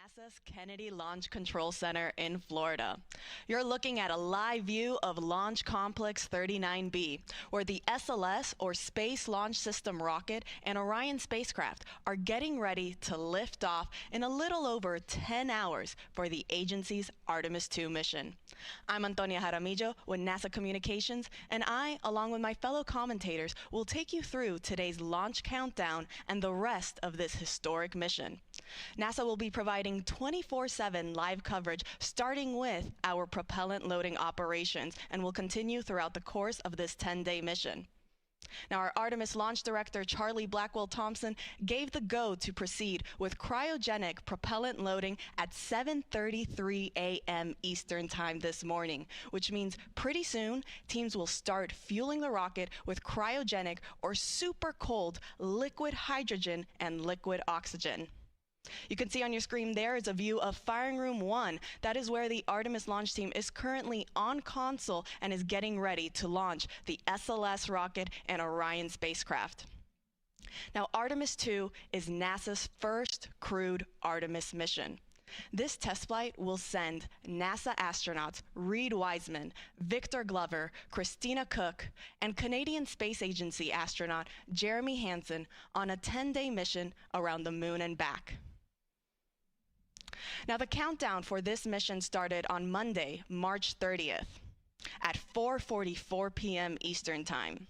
NASA's Kennedy Launch Control Center in Florida. You're looking at a live view of Launch Complex 39B, where the SLS, or Space Launch System rocket, and Orion spacecraft are getting ready to lift off in a little over 10 hours for the agency's Artemis II mission. I'm Antonia Jaramillo with NASA Communications, and I, along with my fellow commentators, will take you through today's launch countdown and the rest of this historic mission. NASA will be providing 24/7 live coverage starting with our propellant loading operations and will continue throughout the course of this 10-day mission. Now, our Artemis launch director, Charlie Blackwell Thompson, gave the go to proceed with cryogenic propellant loading at 7:33 a.m. Eastern Time this morning, which means pretty soon teams will start fueling the rocket with cryogenic or super cold liquid hydrogen and liquid oxygen. You can see on your screen there is a view of Firing Room 1. That is where the Artemis launch team is currently on console and is getting ready to launch the SLS rocket and Orion spacecraft. Now, Artemis II is NASA's first crewed Artemis mission. This test flight will send NASA astronauts Reed Wiseman, Victor Glover, Christina Cook, and Canadian Space Agency astronaut Jeremy Hansen on a 10-day mission around the moon and back. Now, the countdown for this mission started on Monday, March 30th at 4:44 p.m. Eastern Time.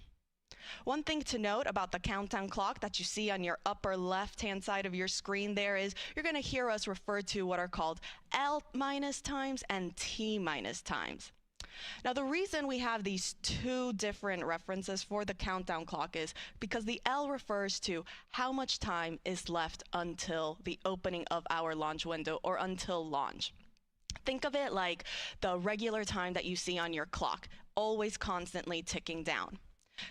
One thing to note about the countdown clock that you see on your upper left-hand side of your screen there is you're going to hear us refer to what are called L- times and T- times. Now, the reason we have these two different references for the countdown clock is because the L refers to how much time is left until the opening of our launch window or until launch. Think of it like the regular time that you see on your clock, always constantly ticking down.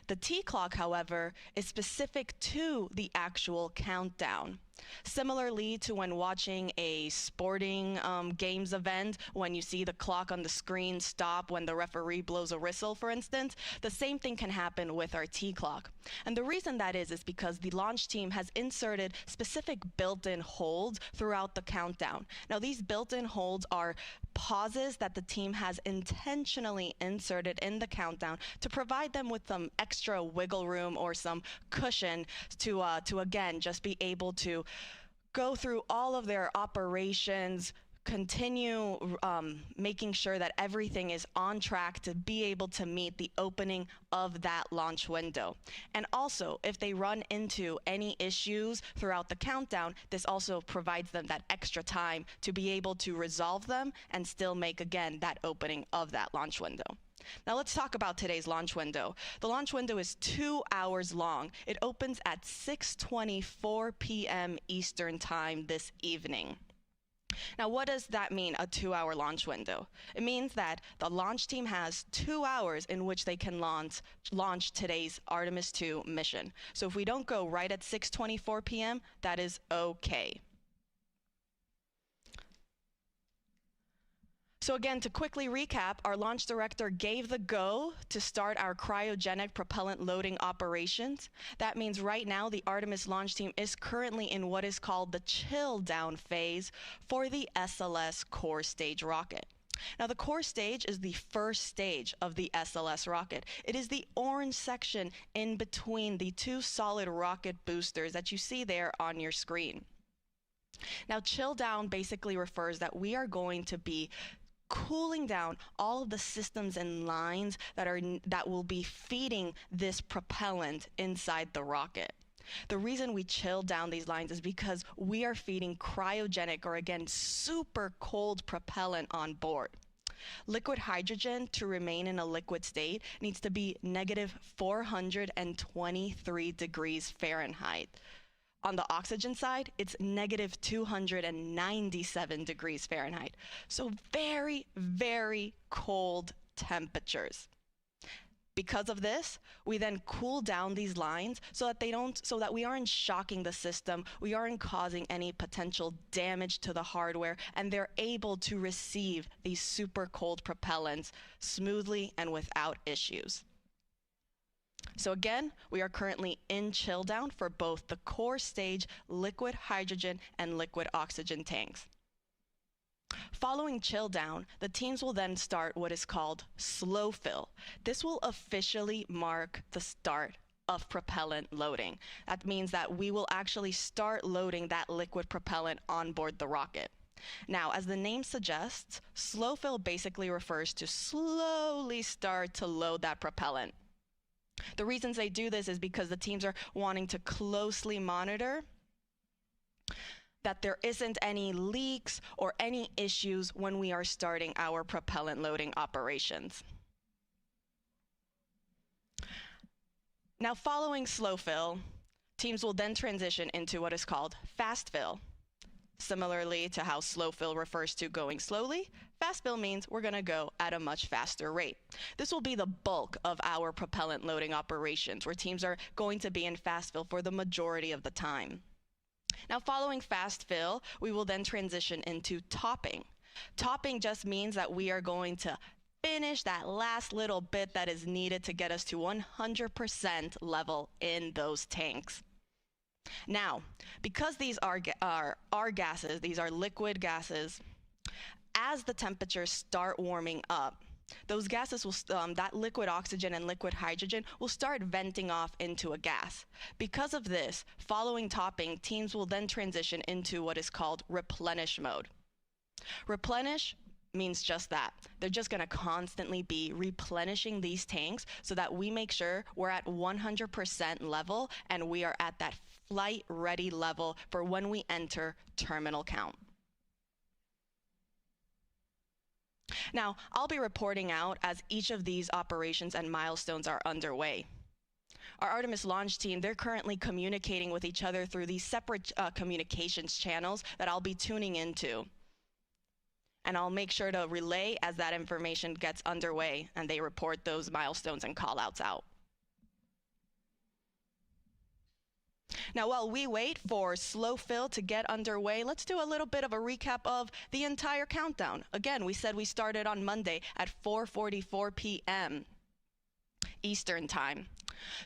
The T clock, however, is specific to the actual countdown. Similarly to when watching a sporting games event, when you see the clock on the screen stop when the referee blows a whistle, for instance, the same thing can happen with our T clock. And the reason that is because the launch team has inserted specific built-in holds throughout the countdown. Now, these built-in holds are pauses that the team has intentionally inserted in the countdown to provide them with some extra wiggle room or some cushion to again just be able to go through all of their operations, continue making sure that everything is on track to be able to meet the opening of that launch window. And also, if they run into any issues throughout the countdown, this also provides them that extra time to be able to resolve them and still make, again, that opening of that launch window. Now, let's talk about today's launch window. The launch window is 2 hours long. It opens at 6:24 p.m. Eastern Time this evening. Now, what does that mean, a 2-hour launch window? It means that the launch team has 2 hours in which they can launch today's Artemis II mission. So if we don't go right at 6:24 p.m., that is okay. So again, to quickly recap, our launch director gave the go to start our cryogenic propellant loading operations. That means right now the Artemis launch team is currently in what is called the chilldown phase for the SLS core stage rocket. Now, the core stage is the first stage of the SLS rocket. It is the orange section in between the two solid rocket boosters that you see there on your screen. Now, chill down basically refers that we are going to be cooling down all of the systems and lines that will be feeding this propellant inside the rocket. The reason we chill down these lines is because we are feeding cryogenic, or again, super cold propellant on board. Liquid hydrogen, to remain in a liquid state, needs to be negative 423 degrees Fahrenheit. On the oxygen side, it's negative 297 degrees Fahrenheit. So very, very cold temperatures. Because of this, we then cool down these lines so that we aren't shocking the system, we aren't causing any potential damage to the hardware, and they're able to receive these super cold propellants smoothly and without issues. So again, we are currently in chill down for both the core stage liquid hydrogen and liquid oxygen tanks. Following chill down, the teams will then start what is called slow fill. This will officially mark the start of propellant loading. That means that we will actually start loading that liquid propellant on board the rocket. Now, as the name suggests, slow fill basically refers to slowly start to load that propellant. The reasons they do this is because the teams are wanting to closely monitor that there isn't any leaks or any issues when we are starting our propellant loading operations. Now, following slow fill, teams will then transition into what is called fast fill. Similarly to how slow fill refers to going slowly, fast fill means we're going to go at a much faster rate. This will be the bulk of our propellant loading operations, where teams are going to be in fast fill for the majority of the time. Now, following fast fill, we will then transition into topping. Topping just means that we are going to finish that last little bit that is needed to get us to 100% level in those tanks. Now, because these are gases, these are liquid gases, as the temperatures start warming up, those gases will, that liquid oxygen and liquid hydrogen will start venting off into a gas. Because of this, following topping, teams will then transition into what is called replenish mode. Replenish means just that. They're just going to constantly be replenishing these tanks so that we make sure we're at 100% level and we are at that flight ready level for when we enter terminal count. Now, I'll be reporting out as each of these operations and milestones are underway. Our Artemis launch team, they're currently communicating with each other through these separate communications channels that I'll be tuning into. And I'll make sure to relay as that information gets underway and they report those milestones and callouts out. Now, while we wait for slow fill to get underway, let's do a little bit of a recap of the entire countdown. Again, we said we started on Monday at 4:44 p.m. Eastern Time.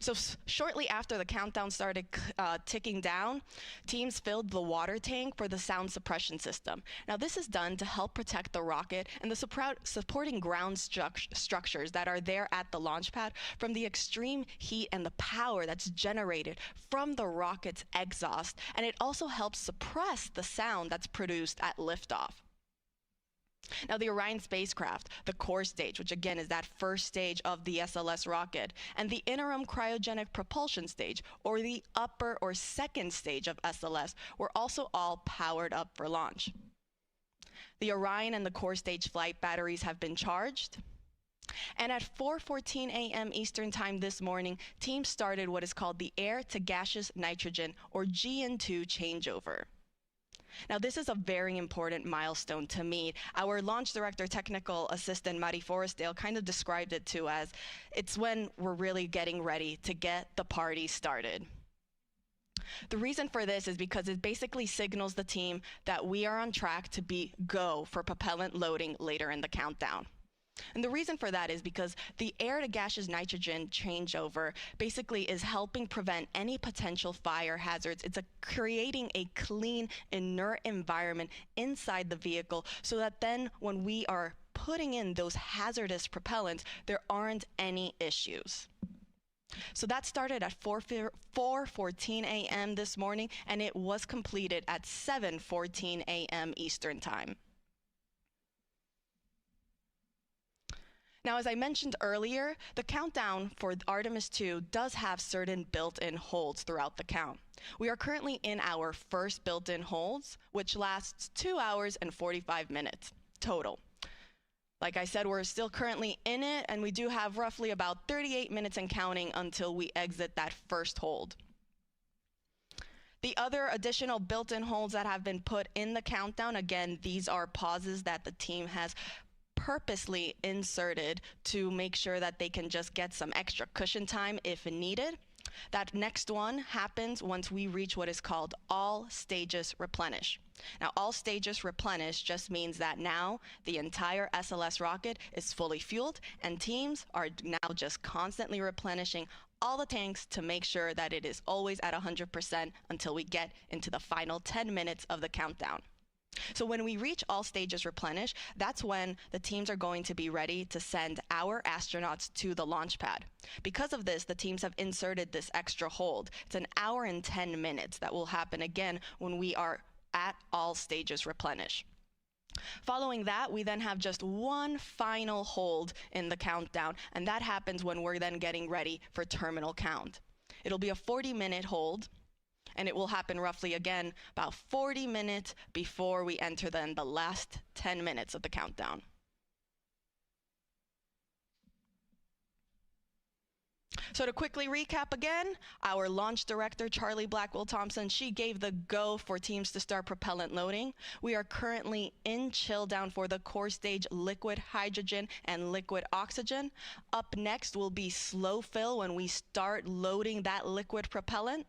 So shortly after the countdown started ticking down, teams filled the water tank for the sound suppression system. Now, this is done to help protect the rocket and the supporting ground structures that are there at the launch pad from the extreme heat and the power that's generated from the rocket's exhaust. And it also helps suppress the sound that's produced at liftoff. Now, the Orion spacecraft, the core stage, which again is that first stage of the SLS rocket, and the interim cryogenic propulsion stage, or the upper or second stage of SLS, were also all powered up for launch. The Orion and the core stage flight batteries have been charged. And at 4:14 a.m. Eastern Time this morning, teams started what is called the air to gaseous nitrogen, or GN2 changeover. Now, this is a very important milestone to meet. Our launch director, technical assistant, Mari Forrestdale, kind of described it to as it's when we're really getting ready to get the party started. The reason for this is because it basically signals the team that we are on track to be go for propellant loading later in the countdown. And the reason for that is because the air to gaseous nitrogen changeover basically is helping prevent any potential fire hazards. It's creating a clean, inert environment inside the vehicle so that then when we are putting in those hazardous propellants, there aren't any issues. So that started at 4:14 a.m. this morning, and it was completed at 7:14 a.m. Eastern Time. Now, as I mentioned earlier, the countdown for Artemis 2 does have certain built-in holds throughout the count. We are currently in our first built-in holds, which lasts 2 hours and 45 minutes total. Like I said, we're still currently in it, and we do have roughly about 38 minutes and counting until we exit that first hold. The other additional built-in holds that have been put in the countdown, again, these are pauses that the team has purposely inserted to make sure that they can just get some extra cushion time if needed. That next one happens once we reach what is called all stages replenish. Now, all stages replenish just means that now the entire SLS rocket is fully fueled and teams are now just constantly replenishing all the tanks to make sure that it is always at 100% until we get into the final 10 minutes of the countdown. So when we reach all stages replenish, that's when the teams are going to be ready to send our astronauts to the launch pad. Because of this, the teams have inserted this extra hold. It's an hour and 10 minutes that will happen again when we are at all stages replenish. Following that, we then have just one final hold in the countdown, and that happens when we're then getting ready for terminal count. It'll be a 40-minute hold, and it will happen roughly again about 40 minutes before we enter then the last 10 minutes of the countdown. So to quickly recap again, our launch director, Charlie Blackwell Thompson, she gave the go for teams to start propellant loading. We are currently in chill down for the core stage liquid hydrogen and liquid oxygen. Up next will be slow fill when we start loading that liquid propellant.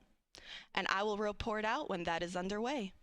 And I will report out when that is underway.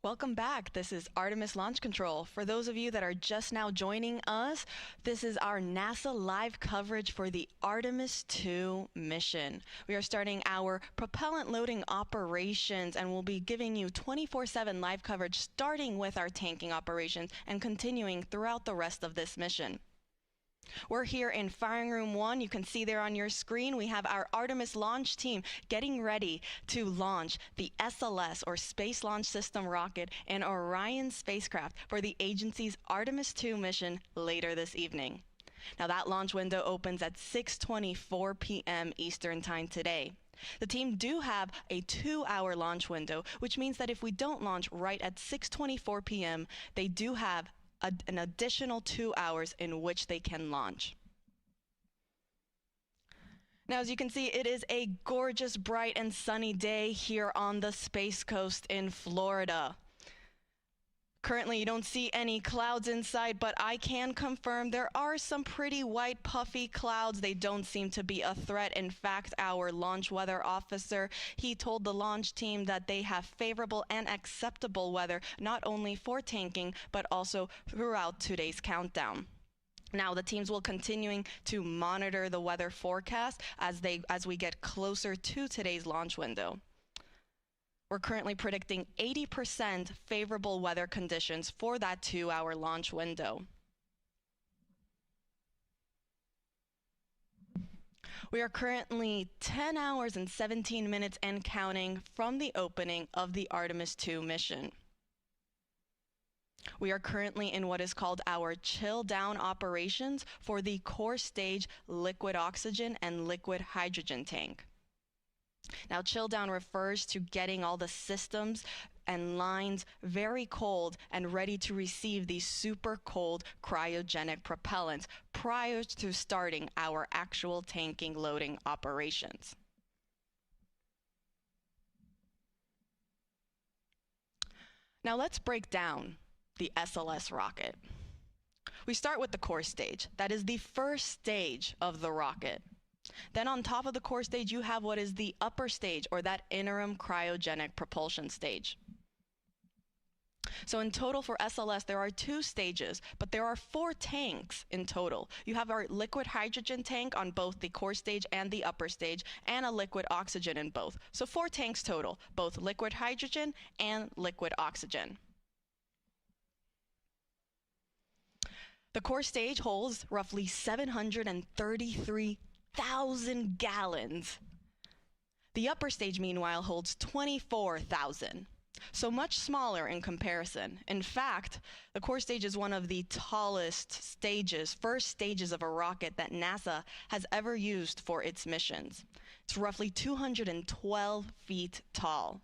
Welcome back. This is Artemis Launch Control. For those of you that are just now joining us, this is our NASA live coverage for the Artemis 2 mission. We are starting our propellant loading operations and we'll be giving you 24/7 live coverage starting with our tanking operations and continuing throughout the rest of this mission. We're here in Firing Room 1. You can see there on your screen, we have our Artemis launch team getting ready to launch the SLS, or Space Launch System rocket, and Orion spacecraft for the agency's Artemis 2 mission later this evening. Now that launch window opens at 6:24 p.m. Eastern Time today. The team do have a 2-hour launch window, which means that if we don't launch right at 6:24 p.m., they do have an additional 2 hours in which they can launch. Now, as you can see, it is a gorgeous, bright, and sunny day here on the Space Coast in Florida. Currently, you don't see any clouds inside, but I can confirm there are some pretty white, puffy clouds. They don't seem to be a threat. In fact, our launch weather officer, he told the launch team that they have favorable and acceptable weather, not only for tanking, but also throughout today's countdown. Now, the teams will continuing to monitor the weather forecast as we get closer to today's launch window. We're currently predicting 80% favorable weather conditions for that 2-hour launch window. We are currently 10 hours and 17 minutes and counting from the opening of the Artemis 2 mission. We are currently in what is called our chill down operations for the core stage liquid oxygen and liquid hydrogen tank. Now, chill down refers to getting all the systems and lines very cold and ready to receive these super cold cryogenic propellants prior to starting our actual tanking loading operations. Now let's break down the SLS rocket. We start with the core stage. That is the first stage of the rocket. Then on top of the core stage, you have what is the upper stage, or that interim cryogenic propulsion stage. So in total for SLS, there are 2 stages, but there are 4 tanks in total. You have our liquid hydrogen tank on both the core stage and the upper stage, and a liquid oxygen in both. So 4 tanks total, both liquid hydrogen and liquid oxygen. The core stage holds roughly 733,000 gallons. The upper stage, meanwhile, holds 24,000, so much smaller in comparison. In fact, the core stage is one of the tallest stages, first stages of a rocket that NASA has ever used for its missions. It's roughly 212 feet tall.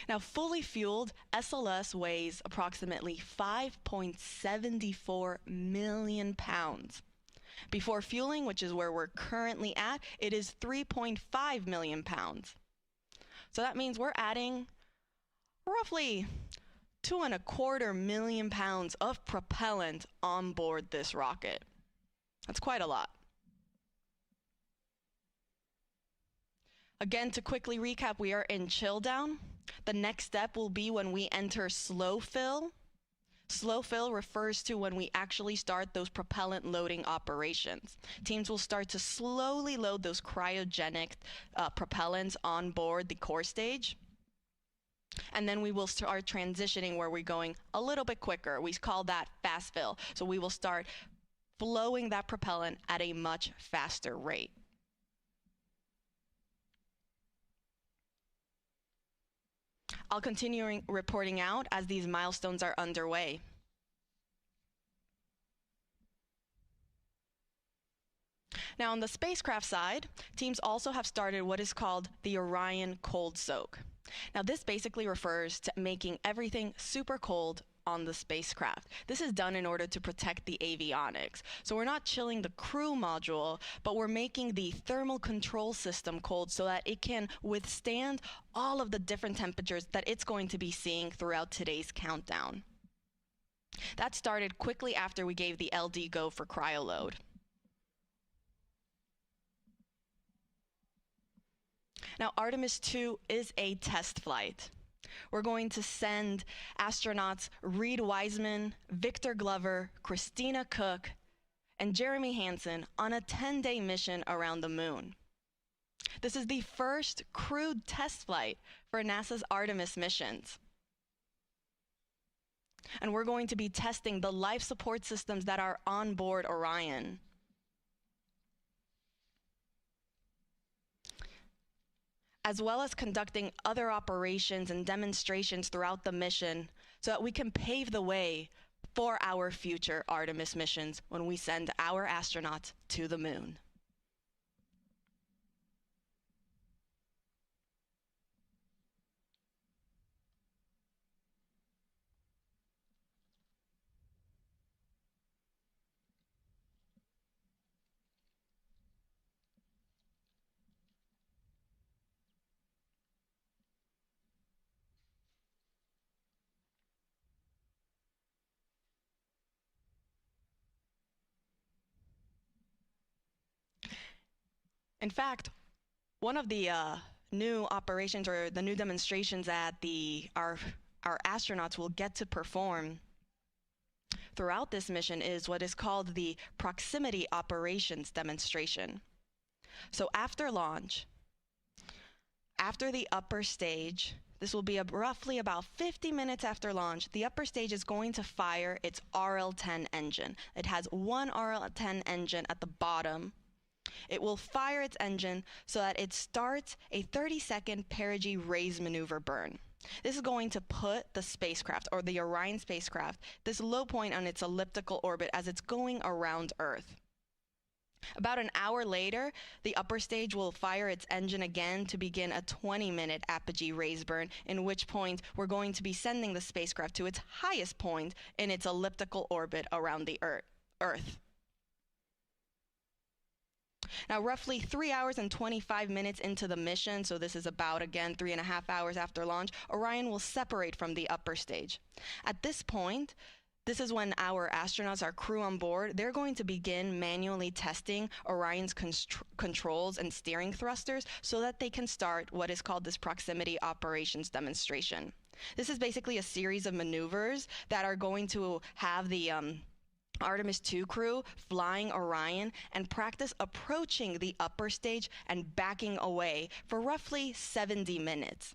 Now, fully fueled, SLS weighs approximately 5.74 million pounds. Before fueling, which is where we're currently at, it is 3.5 million pounds. So that means we're adding roughly 2.25 million pounds of propellant on board this rocket. That's quite a lot. Again, to quickly recap, we are in chill down. The next step will be when we enter slow fill. Slow fill refers to when we actually start those propellant loading operations. Teams will start to slowly load those cryogenic propellants on board the core stage. And then we will start transitioning where we're going a little bit quicker. We call that fast fill. So we will start flowing that propellant at a much faster rate. I'll continue reporting out as these milestones are underway. Now, on the spacecraft side, teams also have started what is called the Orion cold soak. Now, this basically refers to making everything super cold on the spacecraft. This is done in order to protect the avionics. So we're not chilling the crew module, but we're making the thermal control system cold so that it can withstand all of the different temperatures that it's going to be seeing throughout today's countdown. That started quickly after we gave the LD go for cryoload. Now, Artemis 2 is a test flight. We're going to send astronauts Reed Wiseman, Victor Glover, Christina Cook, and Jeremy Hansen on a 10-day mission around the moon. This is the first crewed test flight for NASA's Artemis missions. And we're going to be testing the life support systems that are on board Orion. As well as conducting other operations and demonstrations throughout the mission so that we can pave the way for our future Artemis missions when we send our astronauts to the moon. In fact, one of the new operations or the new demonstrations that our astronauts will get to perform throughout this mission is what is called the proximity operations demonstration. So after launch, after the upper stage, this will be roughly about 50 minutes after launch, the upper stage is going to fire its RL-10 engine. It has one RL-10 engine at the bottom. It will fire its engine so that it starts a 30-second perigee raise maneuver burn. This is going to put the spacecraft, or the Orion spacecraft, this low point on its elliptical orbit as it's going around Earth. About an hour later, the upper stage will fire its engine again to begin a 20-minute apogee raise burn, in which point we're going to be sending the spacecraft to its highest point in its elliptical orbit around the Earth. Now, roughly 3 hours and 25 minutes into the mission, so this is about, again, 3.5 hours after launch, Orion will separate from the upper stage. At this point, this is when our astronauts, our crew on board, they're going to begin manually testing Orion's controls and steering thrusters so that they can start what is called this proximity operations demonstration. This is basically a series of maneuvers that are going to have the Artemis 2 crew flying Orion and practice approaching the upper stage and backing away for roughly 70 minutes.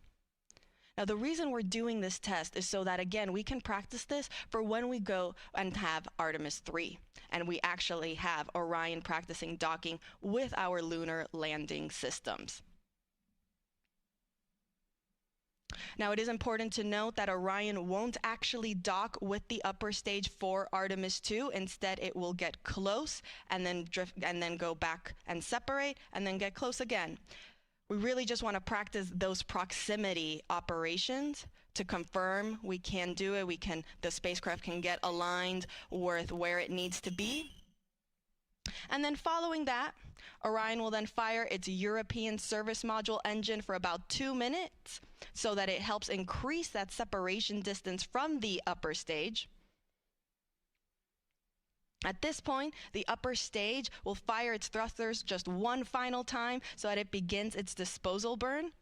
Now, the reason we're doing this test is so that, again, we can practice this for when we go and have Artemis 3, and we actually have Orion practicing docking with our lunar landing systems. Now, it is important to note that Orion won't actually dock with the upper stage for Artemis 2. Instead, it will get close and then drift and then go back and separate and then get close again. We really just want to practice those proximity operations to confirm we can do it. The spacecraft can get aligned with where it needs to be. And then following that, Orion will then fire its European service module engine for about 2 minutes so that it helps increase that separation distance from the upper stage. At this point, the upper stage will fire its thrusters just one final time so that it begins its disposal burn.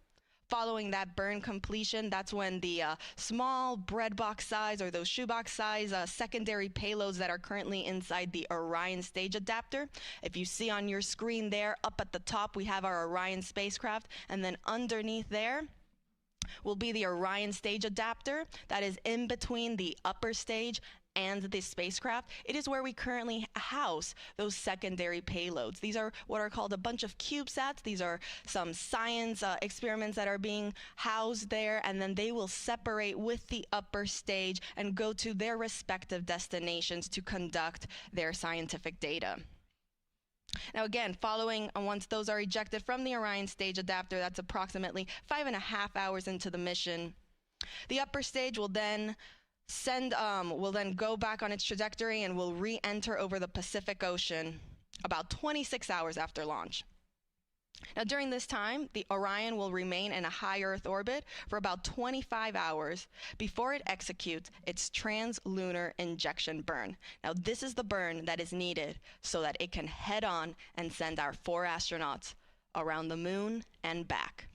Following that burn completion, that's when the small bread box size or those shoebox size secondary payloads that are currently inside the Orion stage adapter. If you see on your screen there, up at the top, we have our Orion spacecraft, and then underneath there will be the Orion stage adapter that is in between the upper stage and the spacecraft. It is where we currently house those secondary payloads. These are what are called a bunch of CubeSats. These are some science experiments that are being housed there, and then they will separate with the upper stage and go to their respective destinations to conduct their scientific data. Now again, once those are ejected from the Orion stage adapter, that's approximately 5.5 hours into the mission. The upper stage will then go back on its trajectory and will re-enter over the Pacific Ocean about 26 hours after launch. Now, during this time, the Orion will remain in a high Earth orbit for about 25 hours before it executes its translunar injection burn. Now, this is the burn that is needed so that it can head on and send our 4 astronauts around the moon and back.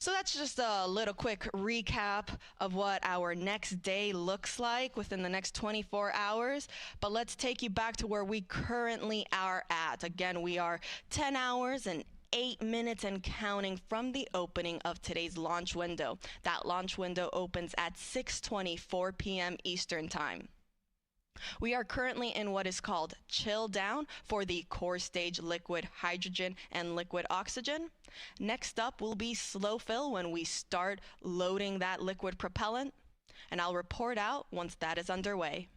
So that's just a little quick recap of what our next day looks like within the next 24 hours. But let's take you back to where we currently are at. Again, we are 10 hours and 8 minutes and counting from the opening of today's launch window. That launch window opens at 6:24 p.m. Eastern Time. We are currently in what is called chill down for the core stage liquid hydrogen and liquid oxygen. Next up will be slow fill when we start loading that liquid propellant, and I'll report out once that is underway.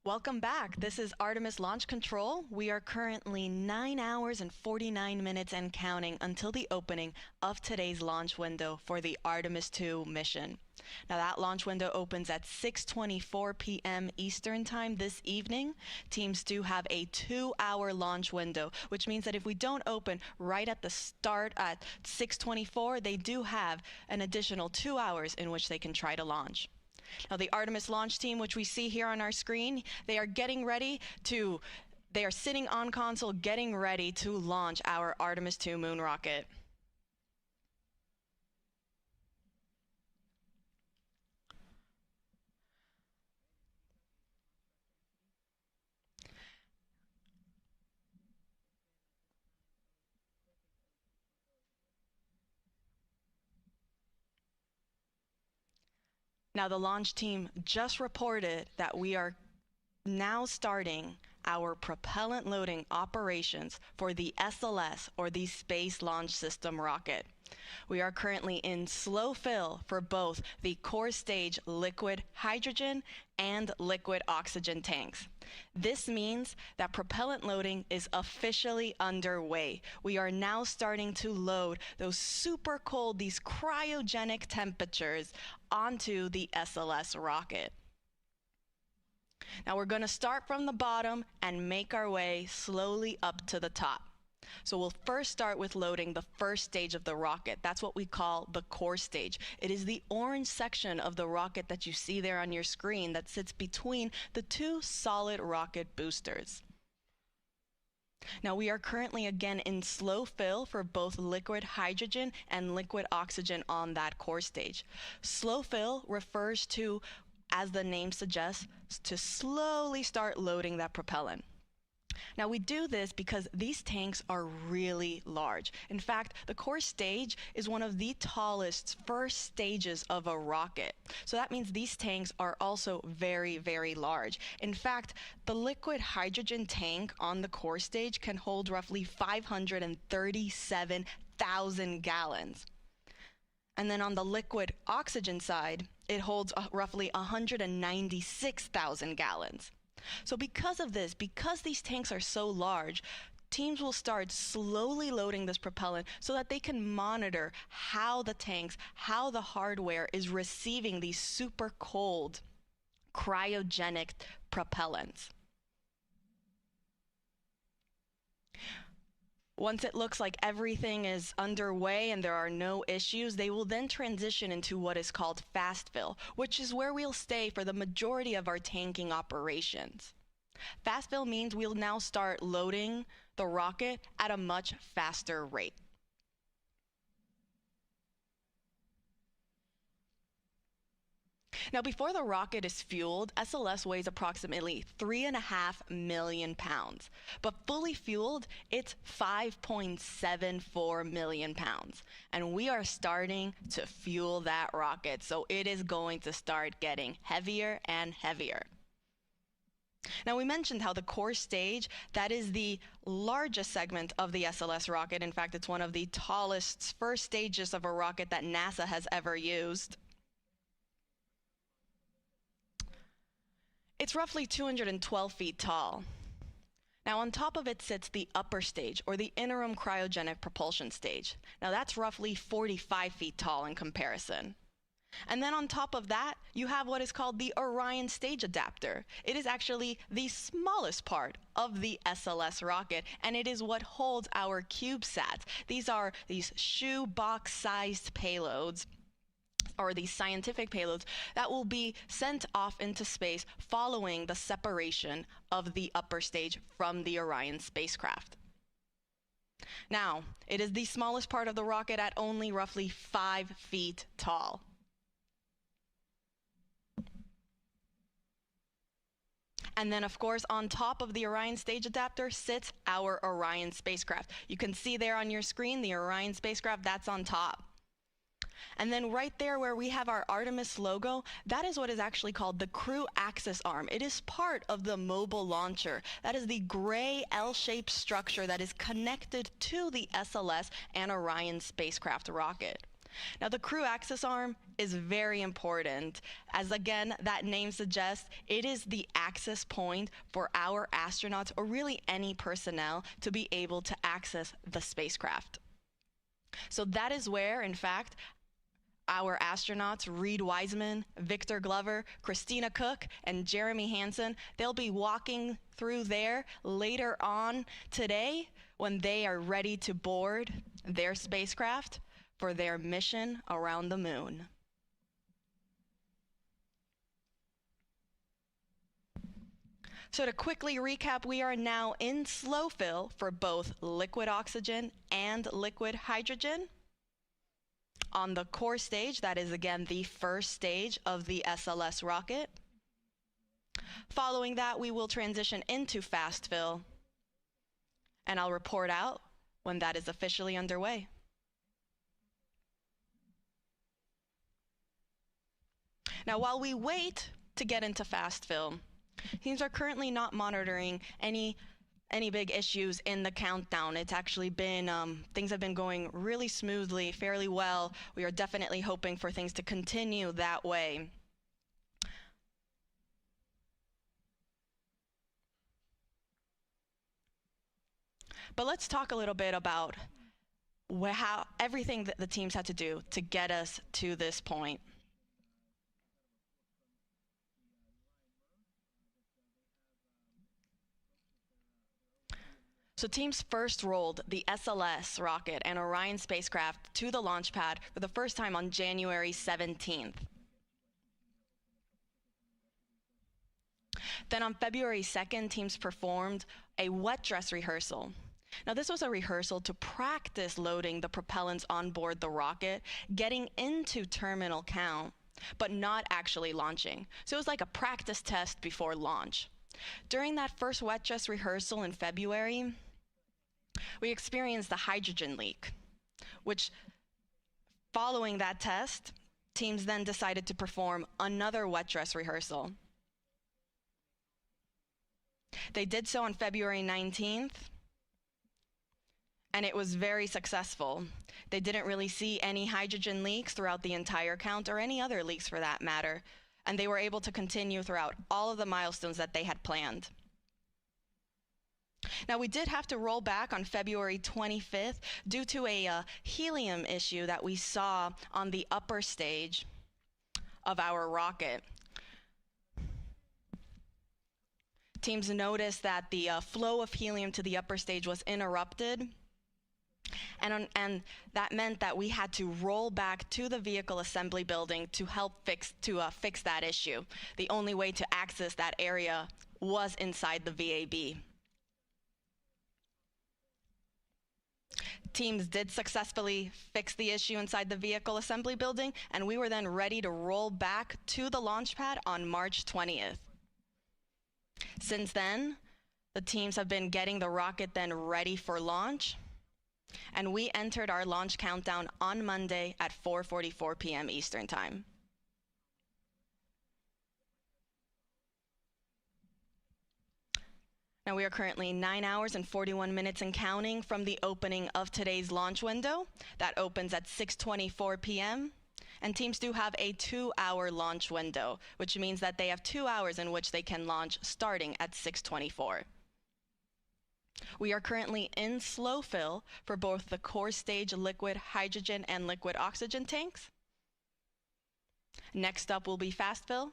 Welcome back. This is Artemis Launch Control. We are currently 9 hours and 49 minutes and counting until the opening of today's launch window for the Artemis 2 mission. Now that launch window opens at 6:24 p.m. Eastern Time this evening. Teams do have a 2-hour launch window, which means that if we don't open right at the start at 6:24, they do have an additional 2 hours in which they can try to launch. Now the Artemis launch team, which we see here on our screen, they are sitting on console getting ready to launch our Artemis 2 moon rocket. Now the launch team just reported that we are now starting our propellant loading operations for the SLS, or the Space Launch System rocket. We are currently in slow fill for both the core stage liquid hydrogen and liquid oxygen tanks. This means that propellant loading is officially underway. We are now starting to load those super cold, these cryogenic temperatures onto the SLS rocket. Now we're going to start from the bottom and make our way slowly up to the top. So we'll first start with loading the first stage of the rocket. That's what we call the core stage. It is the orange section of the rocket that you see there on your screen that sits between the two solid rocket boosters. Now we are currently again in slow fill for both liquid hydrogen and liquid oxygen on that core stage. Slow fill refers to, as the name suggests, to slowly start loading that propellant. Now we do this because these tanks are really large. In fact, the core stage is one of the tallest first stages of a rocket. So that means these tanks are also very, very large. In fact, the liquid hydrogen tank on the core stage can hold roughly 537,000 gallons. And then on the liquid oxygen side, it holds roughly 196,000 gallons. So because of this, because these tanks are so large, teams will start slowly loading this propellant so that they can monitor how the tanks, how the hardware is receiving these super cold cryogenic propellants. Once it looks like everything is underway and there are no issues, they will then transition into what is called fast fill, which is where we'll stay for the majority of our tanking operations. Fast fill means we'll now start loading the rocket at a much faster rate. Now, before the rocket is fueled, SLS weighs approximately 3.5 million pounds. But fully fueled, it's 5.74 million pounds. And we are starting to fuel that rocket, so it is going to start getting heavier and heavier. Now, we mentioned how the core stage, that is the largest segment of the SLS rocket. In fact, it's one of the tallest first stages of a rocket that NASA has ever used. It's roughly 212 feet tall. Now on top of it sits the upper stage, or the interim cryogenic propulsion stage. Now that's roughly 45 feet tall in comparison. And then on top of that, you have what is called the Orion stage adapter. It is actually the smallest part of the SLS rocket, and it is what holds our CubeSats. These are these shoebox-sized payloads, or these scientific payloads that will be sent off into space following the separation of the upper stage from the Orion spacecraft. Now, it is the smallest part of the rocket at only roughly 5 feet tall. And then, of course, on top of the Orion stage adapter sits our Orion spacecraft. You can see there on your screen the Orion spacecraft, that's on top. And then right there where we have our Artemis logo, that is what is actually called the crew access arm. It is part of the mobile launcher. That is the gray L-shaped structure that is connected to the SLS and Orion spacecraft rocket. Now, the crew access arm is very important, as again, that name suggests it is the access point for our astronauts, or really any personnel, to be able to access the spacecraft. So that is where, in fact, our astronauts, Reed Wiseman, Victor Glover, Christina Cook, and Jeremy Hansen, they'll be walking through there later on today when they are ready to board their spacecraft for their mission around the moon. So to quickly recap, we are now in slow fill for both liquid oxygen and liquid hydrogen. On the core stage, that is again the first stage of the SLS rocket. Following that, we will transition into fast fill, and I'll report out when that is officially underway. Now, while we wait to get into fast fill, teams are currently not monitoring any big issues in the countdown. It's actually been, things have been going really smoothly, fairly well. We are definitely hoping for things to continue that way. But let's talk a little bit about how everything that the teams had to do to get us to this point. So teams first rolled the SLS rocket and Orion spacecraft to the launch pad for the first time on January 17th. Then on February 2nd, teams performed a wet dress rehearsal. Now, this was a rehearsal to practice loading the propellants on board the rocket, getting into terminal count, but not actually launching. So it was like a practice test before launch. During that first wet dress rehearsal in February, we experienced the hydrogen leak, which, following that test, teams then decided to perform another wet dress rehearsal. They did so on February 19th, and it was very successful. They didn't really see any hydrogen leaks throughout the entire count, or any other leaks for that matter, and they were able to continue throughout all of the milestones that they had planned. Now, we did have to roll back on February 25th due to a helium issue that we saw on the upper stage of our rocket. Teams noticed that the flow of helium to the upper stage was interrupted, and that meant that we had to roll back to the vehicle assembly building to help fix that issue. The only way to access that area was inside the VAB. Teams did successfully fix the issue inside the vehicle assembly building, and we were then ready to roll back to the launch pad on March 20th. Since then, the teams have been getting the rocket then ready for launch, and we entered our launch countdown on Monday at 4:44 p.m. Eastern Time. Now, we are currently 9 hours and 41 minutes and counting from the opening of today's launch window. That opens at 6:24 p.m. And teams do have a 2-hour launch window, which means that they have 2 hours in which they can launch starting at 6:24. We are currently in slow fill for both the core stage liquid hydrogen and liquid oxygen tanks. Next up will be fast fill,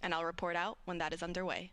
and I'll report out when that is underway.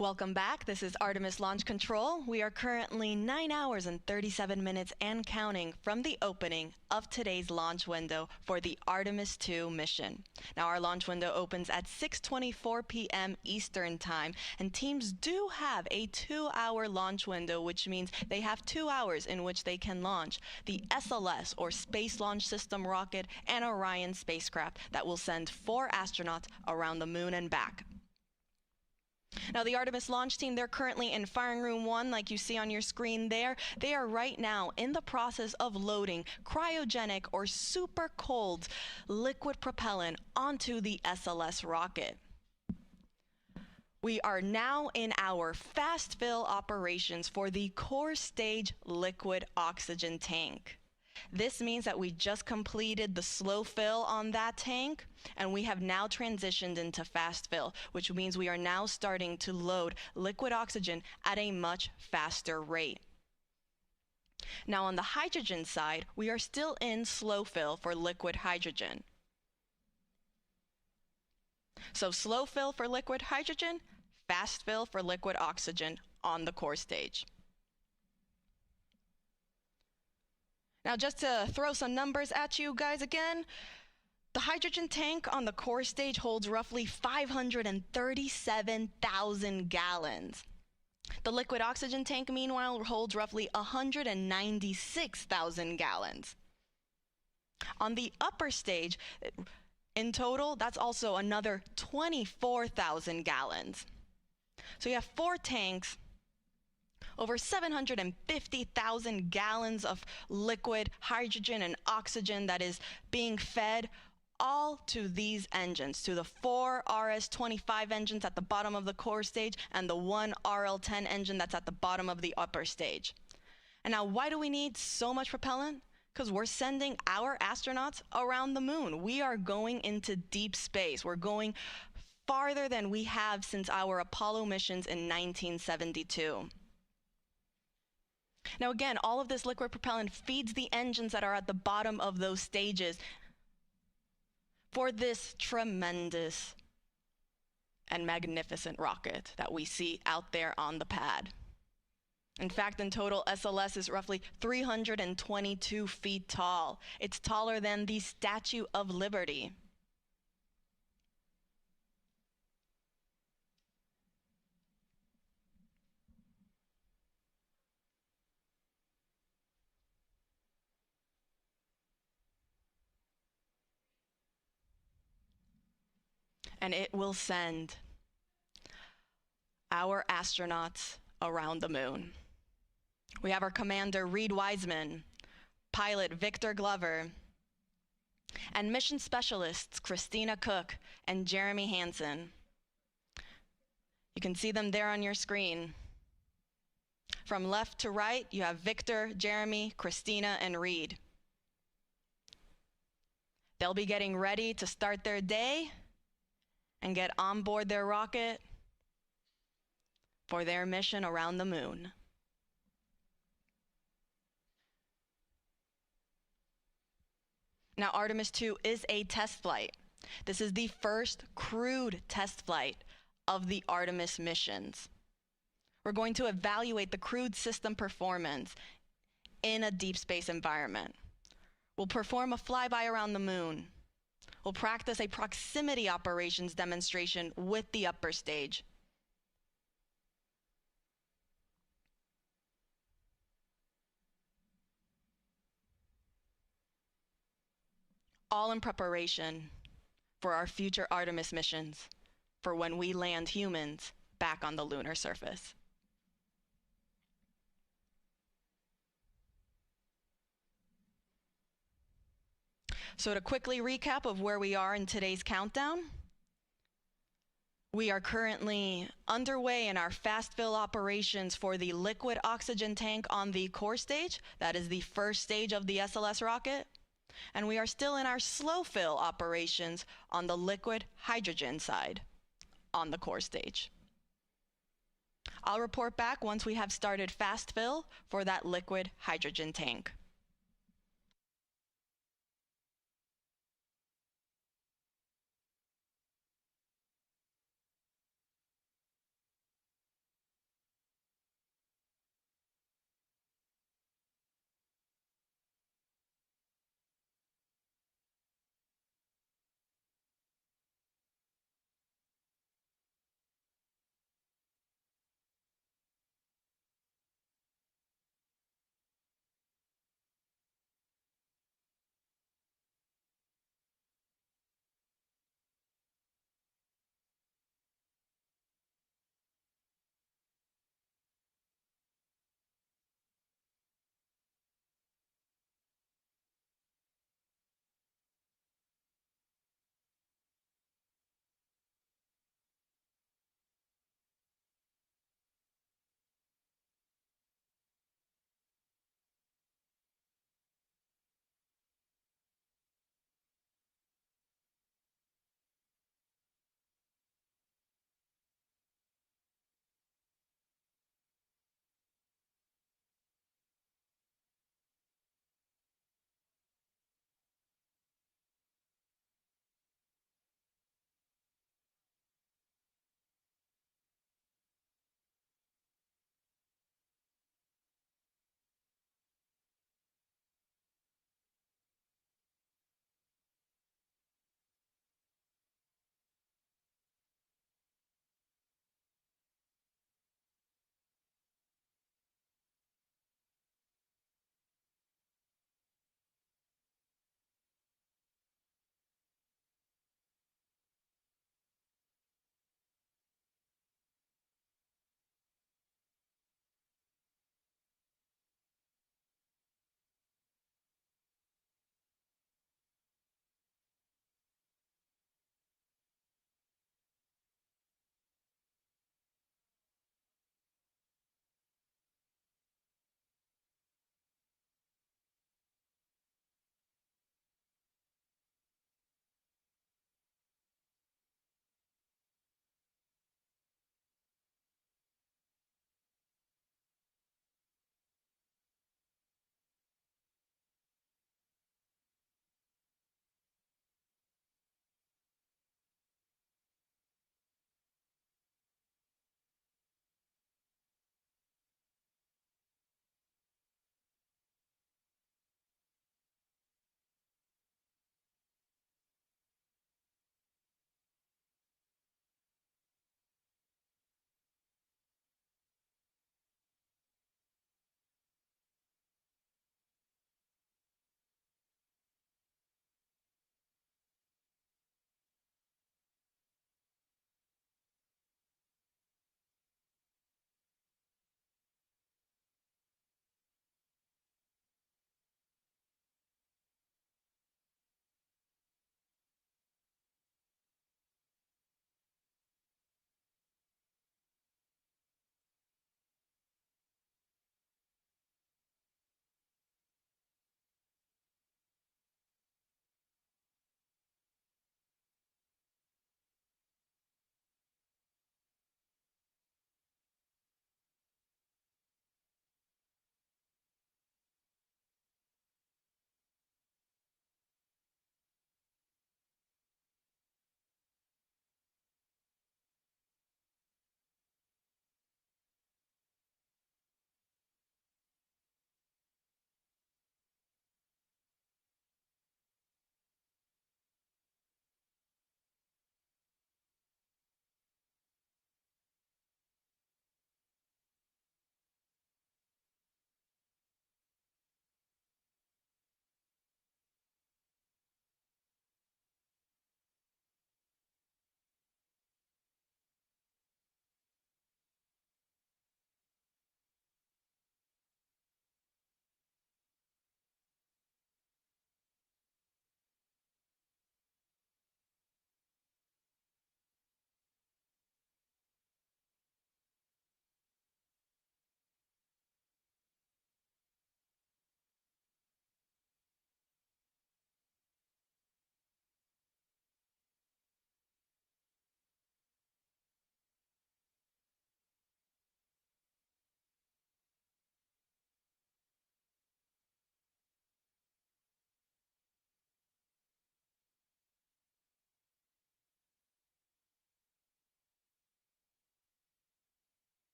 Welcome back. This is Artemis Launch Control. We are currently 9 hours and 37 minutes and counting from the opening of today's launch window for the Artemis 2 mission. Now, our launch window opens at 6:24 p.m. Eastern Time, and teams do have a 2-hour launch window, which means they have 2 hours in which they can launch the SLS, or Space Launch System rocket, and Orion spacecraft that will send 4 astronauts around the moon and back. Now, the Artemis launch team, they're currently in firing room 1, like you see on your screen there. They are right now in the process of loading cryogenic or super cold liquid propellant onto the SLS rocket. We are now in our fast fill operations for the core stage liquid oxygen tank. This means that we just completed the slow fill on that tank, and we have now transitioned into fast fill, which means we are now starting to load liquid oxygen at a much faster rate. Now, on the hydrogen side, we are still in slow fill for liquid hydrogen. So slow fill for liquid hydrogen, fast fill for liquid oxygen on the core stage. Now, just to throw some numbers at you guys again, the hydrogen tank on the core stage holds roughly 537,000 gallons. The liquid oxygen tank, meanwhile, holds roughly 196,000 gallons. On the upper stage, in total, that's also another 24,000 gallons. So you have 4 tanks, over 750,000 gallons of liquid hydrogen and oxygen that is being fed all to these engines, to the 4 RS-25 engines at the bottom of the core stage and the 1 RL-10 engine that's at the bottom of the upper stage. And now, why do we need so much propellant? Because we're sending our astronauts around the moon. We are going into deep space. We're going farther than we have since our Apollo missions in 1972. Now, again, all of this liquid propellant feeds the engines that are at the bottom of those stages for this tremendous and magnificent rocket that we see out there on the pad. In fact, in total, SLS is roughly 322 feet tall. It's taller than the Statue of Liberty. And it will send our astronauts around the moon. We have our commander, Reed Wiseman, pilot Victor Glover, and mission specialists, Christina Cook and Jeremy Hansen. You can see them there on your screen. From left to right, you have Victor, Jeremy, Christina, and Reed. They'll be getting ready to start their day and get on board their rocket for their mission around the moon. Now, Artemis 2 is a test flight. This is the first crewed test flight of the Artemis missions. We're going to evaluate the crewed system performance in a deep space environment. We'll perform a flyby around the moon. We'll practice a proximity operations demonstration with the upper stage. All in preparation for our future Artemis missions, for when we land humans back on the lunar surface. So to quickly recap of where we are in today's countdown, we are currently underway in our fast fill operations for the liquid oxygen tank on the core stage. That is the first stage of the SLS rocket. And we are still in our slow fill operations on the liquid hydrogen side on the core stage. I'll report back once we have started fast fill for that liquid hydrogen tank.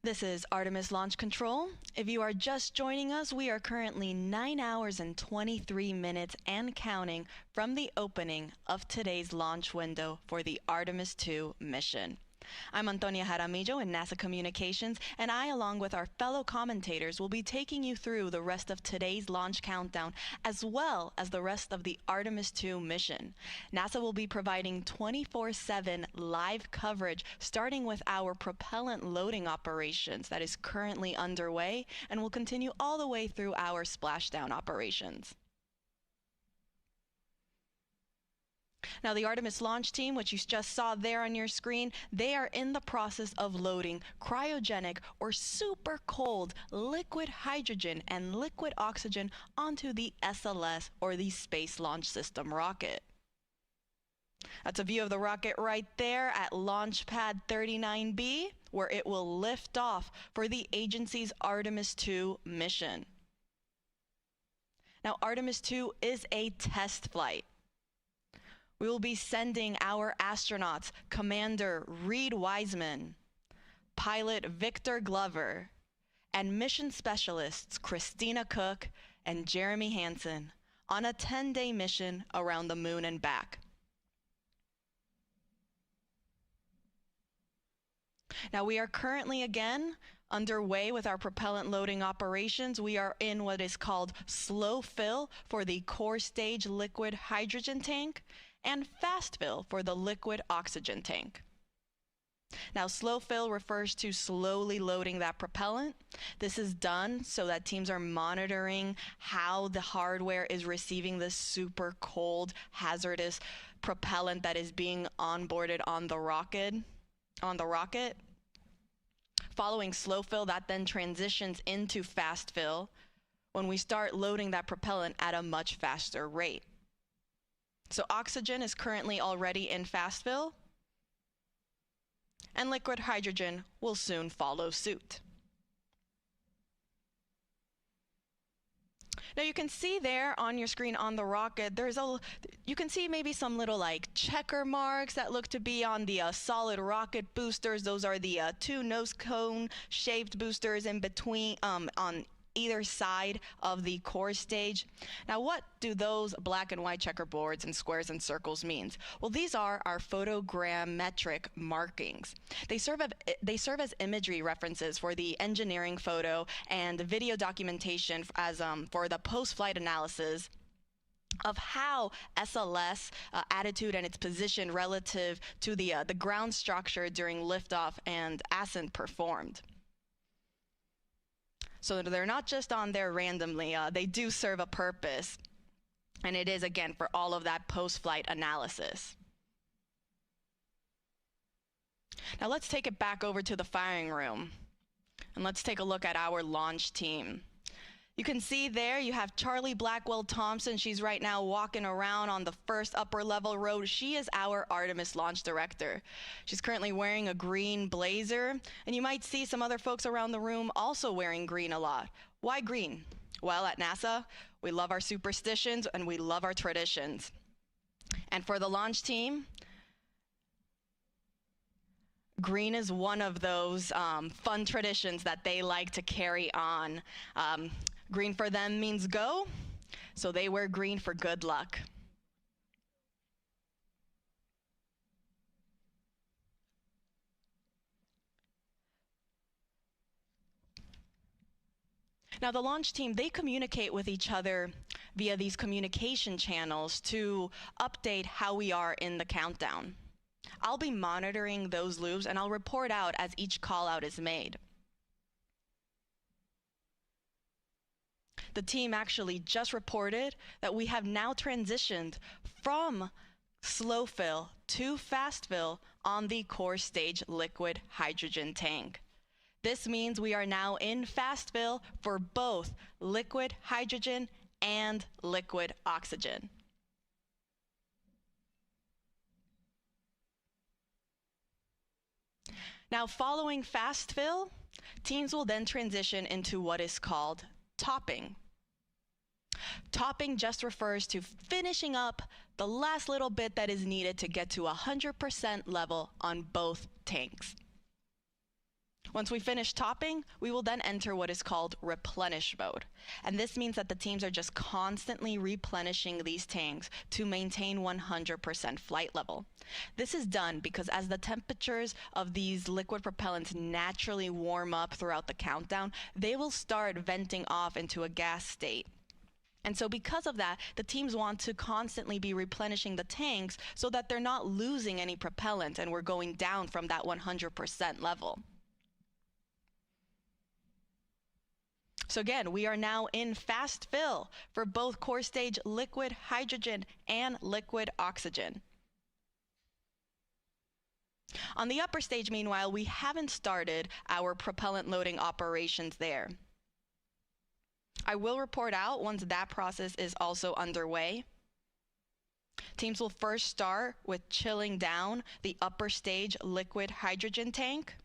This is Artemis Launch Control. If you are just joining us, we are currently 9 hours and 23 minutes and counting from the opening of today's launch window for the Artemis II mission. I'm Antonia Jaramillo in NASA Communications, and I, along with our fellow commentators, will be taking you through the rest of today's launch countdown, as well as the rest of the Artemis II mission. NASA will be providing 24/7 live coverage, starting with our propellant loading operations that is currently underway and will continue all the way through our splashdown operations. Now, the Artemis launch team, which you just saw there on your screen, they are in the process of loading cryogenic or super cold liquid hydrogen and liquid oxygen onto the SLS, or the Space Launch System rocket. That's a view of the rocket right there at Launch Pad 39B, where it will lift off for the agency's Artemis II mission. Now, Artemis II is a test flight. We will be sending our astronauts, Commander Reed Wiseman, pilot Victor Glover, and mission specialists Christina Cook and Jeremy Hansen on a 10-day mission around the moon and back. Now, we are currently again underway with our propellant loading operations. We are in what is called slow fill for the core stage liquid hydrogen tank, and fast fill for the liquid oxygen tank. Now, slow fill refers to slowly loading that propellant. This is done so that teams are monitoring how the hardware is receiving this super cold, hazardous propellant that is being onboarded on the rocket. Following slow fill, that then transitions into fast fill when we start loading that propellant at a much faster rate. So oxygen is currently already in fast fill, and liquid hydrogen will soon follow suit. Now, you can see there on your screen on the rocket, you can see maybe some little like checker marks that look to be on the solid rocket boosters. Those are the two nose cone shaped boosters in between on either side of the core stage. Now, what do those black and white checkerboards and squares and circles mean? Well, these are our photogrammetric markings. They serve as imagery references for the engineering photo and video documentation as for the post-flight analysis of how SLS attitude and its position relative to the ground structure during liftoff and ascent performed. So they're not just on there randomly, they do serve a purpose. And it is, again, for all of that post-flight analysis. Now let's take it back over to the firing room. And let's take a look at our launch team. You can see there you have Charlie Blackwell Thompson. She's right now walking around on the first upper level row. She is our Artemis launch director. She's currently wearing a green blazer, and you might see some other folks around the room also wearing green a lot. Why green? Well, at NASA, we love our superstitions and we love our traditions. And for the launch team, green is one of those fun traditions that they like to carry on. Green for them means go, so they wear green for good luck. Now, the launch team, they communicate with each other via these communication channels to update how we are in the countdown. I'll be monitoring those loops, and I'll report out as each call out is made. The team actually just reported that we have now transitioned from slow fill to fast fill on the core stage liquid hydrogen tank. This means we are now in fast fill for both liquid hydrogen and liquid oxygen. Now, following fast fill, teams will then transition into what is called topping. Topping just refers to finishing up the last little bit that is needed to get to 100% level on both tanks. Once we finish topping, we will then enter what is called replenish mode. And this means that the teams are just constantly replenishing these tanks to maintain 100% flight level. This is done because as the temperatures of these liquid propellants naturally warm up throughout the countdown, they will start venting off into a gas state. And so because of that, the teams want to constantly be replenishing the tanks so that they're not losing any propellant and we're going down from that 100% level. So again, we are now in fast fill for both core stage liquid hydrogen and liquid oxygen. On the upper stage, meanwhile, we haven't started our propellant loading operations there. I will report out once that process is also underway. Teams will first start with chilling down the upper stage liquid hydrogen tank.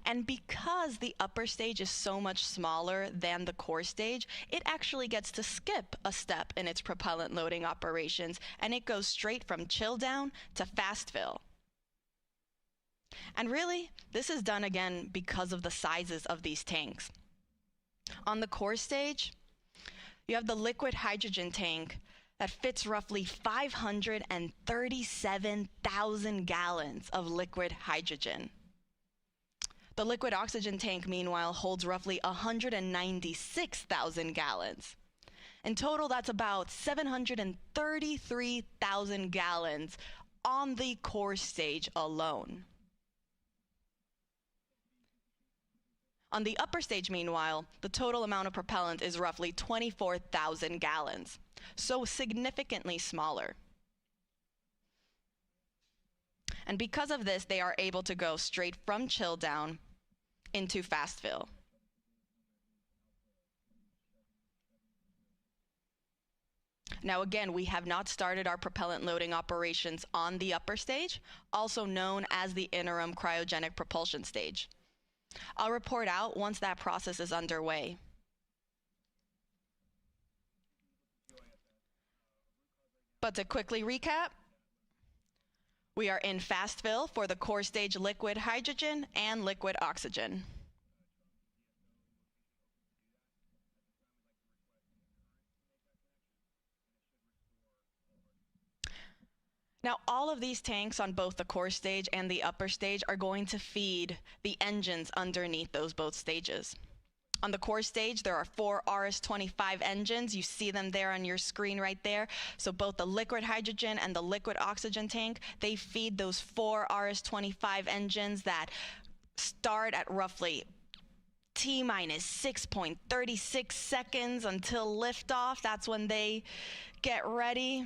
And because the upper stage is so much smaller than the core stage, it actually gets to skip a step in its propellant loading operations, and it goes straight from chill down to fast fill. And really, this is done again because of the sizes of these tanks. On the core stage, you have the liquid hydrogen tank that fits roughly 537,000 gallons of liquid hydrogen. The liquid oxygen tank, meanwhile, holds roughly 196,000 gallons. In total, that's about 733,000 gallons on the core stage alone. On the upper stage, meanwhile, the total amount of propellant is roughly 24,000 gallons, so significantly smaller. And because of this, they are able to go straight from chill down into fast fill. Now again, we have not started our propellant loading operations on the upper stage, also known as the interim cryogenic propulsion stage. I'll report out once that process is underway. But to quickly recap, we are in fast fill for the core stage liquid hydrogen and liquid oxygen. Now, all of these tanks on both the core stage and the upper stage are going to feed the engines underneath those both stages. On the core stage, there are 4 RS-25 engines. You see them there on your screen right there. So both the liquid hydrogen and the liquid oxygen tank, they feed those 4 RS-25 engines that start at roughly T-minus 6.36 seconds until liftoff. That's when they get ready.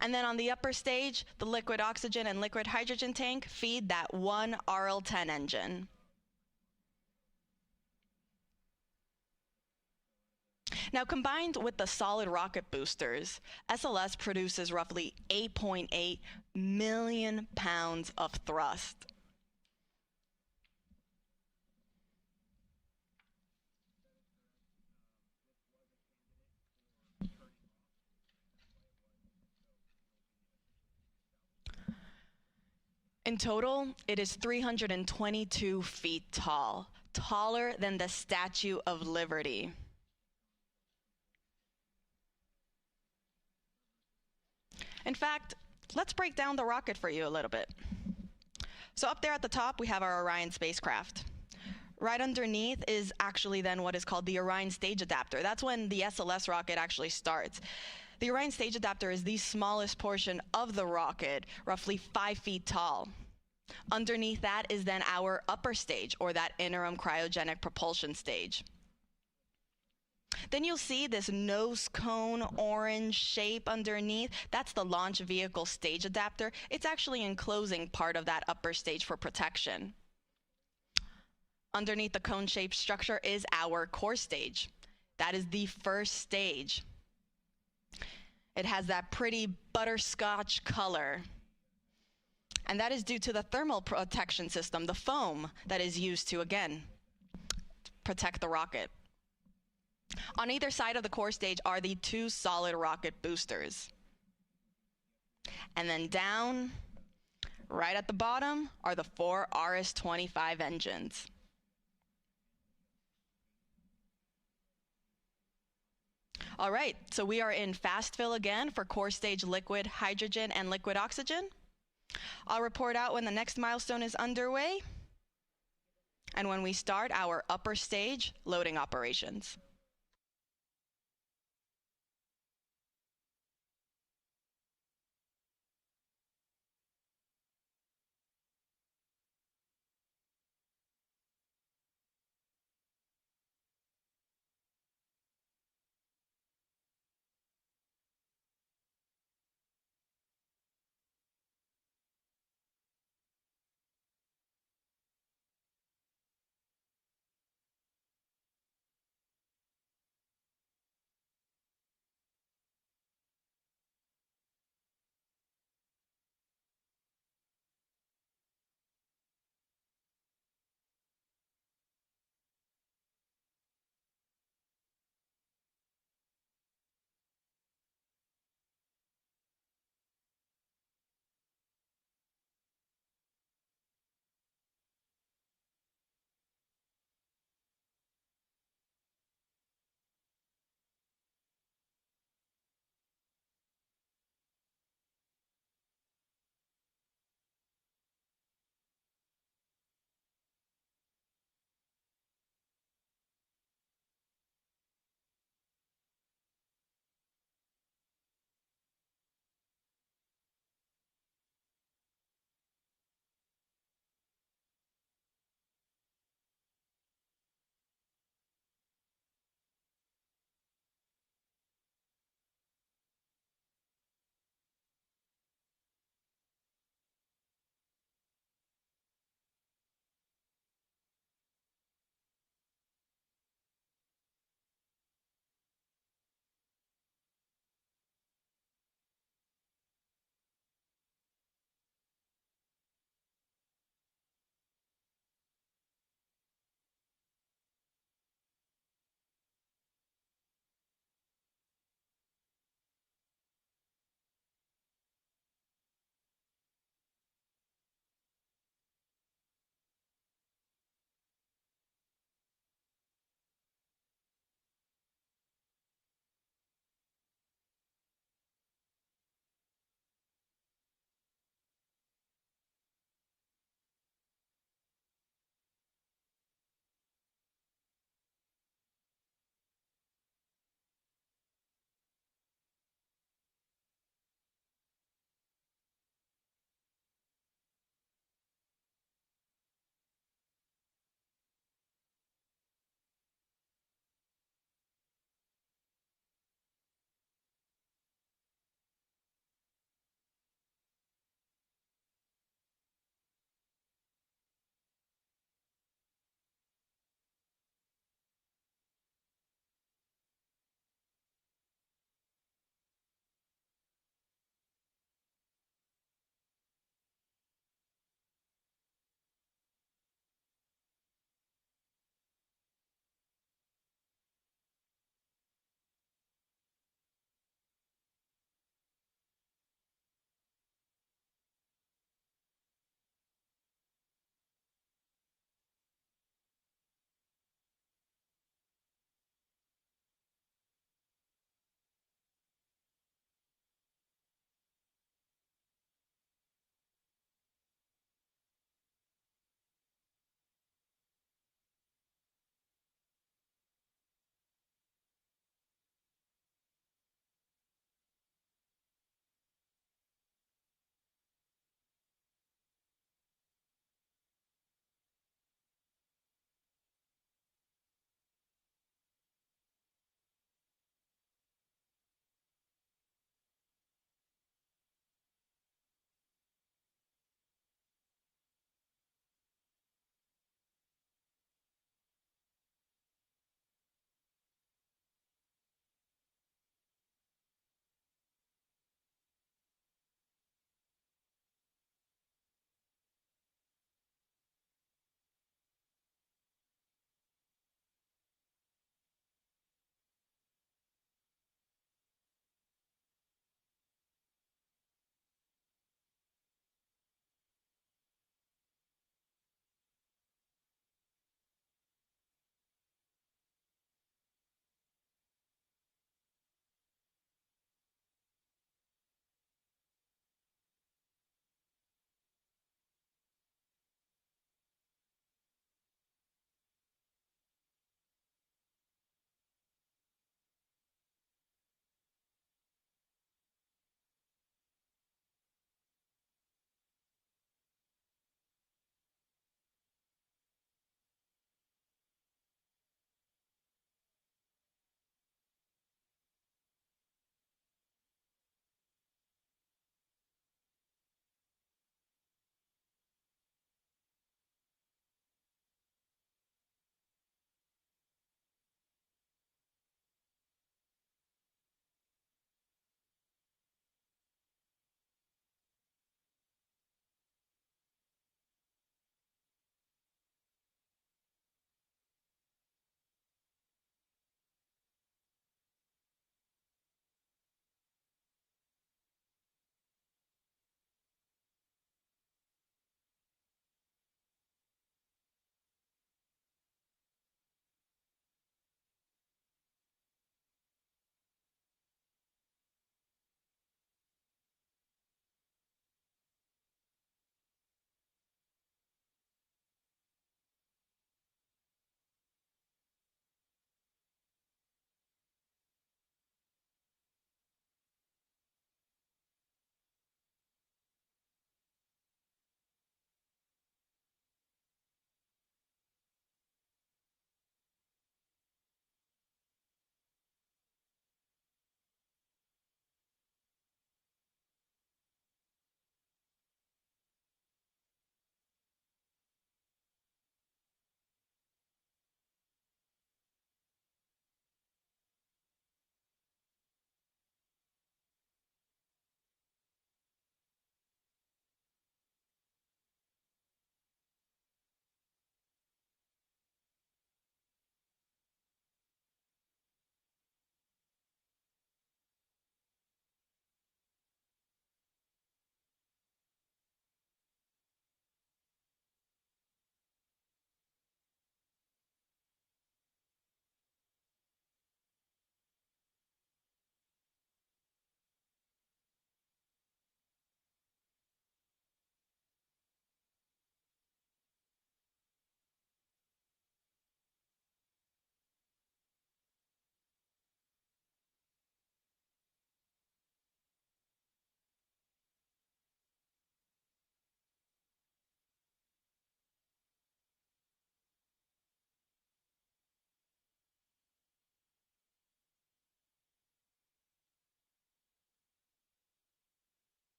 And then on the upper stage, the liquid oxygen and liquid hydrogen tank feed that 1 RL-10 engine. Now, combined with the solid rocket boosters, SLS produces roughly 8.8 million pounds of thrust. In total, it is 322 feet tall, taller than the Statue of Liberty. In fact, let's break down the rocket for you a little bit. So up there at the top, we have our Orion spacecraft. Right underneath is actually then what is called the Orion stage adapter. That's when the SLS rocket actually starts. The Orion stage adapter is the smallest portion of the rocket, roughly 5 feet tall. Underneath that is then our upper stage, or that interim cryogenic propulsion stage. Then you'll see this nose cone orange shape underneath. That's the launch vehicle stage adapter. It's actually enclosing part of that upper stage for protection. Underneath the cone-shaped structure is our core stage. That is the first stage. It has that pretty butterscotch color. And that is due to the thermal protection system, the foam that is used to, again, protect the rocket. On either side of the core stage are the 2 solid rocket boosters. And then down, Right at the bottom are the 4 RS-25 engines. All right, so we are in fast fill again for core stage liquid hydrogen and liquid oxygen. I'll report out when the next milestone is underway and when we start our upper stage loading operations.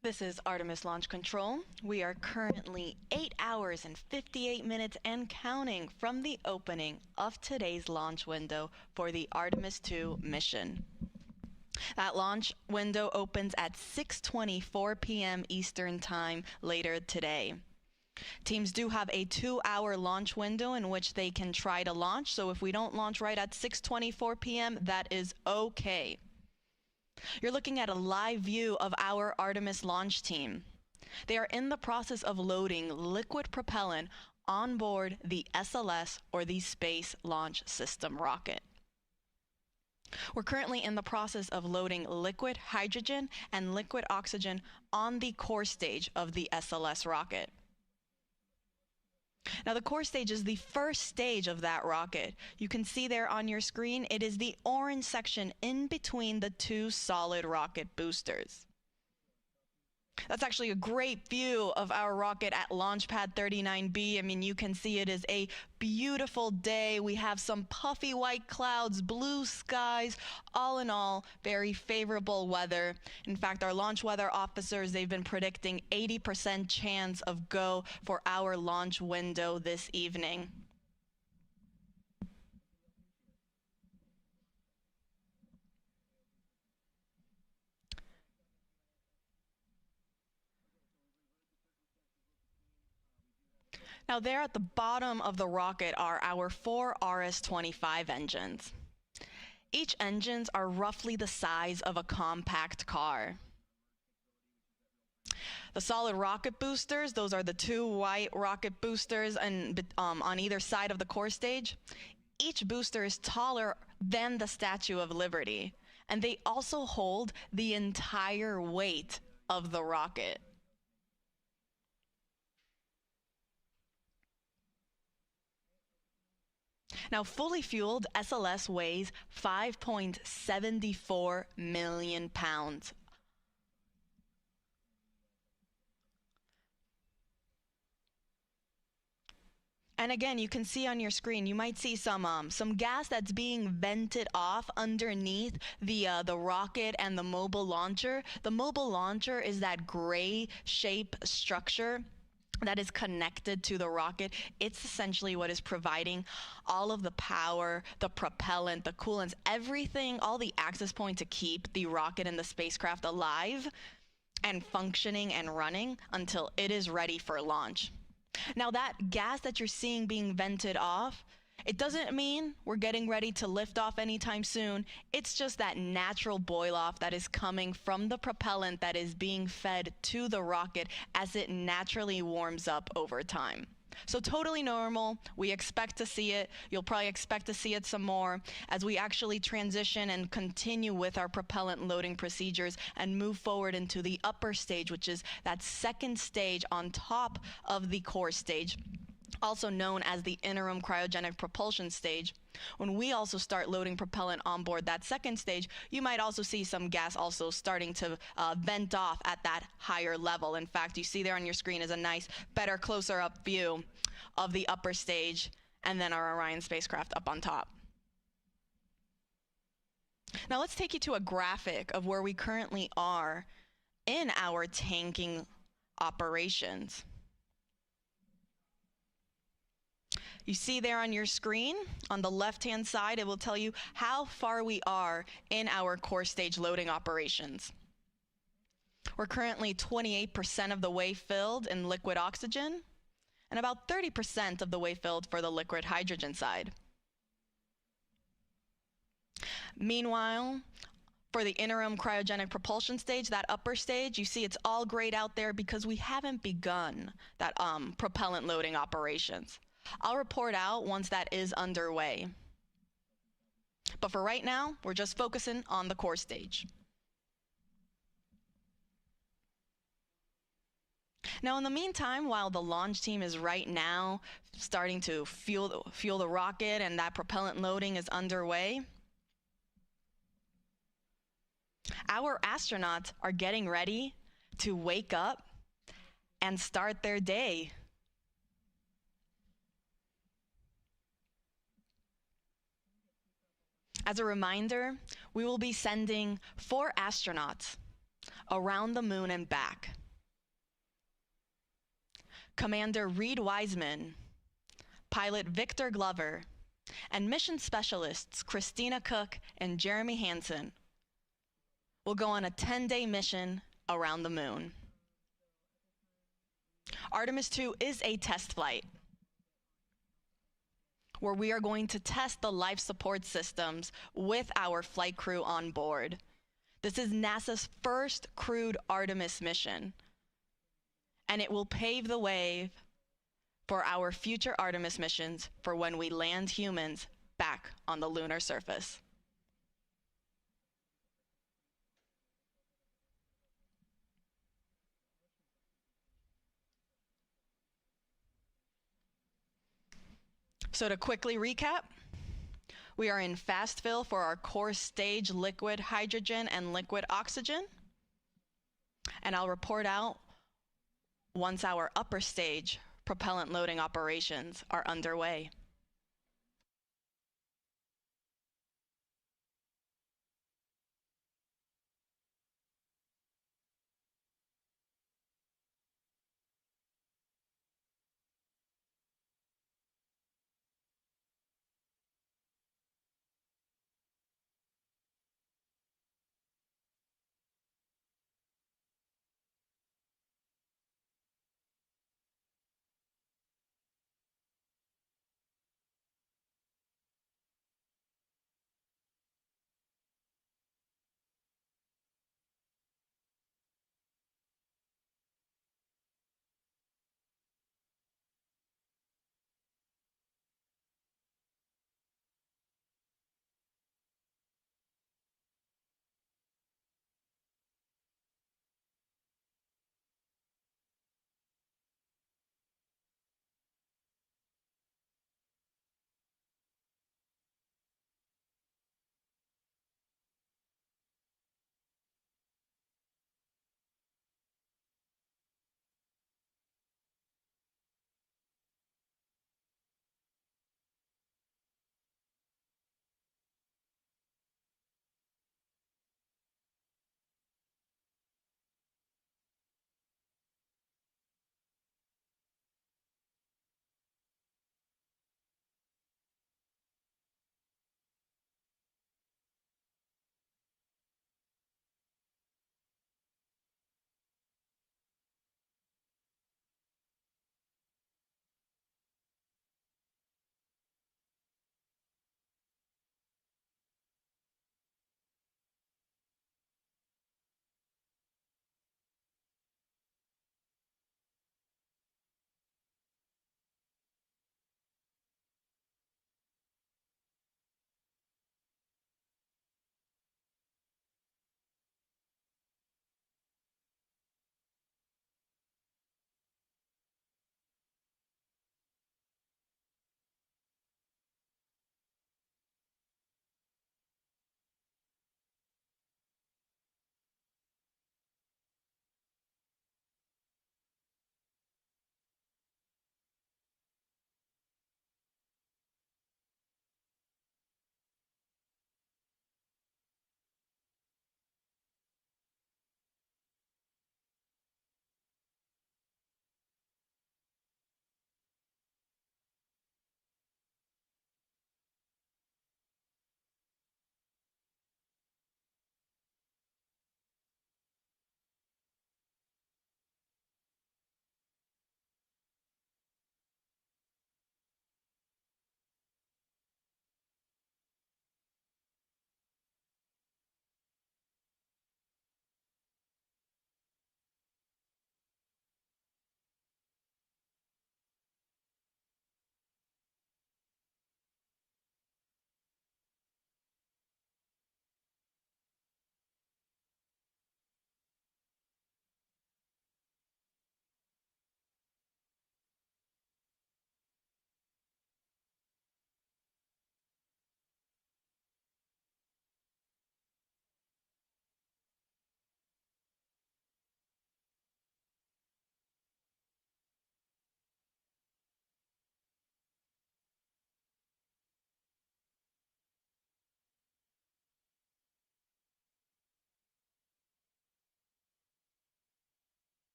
This is Artemis Launch Control. We are currently 8 hours and 58 minutes and counting from the opening of today's launch window for the Artemis 2 mission. That launch window opens at 6:24 p.m. Eastern Time later today. Teams do have a 2-hour launch window in which they can try to launch, so if we don't launch right at 6:24 p.m., that is okay. You're looking at a live view of our Artemis launch team. They are in the process of loading liquid propellant on board the SLS, or the Space Launch System rocket. We're currently in the process of loading liquid hydrogen and liquid oxygen on the core stage of the SLS rocket. Now, the core stage is the first stage of that rocket. You can see there on your screen, it is the orange section in between the two solid rocket boosters. That's actually a great view of our rocket at Launch Pad 39B. I mean, you can see it is a beautiful day. We have some puffy white clouds, blue skies, all in all, very favorable weather. In fact, our launch weather officers, they've been predicting 80% chance of go for our launch window this evening. Now, there at the bottom of the rocket are our 4 RS-25 engines. Each engines are roughly the size of a compact car. The solid rocket boosters, those are the 2 white rocket boosters on either side of the core stage. Each booster is taller than the Statue of Liberty, and they also hold the entire weight of the rocket. Now, fully fueled, SLS weighs 5.74 million pounds. And again, you can see on your screen, you might see some gas that's being vented off underneath the rocket and the mobile launcher. The mobile launcher is that gray shape structure that is connected to the rocket. It's essentially what is providing all of the power, the propellant, the coolants, everything, all the access points to keep the rocket and the spacecraft alive and functioning and running until it is ready for launch. Now, that gas that you're seeing being vented off, it doesn't mean we're getting ready to lift off anytime soon. It's just that natural boil off that is coming from the propellant that is being fed to the rocket as it naturally warms up over time. So totally normal. We expect to see it. You'll probably expect to see it some more as we actually transition and continue with our propellant loading procedures and move forward into the upper stage, which is that second stage on top of the core stage, also known as the interim cryogenic propulsion stage. When we also start loading propellant on board that second stage, you might also see some gas also starting to vent off at that higher level. In fact, you see there on your screen is a nice, better, closer up view of the upper stage and then our Orion spacecraft up on top. Now let's take you to a graphic of where we currently are in our tanking operations. You see there on your screen, on the left-hand side, it will tell you how far we are in our core stage loading operations. We're currently 28% of the way filled in liquid oxygen and about 30% of the way filled for the liquid hydrogen side. Meanwhile, for the interim cryogenic propulsion stage, that upper stage, you see it's all grayed out there because we haven't begun that propellant loading operations. I'll report out once that is underway. But for right now, we're just focusing on the core stage. Now, in the meantime, while the launch team is right now starting to fuel the rocket and that propellant loading is underway, our astronauts are getting ready to wake up and start their day. As a reminder, we will be sending 4 astronauts around the moon and back. Commander Reed Wiseman, pilot Victor Glover, and mission specialists Christina Cook and Jeremy Hansen will go on a 10-day mission around the moon. Artemis 2 is a test flight where we are going to test the life support systems with our flight crew on board. This is NASA's first crewed Artemis mission, and it will pave the way for our future Artemis missions for when we land humans back on the lunar surface. So to quickly recap, we are in fast fill for our core stage liquid hydrogen and liquid oxygen. And I'll report out once our upper stage propellant loading operations are underway.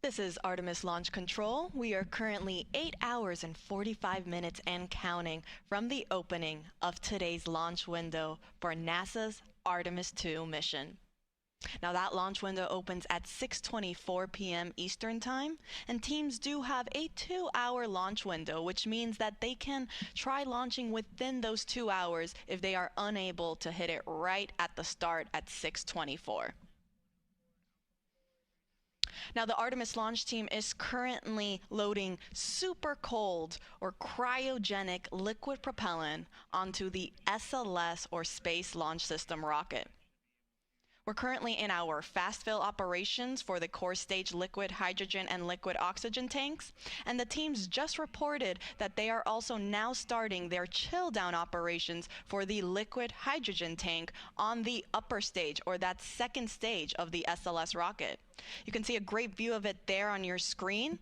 This is Artemis Launch Control. We are currently 8 hours and 45 minutes and counting from the opening of today's launch window for NASA's Artemis II mission. Now that launch window opens at 6:24 p.m. Eastern Time, and teams do have a 2-hour launch window, which means that they can try launching within those 2 hours if they are unable to hit it right at the start at 6:24. Now, the Artemis launch team is currently loading super cold or cryogenic liquid propellant onto the SLS or Space Launch System rocket. We're currently in our fast fill operations for the core stage liquid hydrogen and liquid oxygen tanks, and the teams just reported that they are also now starting their chill down operations for the liquid hydrogen tank on the upper stage, or that second stage of the SLS rocket. You can see a great view of it there on your screen.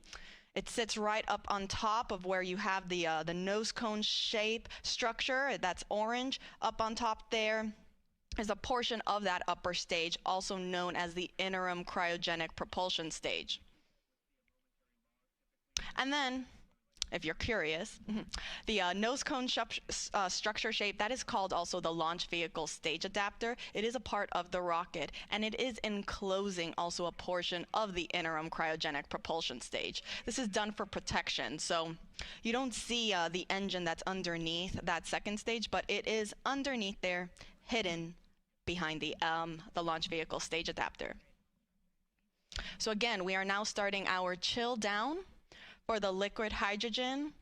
It sits right up on top of where you have the nose cone shape structure. That's orange. Up on top there is a portion of that upper stage, also known as the interim cryogenic propulsion stage. And then, if you're curious, the nose cone structure shape, that is called also the launch vehicle stage adapter. It is a part of the rocket, and it is enclosing also a portion of the interim cryogenic propulsion stage. This is done for protection, so you don't see the engine that's underneath that second stage, but it is underneath there, hidden behind the launch vehicle stage adapter. So again, we are now starting our chill down for the liquid hydrogen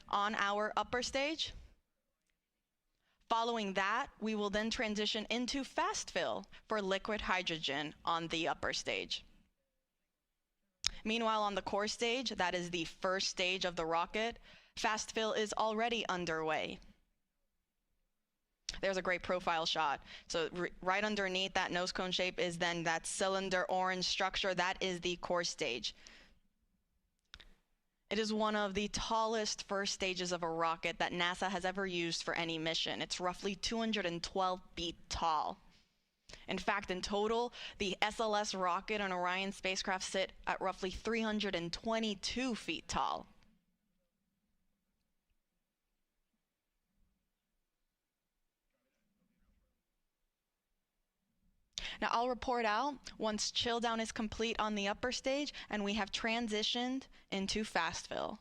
on our upper stage. Following that, we will then transition into fast fill for liquid hydrogen on the upper stage. Meanwhile, on the core stage, that is the first stage of the rocket, fast fill is already underway. There's a great profile shot. So right underneath that nose cone shape is then that cylinder orange structure. That is the core stage. It is one of the tallest first stages of a rocket that NASA has ever used for any mission. It's roughly 212 feet tall. In fact, in total, the SLS rocket and Orion spacecraft sit at roughly 322 feet tall. Now I'll report out once chill down is complete on the upper stage and we have transitioned into fast fill.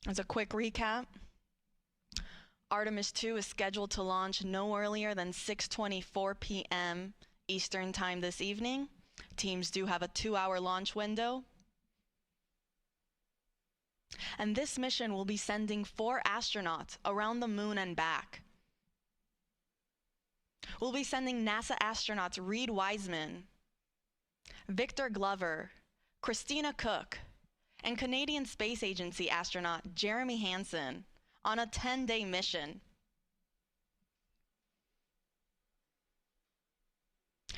As a quick recap, Artemis II is scheduled to launch no earlier than 6:24 p.m. Eastern Time this evening. Teams do have a 2-hour launch window. And this mission will be sending 4 astronauts around the moon and back. We'll be sending NASA astronauts Reed Wiseman, Victor Glover, Christina Cook, and Canadian Space Agency astronaut Jeremy Hansen on a 10-day mission.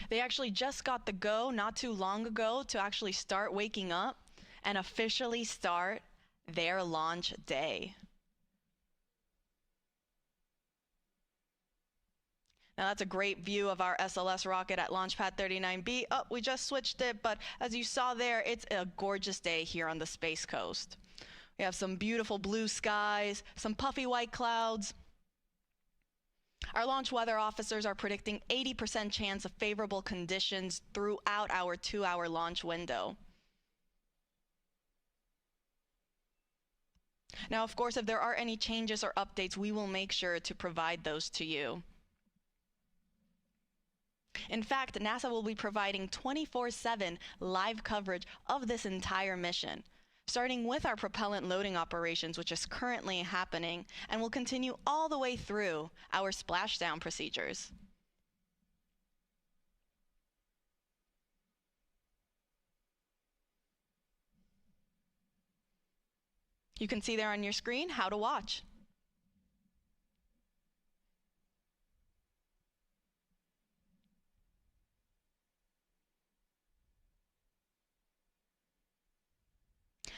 They actually just got the go not too long ago to actually start waking up and officially start their launch day. Now that's a great view of our SLS rocket at Launch Pad 39B. Oh, we just switched it, but as you saw there, it's a gorgeous day here on the Space Coast. We have some beautiful blue skies, some puffy white clouds. Our launch weather officers are predicting 80% chance of favorable conditions throughout our 2-hour launch window. Now, of course, if there are any changes or updates, we will make sure to provide those to you. In fact, NASA will be providing 24/7 live coverage of this entire mission, starting with our propellant loading operations, which is currently happening, and will continue all the way through our splashdown procedures. You can see there on your screen how to watch.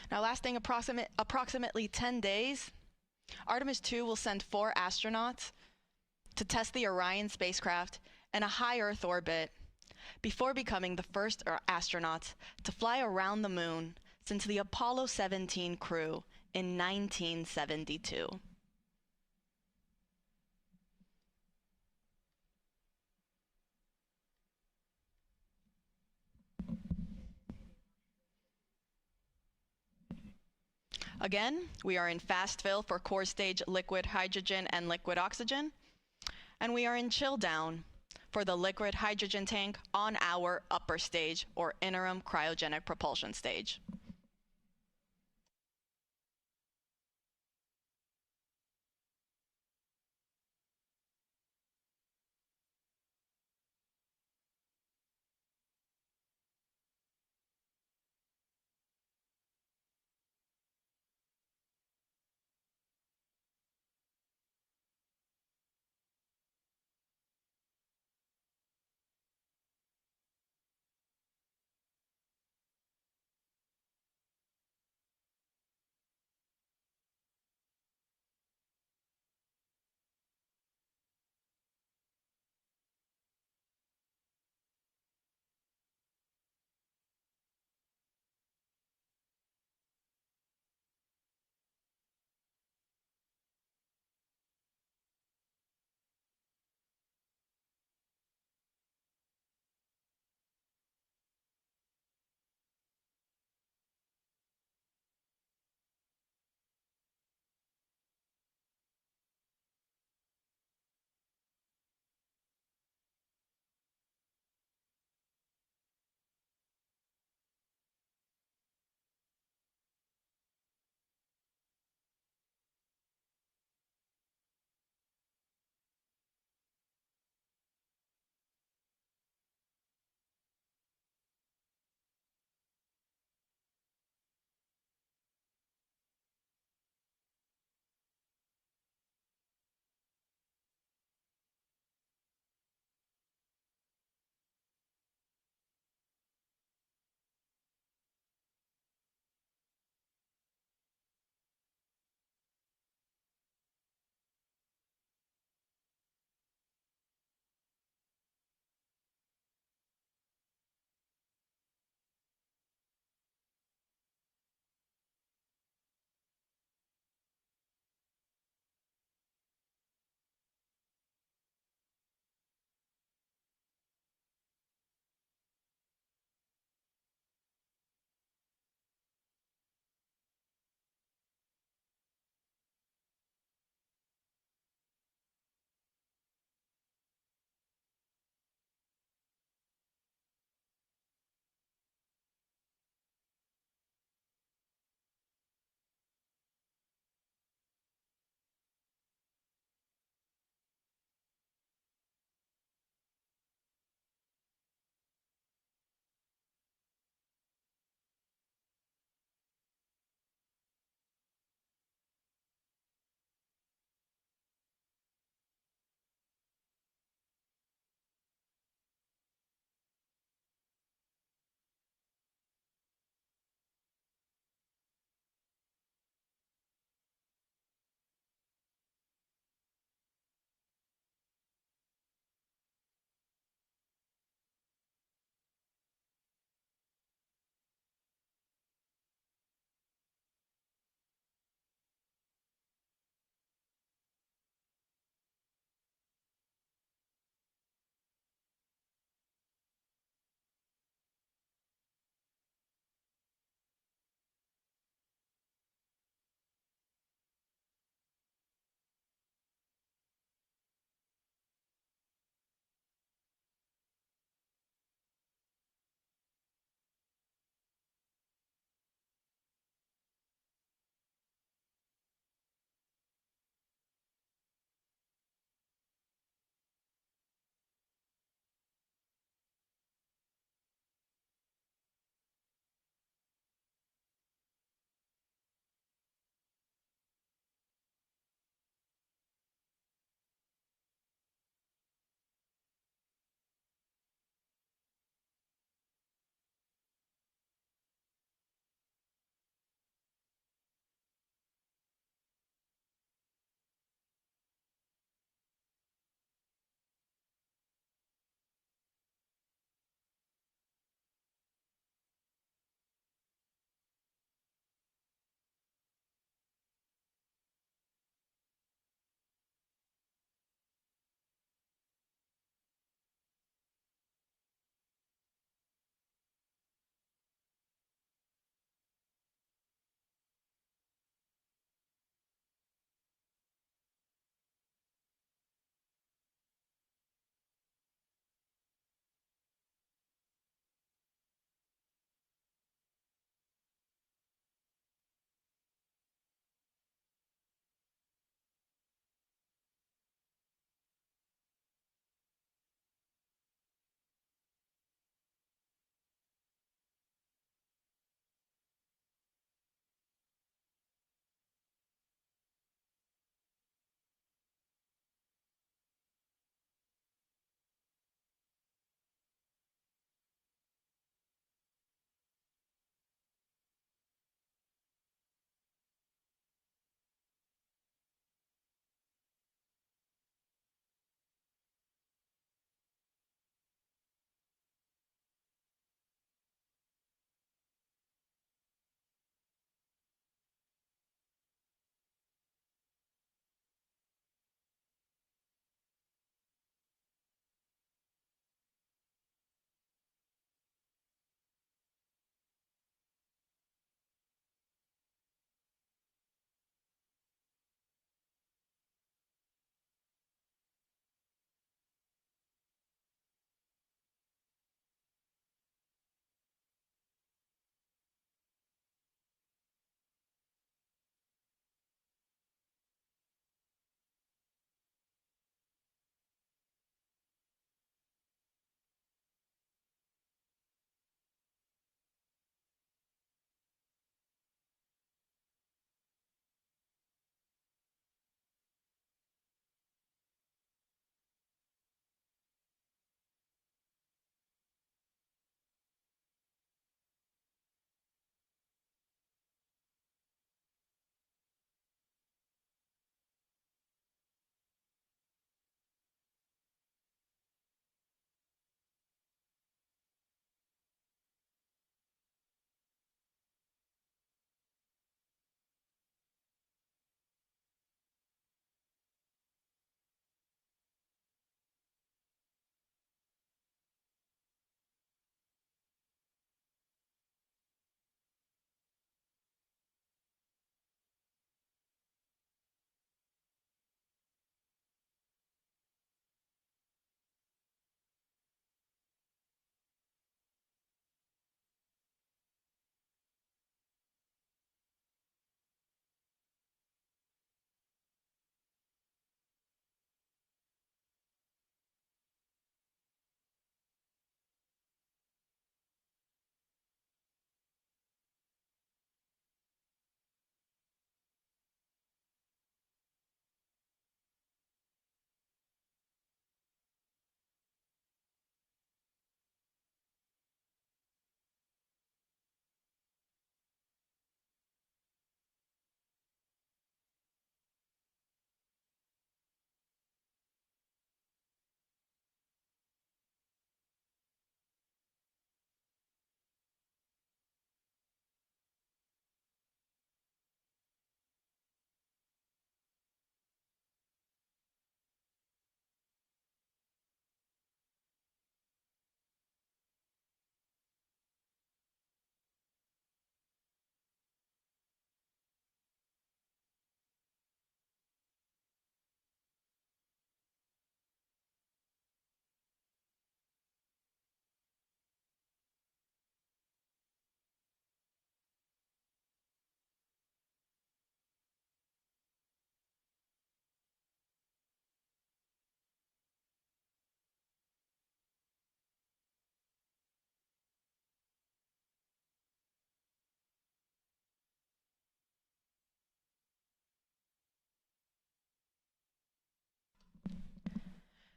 Now, lasting approximately 10 days, Artemis II will send 4 astronauts to test the Orion spacecraft in a high Earth orbit before becoming the first astronaut to fly around the moon since the Apollo 17 crew in 1972. Again, we are in fast fill for core stage liquid hydrogen and liquid oxygen, and we are in chill down for the liquid hydrogen tank on our upper stage or interim cryogenic propulsion stage.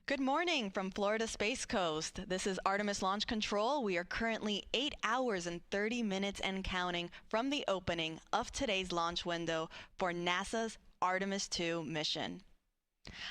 Good morning from Florida Space Coast. This is Artemis Launch Control. We are currently 8 hours and 30 minutes and counting from the opening of today's launch window for NASA's Artemis II mission.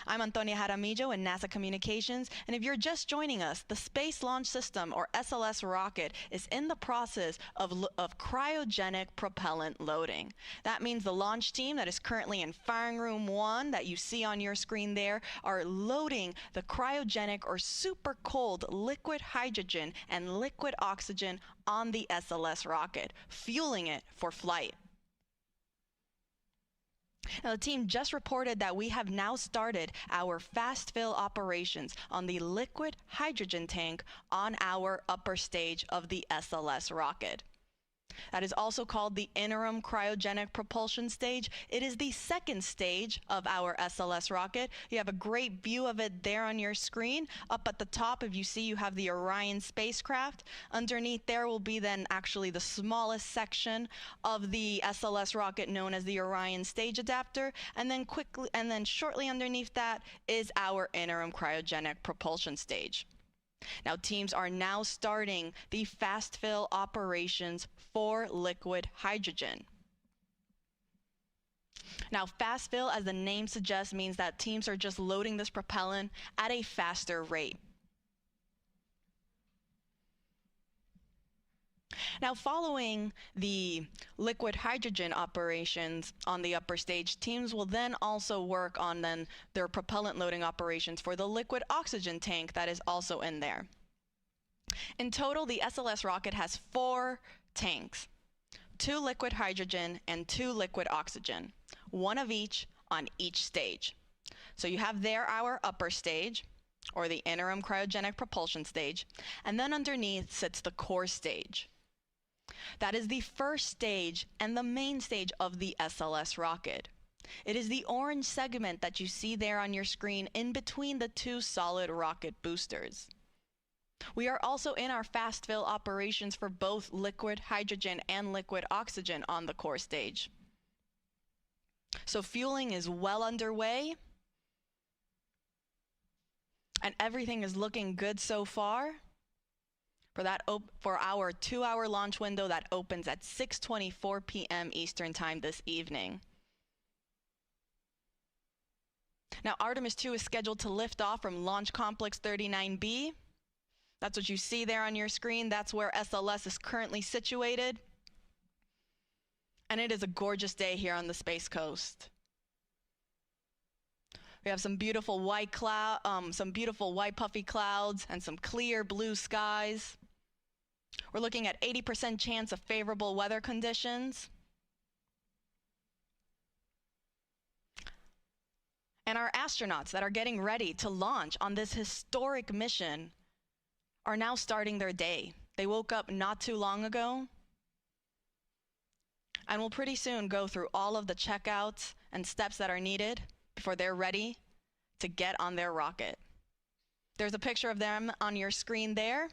I'm Antonia Jaramillo in NASA Communications, and if you're just joining us, the Space Launch System, or SLS rocket, is in the process of cryogenic propellant loading. That means the launch team that is currently in Firing Room 1 that you see on your screen there are loading the cryogenic or super cold liquid hydrogen and liquid oxygen on the SLS rocket, fueling it for flight. Now, the team just reported that we have now started our fast fill operations on the liquid hydrogen tank on our upper stage of the SLS rocket. That is also called the interim cryogenic propulsion stage. It is the second stage of our SLS rocket. You have a great view of it there on your screen. Up at the top, if you see, you have the Orion spacecraft. Underneath there will be then actually the smallest section of the SLS rocket known as the Orion stage adapter. And then shortly underneath that is our interim cryogenic propulsion stage. Now, teams are now starting the fast fill operations for liquid hydrogen. Now, fast fill, as the name suggests, means that teams are just loading this propellant at a faster rate. Now, following the liquid hydrogen operations on the upper stage, teams will then also work on their propellant loading operations for the liquid oxygen tank that is also in there. In total, the SLS rocket has 4 tanks, 2 liquid hydrogen and 2 liquid oxygen, 1 of each on each stage. So you have there our upper stage, or the interim cryogenic propulsion stage, and then underneath sits the core stage. That is the first stage and the main stage of the SLS rocket. It is the orange segment that you see there on your screen in between the 2 solid rocket boosters. We are also in our fast fill operations for both liquid hydrogen and liquid oxygen on the core stage. So fueling is well underway, and everything is looking good so far for our 2-hour launch window that opens at 6:24 p.m. Eastern Time this evening. Now, Artemis II is scheduled to lift off from Launch Complex 39B. That's what you see there on your screen. That's where SLS is currently situated. And it is a gorgeous day here on the Space Coast. We have some beautiful white puffy clouds and some clear blue skies. We're looking at 80% chance of favorable weather conditions. And our astronauts that are getting ready to launch on this historic mission are now starting their day. They woke up not too long ago and will pretty soon go through all of the checkouts and steps that are needed before they're ready to get on their rocket. There's a picture of them on your screen there.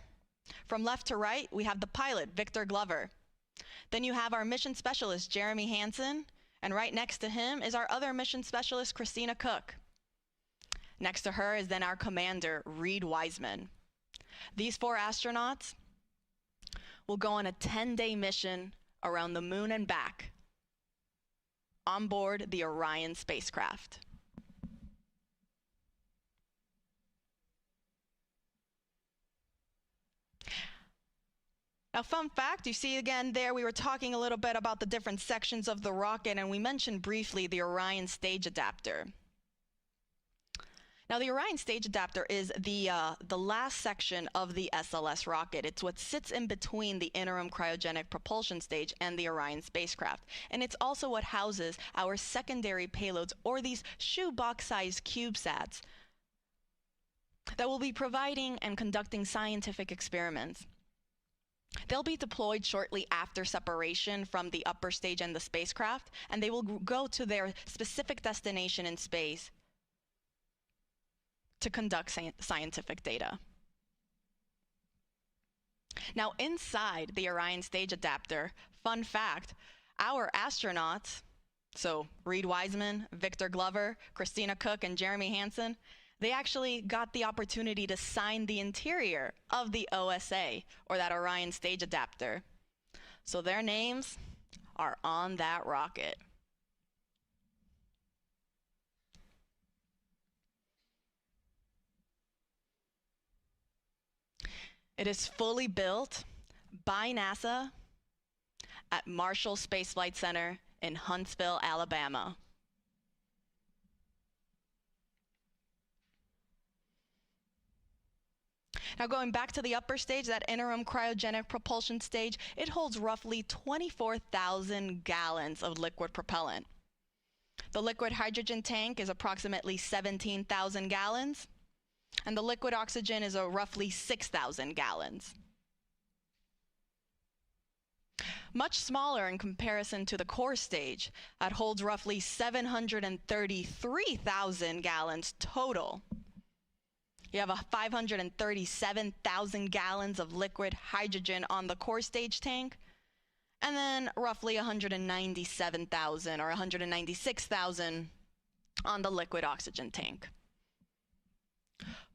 From left to right, we have the pilot, Victor Glover. Then you have our mission specialist, Jeremy Hansen, and right next to him is our other mission specialist, Christina Cook. Next to her is then our commander, Reed Wiseman. These 4 astronauts will go on a 10-day mission around the moon and back on board the Orion spacecraft. Now, fun fact, you see again there, we were talking a little bit about the different sections of the rocket, and we mentioned briefly the Orion stage adapter. Now, the Orion stage adapter is the last section of the SLS rocket. It's what sits in between the interim cryogenic propulsion stage and the Orion spacecraft. And it's also what houses our secondary payloads, or these shoebox-sized CubeSats, that will be providing and conducting scientific experiments. They'll be deployed shortly after separation from the upper stage and the spacecraft, and they will go to their specific destination in space to conduct scientific data. Now, inside the Orion stage adapter, fun fact, our astronauts, so Reed Wiseman, Victor Glover, Christina Cook, and Jeremy Hansen, They actually got the opportunity to sign the interior of the OSA, or that Orion stage adapter. So their names are on that rocket. It is fully built by NASA at Marshall Space Flight Center in Huntsville, Alabama. Now going back to the upper stage, that interim cryogenic propulsion stage, it holds roughly 24,000 gallons of liquid propellant. The liquid hydrogen tank is approximately 17,000 gallons, and the liquid oxygen is roughly 6,000 gallons. Much smaller in comparison to the core stage, that holds roughly 733,000 gallons total. You have a 537,000 gallons of liquid hydrogen on the core stage tank, and then roughly 197,000 or 196,000 on the liquid oxygen tank.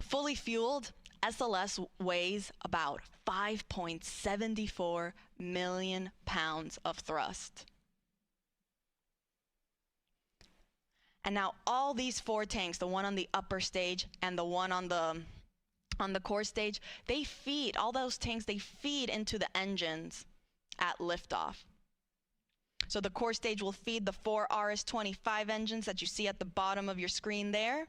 Fully fueled, SLS weighs about 5.74 million pounds of thrust. And now all these four tanks, the one on the upper stage and the one on the core stage, they feed, all those tanks, they feed into the engines at liftoff. So the core stage will feed the 4 RS-25 engines that you see at the bottom of your screen there.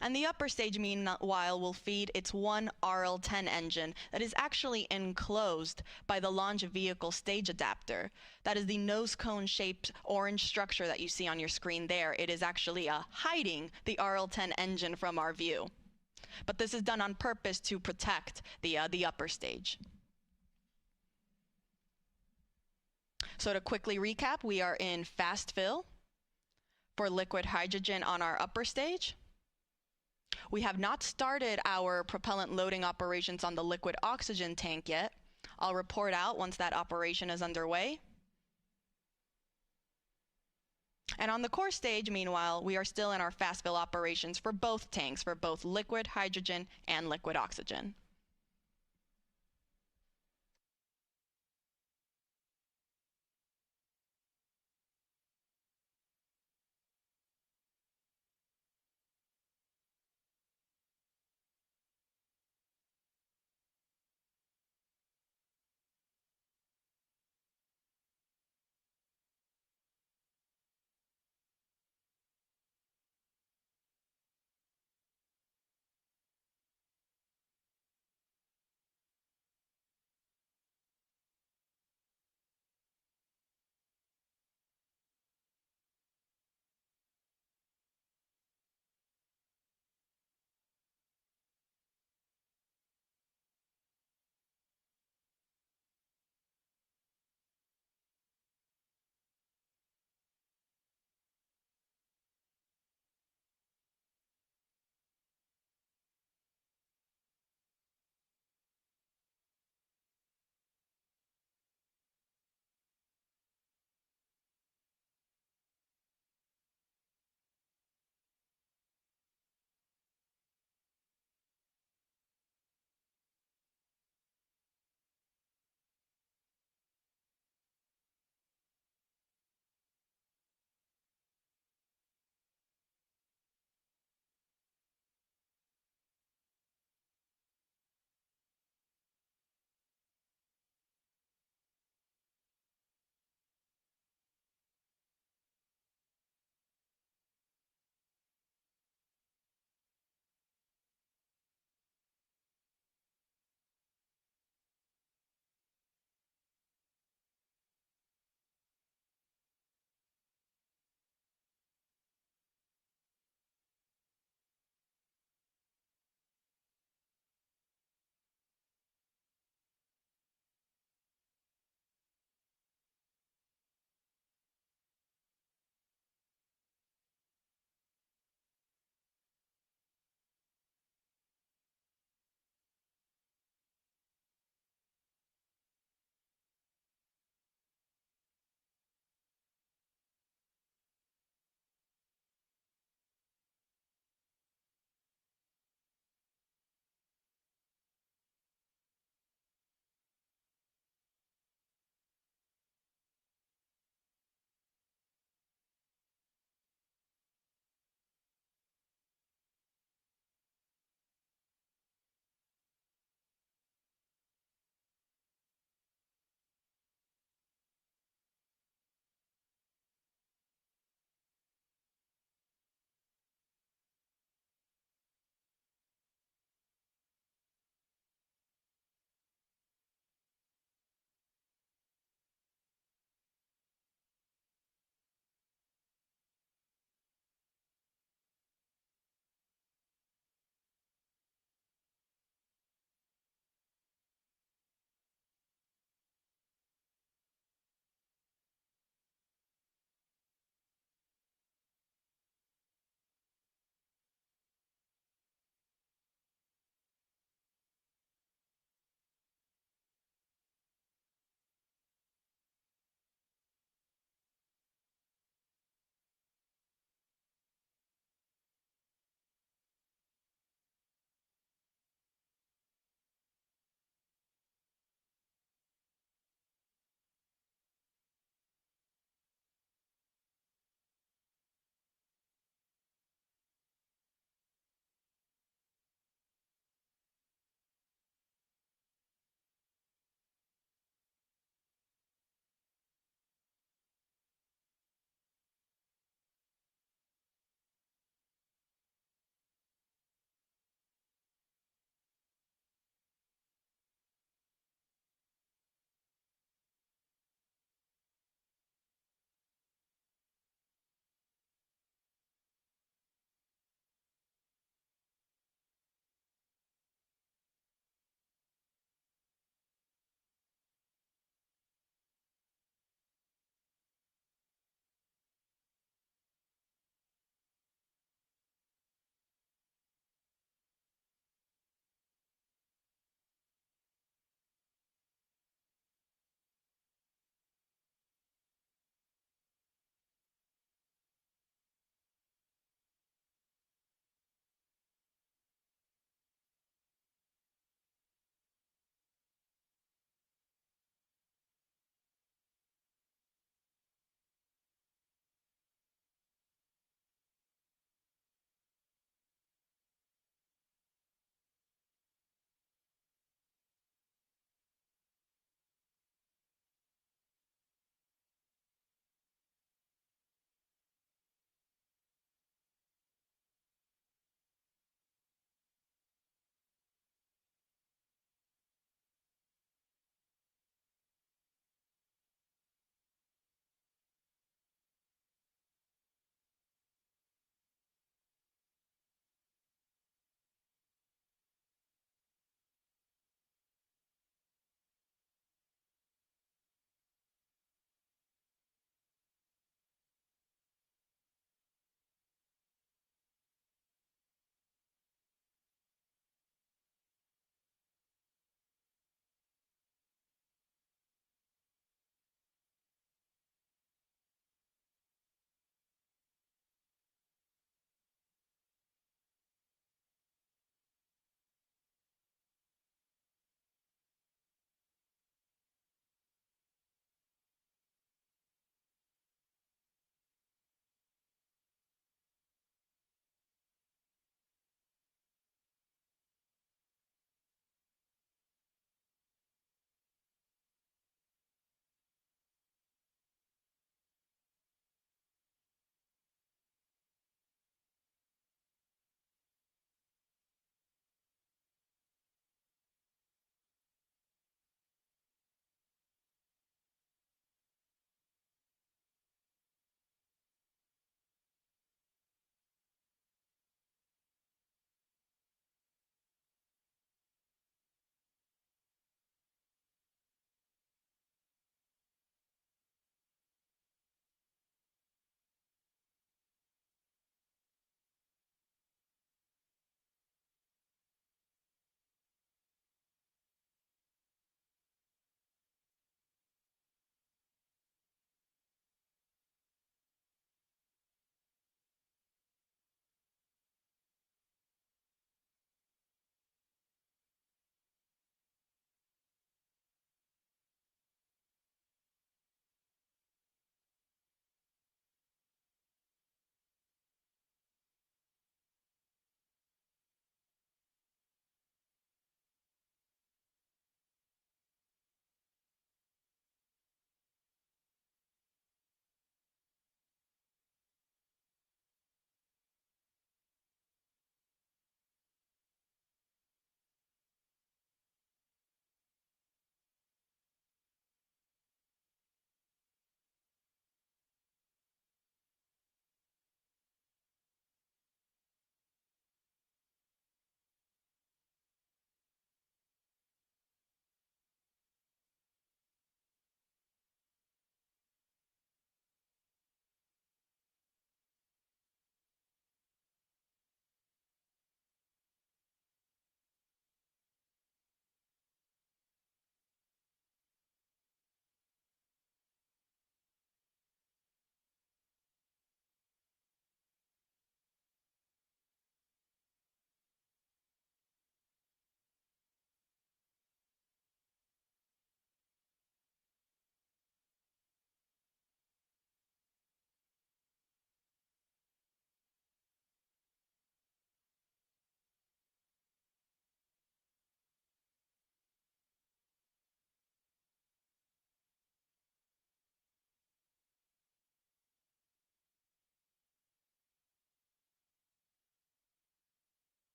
And the upper stage, meanwhile, will feed its one RL-10 engine that is actually enclosed by the launch vehicle stage adapter. That is the nose cone-shaped orange structure that you see on your screen there. It is actually hiding the RL-10 engine from our view. But this is done on purpose to protect the upper stage. So to quickly recap, we are in fast fill for liquid hydrogen on our upper stage. We have not started our propellant loading operations on the liquid oxygen tank yet. I'll report out once that operation is underway. And on the core stage, meanwhile, we are still in our fast fill operations for both tanks, for both liquid hydrogen and liquid oxygen.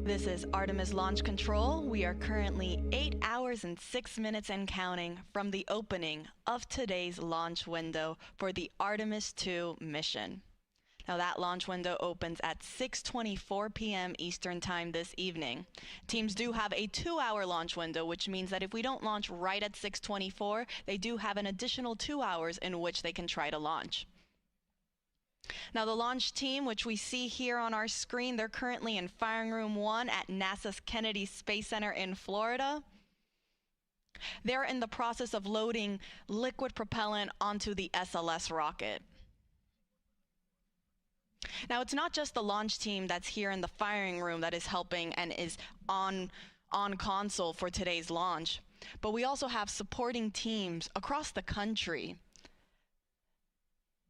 This is Artemis Launch Control. We are currently 8 hours and 6 minutes and counting from the opening of today's launch window for the Artemis 2 mission. Now that launch window opens at 6:24 p.m. Eastern Time this evening. Teams do have a 2-hour launch window, which means that if we don't launch right at 6:24, they do have an additional 2 hours in which they can try to launch. Now the launch team, which we see here on our screen, they're currently in Firing Room 1 at NASA's Kennedy Space Center in Florida. They're in the process of loading liquid propellant onto the SLS rocket. Now it's not just the launch team that's here in the firing room that is helping and is on console for today's launch, but we also have supporting teams across the country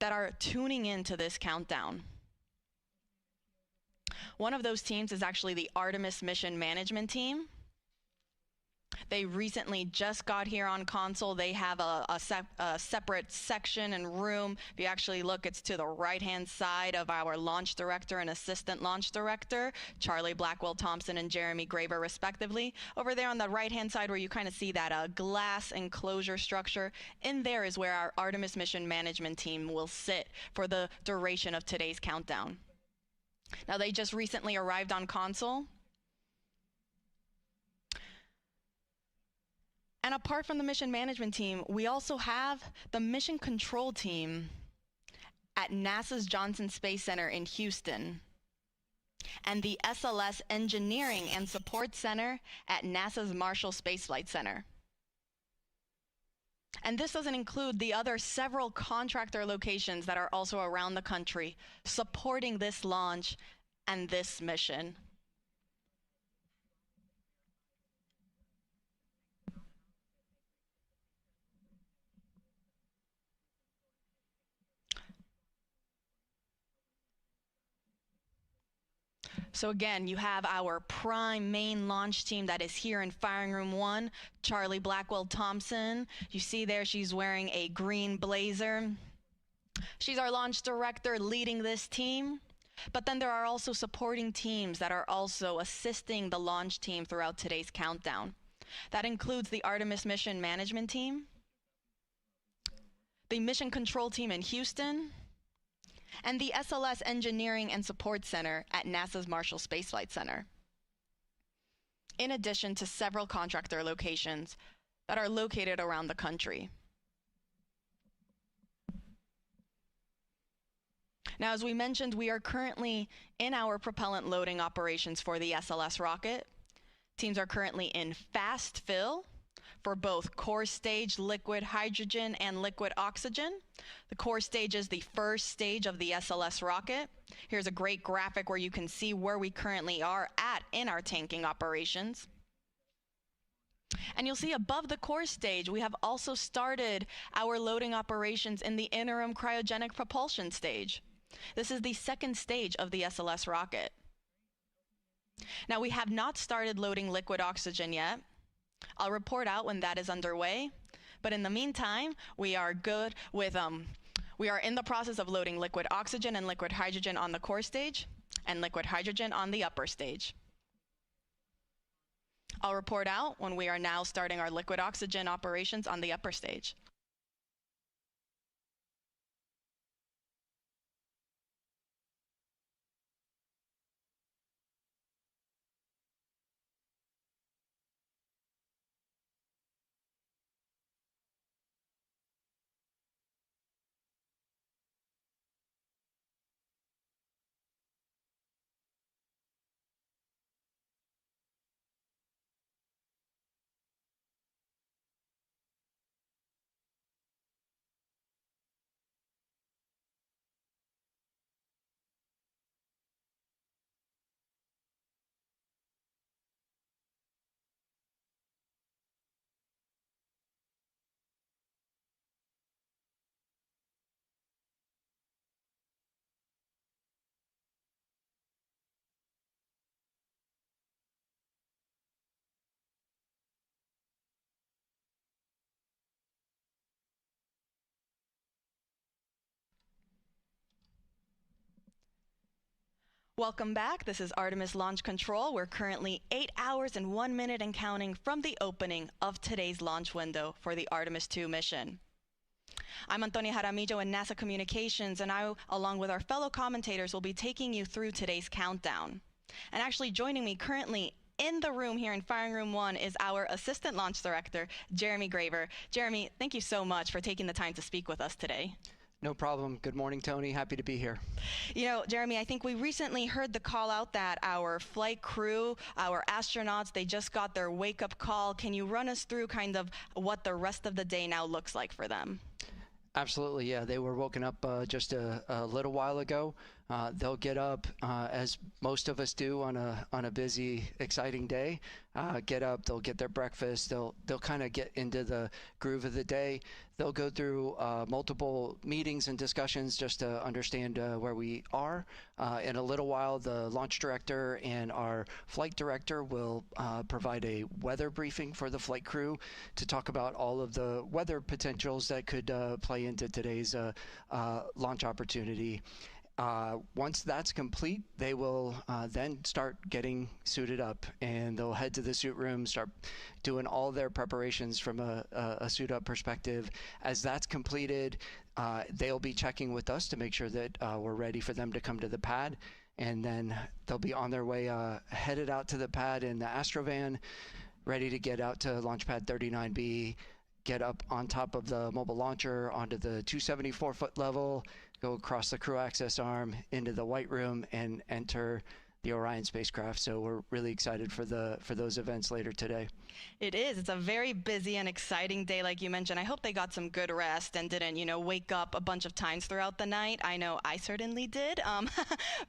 that are tuning into this countdown. One of those teams is actually the Artemis mission management team. They recently just got here on console. They have a separate section and room. If you actually look, it's to the right-hand side of our launch director and assistant launch director, Charlie Blackwell Thompson and Jeremy Graber, respectively. Over there on the right-hand side where you kind of see that glass enclosure structure, in there is where our Artemis mission management team will sit for the duration of today's countdown. Now, they just recently arrived on console. And apart from the mission management team, we also have the mission control team at NASA's Johnson Space Center in Houston and the SLS Engineering and Support Center at NASA's Marshall Space Flight Center. And this doesn't include the other several contractor locations that are also around the country supporting this launch and this mission. So again, you have our prime main launch team that is here in Firing Room 1, Charlie Blackwell Thompson. You see there she's wearing a green blazer. She's our launch director leading this team. But then there are also supporting teams that are also assisting the launch team throughout today's countdown. That includes the Artemis mission management team, the mission control team in Houston, and the SLS Engineering and Support Center at NASA's Marshall Space Flight Center, in addition to several contractor locations that are located around the country. Now, as we mentioned, we are currently in our propellant loading operations for the SLS rocket. Teams are currently in fast fill for both core stage liquid hydrogen and liquid oxygen. The core stage is the first stage of the SLS rocket. Here's a great graphic where you can see where we currently are at in our tanking operations. And you'll see above the core stage, we have also started our loading operations in the interim cryogenic propulsion stage. This is the second stage of the SLS rocket. Now, we have not started loading liquid oxygen yet. I'll report out when that is underway, but in the meantime, we are good with, we are in the process of loading liquid oxygen and liquid hydrogen on the core stage and liquid hydrogen on the upper stage. I'll report out when we are now starting our liquid oxygen operations on the upper stage. Welcome back. This is Artemis Launch Control. We're currently 8 hours and 1 minute and counting from the opening of today's launch window for the Artemis II mission. I'm Antonia Jaramillo in NASA Communications, and I, along with our fellow commentators, will be taking you through today's countdown. And actually joining me currently in the room here in Firing Room 1 is our Assistant Launch Director, Jeremy Graver. Jeremy, thank you so much for taking the time to speak with us today. No problem. Good morning, Tony. Happy to be here. You know, Jeremy, I think we recently heard the call out that our flight crew, our astronauts, they just got their wake-up call. Can you run us through kind of what the rest of the day now looks like for them? Absolutely, yeah. They were woken up just a little while ago. They'll get up as most of us do on a busy, exciting day. Get up, they'll get their breakfast. They'll kind of get into the groove of the day. They'll go through multiple meetings and discussions just to understand where we are. In a little while, the launch director and our flight director will provide a weather briefing for the flight crew to talk about all of the weather potentials that could play into today's launch opportunity. Once that's complete, they will then start getting suited up, and they'll head to the suit room, start doing all their preparations from a suit up perspective. As that's completed, they'll be checking with us to make sure that we're ready for them to come to the pad, and then they'll be on their way headed out to the pad in the Astrovan, ready to get out to launch pad 39B, get up on top of the mobile launcher onto the 274-foot level, go across the crew access arm into the White Room, and enter the Orion spacecraft. So we're really excited for those events later today. It is. It's a very busy and exciting day, like you mentioned. I hope they got some good rest and didn't, wake up a bunch of times throughout the night. I know I certainly did,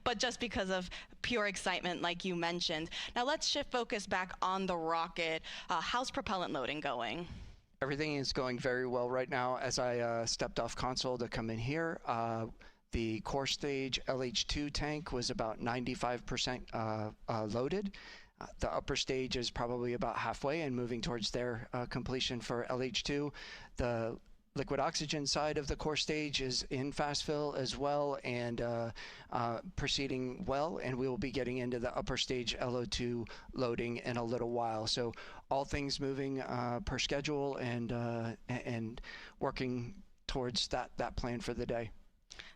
but just because of pure excitement, like you mentioned. Now let's shift focus back on the rocket. How's propellant loading going? Everything is going very well right now. As I stepped off console to come in here, the core stage LH2 tank was about 95% loaded. The upper stage is probably about halfway and moving towards their completion for LH2. The liquid oxygen side of the core stage is in fast fill as well, and proceeding well, and we will be getting into the upper stage LO2 loading in a little while. So all things moving per schedule and working towards that plan for the day.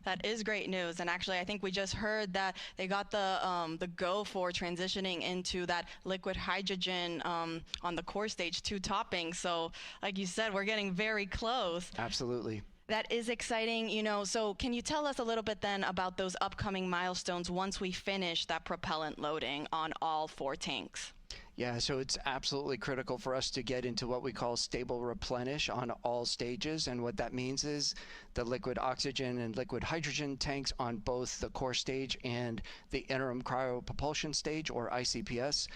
That is great news, and actually I think we just heard that they got the go for transitioning into that liquid hydrogen on the core stage 2 topping. So like you said, we're getting very close. Absolutely. That is exciting, so can you tell us a little bit then about those upcoming milestones once we finish that propellant loading on all 4 tanks? Yeah, so it's absolutely critical for us to get into what we call stable replenish on all stages. And what that means is the liquid oxygen and liquid hydrogen tanks on both the core stage and the interim cryopropulsion stage, or ICPS,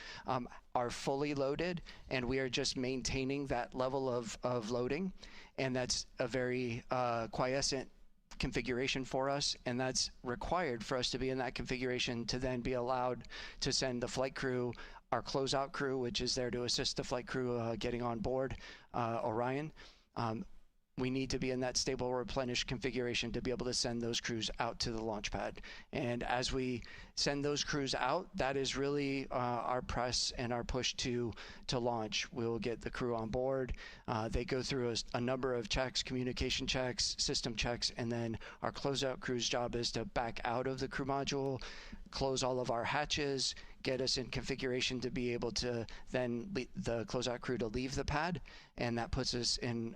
are fully loaded, and we are just maintaining that level of loading. And that's a very quiescent configuration for us, and that's required for us to be in that configuration to then be allowed to send the flight crew, our closeout crew, which is there to assist the flight crew getting on board Orion. We need to be in that stable replenish configuration to be able to send those crews out to the launch pad. And as we send those crews out, that is really our press and our push to launch. We'll get the crew on board. They go through a number of checks, communication checks, system checks, and then our closeout crew's job is to back out of the crew module, close all of our hatches, get us in configuration to be able to then the closeout crew to leave the pad, and that puts us in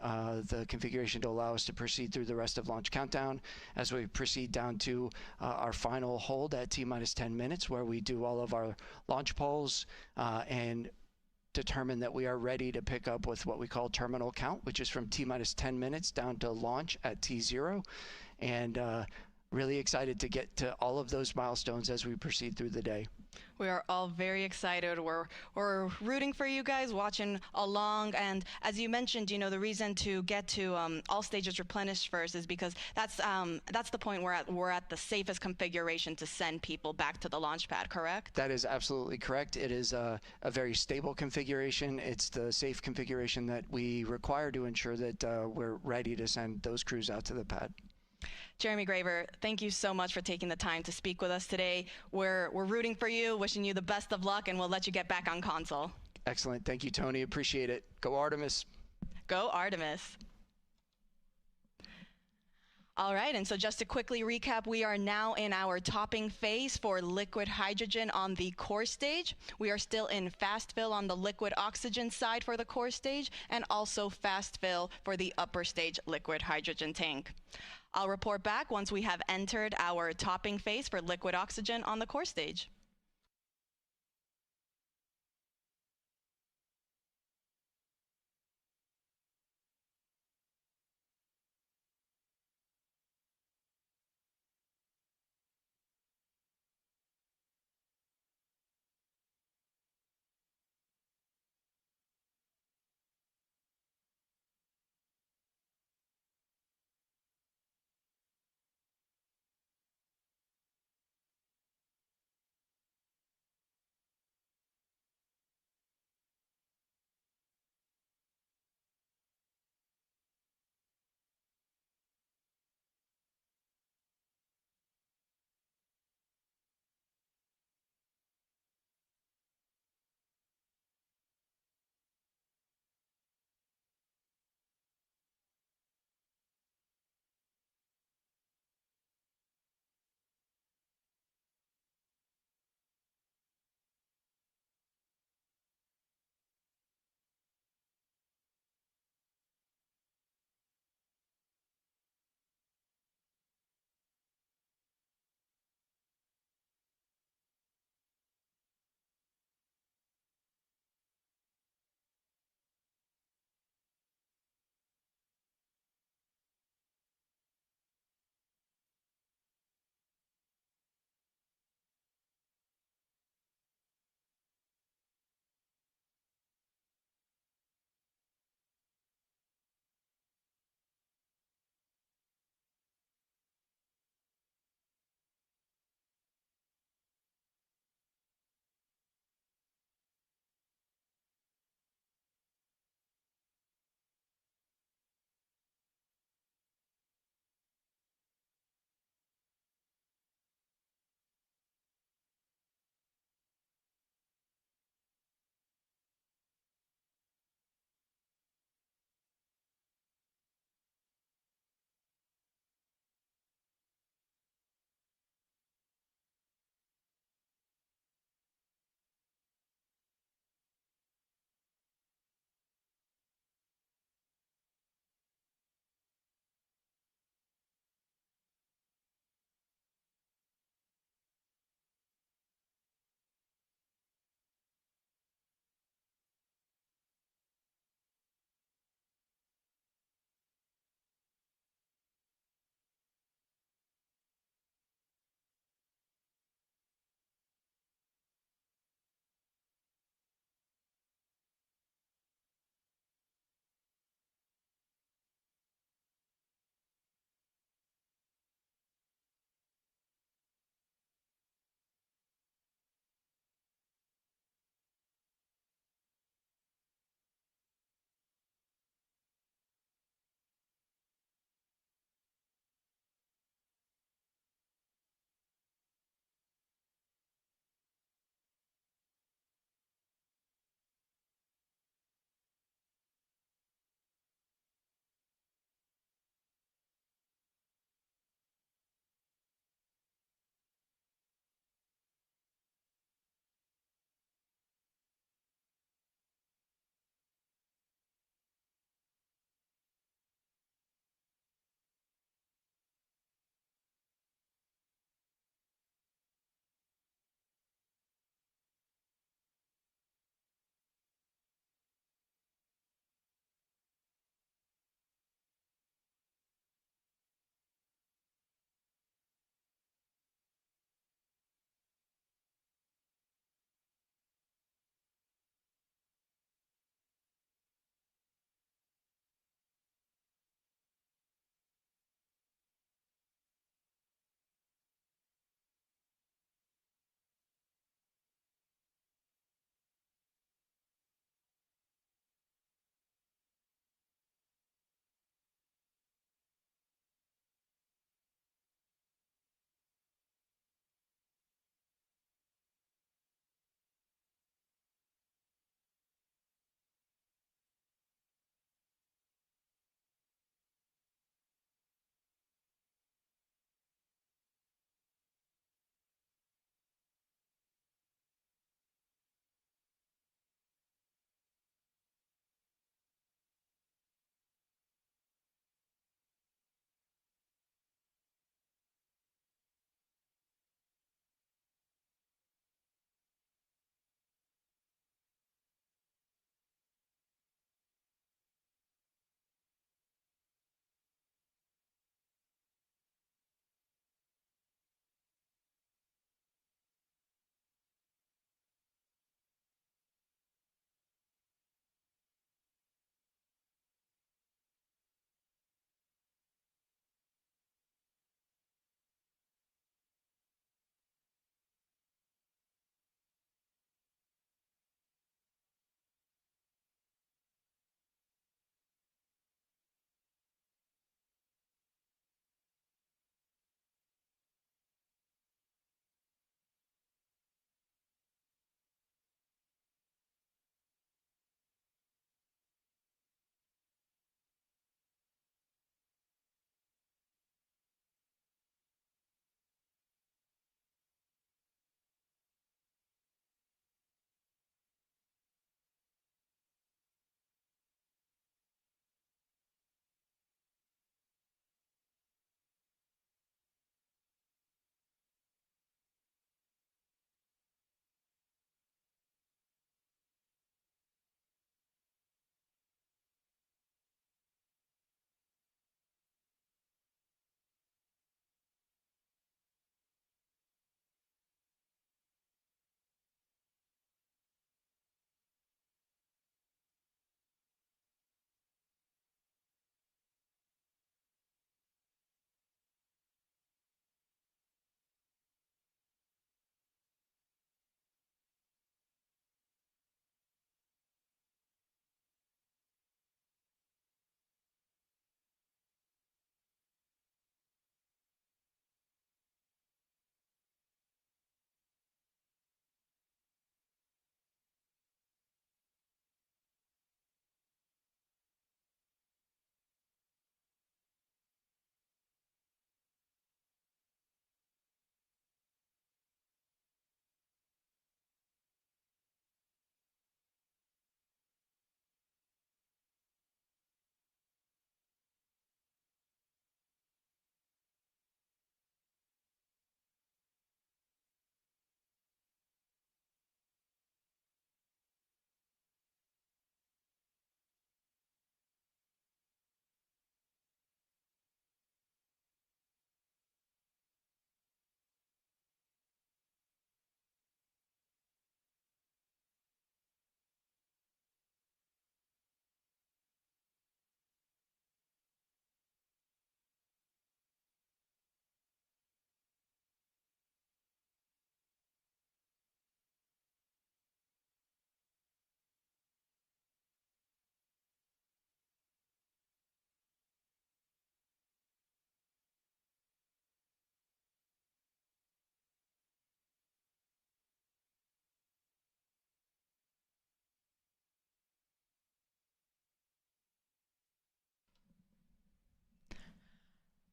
the configuration to allow us to proceed through the rest of launch countdown as we proceed down to our final hold at T-minus 10 minutes, where we do all of our launch polls and determine that we are ready to pick up with what we call terminal count, which is from T-minus 10 minutes down to launch at T0. And really excited to get to all of those milestones as we proceed through the day. We are all very excited. We're rooting for you guys, watching along. And as you mentioned, the reason to get to all stages replenished first is because that's the point we're at the safest configuration to send people back to the launch pad, correct? That is absolutely correct. It is a very stable configuration. It's the safe configuration that we require to ensure that we're ready to send those crews out to the pad. Jeremy Graver, thank you so much for taking the time to speak with us today. We're rooting for you, wishing you the best of luck, and we'll let you get back on console. Excellent. Thank you, Tony. Appreciate it. Go Artemis. Go Artemis. All right, and so just to quickly recap, we are now in our topping phase for liquid hydrogen on the core stage. We are still in fast fill on the liquid oxygen side for the core stage, and also fast fill for the upper stage liquid hydrogen tank. I'll report back once we have entered our topping phase for liquid oxygen on the core stage.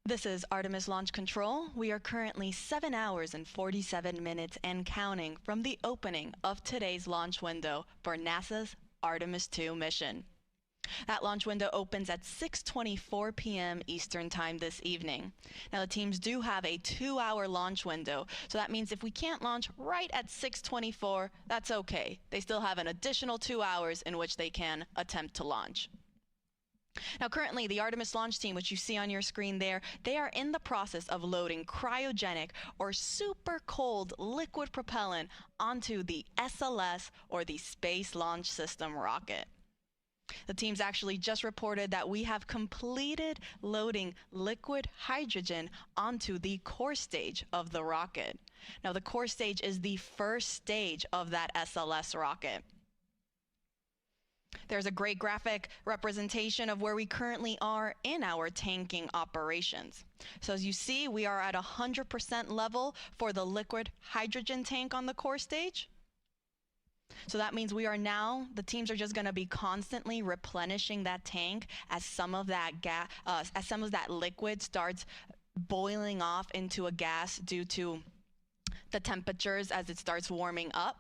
This is Artemis Launch Control. We are currently 7 hours and 47 minutes and counting from the opening of today's launch window for NASA's Artemis 2 mission. That launch window opens at 6:24 p.m. Eastern Time this evening. Now, the teams do have a 2-hour launch window, so that means if we can't launch right at 6:24, that's okay. They still have an additional 2 hours in which they can attempt to launch. Now, currently, the Artemis launch team, which you see on your screen there, they are in the process of loading cryogenic or super cold liquid propellant onto the SLS, or the Space Launch System rocket. The teams actually just reported that we have completed loading liquid hydrogen onto the core stage of the rocket. Now, the core stage is the first stage of that SLS rocket. There's a great graphic representation of where we currently are in our tanking operations. So as you see, we are at 100% level for the liquid hydrogen tank on the core stage. So that means we are now, the teams are just going to be constantly replenishing that tank as some of that liquid starts boiling off into a gas due to the temperatures as it starts warming up.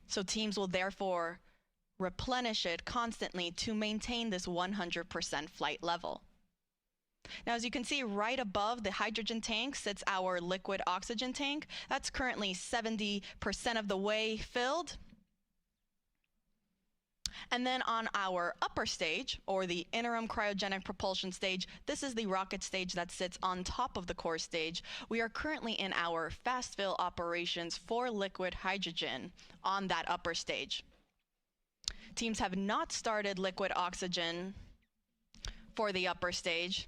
So teams will therefore replenish it constantly to maintain this 100% flight level. Now, as you can see, right above the hydrogen tank sits our liquid oxygen tank. That's currently 70% of the way filled. And then on our upper stage, or the interim cryogenic propulsion stage, this is the rocket stage that sits on top of the core stage. We are currently in our fast fill operations for liquid hydrogen on that upper stage. Teams have not started liquid oxygen for the upper stage,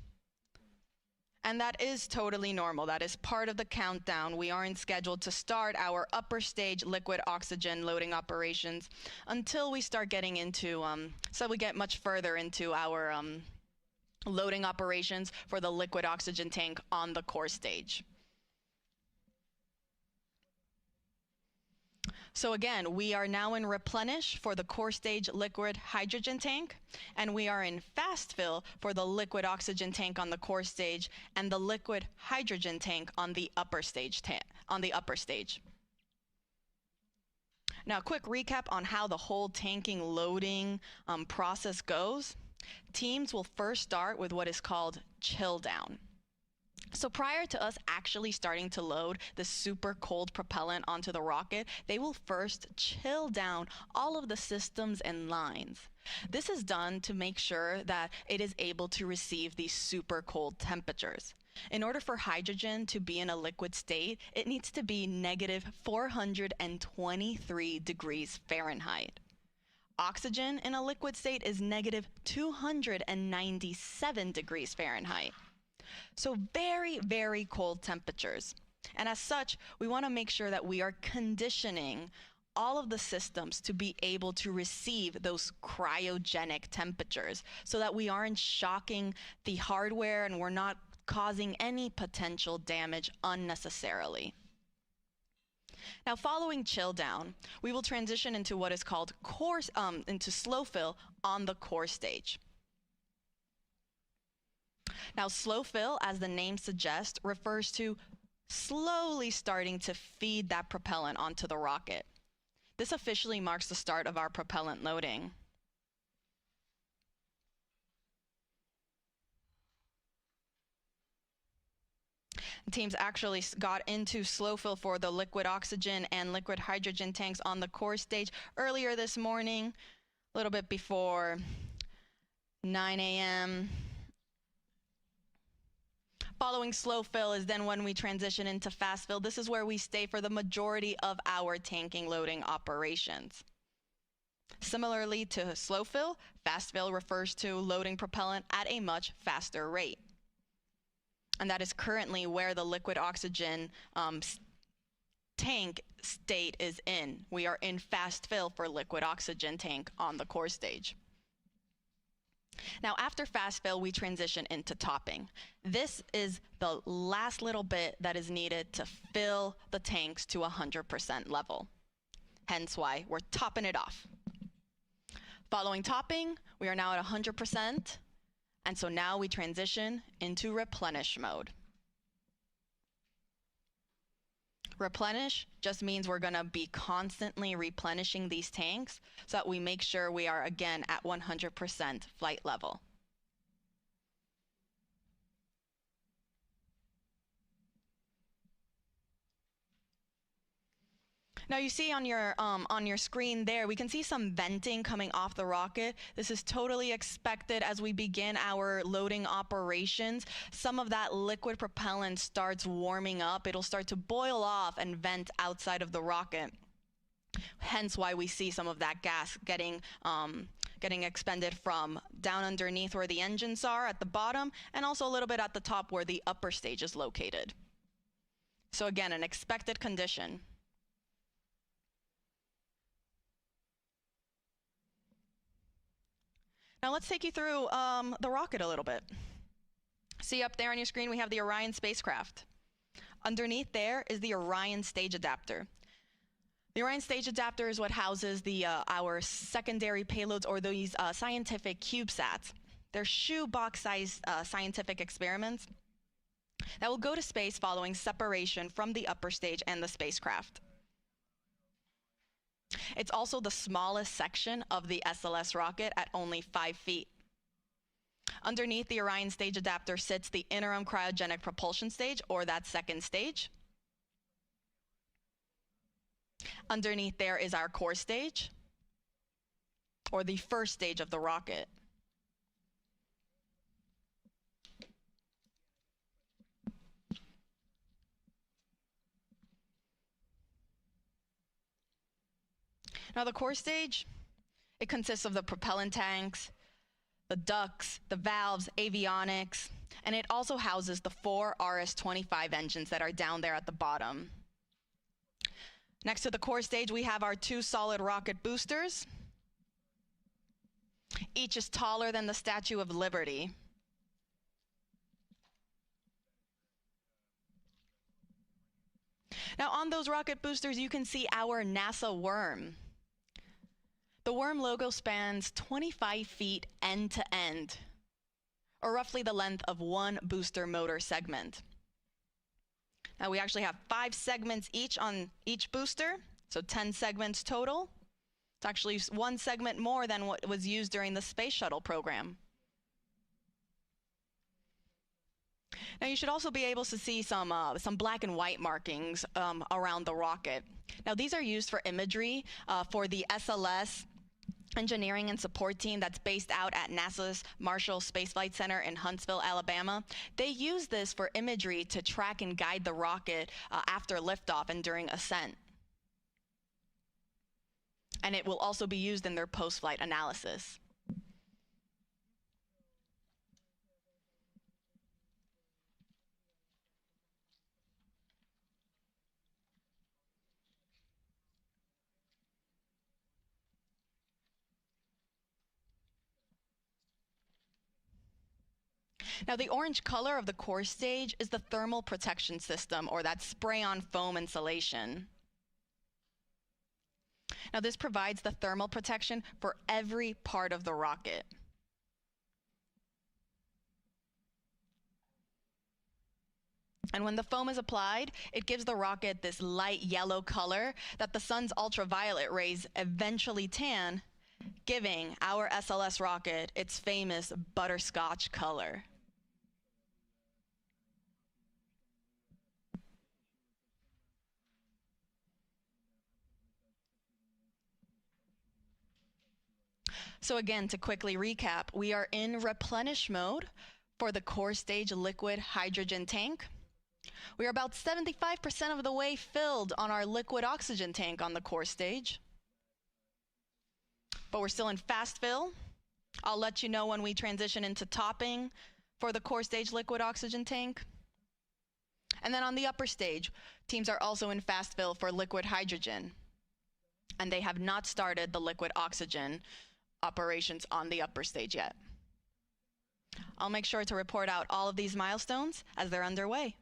and that is totally normal. That is part of the countdown. We aren't scheduled to start our upper stage liquid oxygen loading operations until we start getting into, so we get much further into our loading operations for the liquid oxygen tank on the core stage. So again, we are now in replenish for the core stage liquid hydrogen tank, and we are in fast fill for the liquid oxygen tank on the core stage and the liquid hydrogen tank on the upper stage. Now, a quick recap on how the whole tanking loading process goes. Teams will first start with what is called chill down. So prior to us actually starting to load the super cold propellant onto the rocket, they will first chill down all of the systems and lines. This is done to make sure that it is able to receive these super cold temperatures. In order for hydrogen to be in a liquid state, it needs to be negative 423 degrees Fahrenheit. Oxygen in a liquid state is negative 297 degrees Fahrenheit. So very, very cold temperatures. And as such, we want to make sure that we are conditioning all of the systems to be able to receive those cryogenic temperatures so that we aren't shocking the hardware and we're not causing any potential damage unnecessarily. Now, following chill down, we will transition into what is called into slow fill on the core stage. Now, slow fill, as the name suggests, refers to slowly starting to feed that propellant onto the rocket. This officially marks the start of our propellant loading. Teams actually got into slow fill for the liquid oxygen and liquid hydrogen tanks on the core stage earlier this morning, a little bit before 9 a.m. Following slow fill is then when we transition into fast fill. This is where we stay for the majority of our tanking loading operations. Similarly to slow fill, fast fill refers to loading propellant at a much faster rate. And that is currently where the liquid oxygen tank state is in. We are in fast fill for liquid oxygen tank on the core stage. Now, after fast fill, we transition into topping. This is the last little bit that is needed to fill the tanks to 100% level. Hence why we're topping it off. Following topping, we are now at 100%. And so now we transition into replenish mode. Replenish just means we're going to be constantly replenishing these tanks so that we make sure we are again at 100% flight level. Now you see on your screen there, we can see some venting coming off the rocket. This is totally expected as we begin our loading operations. Some of that liquid propellant starts warming up. It'll start to boil off and vent outside of the rocket. Hence why we see some of that gas getting expended from down underneath where the engines are at the bottom, and also a little bit at the top where the upper stage is located. So again, an expected condition. Now let's take you through the rocket a little bit. See up there on your screen, we have the Orion spacecraft. Underneath there is the Orion stage adapter. The Orion stage adapter is what houses our secondary payloads, or these scientific CubeSats. They're shoebox-sized scientific experiments that will go to space following separation from the upper stage and the spacecraft. It's also the smallest section of the SLS rocket at only 5 feet. Underneath the Orion stage adapter sits the interim cryogenic propulsion stage, or that second stage. Underneath there is our core stage, or the first stage of the rocket. Now the core stage, it consists of the propellant tanks, the ducts, the valves, avionics, and it also houses the 4 RS-25 engines that are down there at the bottom. Next to the core stage, we have our 2 solid rocket boosters. Each is taller than the Statue of Liberty. Now on those rocket boosters, you can see our NASA worm. The worm logo spans 25 feet end to end, or roughly the length of 1 booster motor segment. Now we actually have 5 segments each on each booster, so 10 segments total. It's actually 1 segment more than what was used during the space shuttle program. Now you should also be able to see some black and white markings around the rocket. Now these are used for imagery for the SLS engineering and support team that's based out at NASA's Marshall Space Flight Center in Huntsville, Alabama. They use this for imagery to track and guide the rocket after liftoff and during ascent. And it will also be used in their post-flight analysis. Now the orange color of the core stage is the thermal protection system, or that spray-on foam insulation. Now this provides the thermal protection for every part of the rocket. And when the foam is applied, it gives the rocket this light yellow color that the sun's ultraviolet rays eventually tan, giving our SLS rocket its famous butterscotch color. So again, to quickly recap, we are in replenish mode for the core stage liquid hydrogen tank. We are about 75% of the way filled on our liquid oxygen tank on the core stage. But we're still in fast fill. I'll let you know when we transition into topping for the core stage liquid oxygen tank. And then on the upper stage, teams are also in fast fill for liquid hydrogen. And they have not started the liquid oxygen operations on the upper stage yet. I'll make sure to report out all of these milestones as they're underway.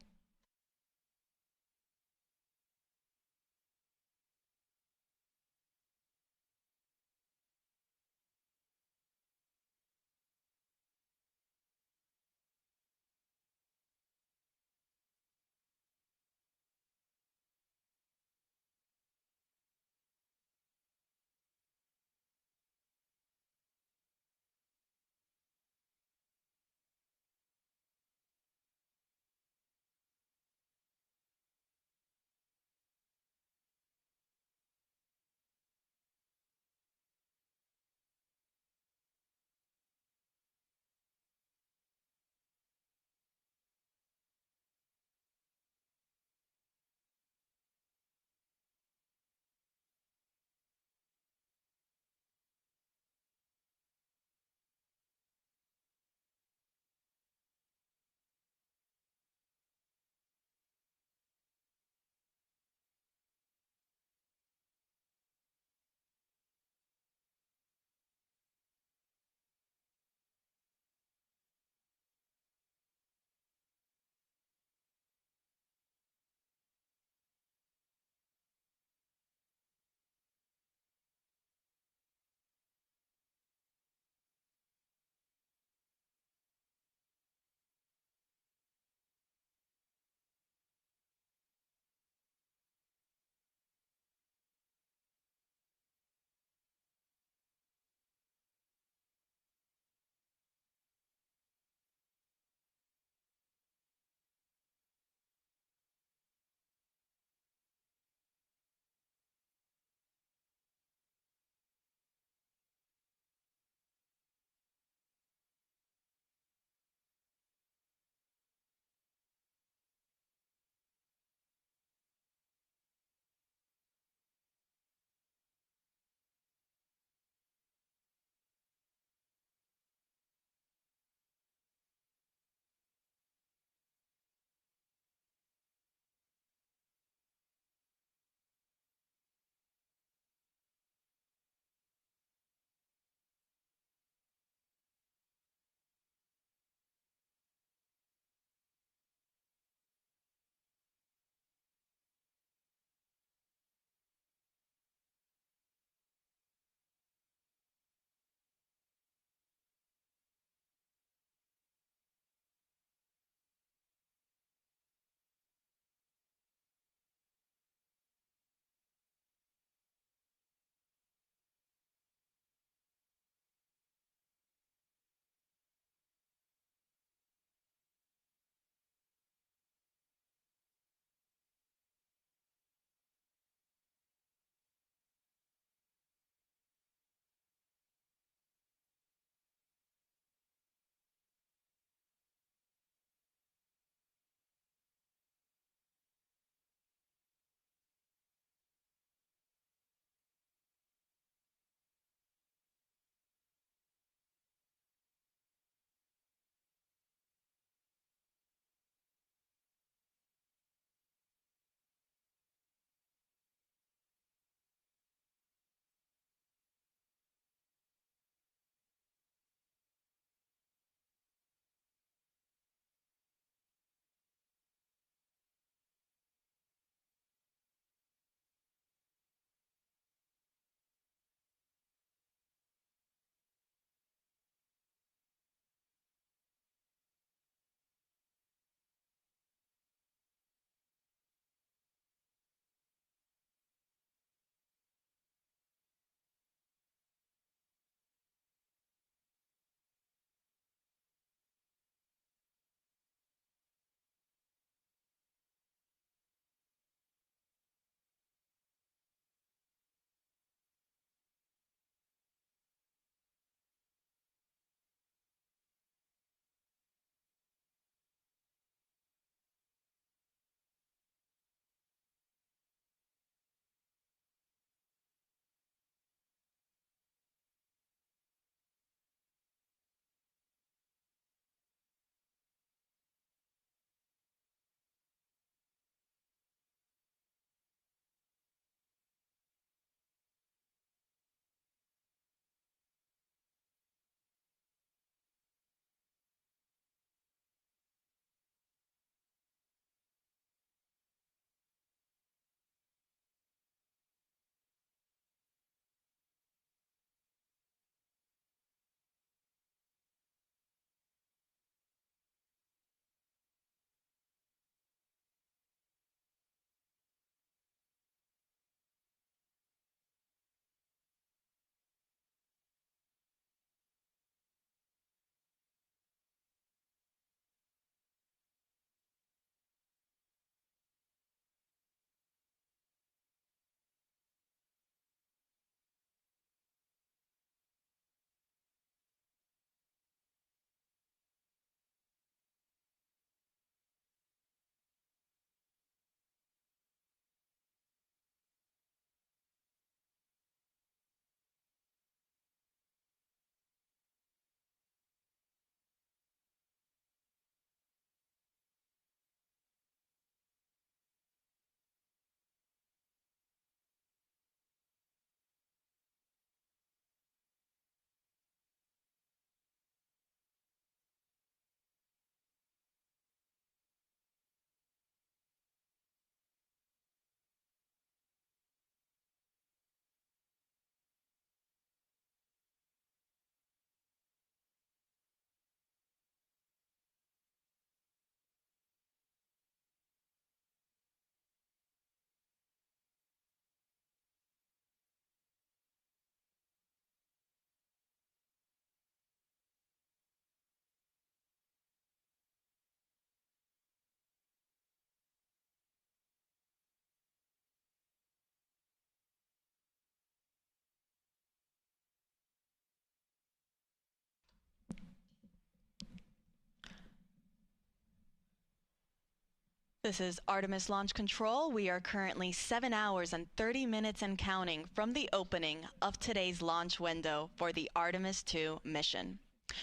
This is Artemis Launch Control. We are currently 7 hours and 30 minutes and counting from the opening of today's launch window for the Artemis 2 mission.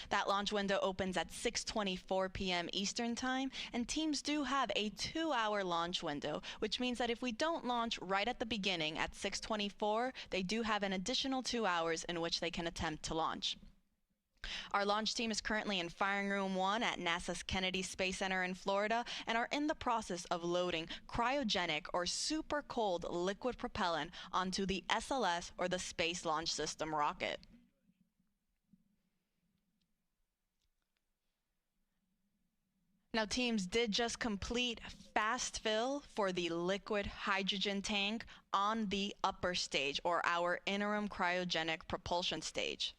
That launch window opens at 6:24 p.m. Eastern Time, and teams do have a 2-hour launch window, which means that if we don't launch right at the beginning at 6:24, they do have an additional 2 hours in which they can attempt to launch. Our launch team is currently in Firing Room 1 at NASA's Kennedy Space Center in Florida and are in the process of loading cryogenic or super cold liquid propellant onto the SLS or the Space Launch System rocket. Now, teams did just complete fast fill for the liquid hydrogen tank on the upper stage, or our interim cryogenic propulsion stage.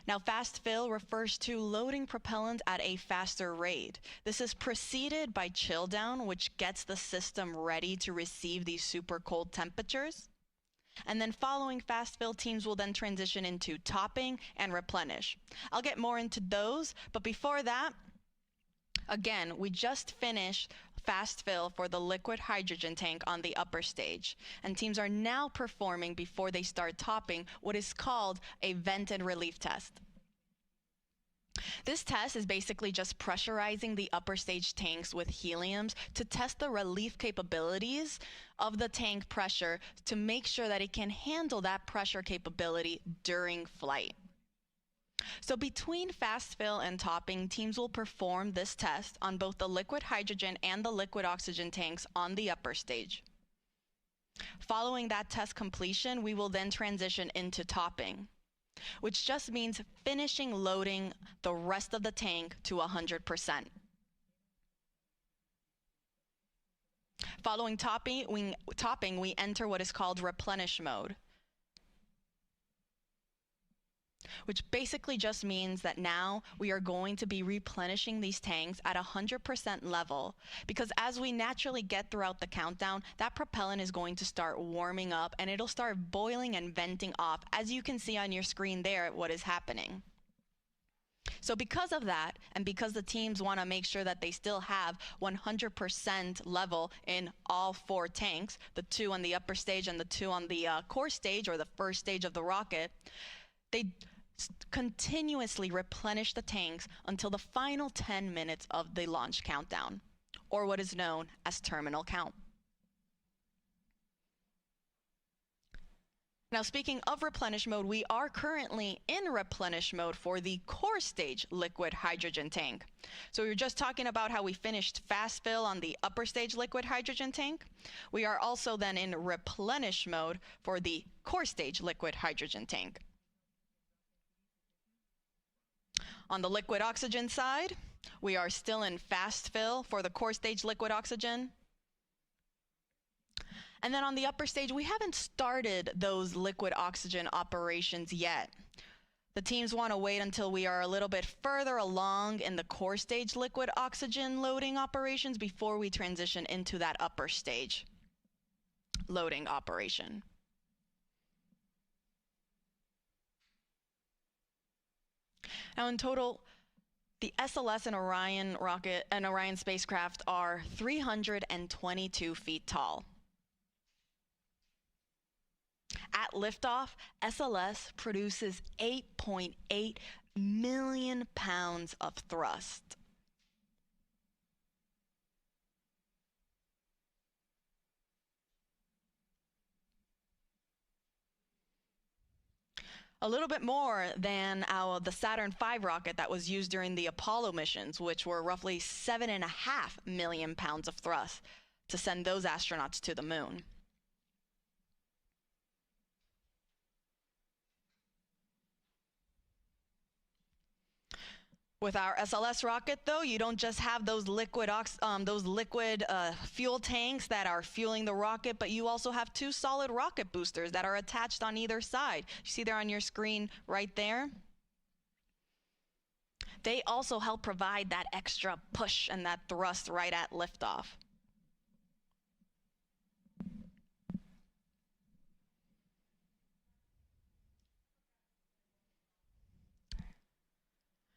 Now, fast fill refers to loading propellant at a faster rate. This is preceded by chilldown, which gets the system ready to receive these super cold temperatures. And then following fast fill, teams will then transition into topping and replenish. I'll get more into those, but before that, again, we just finished fast fill for the liquid hydrogen tank on the upper stage, and teams are now performing, before they start topping, what is called a vent and relief test. This test is basically just pressurizing the upper stage tanks with heliums to test the relief capabilities of the tank pressure to make sure that it can handle that pressure capability during flight. So between fast fill and topping, teams will perform this test on both the liquid hydrogen and the liquid oxygen tanks on the upper stage. Following that test completion, we will then transition into topping, which just means finishing loading the rest of the tank to 100%. Following topping, we enter what is called replenish mode, which basically just means that now we are going to be replenishing these tanks at 100% level, because as we naturally get throughout the countdown, that propellant is going to start warming up and it'll start boiling and venting off, as you can see on your screen there what is happening. So because of that, and because the teams want to make sure that they still have 100% level in all 4 tanks, the 2 on the upper stage and the 2 on the core stage, or the first stage of the rocket, they continuously replenish the tanks until the final 10 minutes of the launch countdown, or what is known as terminal count. Now, speaking of replenish mode, we are currently in replenish mode for the core stage liquid hydrogen tank. So we were just talking about how we finished fast fill on the upper stage liquid hydrogen tank. We are also then in replenish mode for the core stage liquid hydrogen tank. On the liquid oxygen side, we are still in fast fill for the core stage liquid oxygen. And then on the upper stage, we haven't started those liquid oxygen operations yet. The teams want to wait until we are a little bit further along in the core stage liquid oxygen loading operations before we transition into that upper stage loading operation. Now, in total, the SLS and Orion rocket and Orion spacecraft are 322 feet tall. At liftoff, SLS produces 8.8 million pounds of thrust. A little bit more than the Saturn V rocket that was used during the Apollo missions, which were roughly 7.5 million pounds of thrust to send those astronauts to the moon. With our SLS rocket, though, you don't just have those liquid fuel tanks that are fueling the rocket, but you also have 2 solid rocket boosters that are attached on either side. You see there on your screen right there? They also help provide that extra push and that thrust right at liftoff.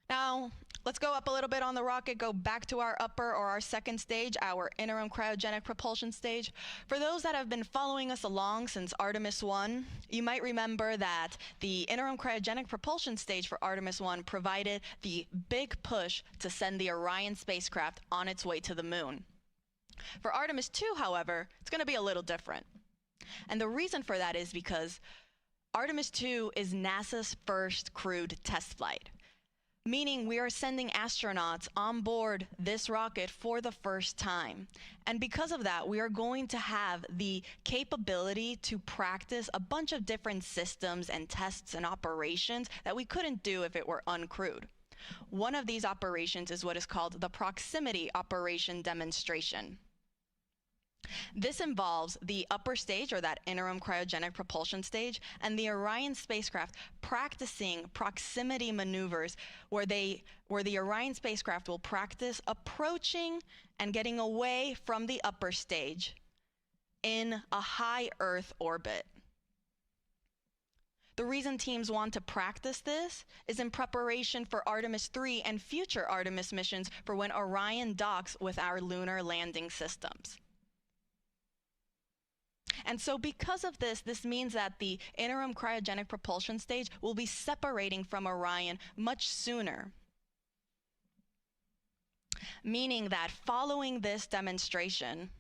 Now, let's go up a little bit on the rocket, go back to our upper or our second stage, our interim cryogenic propulsion stage. For those that have been following us along since Artemis 1, you might remember that the interim cryogenic propulsion stage for Artemis 1 provided the big push to send the Orion spacecraft on its way to the moon. For Artemis 2, however, it's going to be a little different. And the reason for that is because Artemis 2 is NASA's first crewed test flight, meaning we are sending astronauts on board this rocket for the first time. And because of that, we are going to have the capability to practice a bunch of different systems and tests and operations that we couldn't do if it were uncrewed. One of these operations is what is called the proximity operation demonstration. This involves the upper stage, or that interim cryogenic propulsion stage, and the Orion spacecraft practicing proximity maneuvers where the Orion spacecraft will practice approaching and getting away from the upper stage in a high Earth orbit. The reason teams want to practice this is in preparation for Artemis 3 and future Artemis missions for when Orion docks with our lunar landing systems. And so because of this, this means that the interim cryogenic propulsion stage will be separating from Orion much sooner. Meaning that following this demonstration,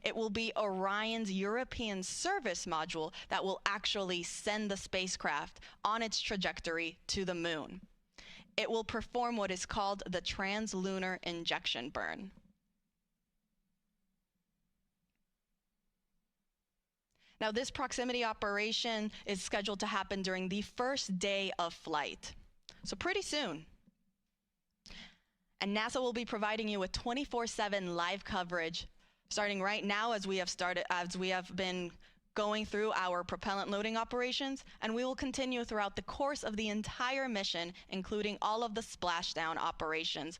it will be Orion's European service module that will actually send the spacecraft on its trajectory to the moon. It will perform what is called the translunar injection burn. Now, this proximity operation is scheduled to happen during the first day of flight, so pretty soon. And NASA will be providing you with 24/7 live coverage starting right now as we have been going through our propellant loading operations, and we will continue throughout the course of the entire mission, including all of the splashdown operations.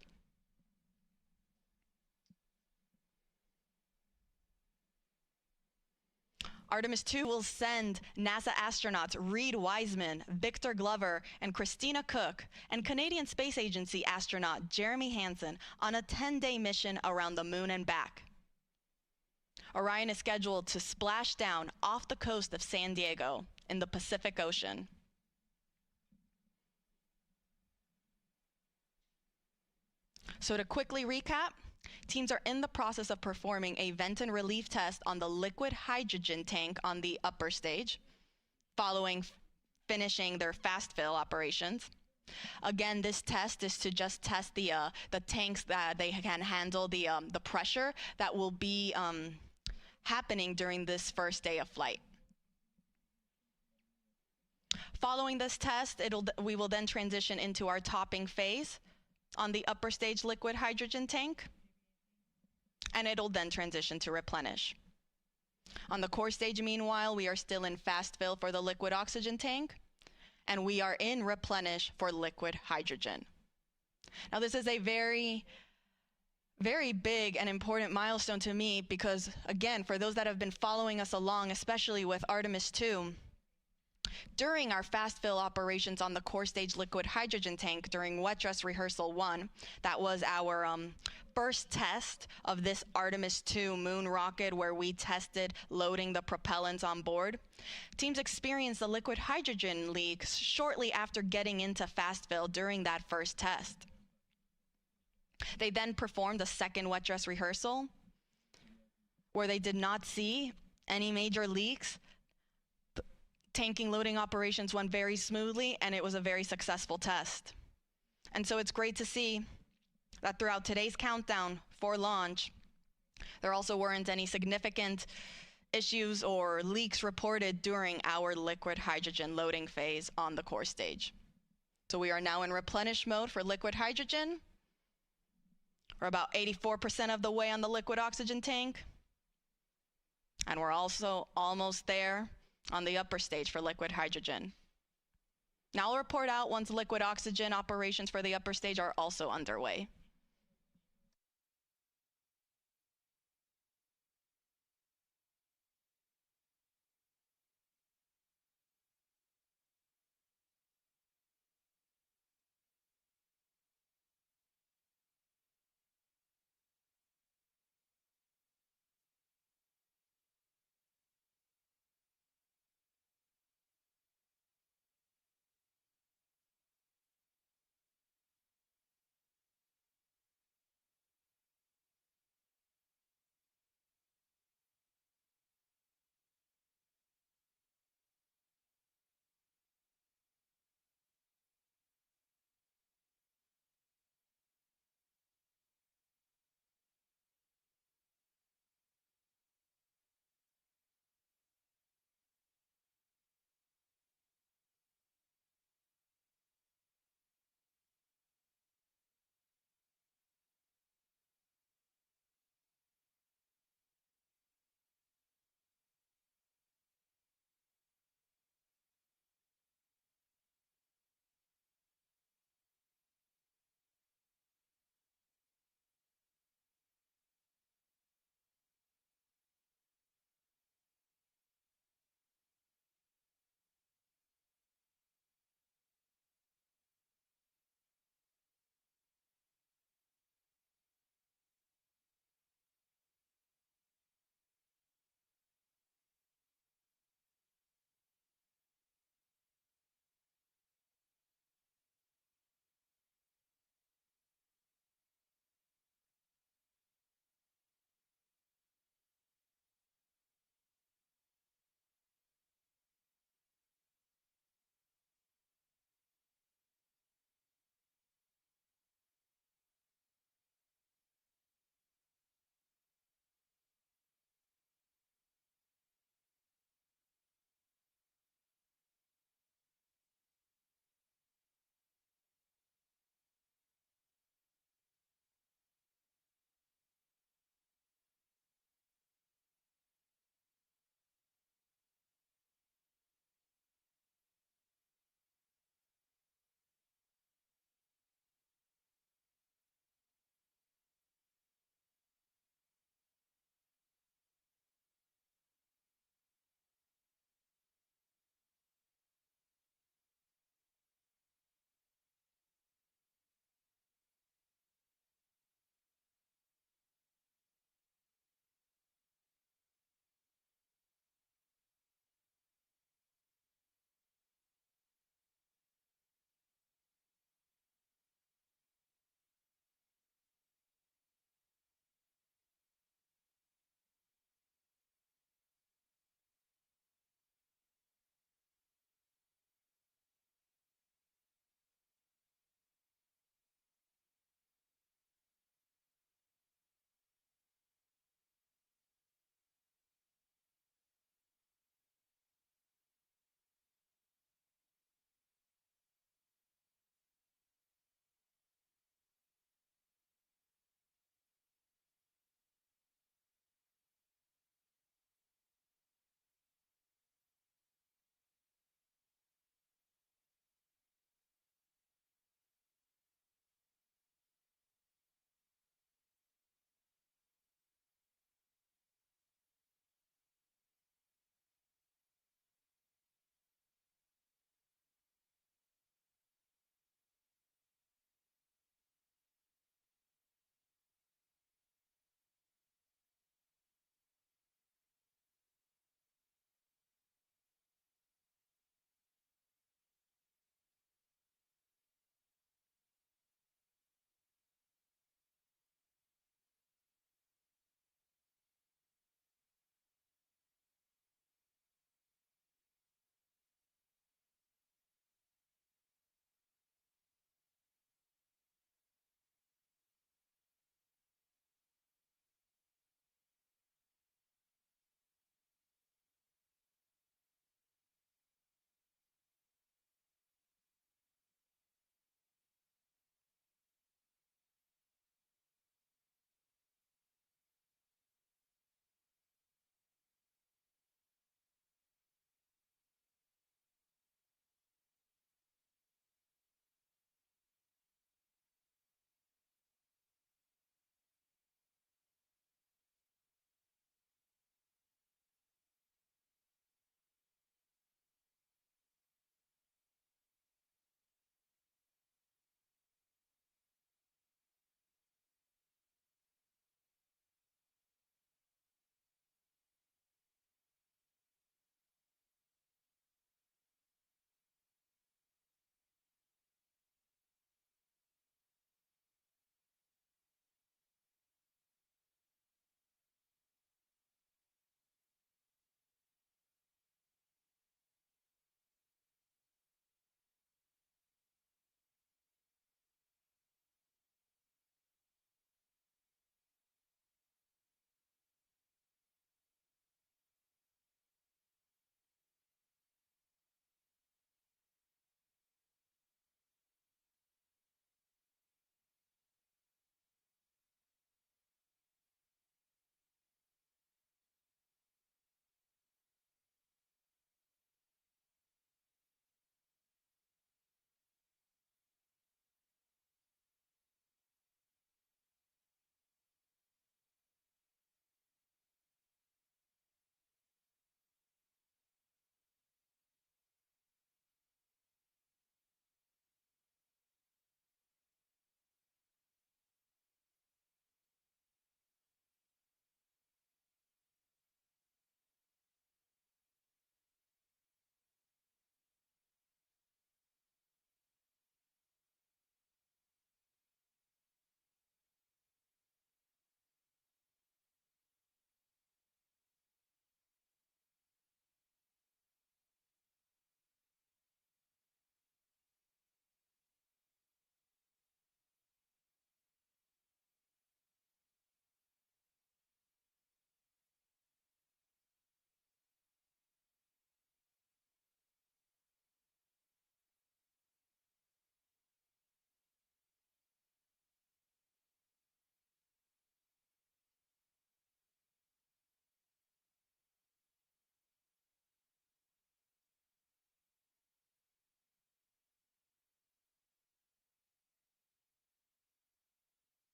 Artemis 2 will send NASA astronauts Reed Wiseman, Victor Glover, and Christina Cook, and Canadian Space Agency astronaut Jeremy Hansen on a 10-day mission around the moon and back. Orion is scheduled to splash down off the coast of San Diego in the Pacific Ocean. So to quickly recap, teams are in the process of performing a vent and relief test on the liquid hydrogen tank on the upper stage, following finishing their fast fill operations. Again, this test is to just test the tanks that they can handle the pressure that will be happening during this first day of flight. Following this test, we will then transition into our topping phase on the upper stage liquid hydrogen tank, and it'll then transition to replenish. On the core stage, meanwhile, we are still in fast fill for the liquid oxygen tank, and we are in replenish for liquid hydrogen. Now, this is a very, very big and important milestone to me because, again, for those that have been following us along, especially with Artemis 2, during our fast fill operations on the core stage liquid hydrogen tank during wet dress rehearsal 1, that was our first test of this Artemis 2 moon rocket where we tested loading the propellants on board. Teams experienced the liquid hydrogen leaks shortly after getting into fast fill during that first test. They then performed a second wet dress rehearsal where they did not see any major leaks. Tanking loading operations went very smoothly, and it was a very successful test. And so it's great to see that throughout today's countdown for launch, there also weren't any significant issues or leaks reported during our liquid hydrogen loading phase on the core stage. So we are now in replenish mode for liquid hydrogen. We're about 84% of the way on the liquid oxygen tank. And we're also almost there on the upper stage for liquid hydrogen. Now I'll report out once liquid oxygen operations for the upper stage are also underway.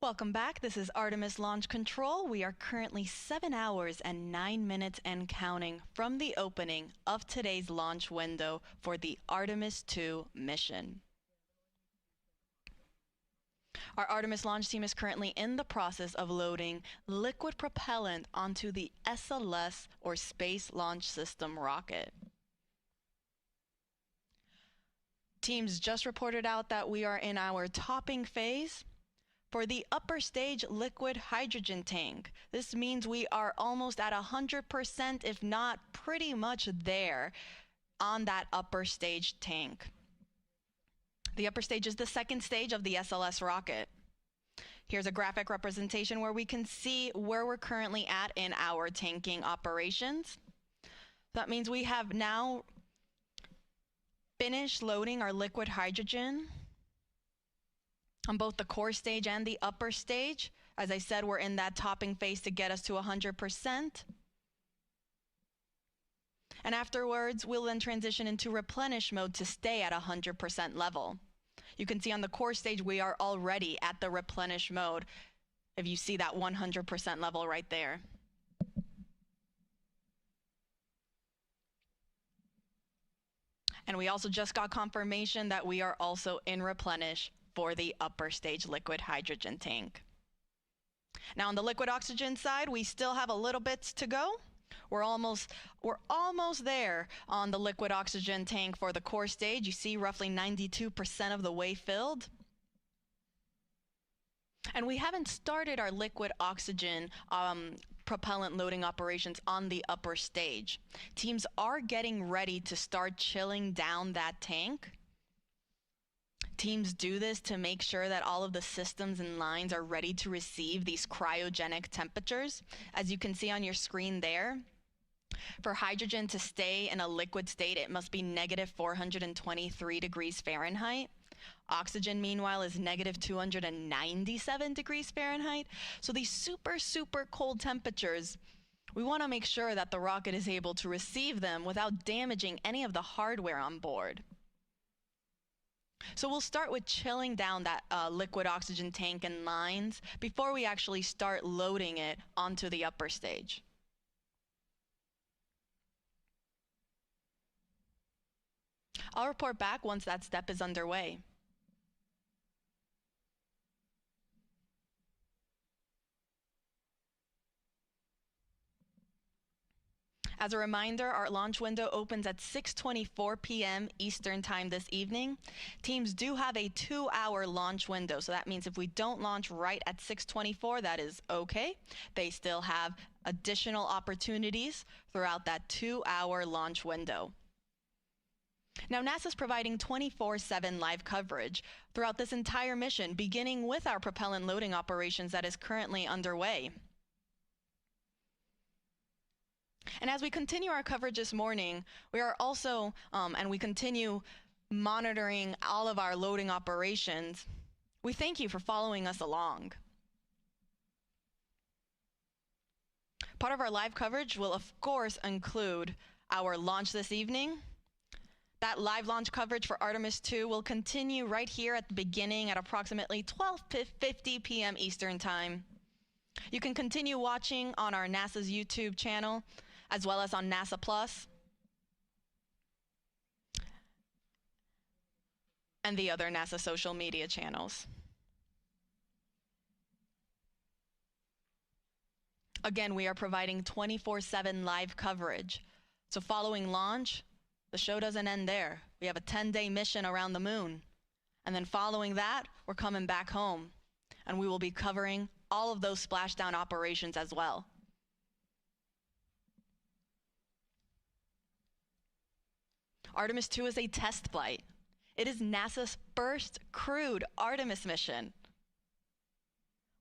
Welcome back. This is Artemis Launch Control. We are currently 7 hours and 9 minutes and counting from the opening of today's launch window for the Artemis 2 mission. Our Artemis launch team is currently in the process of loading liquid propellant onto the SLS, or Space Launch System, rocket. Teams just reported out that we are in our topping phase. For the upper stage liquid hydrogen tank, this means we are almost at 100%, if not pretty much there on that upper stage tank. The upper stage is the second stage of the SLS rocket. Here's a graphic representation where we can see where we're currently at in our tanking operations. That means we have now finished loading our liquid hydrogen on both the core stage and the upper stage. As I said, we're in that topping phase to get us to 100%. And afterwards, we'll then transition into replenish mode to stay at 100% level. You can see on the core stage, we are already at the replenish mode, if you see that 100% level right there. And we also just got confirmation that we are also in replenish for the upper stage liquid hydrogen tank. Now on the liquid oxygen side, we still have a little bit to go. We're almost there on the liquid oxygen tank for the core stage. You see roughly 92% of the way filled. And we haven't started our liquid oxygen propellant loading operations on the upper stage. Teams are getting ready to start chilling down that tank. Teams do this to make sure that all of the systems and lines are ready to receive these cryogenic temperatures. As you can see on your screen there, for hydrogen to stay in a liquid state, it must be negative 423 degrees Fahrenheit. Oxygen, meanwhile, is negative 297 degrees Fahrenheit. So these super, super cold temperatures, we want to make sure that the rocket is able to receive them without damaging any of the hardware on board. So we'll start with chilling down that liquid oxygen tank and lines before we actually start loading it onto the upper stage. I'll report back once that step is underway. As a reminder, our launch window opens at 6:24 p.m. Eastern Time this evening. Teams do have a 2-hour launch window, so that means if we don't launch right at 6:24, that is okay. They still have additional opportunities throughout that 2-hour launch window. Now, NASA's providing 24/7 live coverage throughout this entire mission, beginning with our propellant loading operations that is currently underway. And as we continue our coverage this morning, we are also, and we continue monitoring all of our loading operations, we thank you for following us along. Part of our live coverage will, of course, include our launch this evening. That live launch coverage for Artemis 2 will continue right here at the beginning at approximately 12:50 p.m. Eastern Time. You can continue watching on our NASA's YouTube channel, as well as on NASA Plus and the other NASA social media channels. Again, we are providing 24/7 live coverage. So following launch, the show doesn't end there. We have a 10-day mission around the moon. And then following that, we're coming back home. And we will be covering all of those splashdown operations as well. Artemis 2 is a test flight. It is NASA's first crewed Artemis mission.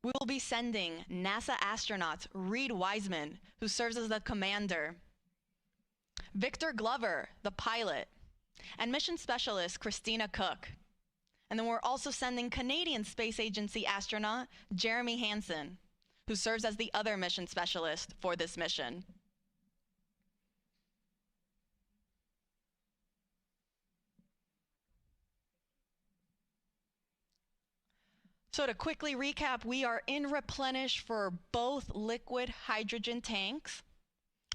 We will be sending NASA astronauts Reed Wiseman, who serves as the commander, Victor Glover, the pilot, and mission specialist Christina Cook. And then we're also sending Canadian Space Agency astronaut Jeremy Hansen, who serves as the other mission specialist for this mission. So to quickly recap, we are in Replenish for both liquid hydrogen tanks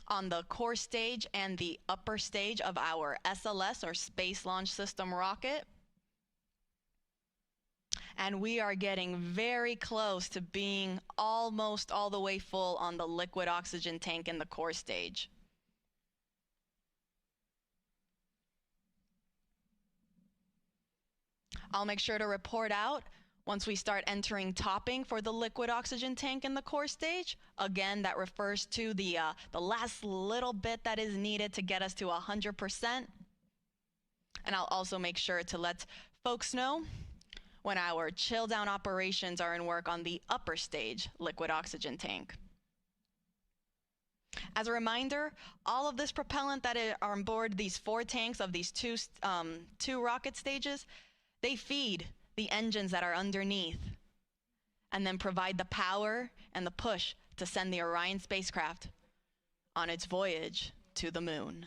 on the core stage and the upper stage of our SLS or Space Launch System rocket. And we are getting very close to being almost all the way full on the liquid oxygen tank in the core stage. I'll make sure to report out once we start entering topping for the liquid oxygen tank in the core stage. Again, that refers to the last little bit that is needed to get us to 100%. And I'll also make sure to let folks know when our chill down operations are in work on the upper stage liquid oxygen tank. As a reminder, all of this propellant that are on board these 4 tanks of these two rocket stages, they feed the engines that are underneath and then provide the power and the push to send the Orion spacecraft on its voyage to the moon.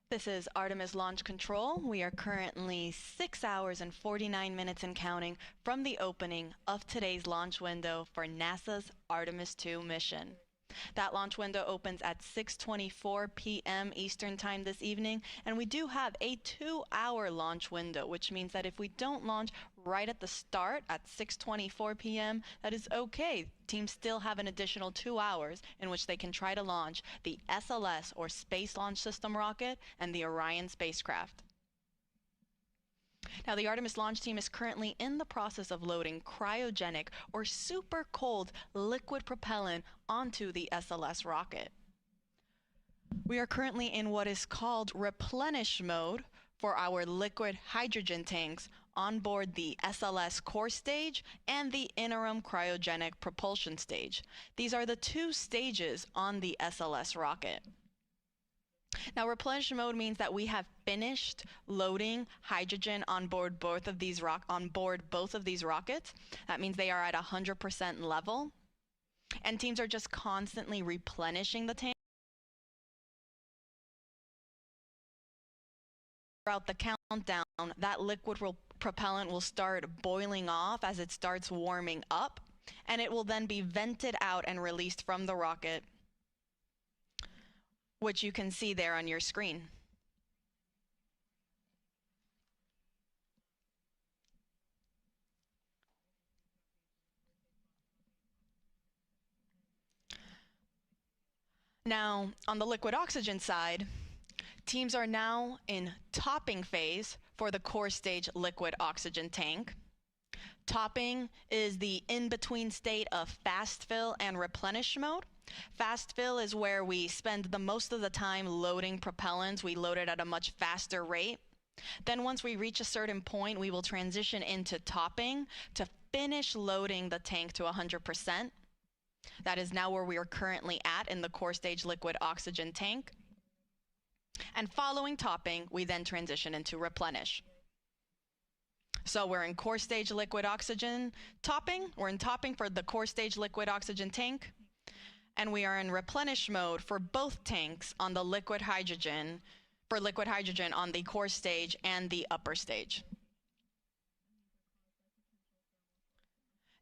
This is Artemis Launch Control. We are currently 6 hours and 49 minutes and counting from the opening of today's launch window for NASA's Artemis II mission. That launch window opens at 6:24 p.m. Eastern Time this evening, and we do have a 2-hour launch window, which means that if we don't launch right at the start at 6:24 p.m., that is okay. Teams still have an additional 2 hours in which they can try to launch the SLS, or Space Launch System rocket, and the Orion spacecraft. Now, the Artemis launch team is currently in the process of loading cryogenic or super cold liquid propellant onto the SLS rocket. We are currently in what is called replenish mode for our liquid hydrogen tanks on board the SLS core stage and the interim cryogenic propulsion stage. These are the two stages on the SLS rocket. Now, replenish mode means that we have finished loading hydrogen on board both of these rockets. That means they are at 100% level, and teams are just constantly replenishing the tank. Throughout the countdown, that liquid propellant will start boiling off as it starts warming up, and it will then be vented out and released from the rocket, which you can see there on your screen. Now, on the liquid oxygen side, teams are now in topping phase for the core stage liquid oxygen tank. Topping is the in-between state of fast fill and replenish mode. Fast fill is where we spend the most of the time loading propellants. We load it at a much faster rate. Then once we reach a certain point, we will transition into topping to finish loading the tank to 100%. That is now where we are currently at in the core stage liquid oxygen tank. And following topping, we then transition into replenish. So we're in core stage liquid oxygen topping. We're in topping for the core stage liquid oxygen tank. And we are in replenish mode for both tanks on the liquid hydrogen, on the core stage and the upper stage.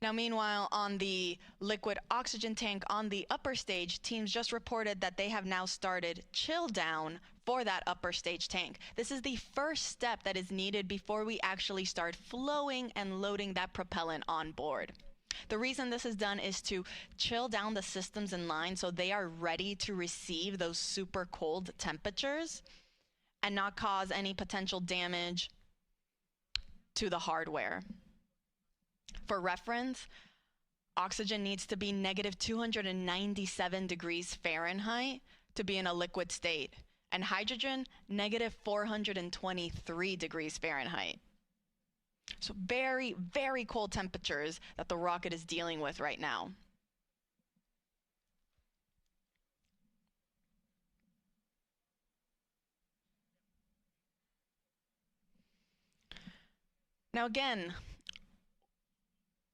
Now, meanwhile, on the liquid oxygen tank on the upper stage, teams just reported that they have now started chill down for that upper stage tank. This is the first step that is needed before we actually start flowing and loading that propellant on board. The reason this is done is to chill down the systems in line so they are ready to receive those super cold temperatures and not cause any potential damage to the hardware. For reference, oxygen needs to be negative 297 degrees Fahrenheit to be in a liquid state, and hydrogen, negative 423 degrees Fahrenheit. So very, very cold temperatures that the rocket is dealing with right now. Now again,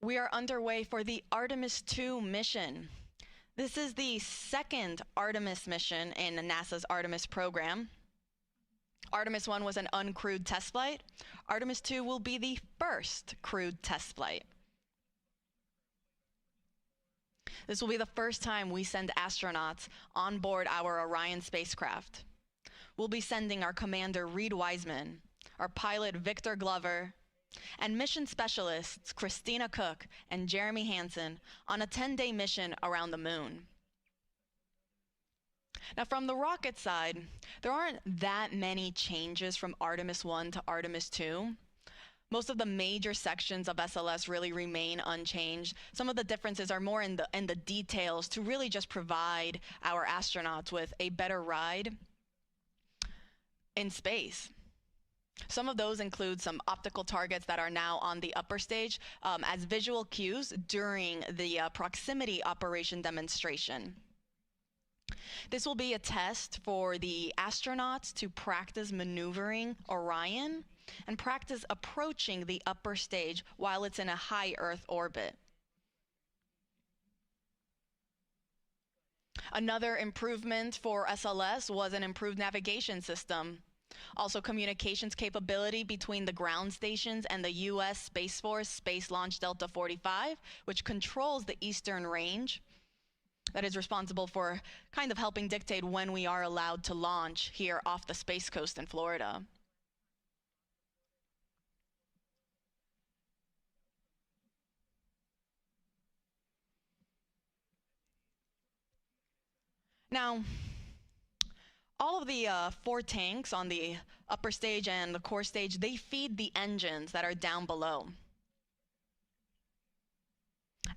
we are underway for the Artemis II mission. This is the second Artemis mission in NASA's Artemis program. Artemis 1 was an uncrewed test flight. Artemis 2 will be the first crewed test flight. This will be the first time we send astronauts on board our Orion spacecraft. We'll be sending our commander Reed Wiseman, our pilot Victor Glover, and mission specialists Christina Cook and Jeremy Hansen on a 10-day mission around the moon. Now, from the rocket side, there aren't that many changes from Artemis 1 to Artemis 2. Most of the major sections of SLS really remain unchanged. Some of the differences are more in the details to really just provide our astronauts with a better ride in space. Some of those include some optical targets that are now on the upper stage as visual cues during the proximity operation demonstration. This will be a test for the astronauts to practice maneuvering Orion and practice approaching the upper stage while it's in a high Earth orbit. Another improvement for SLS was an improved navigation system. Also, communications capability between the ground stations and the U.S. Space Force Space Launch Delta 45, which controls the eastern range. That is responsible for kind of helping dictate when we are allowed to launch here off the Space Coast in Florida. Now, all of the 4 tanks on the upper stage and the core stage, they feed the engines that are down below.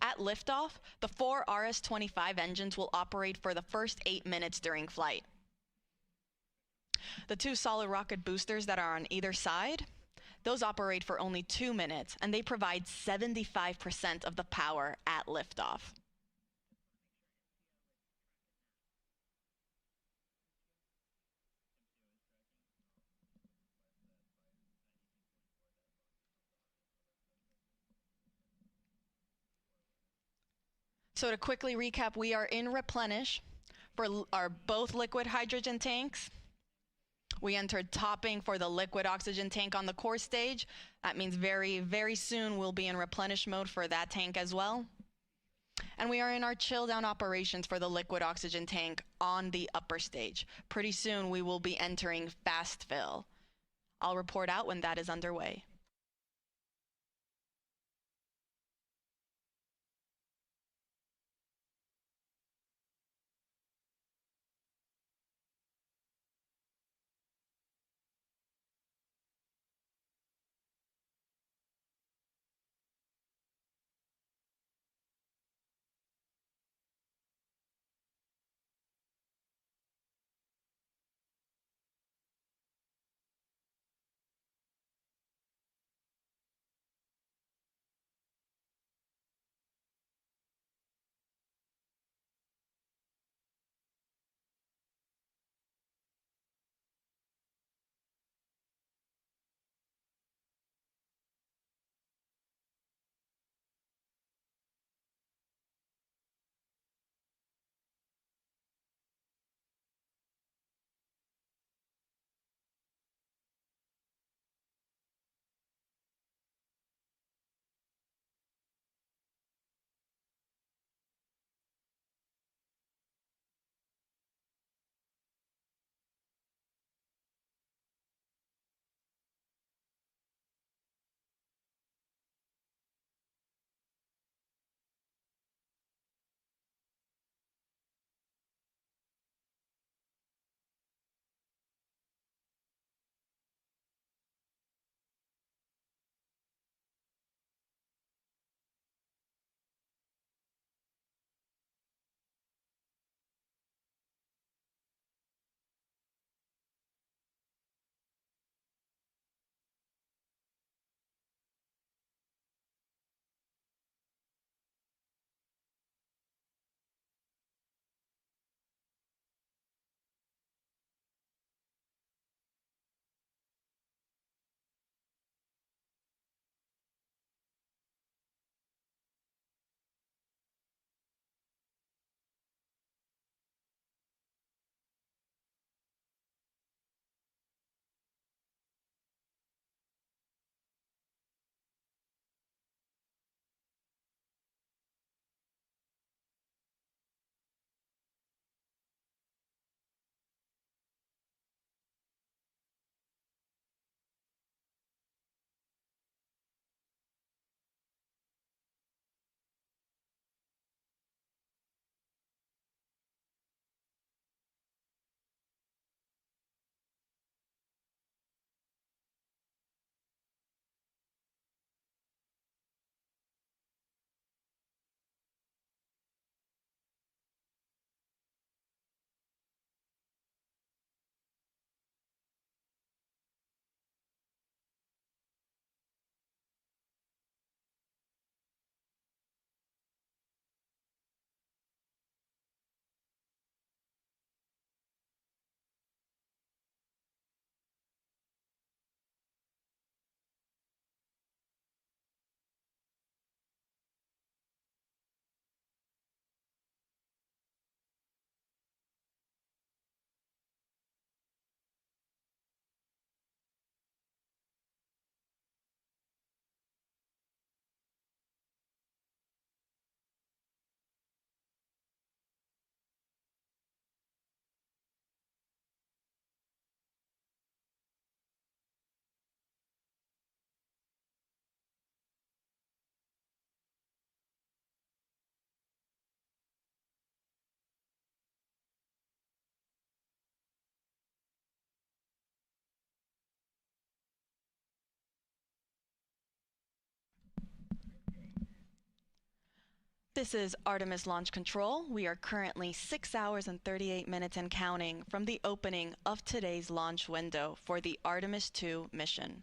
At liftoff, the 4 RS-25 engines will operate for the first 8 minutes during flight. The 2 solid rocket boosters that are on either side, those operate for only 2 minutes, and they provide 75% of the power at liftoff. So to quickly recap, we are in Replenish for our both liquid hydrogen tanks. We entered topping for the liquid oxygen tank on the core stage. That means very, very soon we'll be in replenish mode for that tank as well. And we are in our chill down operations for the liquid oxygen tank on the upper stage. Pretty soon we will be entering fast fill. I'll report out when that is underway. This is Artemis Launch Control. We are currently 6 hours and 38 minutes and counting from the opening of today's launch window for the Artemis 2 mission.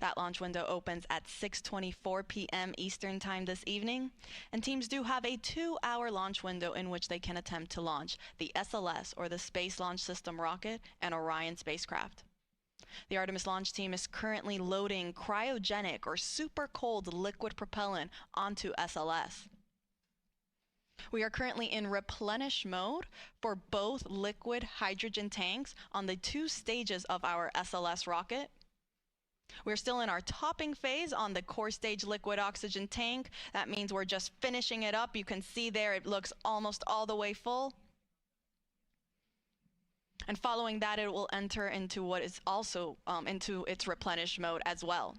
That launch window opens at 6:24 p.m. Eastern Time this evening, and teams do have a 2-hour launch window in which they can attempt to launch the SLS, or the Space Launch System rocket, and Orion spacecraft. The Artemis launch team is currently loading cryogenic or super cold liquid propellant onto SLS. We are currently in replenish mode for both liquid hydrogen tanks on the 2 stages of our SLS rocket. We're still in our topping phase on the core stage liquid oxygen tank. That means we're just finishing it up. You can see there it looks almost all the way full. And following that, it will enter into what is also into its replenish mode as well.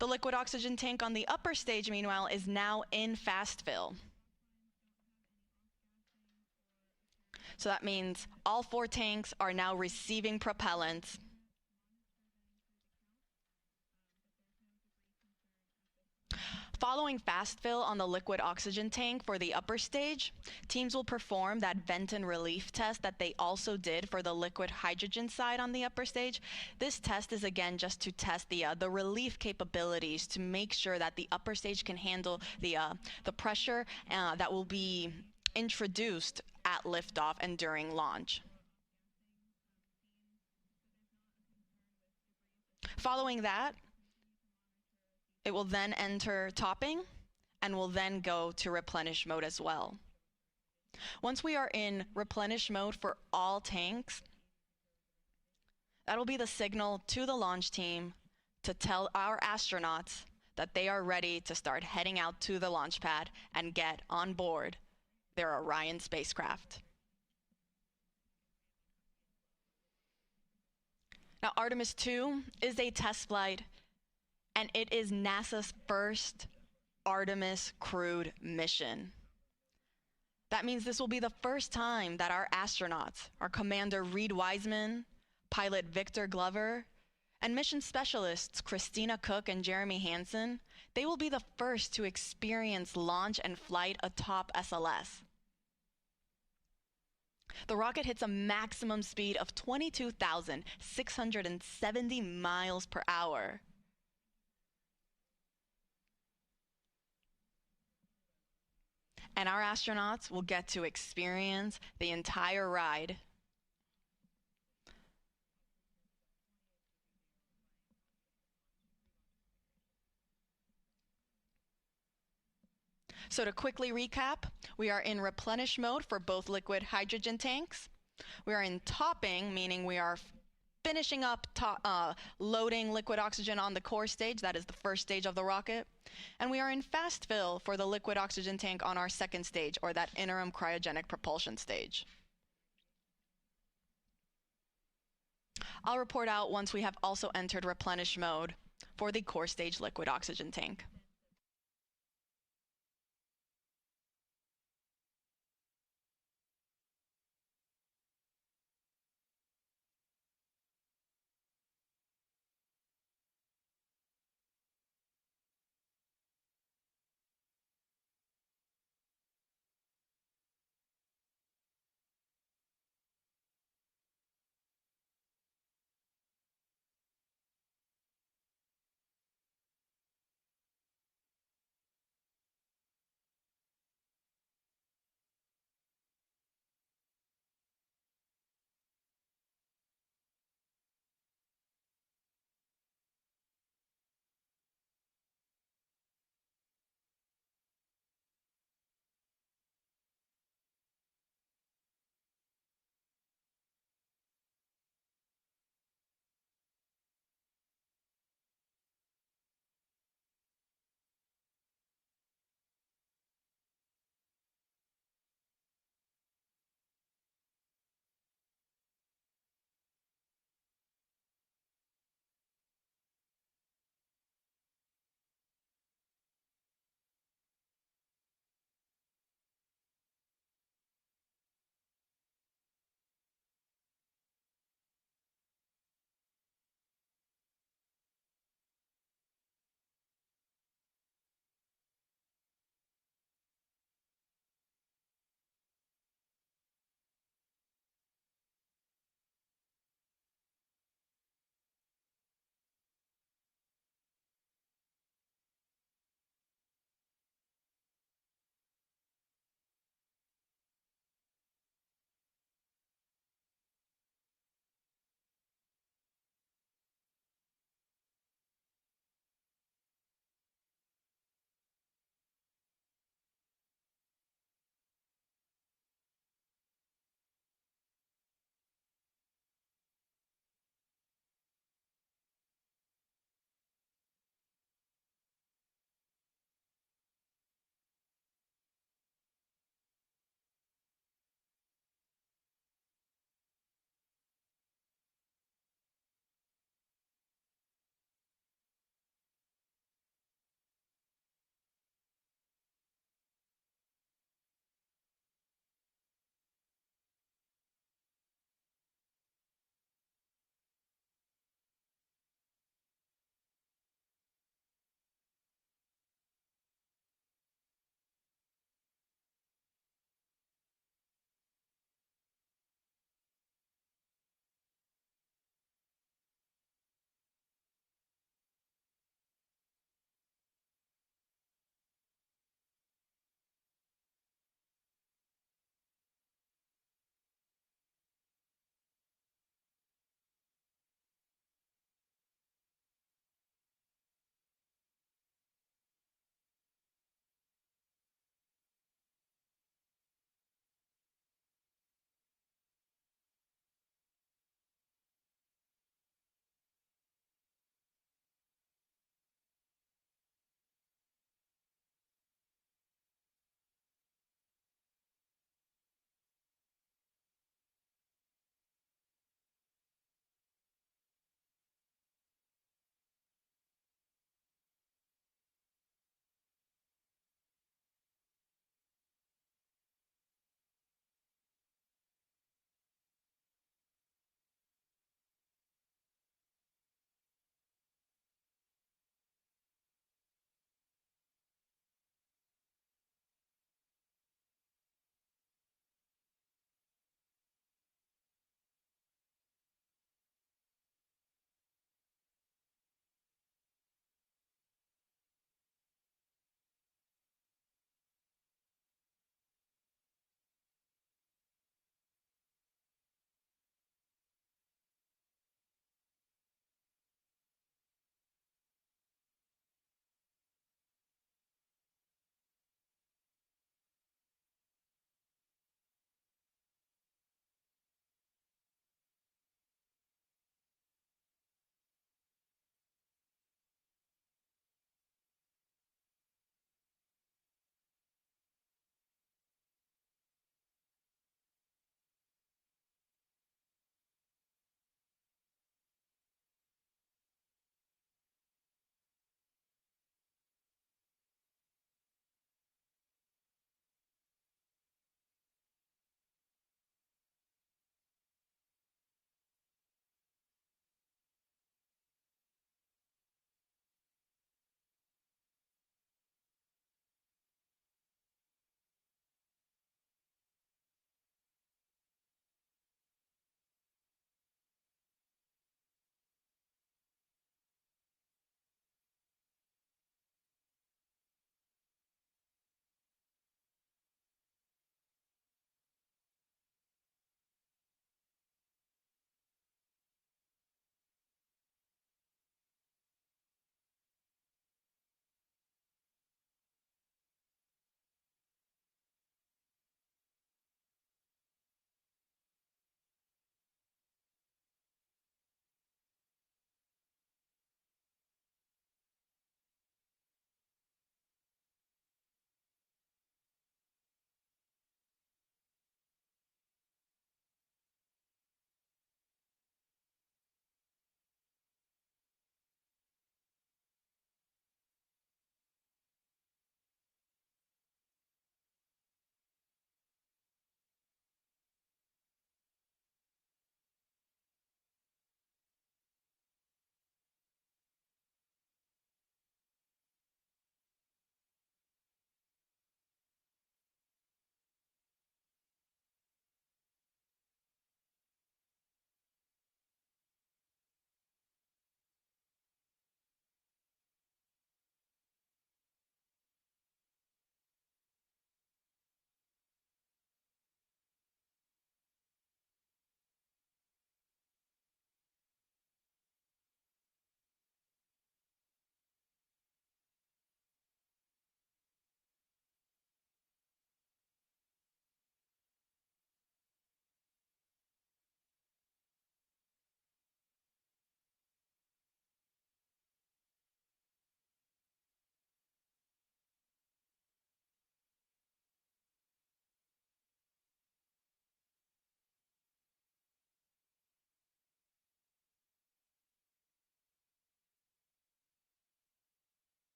The liquid oxygen tank on the upper stage, meanwhile, is now in fast fill. So that means all 4 tanks are now receiving propellant. Following fast fill on the liquid oxygen tank for the upper stage, teams will perform that vent and relief test that they also did for the liquid hydrogen side on the upper stage. This test is again just to test the relief capabilities to make sure that the upper stage can handle the pressure that will be introduced at liftoff and during launch. Following that, it will then enter topping and will then go to replenish mode as well. Once we are in replenish mode for all tanks, that'll be the signal to the launch team to tell our astronauts that they are ready to start heading out to the launch pad and get on board their Orion spacecraft. Now, Artemis 2 is a test flight, and it is NASA's first Artemis crewed mission. That means this will be the first time that our astronauts, our Commander Reed Wiseman, pilot Victor Glover, and mission specialists Christina Cook and Jeremy Hansen, they will be the first to experience launch and flight atop SLS. The rocket hits a maximum speed of 22,670 miles per hour. And our astronauts will get to experience the entire ride. So to quickly recap, we are in replenish mode for both liquid hydrogen tanks. We are in topping, meaning we are finishing up loading liquid oxygen on the core stage. That is the first stage of the rocket. And we are in fast fill for the liquid oxygen tank on our second stage, or that interim cryogenic propulsion stage. I'll report out once we have also entered replenish mode for the core stage liquid oxygen tank.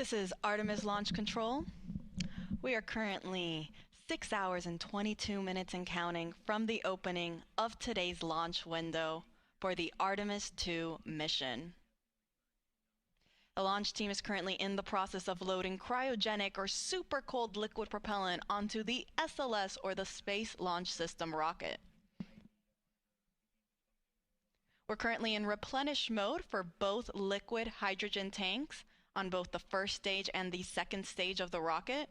This is Artemis Launch Control. We are currently 6 hours and 22 minutes and counting from the opening of today's launch window for the Artemis 2 mission. The launch team is currently in the process of loading cryogenic or super cold liquid propellant onto the SLS, or the Space Launch System rocket. We're currently in replenish mode for both liquid hydrogen tanks on both the first stage and the second stage of the rocket.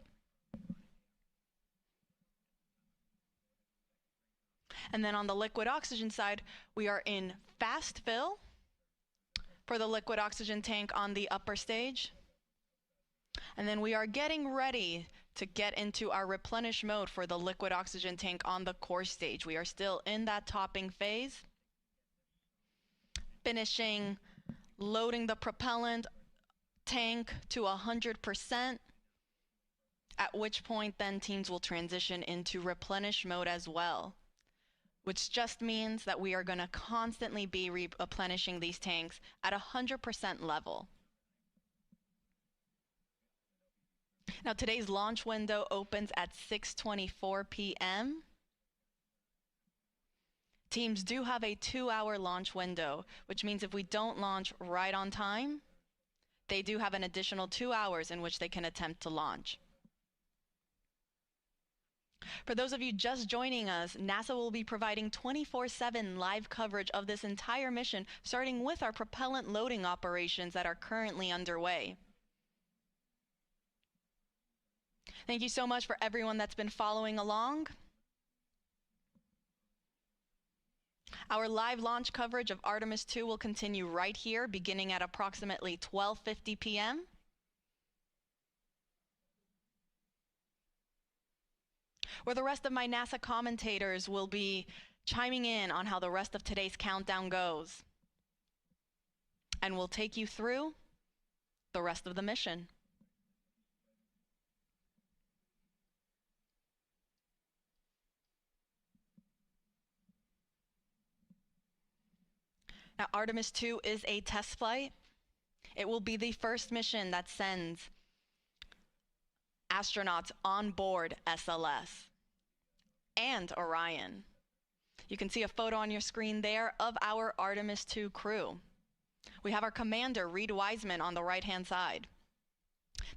And then on the liquid oxygen side, we are in fast fill for the liquid oxygen tank on the upper stage. And then we are getting ready to get into our replenish mode for the liquid oxygen tank on the core stage. We are still in that topping phase, finishing loading the propellant tank to 100%, at which point then teams will transition into replenish mode as well, which just means that we are going to constantly be replenishing these tanks at 100% level. Now today's launch window opens at 6:24 p.m. Teams do have a 2-hour launch window, which means if we don't launch right on time, they do have an additional 2 hours in which they can attempt to launch. For those of you just joining us, NASA will be providing 24/7 live coverage of this entire mission, starting with our propellant loading operations that are currently underway. Thank you so much for everyone that's been following along. Our live launch coverage of Artemis 2 will continue right here, beginning at approximately 12:50 p.m. where the rest of my NASA commentators will be chiming in on how the rest of today's countdown goes. And we'll take you through the rest of the mission. Now, Artemis 2 is a test flight. It will be the first mission that sends astronauts on board SLS and Orion. You can see a photo on your screen there of our Artemis 2 crew. We have our commander, Reed Wiseman, on the right-hand side.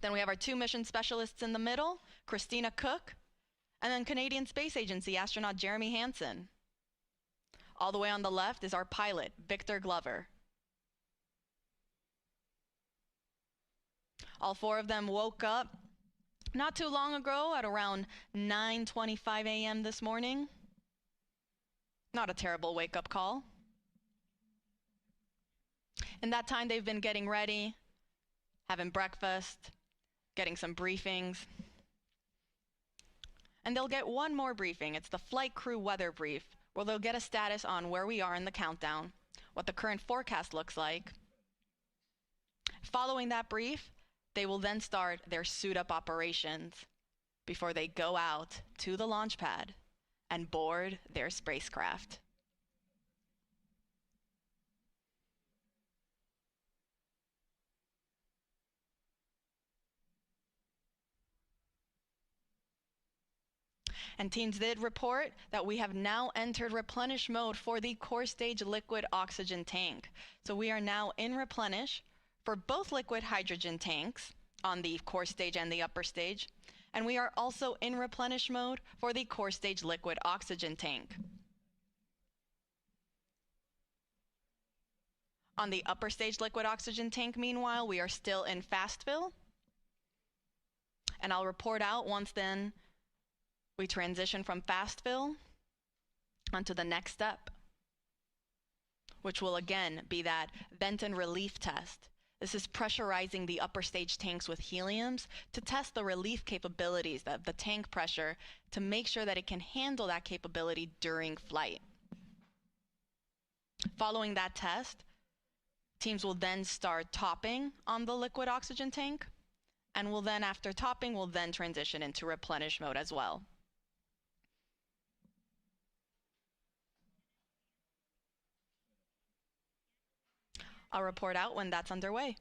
Then we have our 2 mission specialists in the middle, Christina Cook, and then Canadian Space Agency astronaut Jeremy Hansen. All the way on the left is our pilot, Victor Glover. All 4 of them woke up not too long ago at around 9:25 a.m. this morning. Not a terrible wake-up call. In that time, they've been getting ready, having breakfast, getting some briefings. And they'll get one more briefing. It's the flight crew weather brief, where they'll get a status on where we are in the countdown, what the current forecast looks like. Following that brief, they will then start their suit-up operations before they go out to the launch pad and board their spacecraft. And teams did report that we have now entered replenish mode for the core stage liquid oxygen tank. So we are now in replenish for both liquid hydrogen tanks on the core stage and the upper stage. And we are also in replenish mode for the core stage liquid oxygen tank. On the upper stage liquid oxygen tank, meanwhile, we are still in fast fill. And I'll report out once then we transition from fast fill onto the next step, which will again be that vent and relief test. This is pressurizing the upper stage tanks with heliums to test the relief capabilities of the tank pressure to make sure that it can handle that capability during flight. Following that test, teams will then start topping on the liquid oxygen tank, and will then, after topping, will then transition into replenish mode as well. I'll report out when that's underway.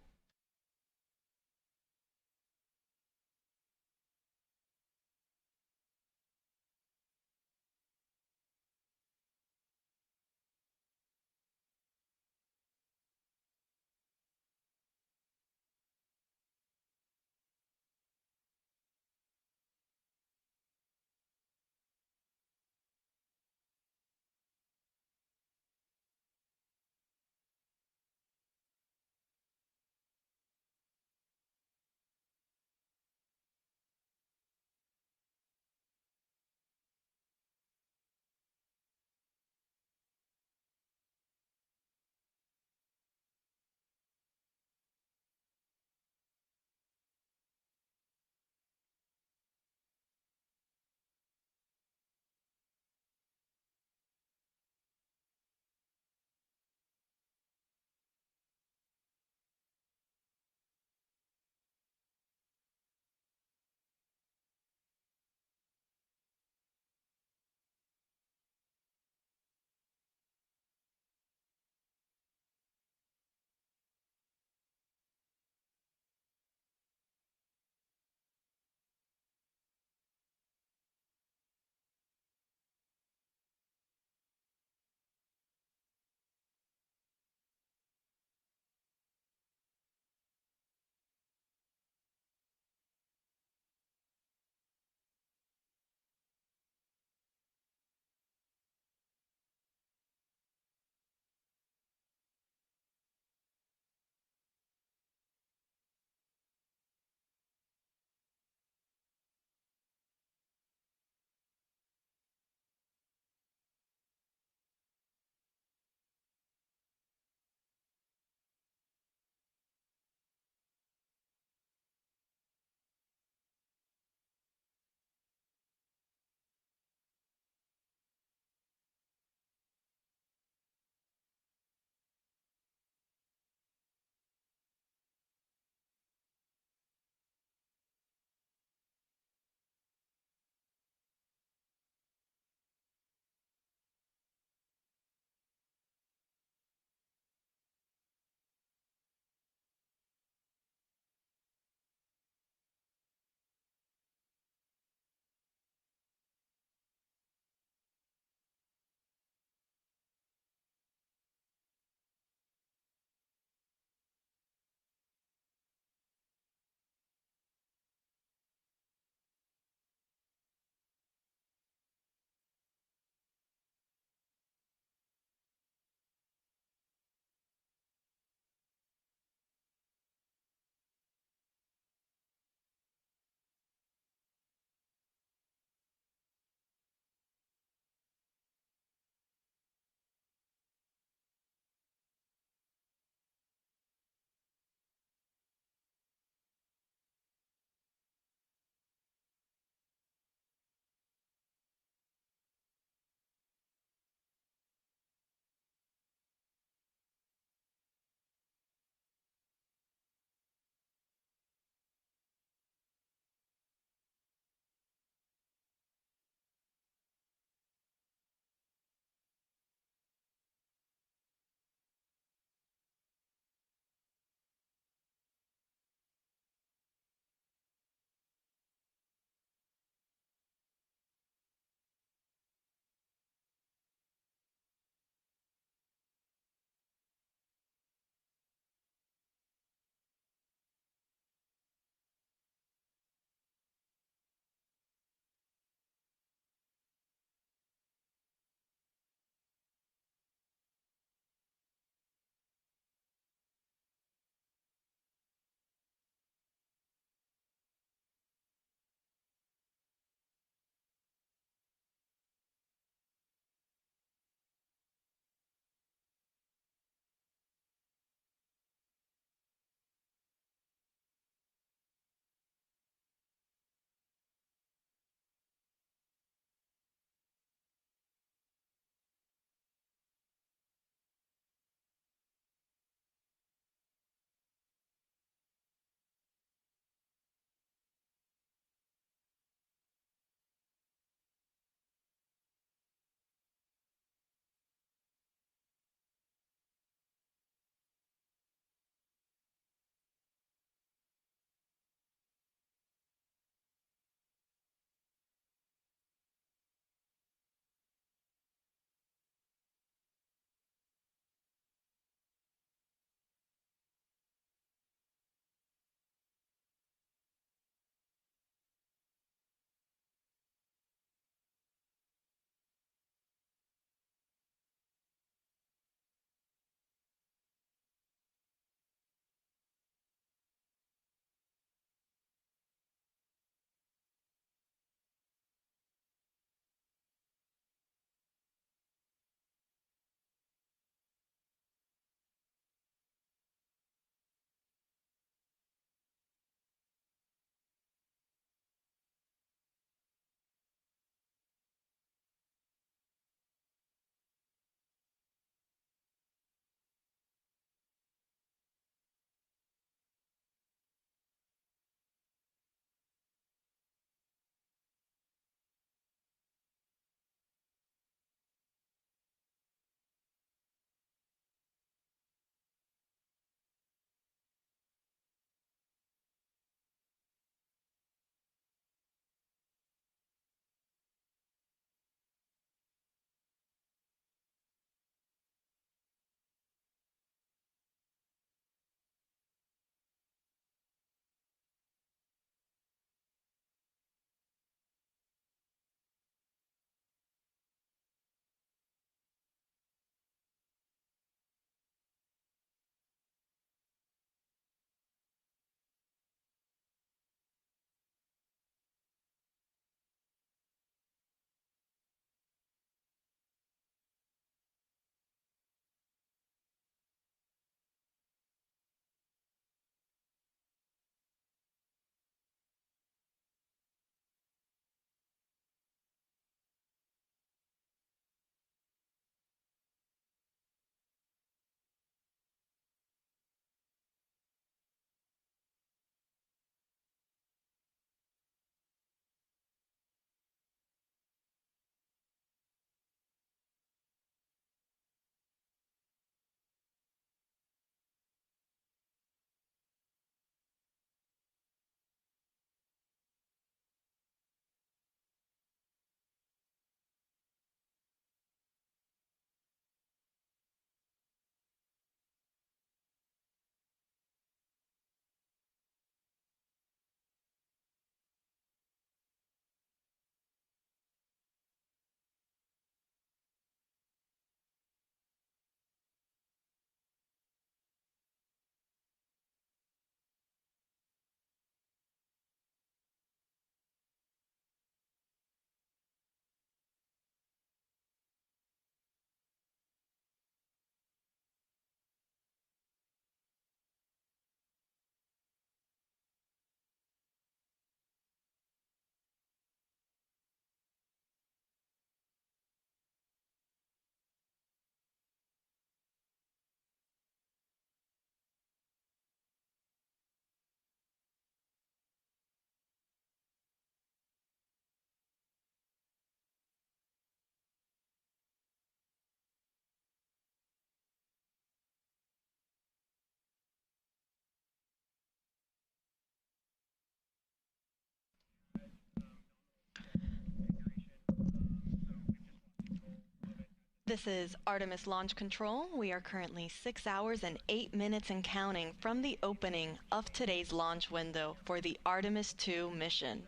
This is Artemis Launch Control. We are currently 6 hours and 8 minutes and counting from the opening of today's launch window for the Artemis 2 mission.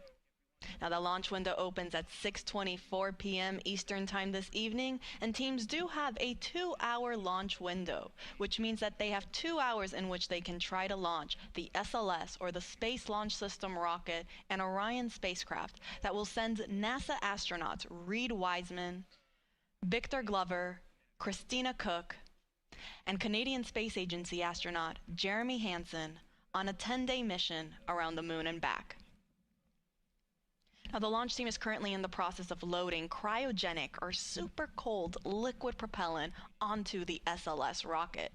Now, the launch window opens at 6:24 p.m. Eastern Time this evening, and teams do have a 2-hour launch window, which means that they have 2 hours in which they can try to launch the SLS, or the Space Launch System rocket, and Orion spacecraft that will send NASA astronauts Reed Wiseman, Victor Glover, Christina Cook, and Canadian Space Agency astronaut Jeremy Hansen on a 10-day mission around the moon and back. Now, the launch team is currently in the process of loading cryogenic or super cold liquid propellant onto the SLS rocket.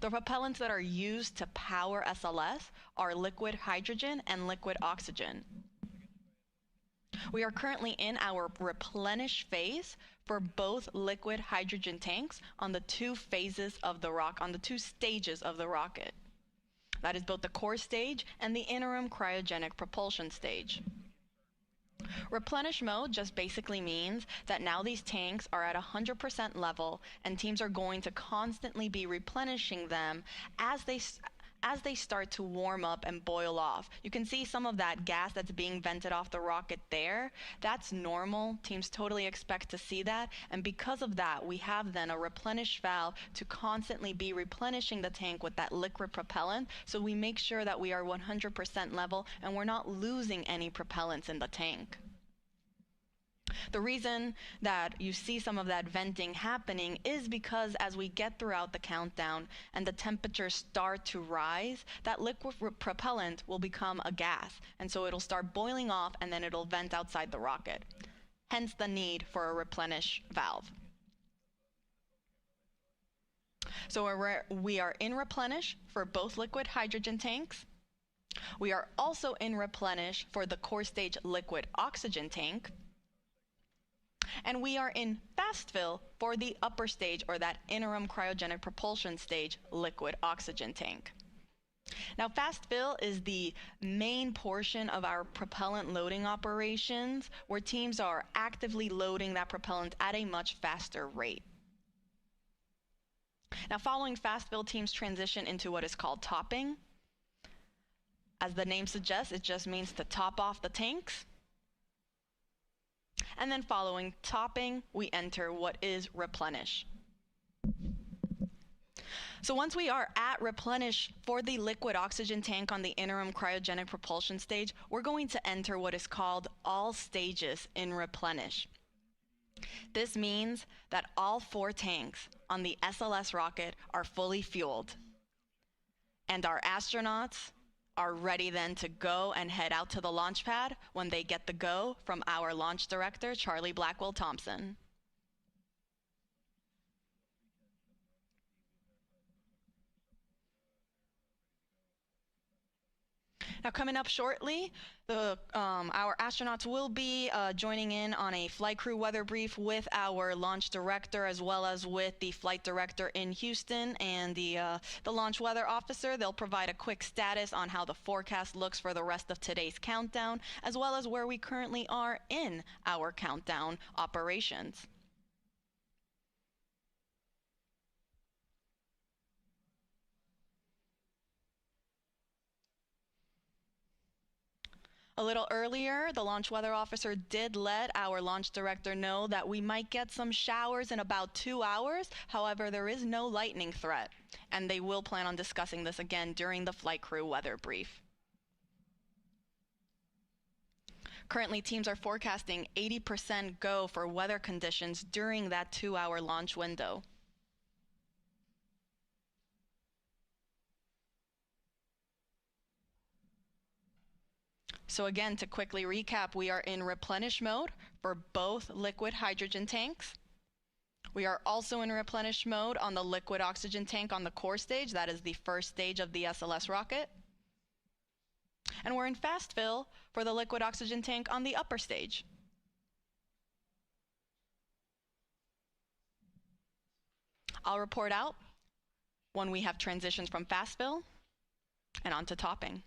The propellants that are used to power SLS are liquid hydrogen and liquid oxygen. We are currently in our replenish phase for both liquid hydrogen tanks on the two stages of the rocket. That is both the core stage and the interim cryogenic propulsion stage. Replenish mode just basically means that now these tanks are at 100% level, and teams are going to constantly be replenishing them as they start to warm up and boil off. You can see some of that gas that's being vented off the rocket there. That's normal. Teams totally expect to see that. And because of that, we have then a replenish valve to constantly be replenishing the tank with that liquid propellant. So we make sure that we are 100% level and we're not losing any propellants in the tank. The reason that you see some of that venting happening is because as we get throughout the countdown and the temperatures start to rise, that liquid propellant will become a gas, and so it'll start boiling off and then it'll vent outside the rocket. Hence the need for a replenish valve. So we are in replenish for both liquid hydrogen tanks. We are also in replenish for the core stage liquid oxygen tank. And we are in fast fill for the upper stage, or that interim cryogenic propulsion stage, liquid oxygen tank. Now, fast fill is the main portion of our propellant loading operations, where teams are actively loading that propellant at a much faster rate. Now, following fast fill, teams transition into what is called topping. As the name suggests, it just means to top off the tanks. And then following topping, we enter what is replenish. So once we are at replenish for the liquid oxygen tank on the interim cryogenic propulsion stage, we're going to enter what is called all stages in replenish. This means that all 4 tanks on the SLS rocket are fully fueled, and our astronauts are ready then to go and head out to the launch pad when they get the go from our launch director, Charlie Blackwell Thompson. Now, coming up shortly, our astronauts will be joining in on a flight crew weather brief with our launch director, as well as with the flight director in Houston and the launch weather officer. They'll provide a quick status on how the forecast looks for the rest of today's countdown, as well as where we currently are in our countdown operations. A little earlier, the launch weather officer did let our launch director know that we might get some showers in about 2 hours. However, there is no lightning threat, and they will plan on discussing this again during the flight crew weather brief. Currently, teams are forecasting 80% go for weather conditions during that 2-hour launch window. So again, to quickly recap, we are in replenish mode for both liquid hydrogen tanks. We are also in replenish mode on the liquid oxygen tank on the core stage. That is the first stage of the SLS rocket. And we're in fast fill for the liquid oxygen tank on the upper stage. I'll report out when we have transitions from fast fill and onto topping.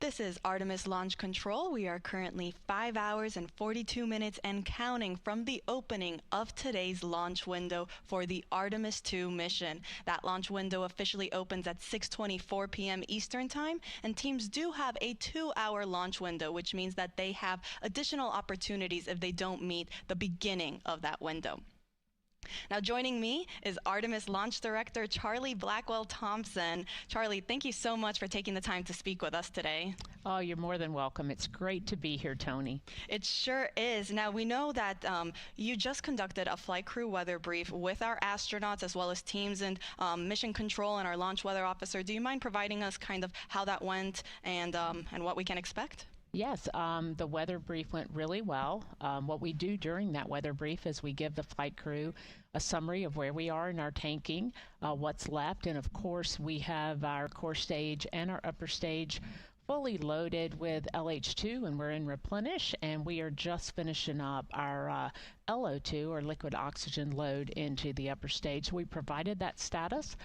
This is Artemis Launch Control. We are currently 5 hours and 42 minutes and counting from the opening of today's launch window for the Artemis 2 mission. That launch window officially opens at 6:24 p.m. Eastern Time, and teams do have a 2-hour launch window, which means that they have additional opportunities if they don't meet the beginning of that window. Now joining me is Artemis Launch Director Charlie Blackwell Thompson. Charlie, thank you so much for taking the time to speak with us today. Oh, you're more than welcome. It's great to be here, Tony. It sure is. Now we know that you just conducted a flight crew weather brief with our astronauts as well as teams and mission control and our launch weather officer. Do you mind providing us kind of how that went and what we can expect? Yes, the weather brief went really well. What we do during that weather brief is we give the flight crew a summary of where we are in our tanking, what's left, and of course we have our core stage and our upper stage fully loaded with LH2, and we're in Replenish, and we are just finishing up our LO2, or liquid oxygen load, into the upper stage. We provided that status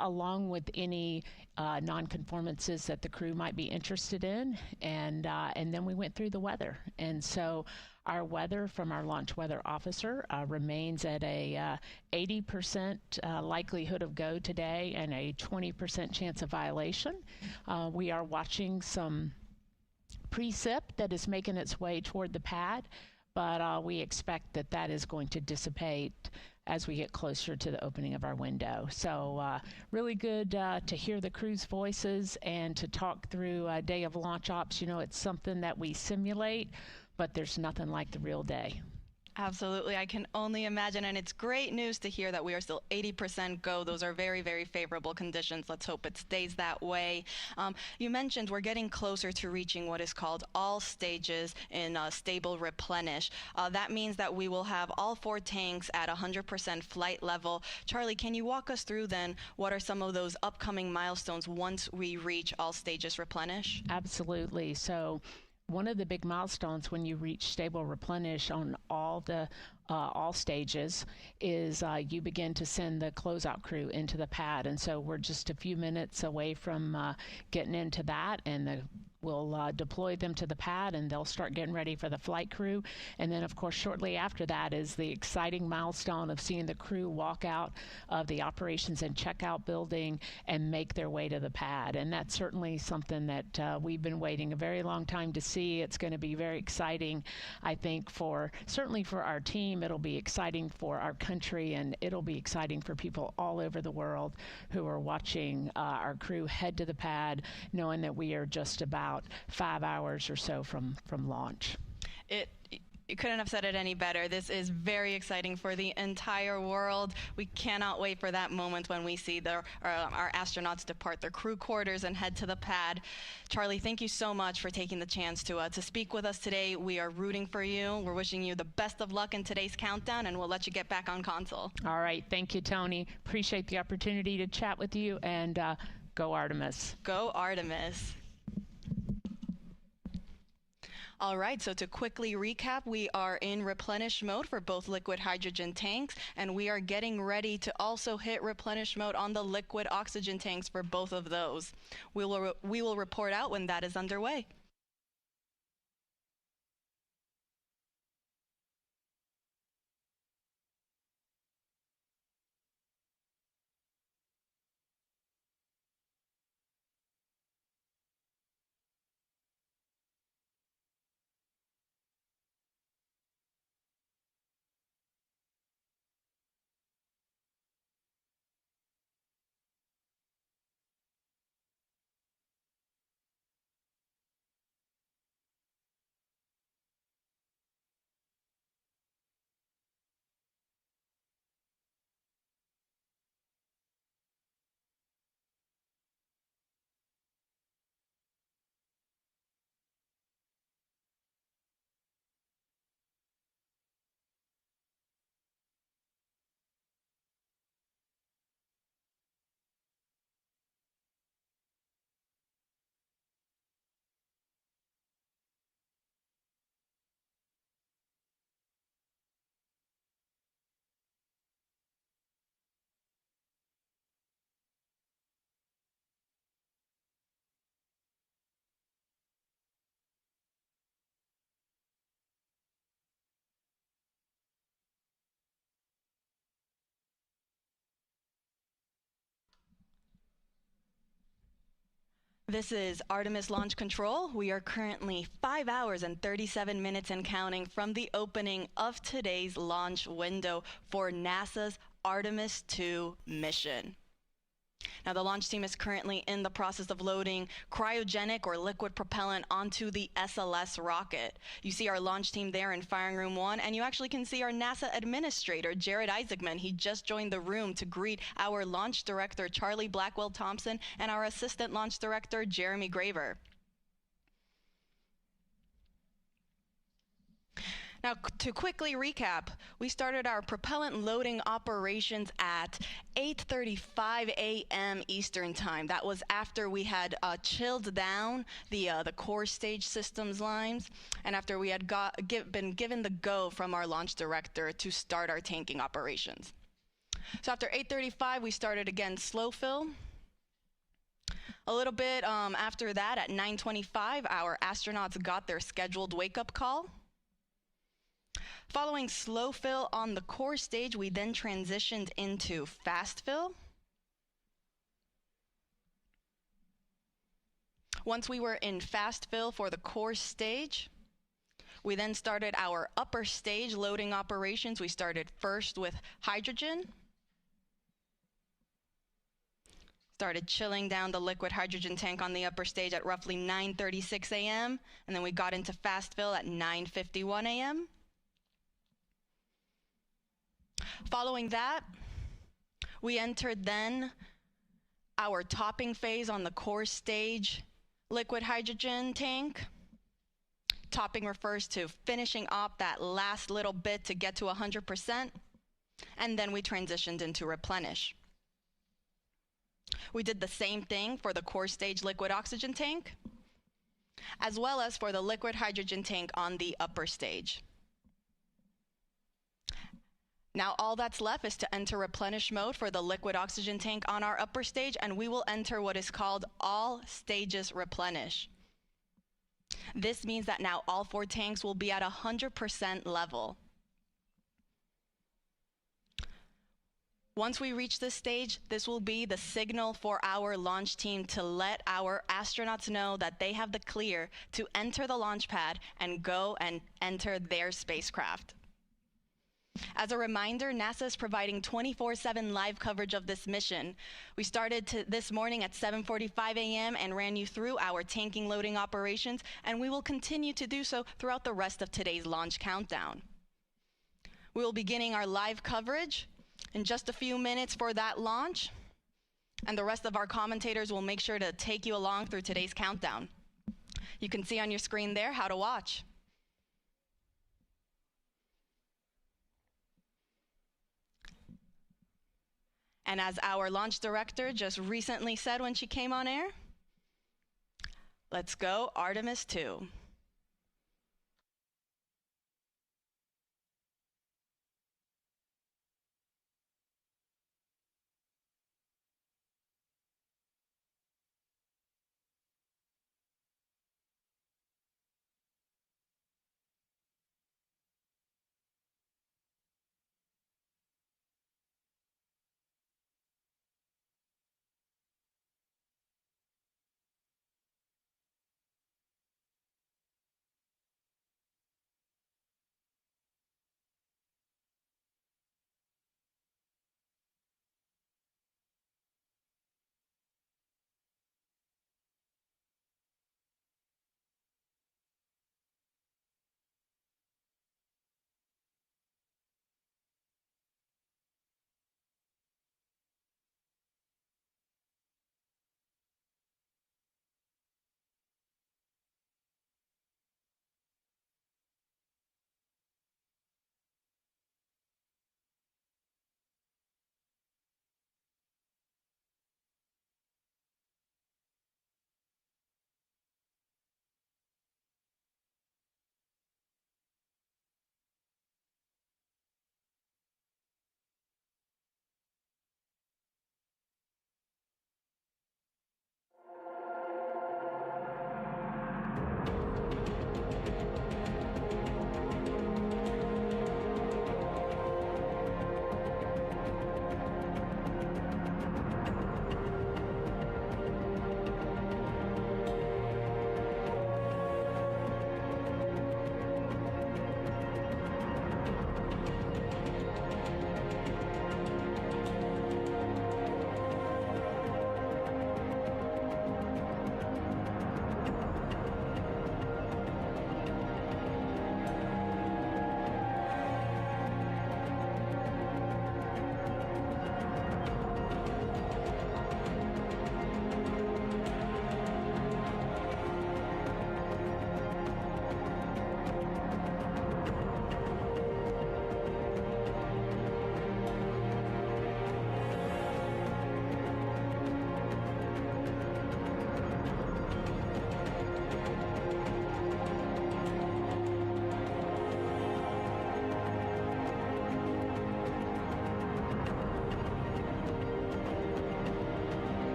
along with any non-conformances that the crew might be interested in, and then we went through the weather. And so our weather from our launch weather officer remains at a 80% likelihood of go today and a 20% chance of violation. We are watching some precip that is making its way toward the pad, but we expect that that is going to dissipate as we get closer to the opening of our window. So really good to hear the crew's voices and to talk through a day of launch ops. You know, it's something that we simulate, but there's nothing like the real day. Absolutely. I can only imagine. And it's great news to hear that we are still 80% go. Those are very, very favorable conditions. Let's hope it stays that way. You mentioned we're getting closer to reaching what is called all stages in stable replenish. That means that we will have all 4 tanks at 100% flight level. Charlie, can you walk us through then what are some of those upcoming milestones once we reach all stages replenish? Absolutely. So one of the big milestones when you reach stable replenish on all stages is you begin to send the closeout crew into the pad, and so we're just a few minutes away from getting into that, and we'll deploy them to the pad, and they'll start getting ready for the flight crew. And then, of course, shortly after that is the exciting milestone of seeing the crew walk out of the operations and checkout building and make their way to the pad. And that's certainly something that we've been waiting a very long time to see. It's going to be very exciting, I think, certainly for our team. It'll be exciting for our country, and it'll be exciting for people all over the world who are watching our crew head to the pad, knowing that we are just about 5 hours or so from launch. You couldn't have said it any better. This is very exciting for the entire world. We cannot wait for that moment when we see our astronauts depart their crew quarters and head to the pad. Charlie, thank you so much for taking the chance to speak with us today. We are rooting for you. We're wishing you the best of luck in today's countdown, and we'll let you get back on console. All right. Thank you, Tony. Appreciate the opportunity to chat with you, and go Artemis. Go Artemis. All right, so to quickly recap, we are in replenish mode for both liquid hydrogen tanks, and we are getting ready to also hit replenish mode on the liquid oxygen tanks for both of those. We will report out when that is underway. This is Artemis Launch Control. We are currently 5 hours and 37 minutes and counting from the opening of today's launch window for NASA's Artemis 2 mission. Now, the launch team is currently in the process of loading cryogenic or liquid propellant onto the SLS rocket. You see our launch team there in Firing Room 1, and you actually can see our NASA administrator, Jared Isaacman. He just joined the room to greet our launch director, Charlie Blackwell Thompson, and our assistant launch director, Jeremy Graver. Now, to quickly recap, we started our propellant loading operations at 8:35 a.m. Eastern Time. That was after we had chilled down the core stage systems lines, and after we had been given the go from our launch director to start our tanking operations. So after 8:35, we started again slow fill. A little bit after that, at 9:25, our astronauts got their scheduled wake-up call. Following slow fill on the core stage, we then transitioned into fast fill. Once we were in fast fill for the core stage, we then started our upper stage loading operations. We started first with hydrogen. Started chilling down the liquid hydrogen tank on the upper stage at roughly 9:36 a.m. And then we got into fast fill at 9:51 a.m. Following that, we entered then our topping phase on the core stage liquid hydrogen tank. Topping refers to finishing up that last little bit to get to 100%, and then we transitioned into replenish. We did the same thing for the core stage liquid oxygen tank, as well as for the liquid hydrogen tank on the upper stage. Now all that's left is to enter replenish mode for the liquid oxygen tank on our upper stage, and we will enter what is called all stages replenish. This means that now all 4 tanks will be at 100% level. Once we reach this stage, this will be the signal for our launch team to let our astronauts know that they have the clear to enter the launch pad and go and enter their spacecraft. As a reminder, NASA is providing 24/7 live coverage of this mission. We started this morning at 7:45 a.m. and ran you through our tanking loading operations, and we will continue to do so throughout the rest of today's launch countdown. We will be beginning our live coverage in just a few minutes for that launch, and the rest of our commentators will make sure to take you along through today's countdown. You can see on your screen there how to watch. And as our launch director just recently said when she came on air, let's go Artemis 2.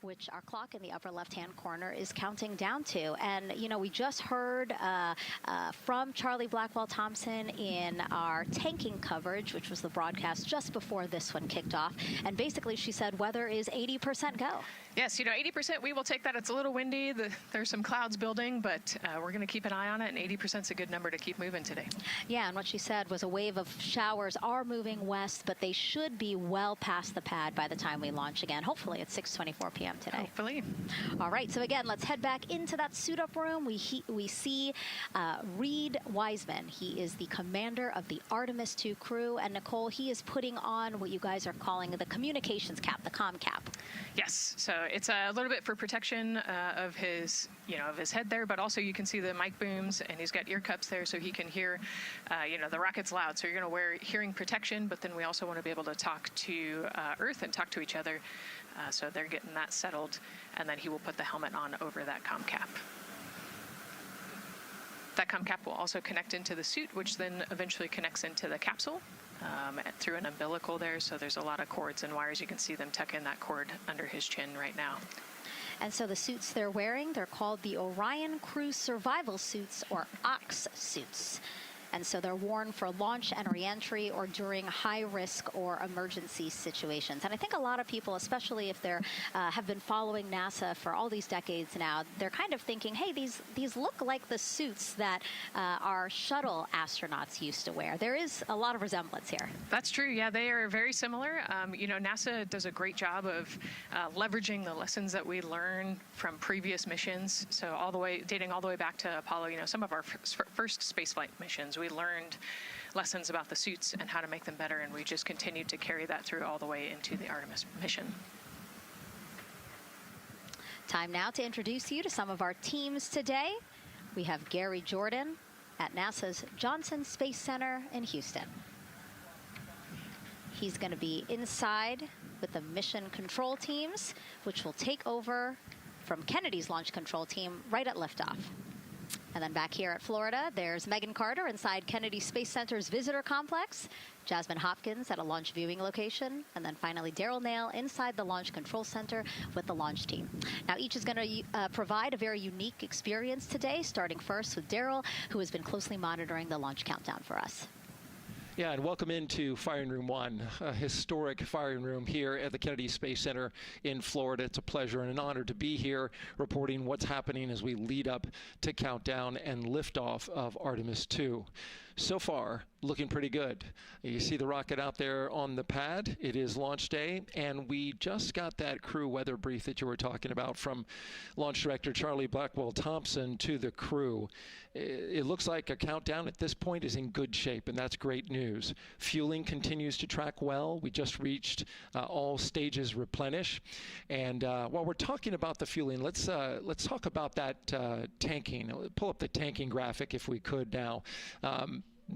which our clock in the upper left-hand corner is counting down to. And, you know, we just heard from Charlie Blackwell-Thompson in our tanking coverage, which was the broadcast just before this one kicked off. And basically she said weather is 80% go. Yes, you know, 80%, we will take that. It's a little windy. There's some clouds building, but we're going to keep an eye on it, and 80% is a good number to keep moving today. Yeah, and what she said was a wave of showers are moving west, but they should be well past the pad by the time we launch again. Hopefully at 6:24 p.m. today. Hopefully. All right, so again, let's head back into that suit-up room. We see Reed Wiseman. He is the commander of the Artemis 2 crew, and Nicole, he is putting on what you guys are calling the communications cap, the comm cap. Yes, so it's a little bit for protection of his, of his head there, but also you can see the mic booms, and he's got ear cups there so he can hear, the rocket's loud. So you're going to wear hearing protection, but then we also want to be able to talk to Earth and talk to each other. So they're getting that settled, and then he will put the helmet on over that comm cap. That comm cap will also connect into the suit, which then eventually connects into the capsule. Through an umbilical there, so there's a lot of cords and wires. You can see them tuck in that cord under his chin right now. And so the suits they're wearing, they're called the Orion Crew Survival Suits, or OX suits. And so they're worn for launch and reentry or during high-risk or emergency situations. And I think a lot of people, especially if they're have been following NASA for all these decades now, they're kind of thinking, hey, these look like the suits that our shuttle astronauts used to wear. There is a lot of resemblance here. That's true. Yeah, they are very similar. NASA does a great job of leveraging the lessons that we learn from previous missions. So dating all the way back to Apollo, some of our first spaceflight missions, we learned lessons about the suits and how to make them better, and we just continued to carry that through all the way into the Artemis mission. Time now to introduce you to some of our teams today. We have Gary Jordan at NASA's Johnson Space Center in Houston. He's going to be inside with the mission control teams, which will take over from Kennedy's launch control team right at liftoff. And then back here at Florida, there's Megan Carter inside Kennedy Space Center's visitor complex, Jasmine Hopkins at a launch viewing location, and then finally Daryl Nail inside the Launch Control Center with the launch team. Now each is going to provide a very unique experience today, starting first with Daryl, who has been closely monitoring the launch countdown for us. Yeah, and welcome into Firing Room 1, a historic firing room here at the Kennedy Space Center in Florida. It's a pleasure and an honor to be here reporting what's happening as we lead up to countdown and liftoff of Artemis 2. So far, looking pretty good. You see the rocket out there on the pad. It is launch day, and we just got that crew weather brief that you were talking about from Launch Director Charlie Blackwell-Thompson to the crew. It looks like a countdown at this point is in good shape, and that's great news. Fueling continues to track well. We just reached all stages replenish. And while we're talking about the fueling, let's talk about that tanking. Pull up the tanking graphic if we could now.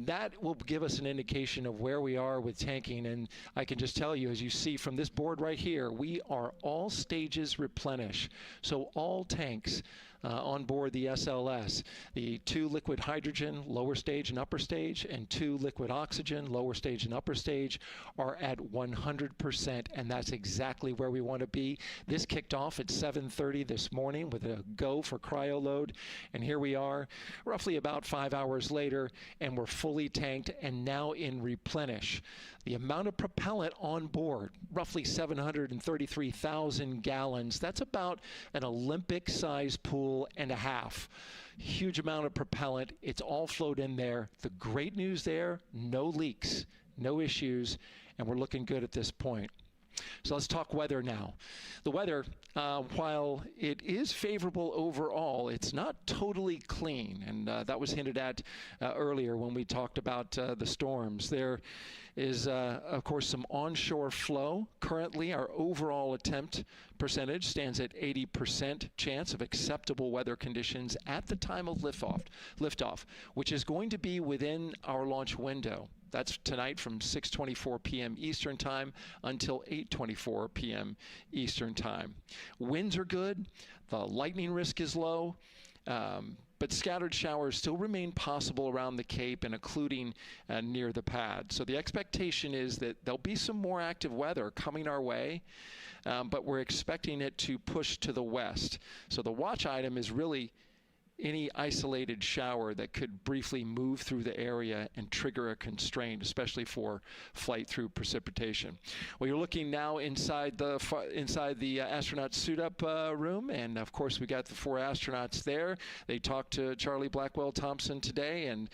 That will give us an indication of where we are with tanking, and I can just tell you, as you see from this board right here, we are all stages replenish. So all tanks on board the SLS, the 2 liquid hydrogen, lower stage and upper stage, and 2 liquid oxygen, lower stage and upper stage, are at 100%, and that's exactly where we want to be. This kicked off at 7:30 this morning with a go for cryo load, and here we are roughly about 5 hours later, and we're fully tanked and now in replenish. The amount of propellant on board, roughly 733,000 gallons. That's about an Olympic-sized pool and a half. Huge amount of propellant. It's all flowed in there. The great news there, no leaks, no issues, and we're looking good at this point. So let's talk weather now. The weather, while it is favorable overall, it's not totally clean, and that was hinted at earlier when we talked about the storms. There is, of course, some onshore flow. Currently, our overall attempt percentage stands at 80% chance of acceptable weather conditions at the time of liftoff, which is going to be within our launch window. That's tonight from 6:24 p.m. Eastern Time until 8:24 p.m. Eastern Time. Winds are good. The lightning risk is low. but scattered showers still remain possible around the Cape and including near the pad. So the expectation is that there'll be some more active weather coming our way, but we're expecting it to push to the west. So the watch item is really any isolated shower that could briefly move through the area and trigger a constraint, especially for flight through precipitation. Well, you're looking now inside the astronaut suit-up room, and of course we got the 4 astronauts there. They talked to Charlie Blackwell-Thompson today, and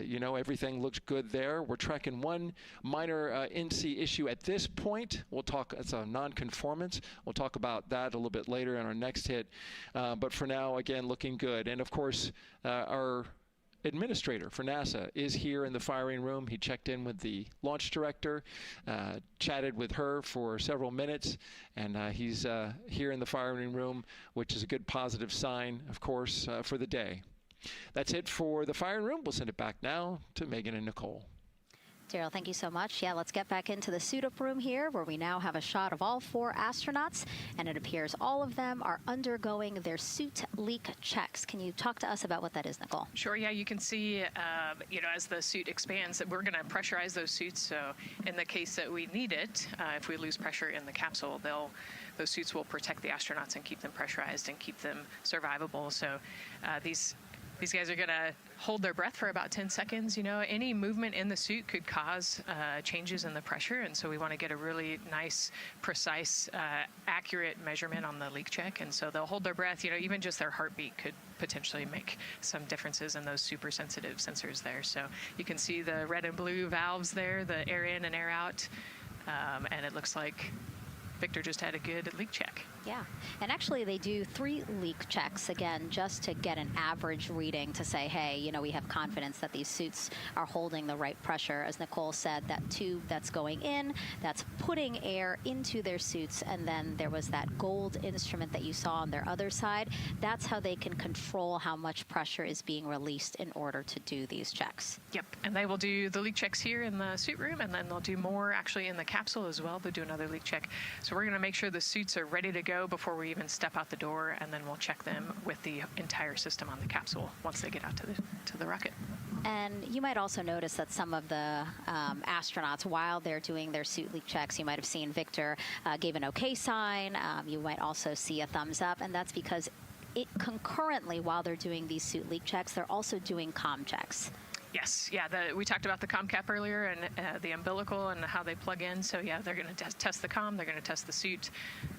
you know, everything looks good there. We're tracking one minor NC issue at this point. We'll talk, it's a non-conformance. We'll talk about that a little bit later in our next hit, but for now, again, looking good. And of course, our administrator for NASA is here in the firing room. He checked in with the launch director, chatted with her for several minutes, and he's here in the firing room, which is a good positive sign, of course, for the day. That's it for the firing room. We'll send it back now to Megan and Nicole. Daryl, thank you so much. Yeah, let's get back into the suit-up room here, where we now have a shot of all 4 astronauts, and it appears all of them are undergoing their suit leak checks. Can you talk to us about what that is, Nicole? Sure, yeah, you can see, you know, as the suit expands, that we're going to pressurize those suits. So in the case that we need it, if we lose pressure in the capsule, those suits will protect the astronauts and keep them pressurized and keep them survivable. So these guys are going to hold their breath for about 10 seconds. You know, any movement in the suit could cause changes in the pressure, and so we want to get a really nice, precise, accurate measurement on the leak check. And so they'll hold their breath. You know, even just their heartbeat could potentially make some differences in those super sensitive sensors there. So you can see the red and blue valves there, the air in and air out, and it looks like Victor just had a good leak check. Yeah, and actually they do 3 leak checks, again, just to get an average reading to say, hey, you know, we have confidence that these suits are holding the right pressure. As Nicole said, that tube that's going in, that's putting air into their suits, and then there was that gold instrument that you saw on their other side. That's how they can control how much pressure is being released in order to do these checks. Yep, and they will do the leak checks here in the suit room, and then they'll do more actually in the capsule as well. They'll do another leak check. So we're going to make sure the suits are ready to go before we even step out the door, and then we'll check them with the entire system on the capsule once they get out to the rocket. And you might also notice that some of the astronauts, while they're doing their suit leak checks, you might have seen Victor gave an OK sign. You might also see a thumbs up, and that's because concurrently, while they're doing these suit leak checks, they're also doing comm checks. Yes, yeah, we talked about the comm cap earlier and the umbilical and how they plug in. So yeah, they're going to test the comm, they're going to test the suit,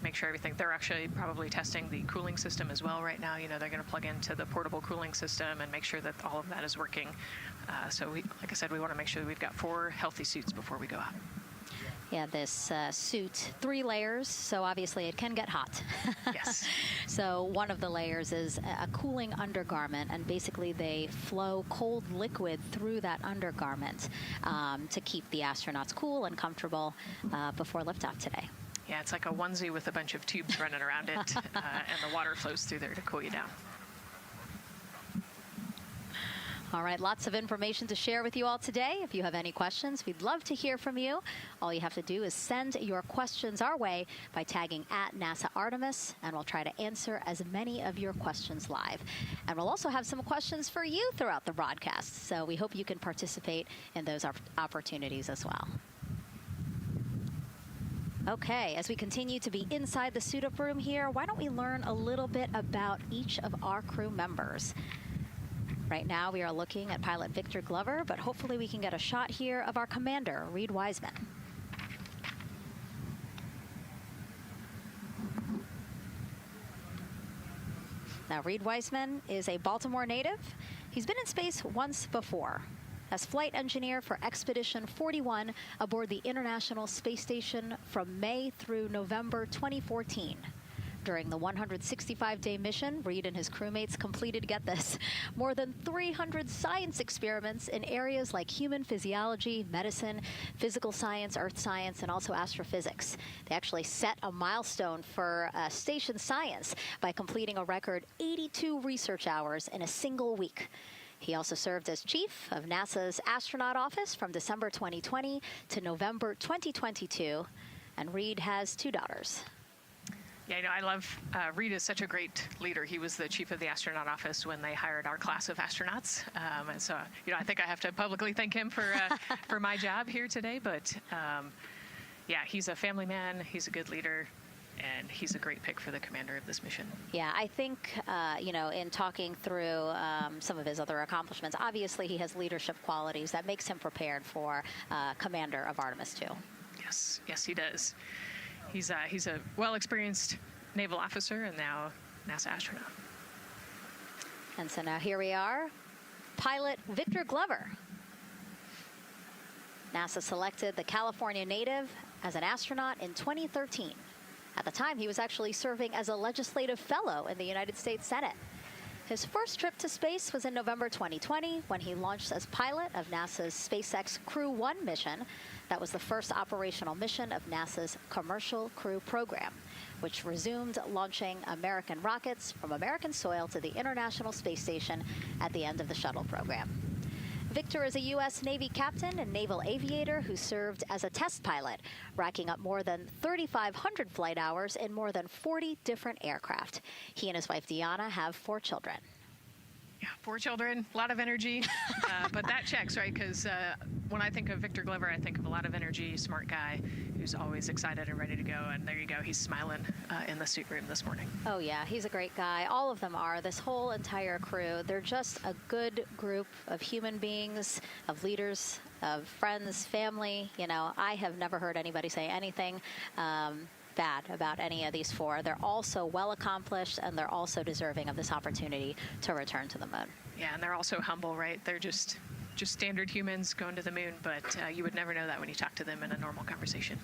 make sure everything. They're actually probably testing the cooling system as well right now. You know, they're going to plug into the portable cooling system and make sure that all of that is working. So like I said, we want to make sure that we've got 4 healthy suits before we go out. Yeah, this suit, 3 layers, so obviously it can get hot. Yes. So one of the layers is a cooling undergarment, and basically they flow cold liquid through that undergarment to keep the astronauts cool and comfortable before liftoff today. Yeah, it's like a onesie with a bunch of tubes running around it, and the water flows through there to cool you down. All right, lots of information to share with you all today. If you have any questions, we'd love to hear from you. All you have to do is send your questions our way by tagging @NASA Artemis, and we'll try to answer as many of your questions live. And we'll also have some questions for you throughout the broadcast, so we hope you can participate in those opportunities as well. Okay, as we continue to be inside the suit-up room here, why don't we learn a little bit about each of our crew members? Right now, we are looking at pilot Victor Glover, but hopefully we can get a shot here of our commander, Reed Wiseman. Now, Reed Wiseman is a Baltimore native. He's been in space once before as flight engineer for Expedition 41 aboard the International Space Station from May through November 2014. During the 165-day mission, Reed and his crewmates completed, get this, more than 300 science experiments in areas like human physiology, medicine, physical science, earth science, and also astrophysics. They actually set a milestone for station science by completing a record 82 research hours in a single week. He also served as chief of NASA's astronaut office from December 2020 to November 2022, and Reed has 2 daughters. Yeah, I love Reed is such a great leader. He was the chief of the astronaut office when they hired our class of astronauts, and so I think I have to publicly thank him for for my job here today. But yeah, he's a family man. He's a good leader. And he's a great pick for the commander of this mission. Yeah, I think, in talking through some of his other accomplishments, obviously he has leadership qualities that makes him prepared for commander of Artemis 2. Yes, he does. He's a well-experienced naval officer and now NASA astronaut. And so now here we are, pilot Victor Glover. NASA selected the California native as an astronaut in 2013. At the time, he was actually serving as a legislative fellow in the United States Senate. His first trip to space was in November 2020 when he launched as pilot of NASA's SpaceX Crew 1 mission. That was the first operational mission of NASA's Commercial Crew program, which resumed launching American rockets from American soil to the International Space Station at the end of the shuttle program. Victor is a U.S. Navy captain and naval aviator who served as a test pilot, racking up more than 3,500 flight hours in more than 40 different aircraft. He and his wife, Deanna, have 4 children. Yeah, 4 children, a lot of energy, but that checks, right? Because when I think of Victor Glover, I think of a lot of energy, smart guy who's always excited and ready to go. And there you go, he's smiling in the suit room this morning. Oh, yeah, he's a great guy. All of them are. This whole entire crew, they're just a good group of human beings, of leaders, of friends, family. I have never heard anybody say anything bad about any of these 4. They're all so well accomplished, and they're also deserving of this opportunity to return to the moon. Yeah, and they're also humble, right? They're just standard humans going to the moon, but you would never know that when you talk to them in a normal conversation.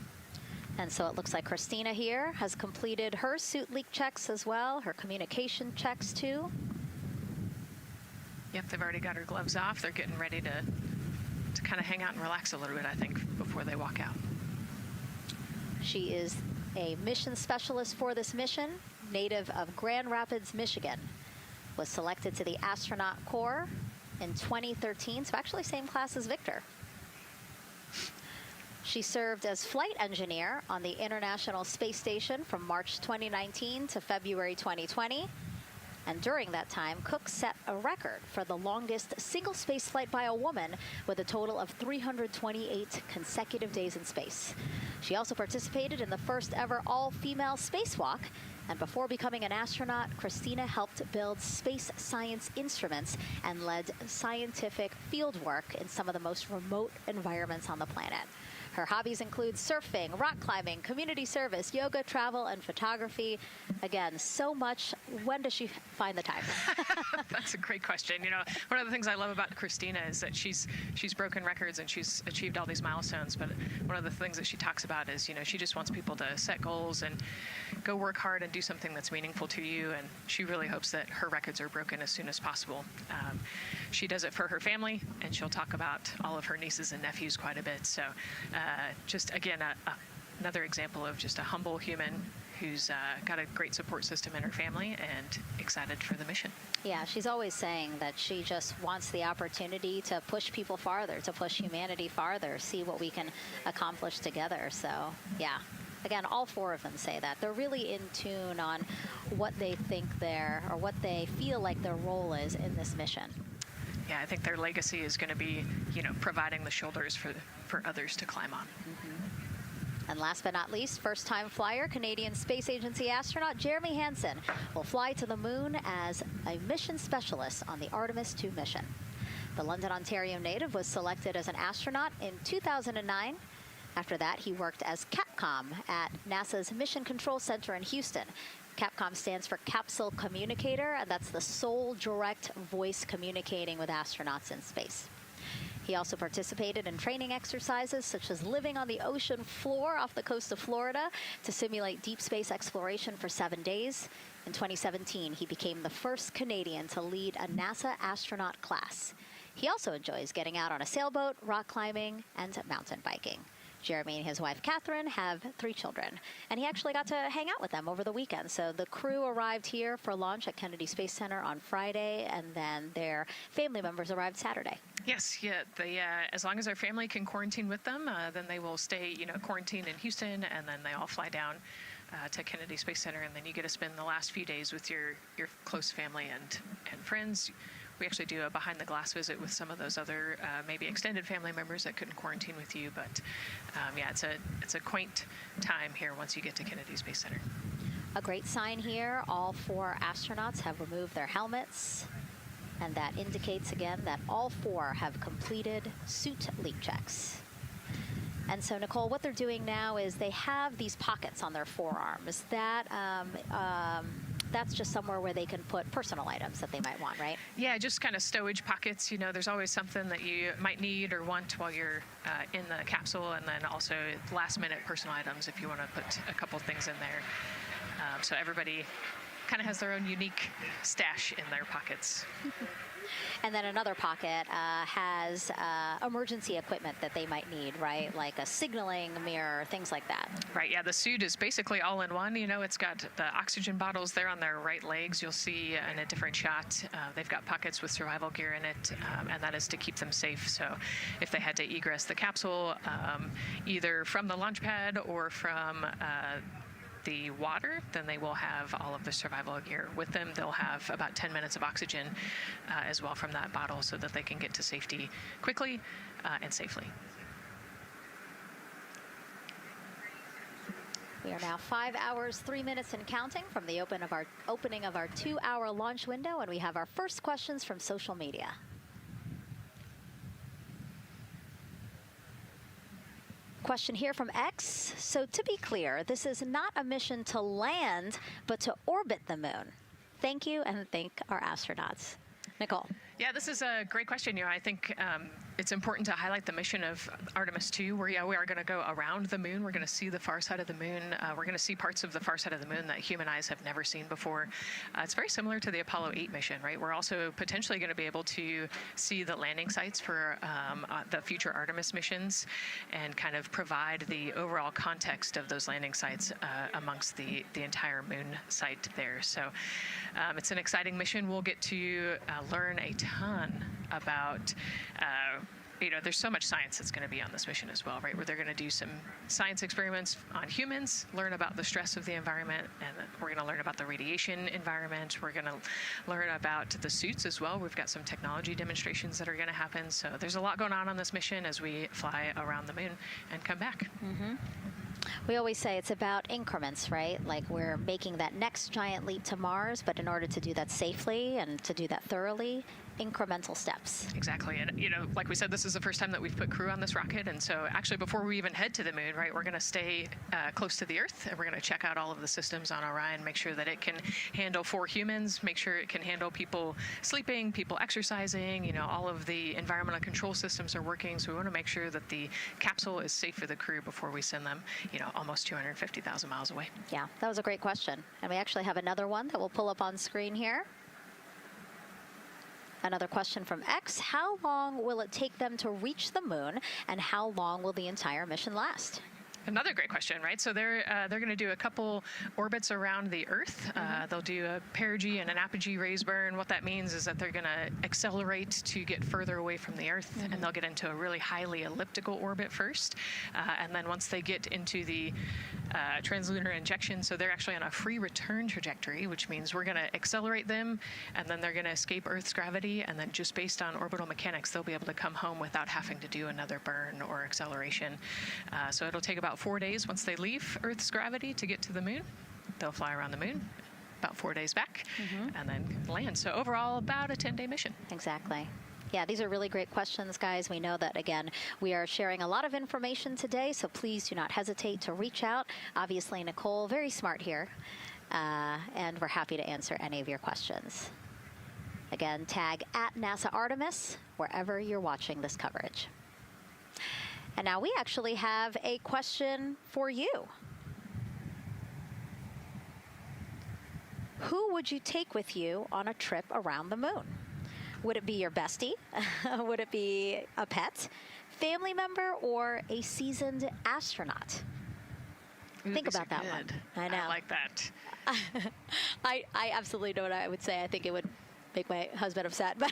And so it looks like Christina here has completed her suit leak checks as well, her communication checks too. Yep, they've already got her gloves off. They're getting ready to kind of hang out and relax a little bit, I think, before they walk out. She is a mission specialist for this mission, native of Grand Rapids, Michigan, was selected to the Astronaut Corps in 2013, so actually same class as Victor. She served as flight engineer on the International Space Station from March 2019 to February 2020. And during that time, Cook set a record for the longest single space flight by a woman with a total of 328 consecutive days in space. She also participated in the first ever all-female spacewalk. And before becoming an astronaut, Christina helped build space science instruments and led scientific field work in some of the most remote environments on the planet. Her hobbies include surfing, rock climbing, community service, yoga, travel, and photography. Again, so much. When does she find the time? That's a great question. One of the things I love about Christina is that she's broken records and she's achieved all these milestones. But one of the things that she talks about is, she just wants people to set goals and go work hard and do something that's meaningful to you. And she really hopes that her records are broken as soon as possible. She does it for her family, and she'll talk about all of her nieces and nephews quite a bit. So just, again, another example of just a humble human who's got a great support system in her family and excited for the mission. Yeah, she's always saying that she just wants the opportunity to push people farther, to push humanity farther, see what we can accomplish together. So, yeah. Again, all 4 of them say that. They're really in tune on what they think or what they feel like their role is in this mission. Yeah, I think their legacy is going to be, providing the shoulders for others to climb on. Mm-hmm. And last but not least, first-time flyer, Canadian Space Agency astronaut Jeremy Hansen will fly to the moon as a mission specialist on the Artemis 2 mission. The London, Ontario native was selected as an astronaut in 2009. After that, he worked as Capcom at NASA's Mission Control Center in Houston. Capcom stands for Capsule Communicator, and that's the sole direct voice communicating with astronauts in space. He also participated in training exercises such as living on the ocean floor off the coast of Florida to simulate deep space exploration for 7 days. In 2017, he became the first Canadian to lead a NASA astronaut class. He also enjoys getting out on a sailboat, rock climbing, and mountain biking. Jeremy and his wife, Catherine, have 3 children, and he actually got to hang out with them over the weekend. So the crew arrived here for launch at Kennedy Space Center on Friday, and then their family members arrived Saturday. Yes, yeah. They, as long as their family can quarantine with them, then they will stay, quarantined in Houston, and then they all fly down to Kennedy Space Center, and then you get to spend the last few days with your close family and friends. We actually do a behind-the-glass visit with some of those other maybe extended family members that couldn't quarantine with you. But yeah, it's a quaint time here once you get to Kennedy Space Center. A great sign here, all 4 astronauts have removed their helmets, and that indicates again that all 4 have completed suit leak checks. And so, Nicole, what they're doing now is they have these pockets on their forearms. That's just somewhere where they can put personal items that they might want, right? Yeah, just kind of stowage pockets. You know, there's always something that you might need or want while you're in the capsule, and then also last-minute personal items if you want to put a couple things in there. So everybody kind of has their own unique stash in their pockets. And then another pocket has emergency equipment that they might need, right? Like a signaling mirror, things like that. Right, yeah, the suit is basically all in one. You know, it's got the oxygen bottles there on their right legs. You'll see in a different shot, they've got pockets with survival gear in it, and that is to keep them safe. So if they had to egress the capsule, either from the launch pad or from the water, then they will have all of the survival gear with them. They'll have about 10 minutes of oxygen as well from that bottle so that they can get to safety quickly and safely. We are now 5 hours, 3 minutes and counting from the opening of our 2-hour launch window, and we have our first questions from social media. Question here from X. So to be clear, this is not a mission to land, but to orbit the moon. Thank you, and thank our astronauts. Nicole. Yeah, this is a great question. You know, I think it's important to highlight the mission of Artemis 2, where we are going to go around the moon. We're going to see the far side of the moon. We're going to see parts of the far side of the moon that human eyes have never seen before. It's very similar to the Apollo 8 mission, right? We're also potentially going to be able to see the landing sites for the future Artemis missions and kind of provide the overall context of those landing sites amongst the entire moon site there. So it's an exciting mission. We'll get to learn a ton about you know, there's so much science that's going to be on this mission as well, right? Where they're going to do some science experiments on humans, learn about the stress of the environment, and we're going to learn about the radiation environment. We're going to learn about the suits as well. We've got some technology demonstrations that are going to happen. So there's a lot going on this mission as we fly around the moon and come back. Mm-hmm. We always say it's about increments, right? Like we're making that next giant leap to Mars, but in order to do that safely and to do that thoroughly, incremental steps. Exactly. And, you know, like we said, this is the first time that we've put crew on this rocket. And so actually before we even head to the moon, right, we're going to stay close to the Earth, and we're going to check out all of the systems on Orion, make sure that it can handle 4 humans, make sure it can handle people sleeping, people exercising, you know, all of the environmental control systems are working. So we want to make sure that the capsule is safe for the crew before we send them, you know, almost 250,000 miles away. Yeah, that was a great question. And we actually have another one that we'll pull up on screen here. Another question from X. How long will it take them to reach the moon, and how long will the entire mission last? Another great question, right? So they're going to do a couple orbits around the Earth. They'll do a perigee and an apogee raise burn. What that means is that they're going to accelerate to get further away from the Earth, and they'll get into a really highly elliptical orbit first. And then once they get into the translunar injection, so they're actually on a free return trajectory, which means we're going to accelerate them, and then they're going to escape Earth's gravity, and then just based on orbital mechanics, they'll be able to come home without having to do another burn or acceleration. So it'll take about 4 days once they leave Earth's gravity to get to the moon. They'll fly around the moon, about 4 days back, and then land. So overall, about a 10-day mission. Exactly. Yeah, these are really great questions, guys. We know that, again, we are sharing a lot of information today, so please do not hesitate to reach out. Obviously, Nicole, very smart here, and we're happy to answer any of your questions. Again, tag @NASA Artemis wherever you're watching this coverage. And now we actually have a question for you. Who would you take with you on a trip around the moon? Would it be your bestie? Would it be a pet, family member, or a seasoned astronaut? Ooh, think about that one. I know. I like that. I absolutely know what I would say. I think it would make my husband upset, but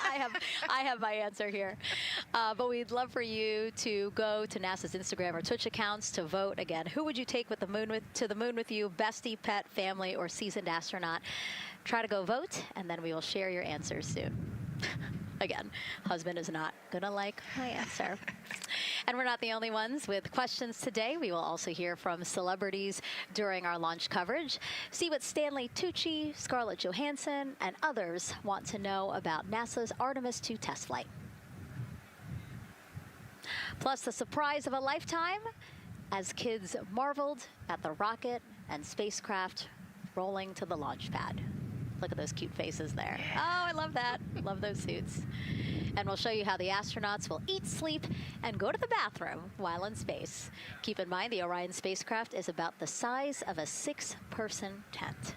I have my answer here. But we'd love for you to go to NASA's Instagram or Twitch accounts to vote again. Who would you take to the moon with you? Bestie, pet, family, or seasoned astronaut? Try to go vote, and then we will share your answers soon. Again, husband is not gonna like my answer. And we're not the only ones with questions today. We will also hear from celebrities during our launch coverage. See what Stanley Tucci, Scarlett Johansson, and others want to know about NASA's Artemis 2 test flight. Plus the surprise of a lifetime as kids marveled at the rocket and spacecraft rolling to the launch pad. Look at those cute faces there. Oh, I love that. Love those suits. And we'll show you how the astronauts will eat, sleep, and go to the bathroom while in space. Keep in mind, the Orion spacecraft is about the size of a 6-person tent.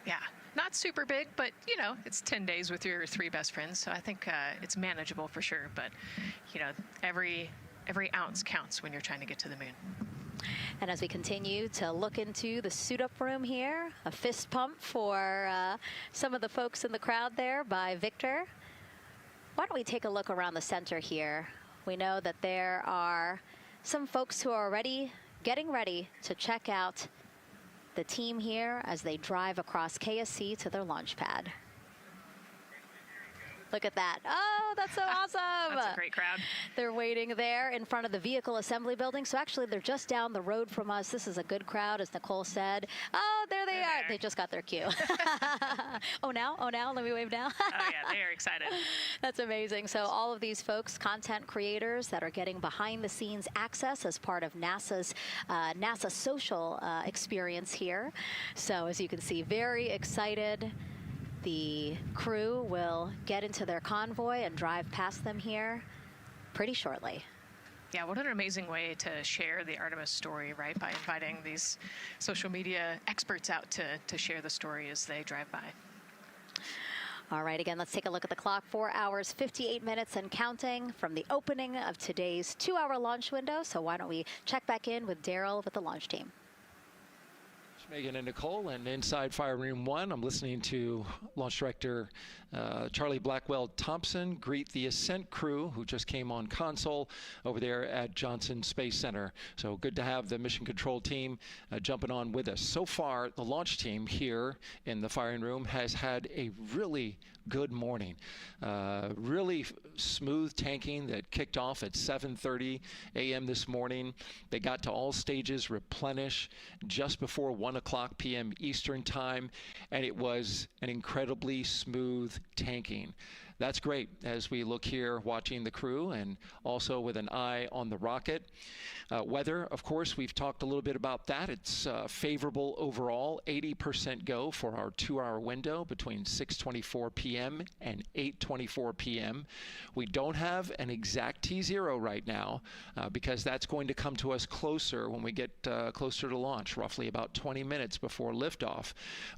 Yeah, not super big, but, you know, it's 10 days with your 3 best friends, so I think it's manageable for sure. But, you know, every ounce counts when you're trying to get to the moon. And as we continue to look into the suit-up room here, a fist pump for some of the folks in the crowd there by Victor. Why don't we take a look around the center here? We know that there are some folks who are already getting ready to check out the team here as they drive across KSC to their launch pad. Look at that. Oh, that's so awesome. That's a great crowd. They're waiting there in front of the vehicle assembly building. So actually, they're just down the road from us. This is a good crowd, as Nicole said. Oh, there they are. They just got their cue. Oh, now? Let me wave now. Oh, yeah, they are excited. That's amazing. So all of these folks, content creators that are getting behind-the-scenes access as part of NASA's NASA social experience here. So as you can see, very excited. The crew will get into their convoy and drive past them here pretty shortly. Yeah, what an amazing way to share the Artemis story, right? By inviting these social media experts out to share the story as they drive by. All right, again, let's take a look at the clock. 4 hours, 58 minutes and counting from the opening of today's 2-hour launch window. So why don't we check back in with Daryl with the launch team. Megan and Nicole, and inside Fire Room 1, I'm listening to Launch Director Charlie Blackwell Thompson greet the Ascent crew who just came on console over there at Johnson Space Center. So good to have the mission control team jumping on with us. So far, the launch team here in the firing room has had a really good morning. Really smooth tanking that kicked off at 7:30 a.m. this morning. They got to all stages replenish just before 1 o'clock p.m. Eastern time, and it was an incredibly smooth tanking. That's great as we look here watching the crew and also with an eye on the rocket. Weather, of course, we've talked a little bit about that. It's favorable overall, 80% go for our 2-hour window between 6:24 p.m. and 8:24 p.m. We don't have an exact T0 right now because that's going to come to us closer when we get closer to launch, roughly about 20 minutes before liftoff.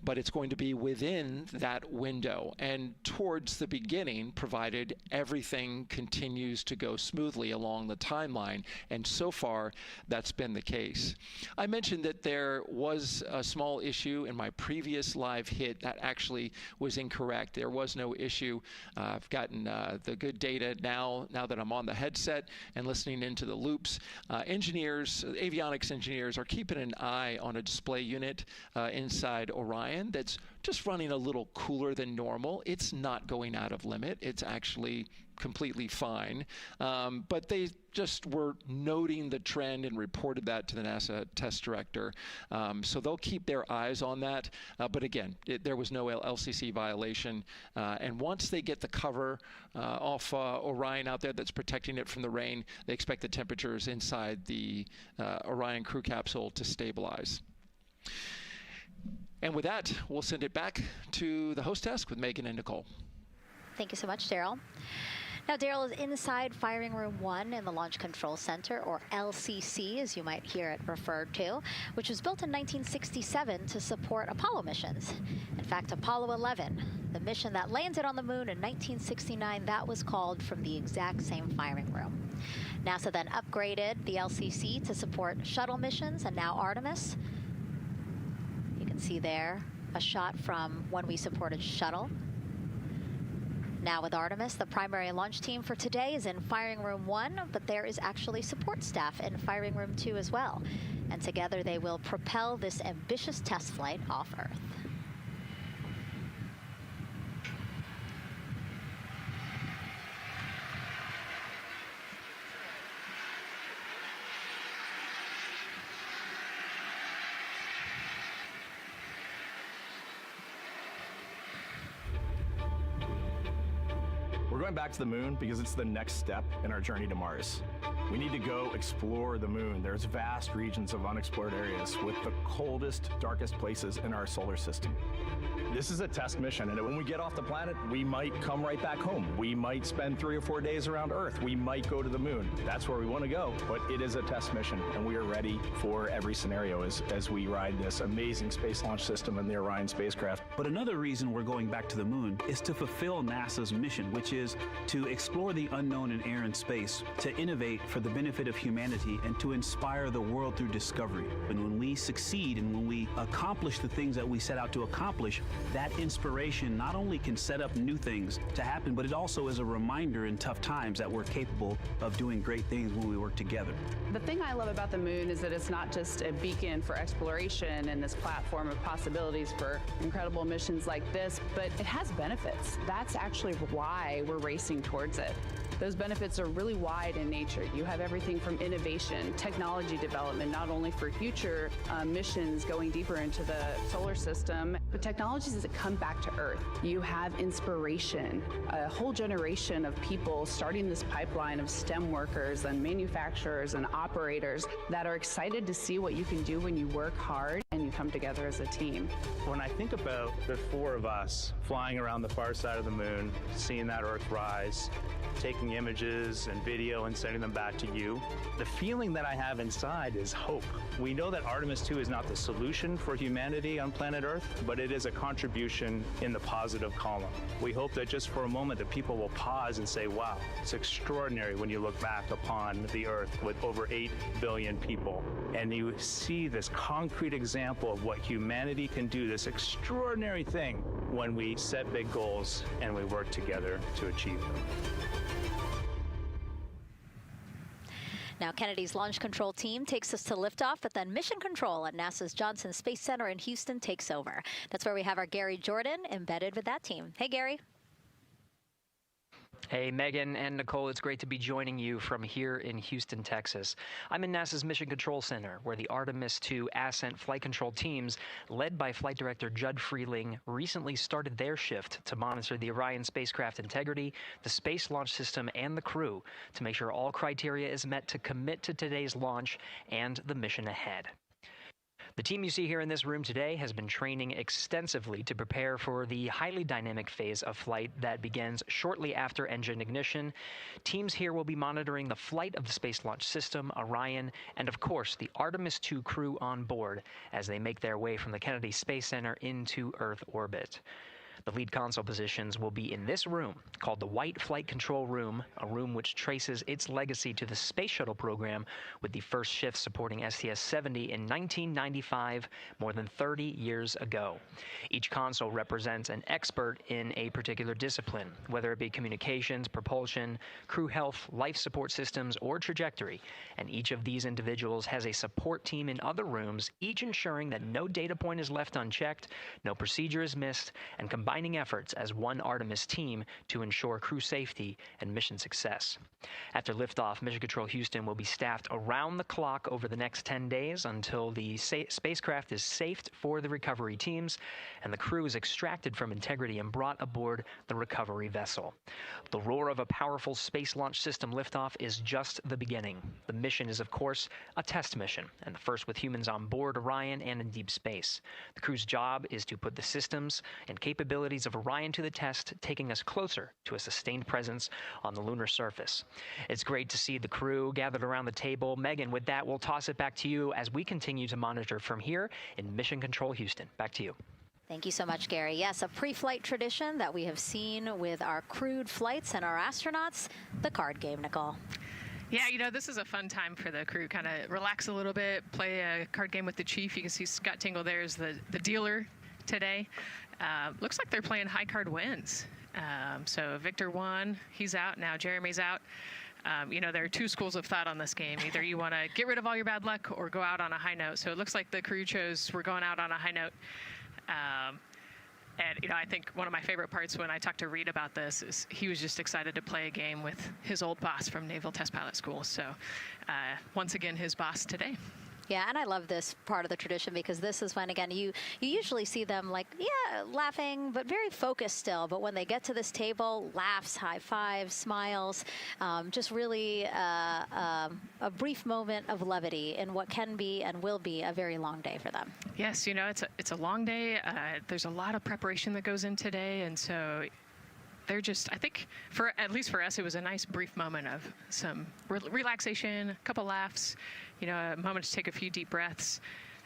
But it's going to be within that window and towards the beginning, provided everything continues to go smoothly along the timeline, and so far that's been the case. I mentioned that there was a small issue in my previous live hit that actually was incorrect. There was no issue. I've gotten the good data now that I'm on the headset and listening into the loops. Engineers, avionics engineers, are keeping an eye on a display unit inside Orion that's just running a little cooler than normal. It's not going out of limit. It's actually completely fine. But they just were noting the trend and reported that to the NASA test director. So they'll keep their eyes on that. But again, there was no LCC violation. And once they get the cover off Orion out there that's protecting it from the rain, they expect the temperatures inside the Orion crew capsule to stabilize. And with that, we'll send it back to the host desk with Megan and Nicole. Thank you so much, Daryl. Now, Daryl is inside Firing Room 1 in the Launch Control Center, or LCC, as you might hear it referred to, which was built in 1967 to support Apollo missions. In fact, Apollo 11, the mission that landed on the moon in 1969, that was called from the exact same firing room. NASA then upgraded the LCC to support shuttle missions, and now Artemis. You can see there a shot from when we supported shuttle. Now with Artemis, the primary launch team for today is in Firing Room 1, but there is actually support staff in Firing Room 2 as well. And together they will propel this ambitious test flight off Earth. We're going back to the moon because it's the next step in our journey to Mars. We need to go explore the moon. There's vast regions of unexplored areas with the coldest, darkest places in our solar system. This is a test mission, and when we get off the planet, we might come right back home. We might spend 3 or 4 days around Earth. We might go to the moon. That's where we want to go, but it is a test mission, and we are ready for every scenario as we ride this amazing space launch system and the Orion spacecraft. But another reason we're going back to the moon is to fulfill NASA's mission, which is to explore the unknown in air and space, to innovate for the benefit of humanity, and to inspire the world through discovery. And when we succeed and when we accomplish the things that we set out to accomplish, that inspiration not only can set up new things to happen, but it also is a reminder in tough times that we're capable of doing great things when we work together. The thing I love about the moon is that it's not just a beacon for exploration and this platform of possibilities for incredible missions like this, but it has benefits. That's actually why we're racing towards it. Those benefits are really wide in nature. You have everything from innovation, technology development, not only for future missions going deeper into the solar system, but technologies that come back to Earth. You have inspiration, a whole generation of people starting this pipeline of STEM workers and manufacturers and operators that are excited to see what you can do when you work hard and you come together as a team. When I think about the 4 of us flying around the far side of the moon, seeing that Earth rise, taking images and video and sending them back to you, the feeling that I have inside is hope. We know that Artemis 2 is not the solution for humanity on planet Earth, but it is a contribution in the positive column. We hope that just for a moment that people will pause and say, wow, it's extraordinary when you look back upon the Earth with over 8 billion people, and you see this concrete example of what humanity can do, this extraordinary thing when we set big goals and we work together to achieve them. Now, Kennedy's launch control team takes us to liftoff, but then mission control at NASA's Johnson Space Center in Houston takes over. That's where we have our Gary Jordan embedded with that team. Hey, Gary. Hey, Megan and Nicole, it's great to be joining you from here in Houston, Texas. I'm in NASA's Mission Control Center, where the Artemis II Ascent flight control teams, led by Flight Director Judd Freeling, recently started their shift to monitor the Orion spacecraft integrity, the Space Launch System, and the crew to make sure all criteria is met to commit to today's launch and the mission ahead. The team you see here in this room today has been training extensively to prepare for the highly dynamic phase of flight that begins shortly after engine ignition. Teams here will be monitoring the flight of the Space Launch System, Orion, and of course the Artemis II crew on board as they make their way from the Kennedy Space Center into Earth orbit. The lead console positions will be in this room, called the White Flight Control Room, a room which traces its legacy to the Space Shuttle program, with the first shift supporting STS-70 in 1995, more than 30 years ago. Each console represents an expert in a particular discipline, whether it be communications, propulsion, crew health, life support systems, or trajectory, and each of these individuals has a support team in other rooms, each ensuring that no data point is left unchecked, no procedure is missed, and combining efforts as one Artemis team to ensure crew safety and mission success. After liftoff, Mission Control Houston will be staffed around the clock over the next 10 days until the spacecraft is safed for the recovery teams and the crew is extracted from integrity and brought aboard the recovery vessel. The roar of a powerful Space Launch System liftoff is just the beginning. The mission is, of course, a test mission, and the first with humans on board Orion and in deep space. The crew's job is to put the systems and capabilities of Orion to the test, taking us closer to a sustained presence on the lunar surface. It's great to see the crew gathered around the table. Megan, with that, we'll toss it back to you as we continue to monitor from here in Mission Control Houston. Back to you. Thank you so much, Gary. Yes, a pre-flight tradition that we have seen with our crewed flights and our astronauts, the card game, Nicole. Yeah, you know, this is a fun time for the crew. Kind of relax a little bit, play a card game with the chief. You can see Scott Tingle there is the dealer today. Looks like they're playing high card wins. So Victor won. He's out. Now Jeremy's out. You know, there are two schools of thought on this game. Either you want to get rid of all your bad luck or go out on a high note. So it looks like the crew chose we're going out on a high note. And, you know, I think one of my favorite parts when I talked to Reed about this is he was just excited to play a game with his old boss from Naval Test Pilot School. So once again, his boss today. Yeah, and I love this part of the tradition because this is when, again, you usually see them like, yeah, laughing, but very focused still. But when they get to this table, laughs, high fives, smiles, just really a brief moment of levity in what can be and will be a very long day for them. Yes, you know, it's a long day. There's a lot of preparation that goes in today, and so they're just, I think, at least for us, it was a nice brief moment of some relaxation, a couple laughs, you know, a moment to take a few deep breaths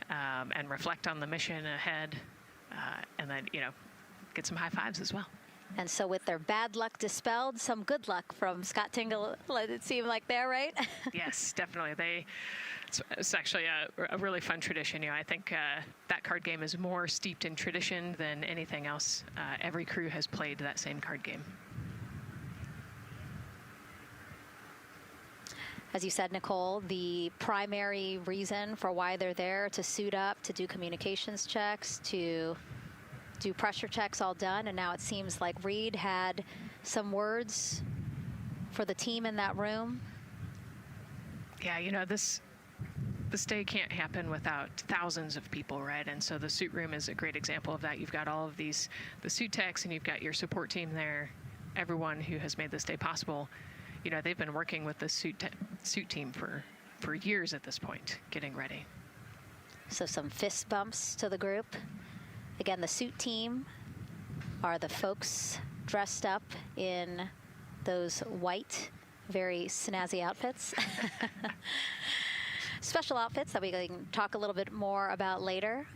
and reflect on the mission ahead, and then, you know, get some high fives as well. And so with their bad luck dispelled, some good luck from Scott Tingle, let it seem like there, right? Yes, definitely. It's actually a really fun tradition. You know, I think that card game is more steeped in tradition than anything else. Every crew has played that same card game. As you said, Nicole, the primary reason for why they're there to suit up, to do communications checks, to do pressure checks, all done. And now it seems like Reed had some words for the team in that room. Yeah, you know, this day can't happen without thousands of people, right? And so the suit room is a great example of that. You've got all of the suit techs, and you've got your support team there, everyone who has made this day possible. You know, they've been working with the suit team for years at this point, getting ready. So some fist bumps to the group. Again, the suit team are the folks dressed up in those white, very snazzy outfits. Special outfits that we can talk a little bit more about later.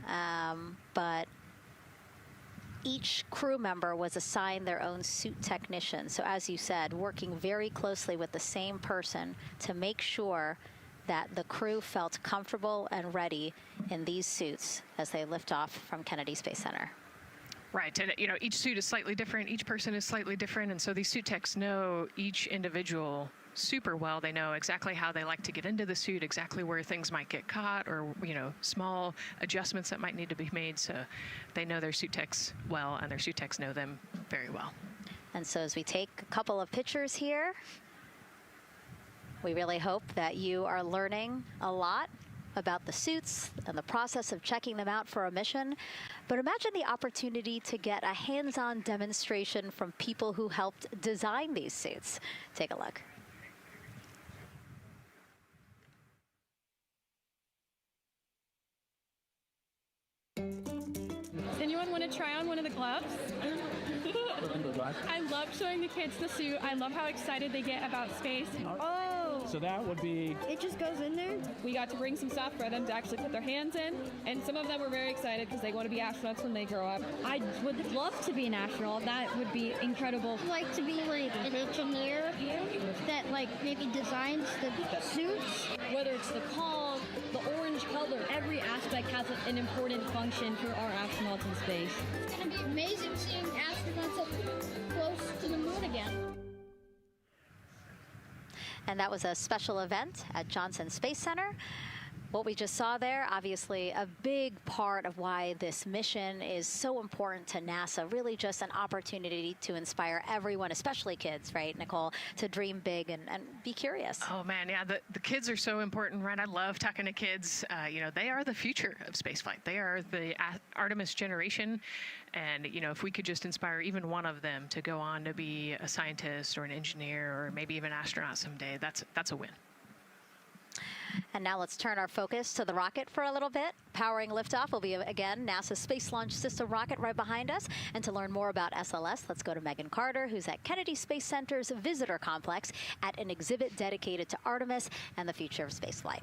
But each crew member was assigned their own suit technician. So as you said, working very closely with the same person to make sure that the crew felt comfortable and ready in these suits as they lift off from Kennedy Space Center. Right, and you know, each suit is slightly different, each person is slightly different, and so these suit techs know each individual super well. They know exactly how they like to get into the suit, exactly where things might get caught, or, you know, small adjustments that might need to be made. So they know their suit techs well, and their suit techs know them very well. And so as we take a couple of pictures here, we really hope that you are learning a lot about the suits and the process of checking them out for a mission. But imagine the opportunity to get a hands-on demonstration from people who helped design these suits. Take a look. Does anyone want to try on one of the gloves? I love showing the kids the suit. I love how excited they get about space. Oh! So that would be... It just goes in there? We got to bring some stuff for them to actually put their hands in, and some of them were very excited because they want to be astronauts when they grow up. I would love to be an astronaut. That would be incredible. I'd like to be like an engineer that like maybe designs the suits. Whether it's the call, the orange color, every aspect has an important function for our astronauts in space. It's going to be amazing seeing astronauts up close to the moon again. And that was a special event at Johnson Space Center. What we just saw there, obviously a big part of why this mission is so important to NASA, really just an opportunity to inspire everyone, especially kids, right, Nicole, to dream big and be curious. Oh man, yeah, the kids are so important, right? I love talking to kids. You know, they are the future of spaceflight. They are the Artemis generation. And, you know, if we could just inspire even one of them to go on to be a scientist or an engineer or maybe even an astronaut someday, that's a win. And now let's turn our focus to the rocket for a little bit. Powering liftoff will be, again, NASA's Space Launch System rocket right behind us. And to learn more about SLS, let's go to Megan Carter, who's at Kennedy Space Center's Visitor Complex at an exhibit dedicated to Artemis and the future of spaceflight.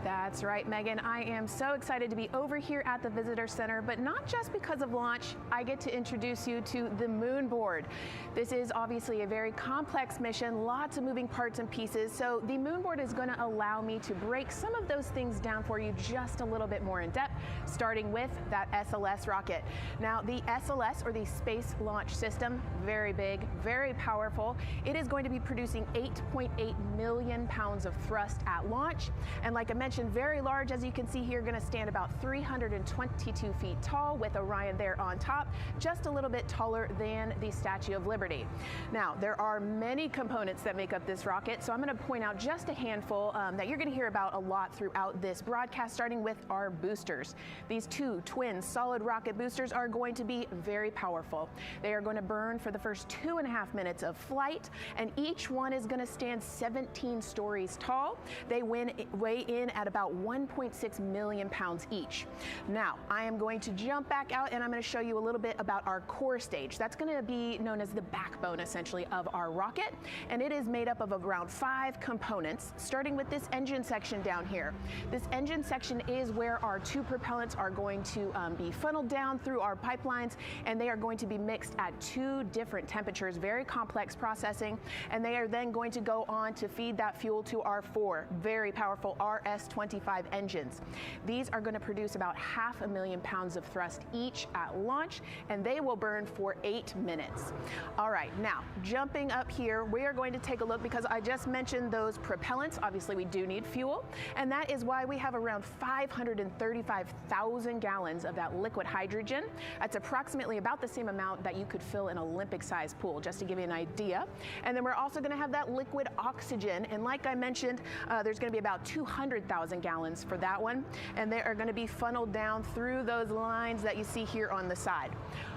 That's right, Megan. I am so excited to be over here at the Visitor Center, but not just because of launch. I get to introduce you to the moon board. This is obviously a very complex mission, lots of moving parts and pieces, so the moon board is going to allow me to break some of those things down for you just a little bit more in depth, starting with that SLS rocket. Now, the SLS, or the Space Launch System, very big, very powerful. It is going to be producing 8.8 million pounds of thrust at launch, and like I mentioned, very large, as you can see here, going to stand about 322 feet tall with Orion there on top, just a little bit taller than the Statue of Liberty. Now, there are many components that make up this rocket, so I'm going to point out just a handful that you're going to hear about a lot throughout this broadcast, starting with our boosters. These two twin solid rocket boosters are going to be very powerful. They are going to burn for the first 2.5 minutes of flight, and each one is going to stand 17 stories tall. They weigh in at about 1.6 million pounds each. Now, I am going to jump back out and I'm going to show you a little bit about our core stage. That's going to be known as the backbone, essentially, of our rocket, and it is made up of around 5 components, starting with this engine section down here. This engine section is where our 2 propellants are going to be funneled down through our pipelines, and they are going to be mixed at 2 different temperatures, very complex processing, and they are then going to go on to feed that fuel to our 4 very powerful RS-25 engines. These are going to produce about 500,000 pounds of thrust each at launch, and they will burn for 8 minutes. All right, now jumping up here, we are going to take a look, because I just mentioned those propellants. Obviously, we do need fuel, and that is why we have around 535,000 gallons of that liquid hydrogen. That's approximately about the same amount that you could fill an Olympic-sized pool, just to give you an idea. And then we're also going to have that liquid oxygen, and like I mentioned, there's going to be about 200,000 gallons for that one, and they are going to be funneled down through those lines that you see here on the side.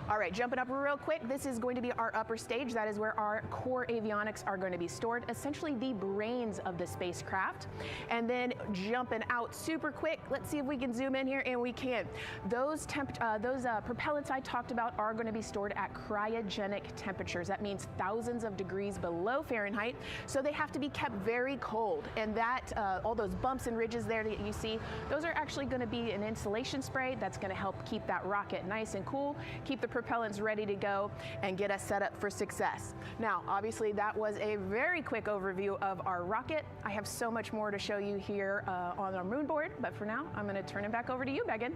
All right, jumping up real quick, this is going to be our upper stage. That is where our core avionics are going to be stored, essentially the brains of the spacecraft. And then jumping out super quick, let's see if we can zoom in here, and we can. Those propellants I talked about are going to be stored at cryogenic temperatures. That means thousands of degrees below Fahrenheit, so they have to be kept very cold. And that, all those bumps and ridges there that you see, those are actually going to be an insulation spray that's going to help keep that rocket nice and cool, keep the propellants ready to go, and get us set up for success. Now, obviously, that was a very quick overview of our rocket. I have so much more to show you here on our moon board, but for now, I'm going to turn it back over to you, Megan.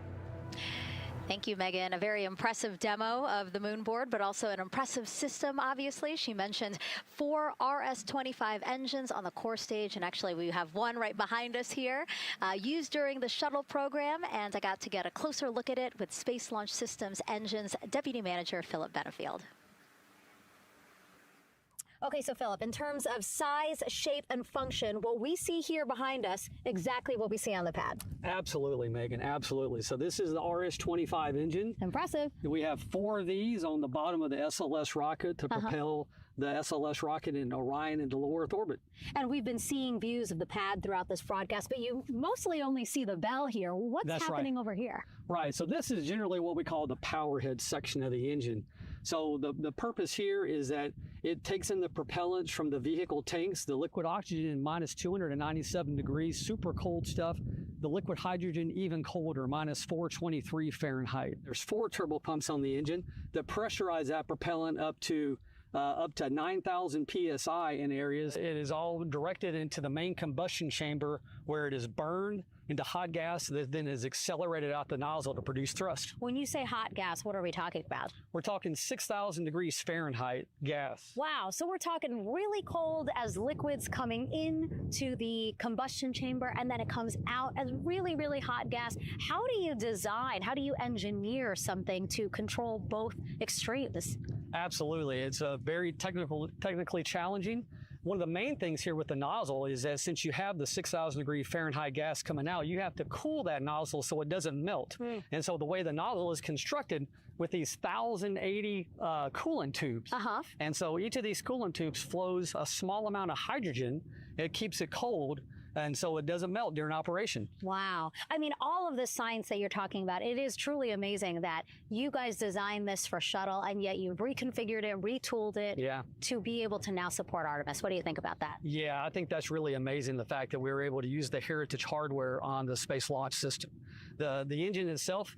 Thank you, Megan. A very impressive demo of the moon board, but also an impressive system, obviously. She mentioned 4 RS-25 engines on the core stage, and actually we have one right behind us here, used during the shuttle program, and I got to get a closer look at it with Space Launch Systems Engines Deputy Manager Philip Benefield. Okay, so Philip, in terms of size, shape, and function, will we see here behind us exactly what we see on the pad? Absolutely, Megan, absolutely. So this is the RS-25 engine. Impressive. We have 4 of these on the bottom of the SLS rocket to propel the SLS rocket in Orion into low Earth orbit. And we've been seeing views of the pad throughout this broadcast, but you mostly only see the bell here. What's happening over here? Right, so this is generally what we call the power head section of the engine. So the purpose here is that it takes in the propellants from the vehicle tanks, the liquid oxygen minus 297 degrees, super cold stuff. The liquid hydrogen even colder, minus 423 Fahrenheit. There's 4 turbo pumps on the engine that pressurize that propellant up to 9,000 psi in areas. It is all directed into the main combustion chamber, where it is burned into hot gas that then is accelerated out the nozzle to produce thrust. When you say hot gas, what are we talking about? We're talking 6,000 degrees Fahrenheit gas. Wow, so we're talking really cold as liquids coming into the combustion chamber, and then it comes out as really, really hot gas. How do you design, how do you engineer something to control both extremes? Absolutely, it's very technically challenging. One of the main things here with the nozzle is that since you have the 6,000 degree Fahrenheit gas coming out, you have to cool that nozzle so it doesn't melt. And so the way the nozzle is constructed with these 1,080 coolant tubes. And so each of these coolant tubes flows a small amount of hydrogen. It keeps it cold. and so it doesn't melt during operation. Wow. I mean, all of the science that you're talking about, it is truly amazing that you guys designed this for shuttle, and yet you've reconfigured it, retooled it to be able to now support Artemis. What do you think about that? Yeah, I think that's really amazing, the fact that we were able to use the heritage hardware on the Space Launch System. The engine itself,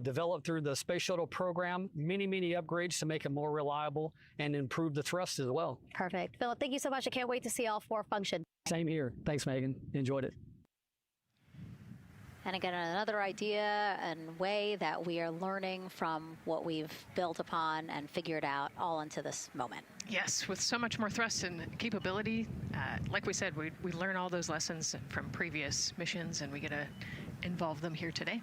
developed through the Space Shuttle program, many upgrades to make it more reliable and improve the thrust as well. Perfect. Philip, thank you so much. I can't wait to see all 4 function. Same here. Thanks, Megan. Enjoyed it. And again, another idea and way that we are learning from what we've built upon and figured out all into this moment. Yes, with so much more thrust and capability, like we said, we learn all those lessons from previous missions, and we get to involve them here today.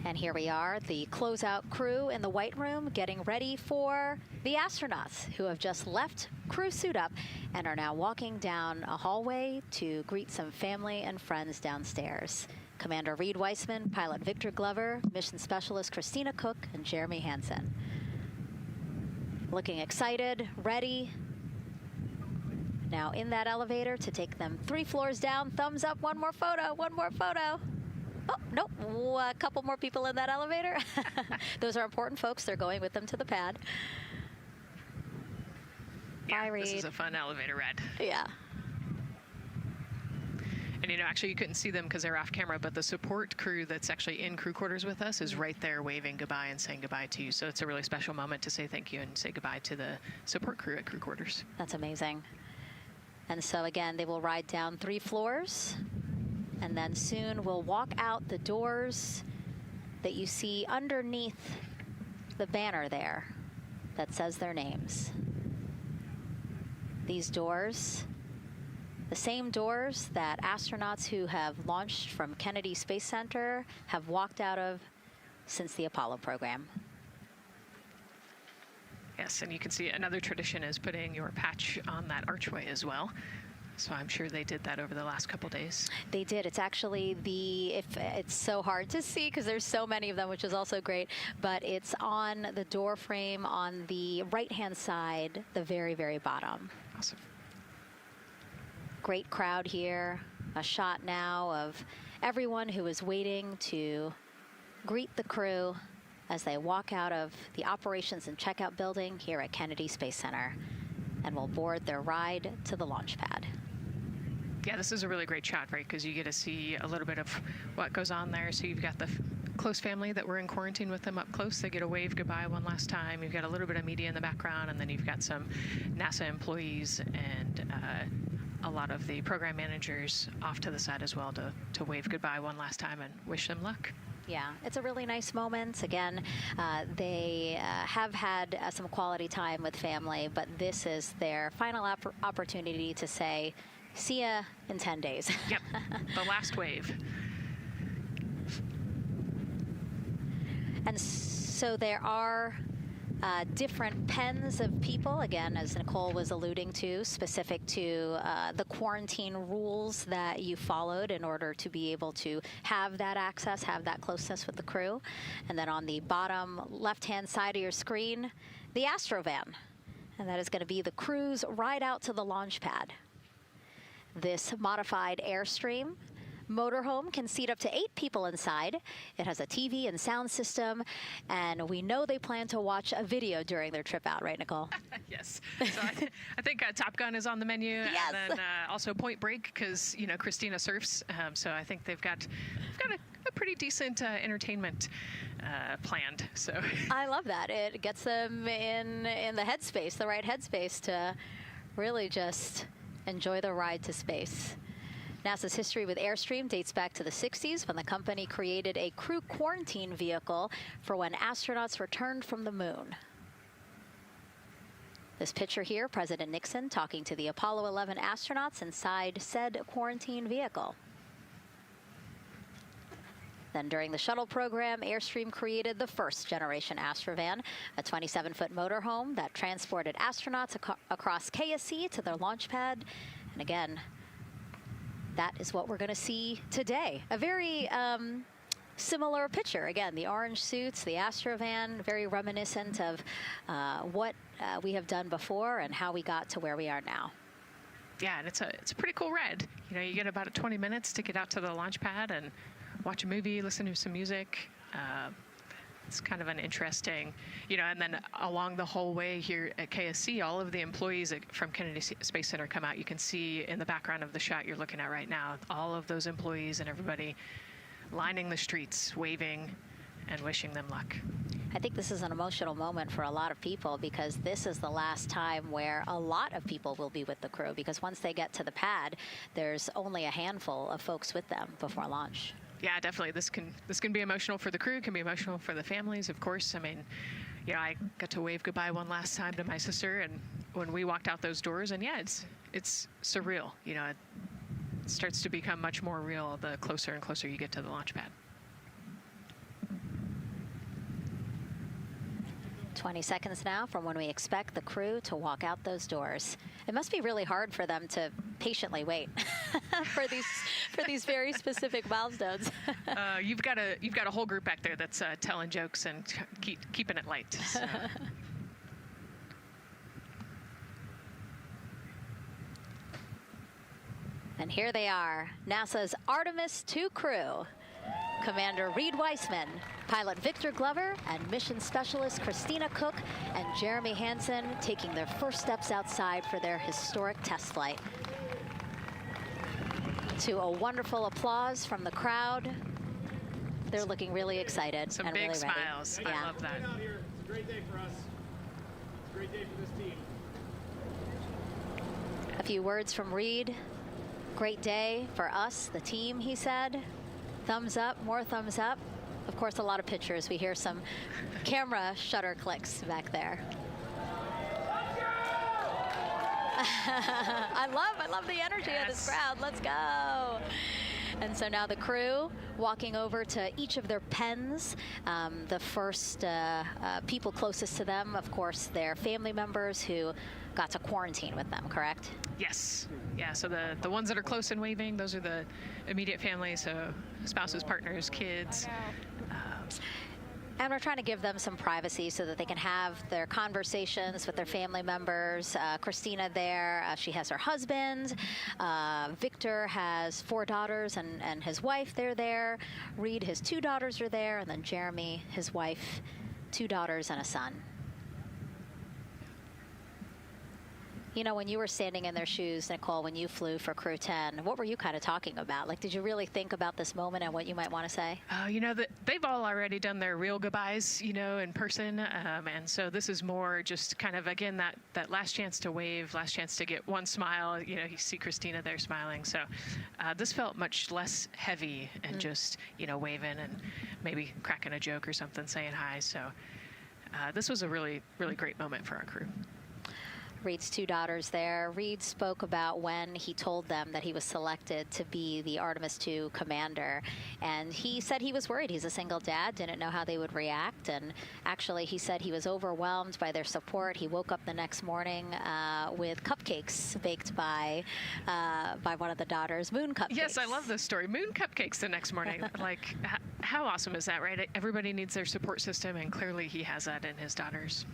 And here we are, the closeout crew in the White Room getting ready for the astronauts who have just left crew suit up and are now walking down a hallway to greet some family and friends downstairs. Commander Reed Weissman, Pilot Victor Glover, Mission Specialist Christina Cook, and Jeremy Hansen. Looking excited, ready. Now in that elevator to take them 3 floors down. Thumbs up, one more photo, one more photo. Oh, nope, a couple more people in that elevator. Those are important folks. They're going with them to the pad. Yeah, Bye, Reed. This is a fun elevator ride. Yeah. And actually you couldn't see them because they're off camera, but the support crew that's actually in crew quarters with us is right there waving goodbye and saying goodbye to you. So it's a really special moment to say thank you and say goodbye to the support crew at crew quarters. That's amazing. And so again, they will ride down 3 floors. And then soon we'll walk out the doors that you see underneath the banner there that says their names. These doors, the same doors that astronauts who have launched from Kennedy Space Center have walked out of since the Apollo program. Yes, and you can see another tradition is putting your patch on that archway as well. So I'm sure they did that over the last couple days. They did. It's actually it's so hard to see because there's so many of them, which is also great, but it's on the door frame on the right-hand side, the very, very bottom. Awesome. Great crowd here. A shot now of everyone who is waiting to greet the crew as they walk out of the operations and checkout building here at Kennedy Space Center and will board their ride to the launch pad. Yeah, this is a really great shot, right? Because you get to see a little bit of what goes on there. So you've got the close family that were in quarantine with them up close. They get to wave goodbye one last time. You've got a little bit of media in the background, and then you've got some NASA employees and a lot of the program managers off to the side as well to wave goodbye one last time and wish them luck. Yeah, it's a really nice moment. Again, they have had some quality time with family, but this is their final opportunity to say, see ya in 10 days. Yep, the last wave. And so there are different pens of people, again, as Nicole was alluding to, specific to the quarantine rules that you followed in order to be able to have that access, have that closeness with the crew. And then on the bottom left-hand side of your screen, the Astrovan. And that is going to be the crew's ride out to the launch pad. This modified Airstream motorhome can seat up to 8 people inside. It has a TV and sound system, and we know they plan to watch a video during their trip out, right, Nicole? Yes. So I think Top Gun is on the menu, yes. And then also Point Break because Christina surfs. So I think they've got a pretty decent entertainment planned. So I love that. It gets them in the headspace, the right headspace to really just enjoy the ride to space. NASA's history with Airstream dates back to the 60s when the company created a crew quarantine vehicle for when astronauts returned from the moon. This picture here, President Nixon talking to the Apollo 11 astronauts inside said quarantine vehicle. Then during the shuttle program, Airstream created the first generation Astrovan, a 27-foot motorhome that transported astronauts across KSC to their launch pad. And again, that is what we're going to see today. A very similar picture. Again, the orange suits, the Astrovan, very reminiscent of what we have done before and how we got to where we are now. Yeah, and it's a pretty cool ride. You know, you get about 20 minutes to get out to the launch pad and watch a movie, listen to some music. It's kind of an interesting, you know, and then along the whole way here at KSC, all of the employees from Kennedy Space Center come out. You can see in the background of the shot you're looking at right now, all of those employees and everybody lining the streets, waving and wishing them luck. I think this is an emotional moment for a lot of people because this is the last time where a lot of people will be with the crew, because once they get to the pad, there's only a handful of folks with them before launch. Yeah, definitely. This can be emotional for the crew, can be emotional for the families, of course. I mean, you know, I got to wave goodbye one last time to my sister, and when we walked out those doors, and yeah, it's surreal. You know, it starts to become much more real the closer and closer you get to the launch pad. 20 seconds now from when we expect the crew to walk out those doors. It must be really hard for them to patiently wait for these very specific milestones. You've got a whole group back there that's telling jokes and keeping it light. So. And here they are, NASA's Artemis II crew. Commander Reed Weissman, pilot Victor Glover, and mission specialist Christina Cook and Jeremy Hansen taking their first steps outside for their historic test flight. To a wonderful applause from the crowd. They're looking really excited Some and big really ready. smiles. Yeah. I love that. It's a great day for us. It's a great day for this team. A few words from Reed. Great day for us, the team, he said. Thumbs up, more thumbs up. Of course, a lot of pictures. We hear some camera shutter clicks back there. I love the energy of this crowd. Let's go. And so now the crew walking over to each of their pens. The first people closest to them, of course, their family members who got to quarantine with them, correct? Yes. Yeah, so the ones that are close and waving, those are the immediate family, so spouses, partners, kids. And we're trying to give them some privacy so that they can have their conversations with their family members. Christina there, she has her husband. Victor has 4 daughters and his wife, they're there. Reed, his 2 daughters are there. And then Jeremy, his wife, 2 daughters and a son. You know, when you were standing in their shoes, Nicole, when you flew for Crew 10, what were you kind of talking about? Like, did you really think about this moment and what you might want to say? You know, they've all already done their real goodbyes, you know, in person. And so this is more just kind of, again, that last chance to wave, last chance to get one smile. You know, you see Christina there smiling. So this felt much less heavy and just, you know, waving and maybe cracking a joke or something, saying hi. So this was a really, really great moment for our crew. Reed's 2 daughters there. Reed spoke about when he told them that he was selected to be the Artemis II commander. And he said he was worried. He's a single dad, didn't know how they would react. And actually, he said he was overwhelmed by their support. He woke up the next morning with cupcakes baked by one of the daughters, moon cupcakes. Yes, I love this story. Moon cupcakes the next morning. Like, how awesome is that, right? Everybody needs their support system, and clearly he has that in his daughters.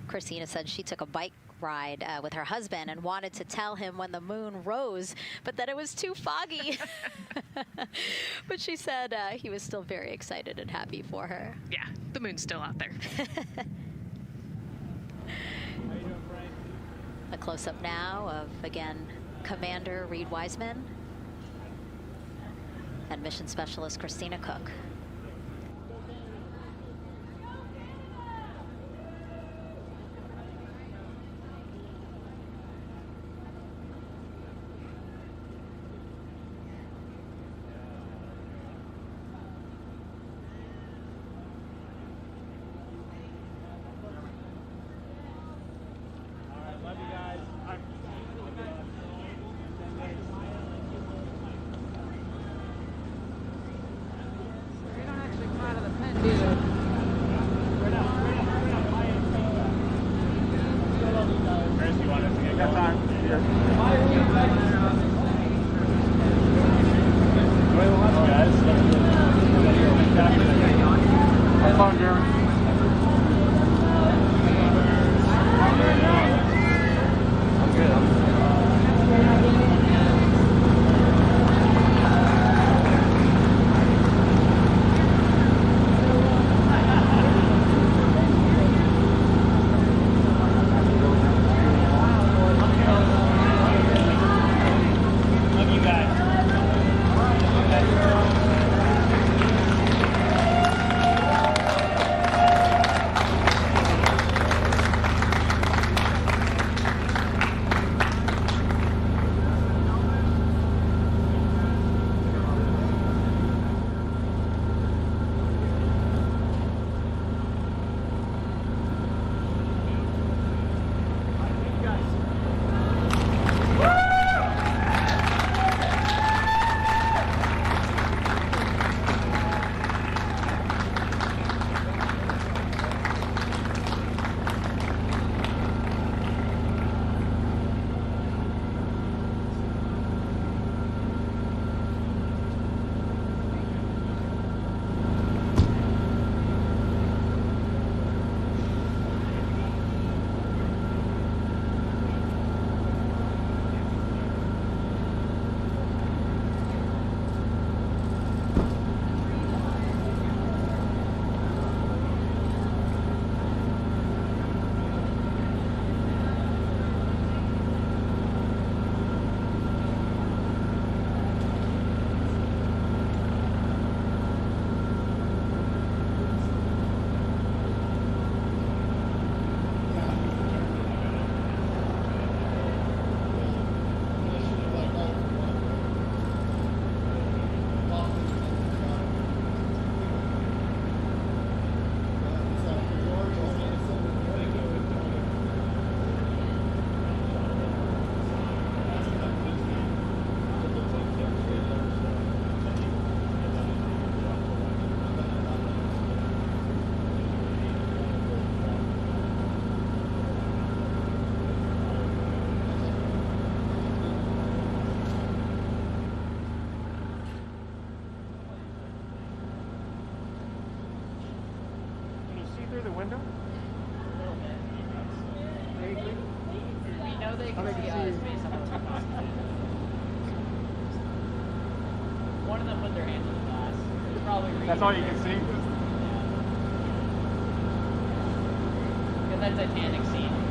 Christina said she took a bike ride with her husband and wanted to tell him when the moon rose, but that it was too foggy. But she said he was still very excited and happy for her. Yeah, the moon's still out there. A close-up now of, again, Commander Reed Weissman and Mission Specialist Christina Cook. the window? A little bit. We know they can see us based on what's going on. One of them put their hands on the glass. It's probably That's all you can see? Get that Titanic scene.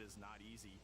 is not easy.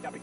Copy.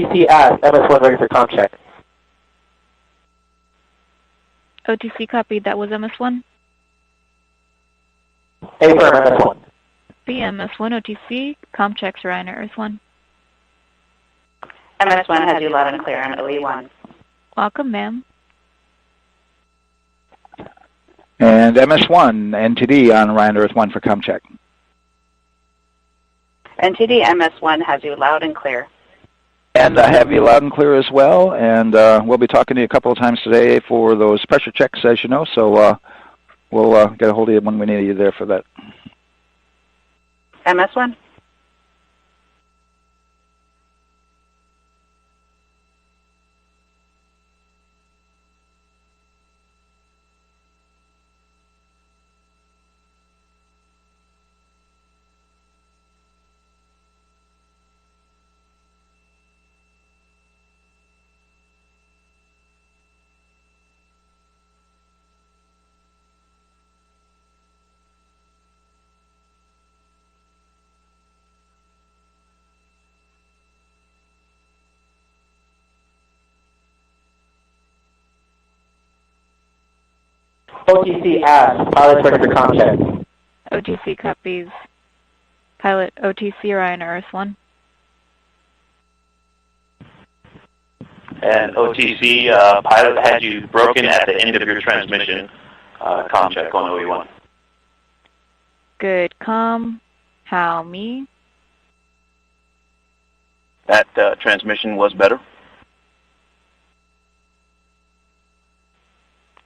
OTC as MS1 ready for comm check. OTC copied. That was MS1. Affirm MS1. The MS1 OTC. Comm checks Ryan at Earth 1. MS1 has you loud and clear on OE1. Welcome, ma'am. And MS1, NTD on Ryan Earth 1 for comm check. NTD MS1 has you loud and clear. And I have you loud and clear as well, and we'll be talking to you a couple of times today for those pressure checks, as you know, so we'll get a hold of you when we need you there for that. MS1. OTC as pilot ready for comm check. OTC copies. Pilot OTC Ryan Earth 1. And OTC pilot had you broken at the end of your transmission. Comm check on OE1. Good comm. How me? That transmission was better.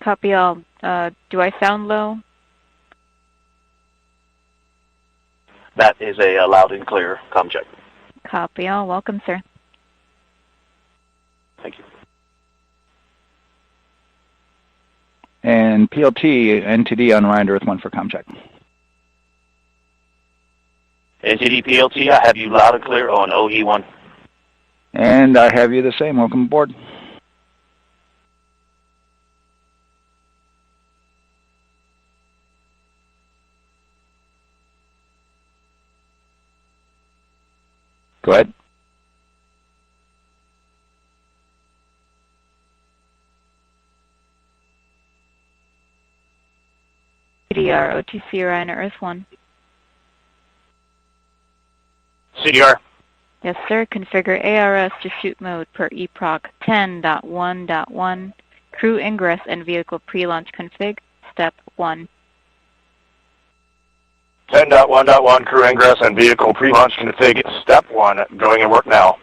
Copy all. Do I sound low? That is a loud and clear comm check. Copy all. Welcome, sir. Thank you. And PLT, NTD on Ryan Earth 1 for comm check. NTD PLT, I have you loud and clear on OE1. And I have you the same. Welcome aboard. Go ahead. CDR OTC Ryan Earth 1. CDR. Yes, sir. Configure ARS to shoot mode per EPROC 10.1.1. Crew ingress and vehicle pre-launch config. Step 1. 10.1.1 crew ingress and vehicle pre-launch config. Step 1. Going in work now.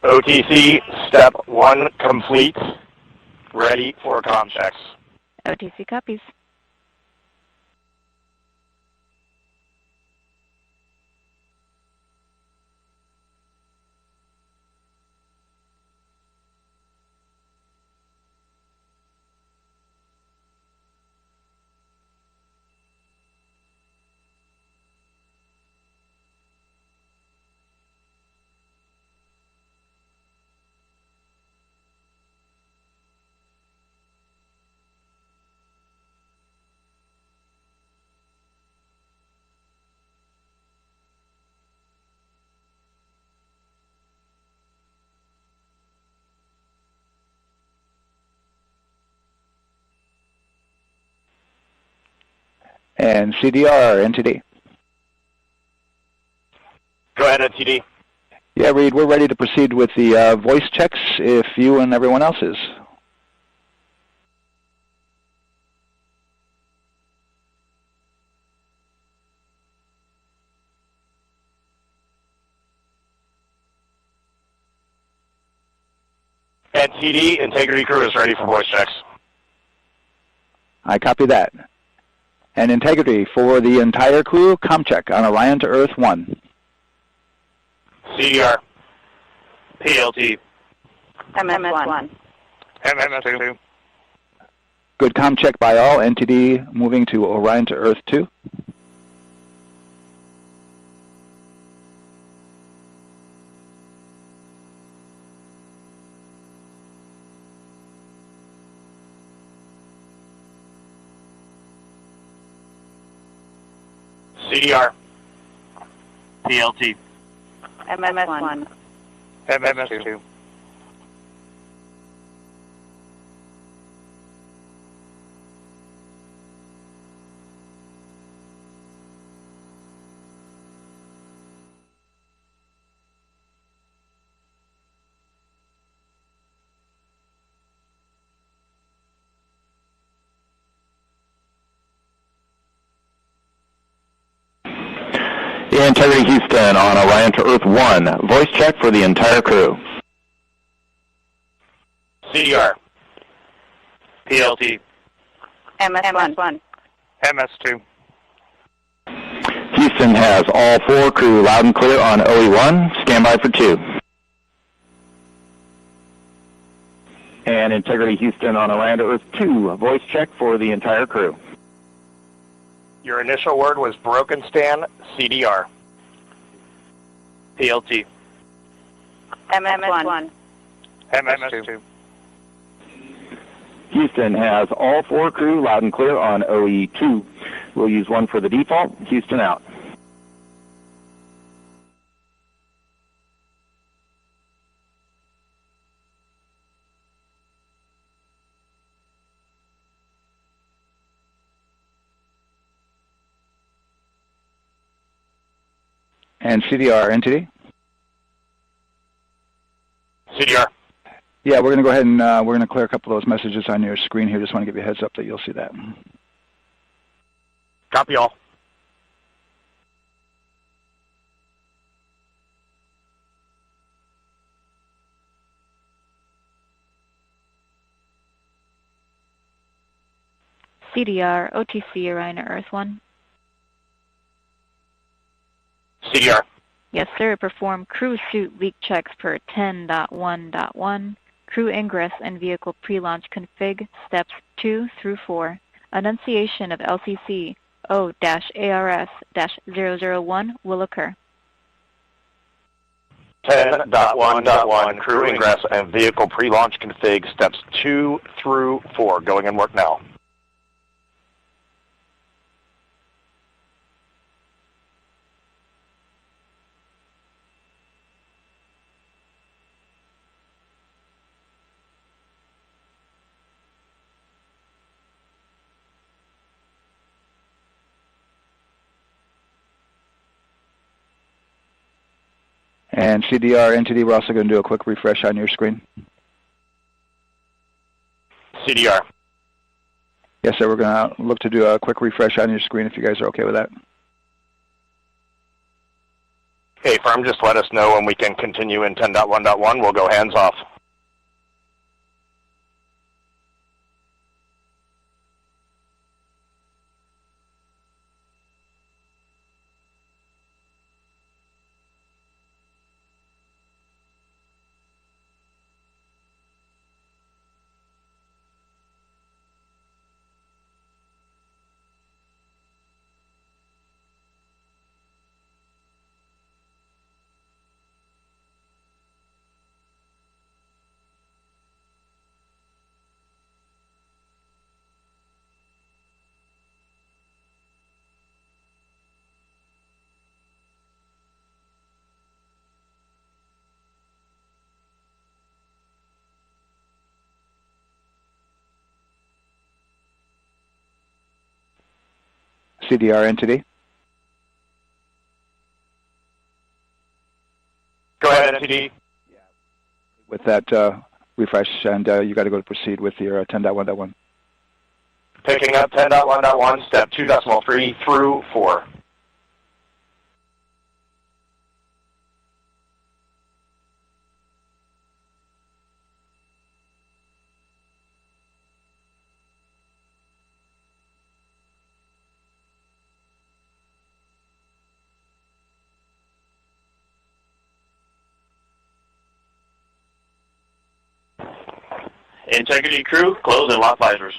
OTC, step 1 complete. Ready for comm checks. OTC copies. And CDR, NTD. Go ahead, NTD. Yeah, Reed, we're ready to proceed with the voice checks if you and everyone else is. And TD, Integrity Crew is ready for voice checks. I copy that. And Integrity for the entire crew, ComCheck on Orion to Earth 1. CDR. PLT. MS1. MS2. Good ComCheck by all. NTD moving to Orion to Earth 2. CDR. PLT. MS1. MS2. Integrity Houston on Orion to Earth 1. Voice check for the entire crew. CDR. PLT. MS1. MS2. Houston has all 4 crew loud and clear on OE1. Stand by for 2. And Integrity Houston on Orion to Earth 2. Voice check for the entire crew. Your initial word was broken, Stan. CDR. PLT. MS1. MS2. Houston has all 4 crew loud and clear on OE2. We'll use 1 for the default. Houston out. And CDR, NTD? CDR. Yeah, we're going to go ahead and we're going to clear a couple of those messages on your screen here. Just want to give you a heads up that you'll see that. Copy all. CDR, OTC, Orion to Earth 1. CDR. Yes, sir. Perform crew suit leak checks per 10.1.1. Crew ingress and vehicle pre-launch config steps 2 through 4. Annunciation of LCC O-ARS-001 will occur. 10.1.1 crew ingress and vehicle pre-launch config steps 2 through 4. Going in work now. And CDR, NTD, we're also going to do a quick refresh on your screen. CDR. Yes, sir. We're going to look to do a quick refresh on your screen if you guys are okay with that. Okay, firm, just let us know when we can continue in 10.1.1. We'll go hands off. CDR, NTD. Go ahead, LTD. With that refresh, and you got to go to proceed with your 10.1.1. Picking up 10.1.1, step 2.3 through 4. Integrity crew, close and lock visors.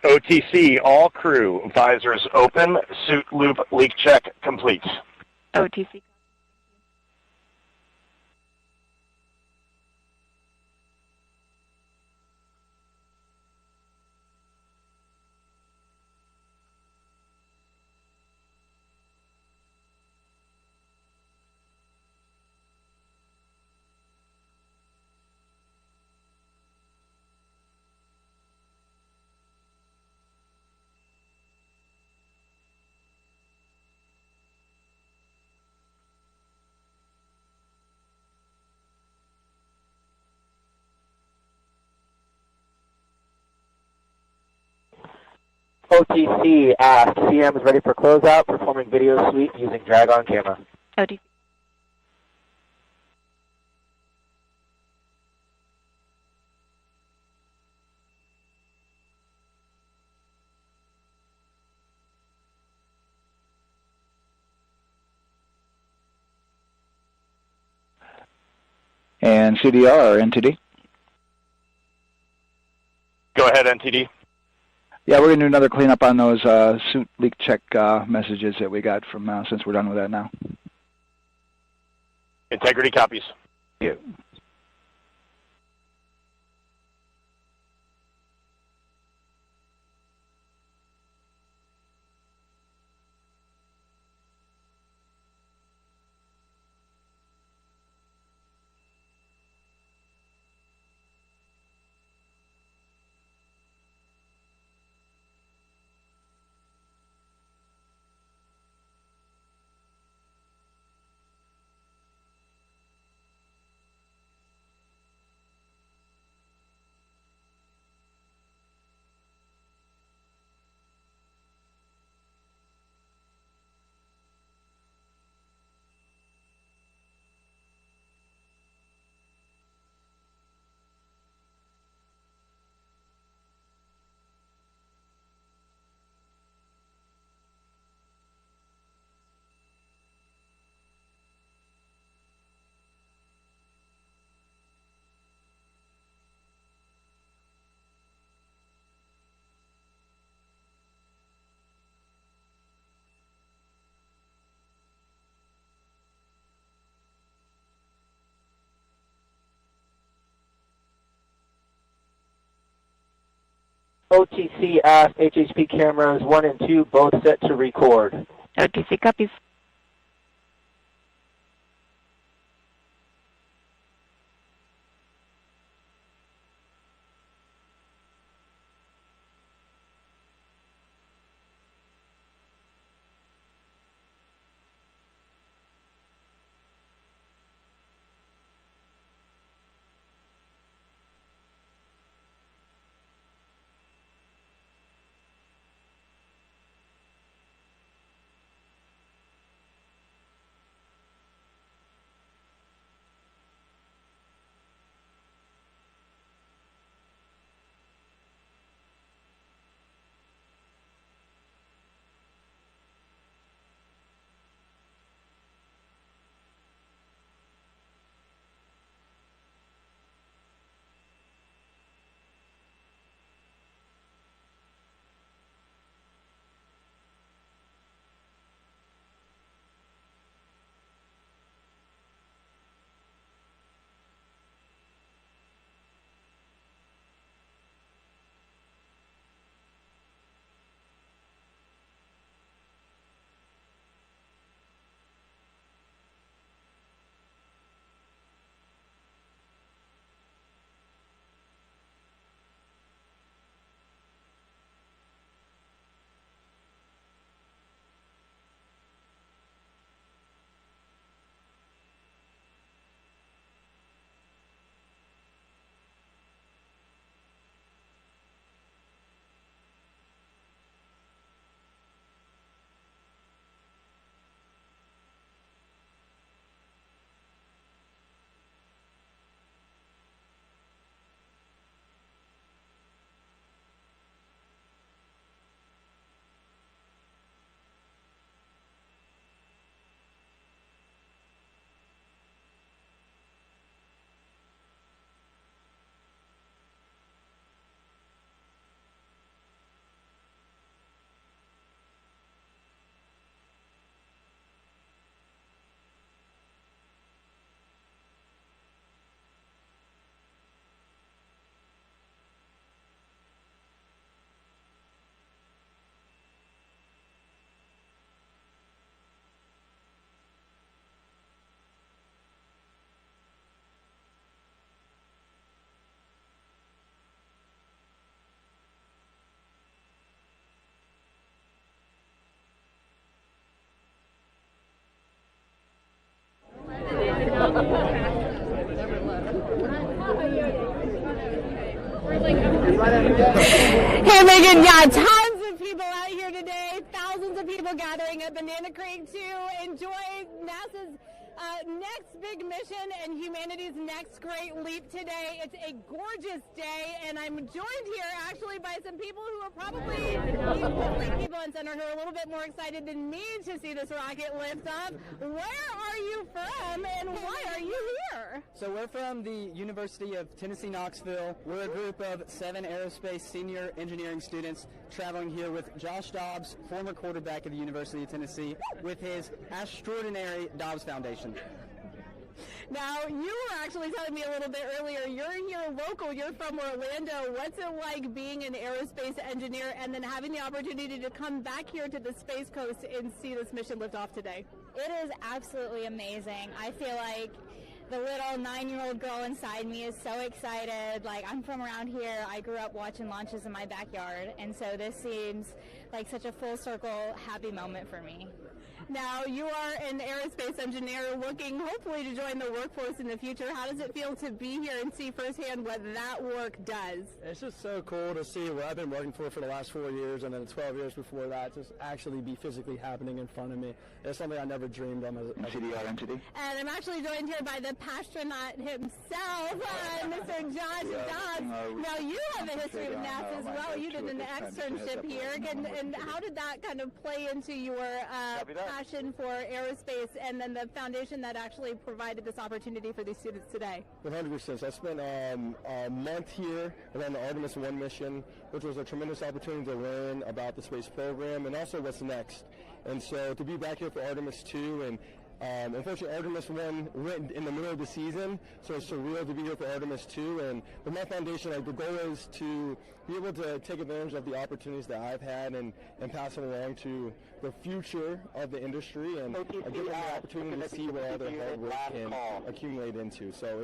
OTC, all crew, visors open, suit loop leak check complete. OTC. OTC asked, CM is ready for closeout, performing video sweep using drag-on camera. OTC. And CDR or NTD? Go ahead, NTD. Yeah, we're going to do another cleanup on those suit leak check messages that we got from since we're done with that now. Integrity copies. Yeah. OTC asked, HHP cameras 1 and 2 both set to record. OTC copies. Hey, Megan, yeah, tons of people out here today, thousands of people gathering at Banana Creek to enjoy NASA's next big mission and humanity's next great leap today. It's a gorgeous day, and I'm joined here actually by some people who are probably people in center who are a little bit more excited than me to see this rocket lift off. Where are you from, and why are you here? So we're from the University of Tennessee, Knoxville. We're a group of 7 aerospace senior engineering students traveling here with Josh Dobbs, former quarterback of the University of Tennessee, with his extraordinary Dobbs Foundation. Now, you were actually telling me a little bit earlier, you're here local, you're from Orlando. What's it like being an aerospace engineer and then having the opportunity to come back here to the Space Coast and see this mission lift off today? It is absolutely amazing. I feel like the little 9-year-old girl inside me is so excited. Like, I'm from around here. I grew up watching launches in my backyard, and so this seems like such a full circle happy moment for me. Now, you are an aerospace engineer looking hopefully to join the workforce in the future. How does it feel to be here and see firsthand what that work does? It's just so cool to see what I've been working for the last 4 years and then 12 years before that just actually be physically happening in front of me. It's something I never dreamed of as a MTD. And I'm actually joined here by the pastronaut himself, Mr. Josh Dobbs. Now, you have a history with NASA as well. You did an externship here. And how did that kind of play into your passion for aerospace and then the foundation that actually provided this opportunity for these students today? 100%. I spent a month here around the Artemis 1 mission, which was a tremendous opportunity to learn about the space program and also what's next. And so to be back here for Artemis 2 and unfortunately, Artemis 1 went in the middle of the season, so it's surreal to be here for Artemis 2. And with my foundation, the goal is to be able to take advantage of the opportunities that I've had and pass it along to the future of the industry and give them the opportunity to see what all their hard work can accumulate into. So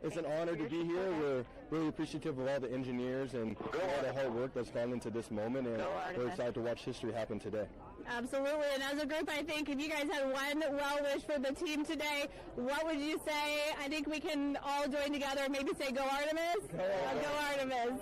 it's an honor to be here. We're really appreciative of all the engineers and all the hard work that's gone into this moment, and we're excited to watch history happen today. Absolutely, and as a group, I think if you guys had one well wish for the team today, what would you say? I think we can all join together and maybe say, go Artemis? Go Artemis.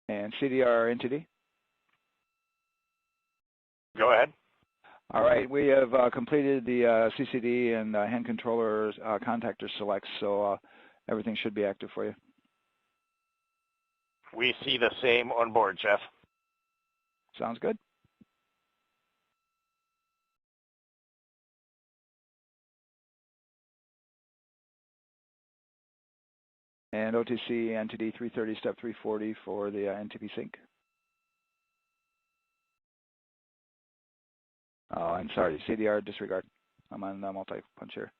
And CDR NTD? Go ahead. All right, we have completed the CCD and hand controller contactor selects, so everything should be active for you. We see the same on board, Jeff. Sounds good. And OTC NTD 330, step 340 for the NTP sync. Oh, I'm sorry, CDR disregard. I'm on multi-punch here.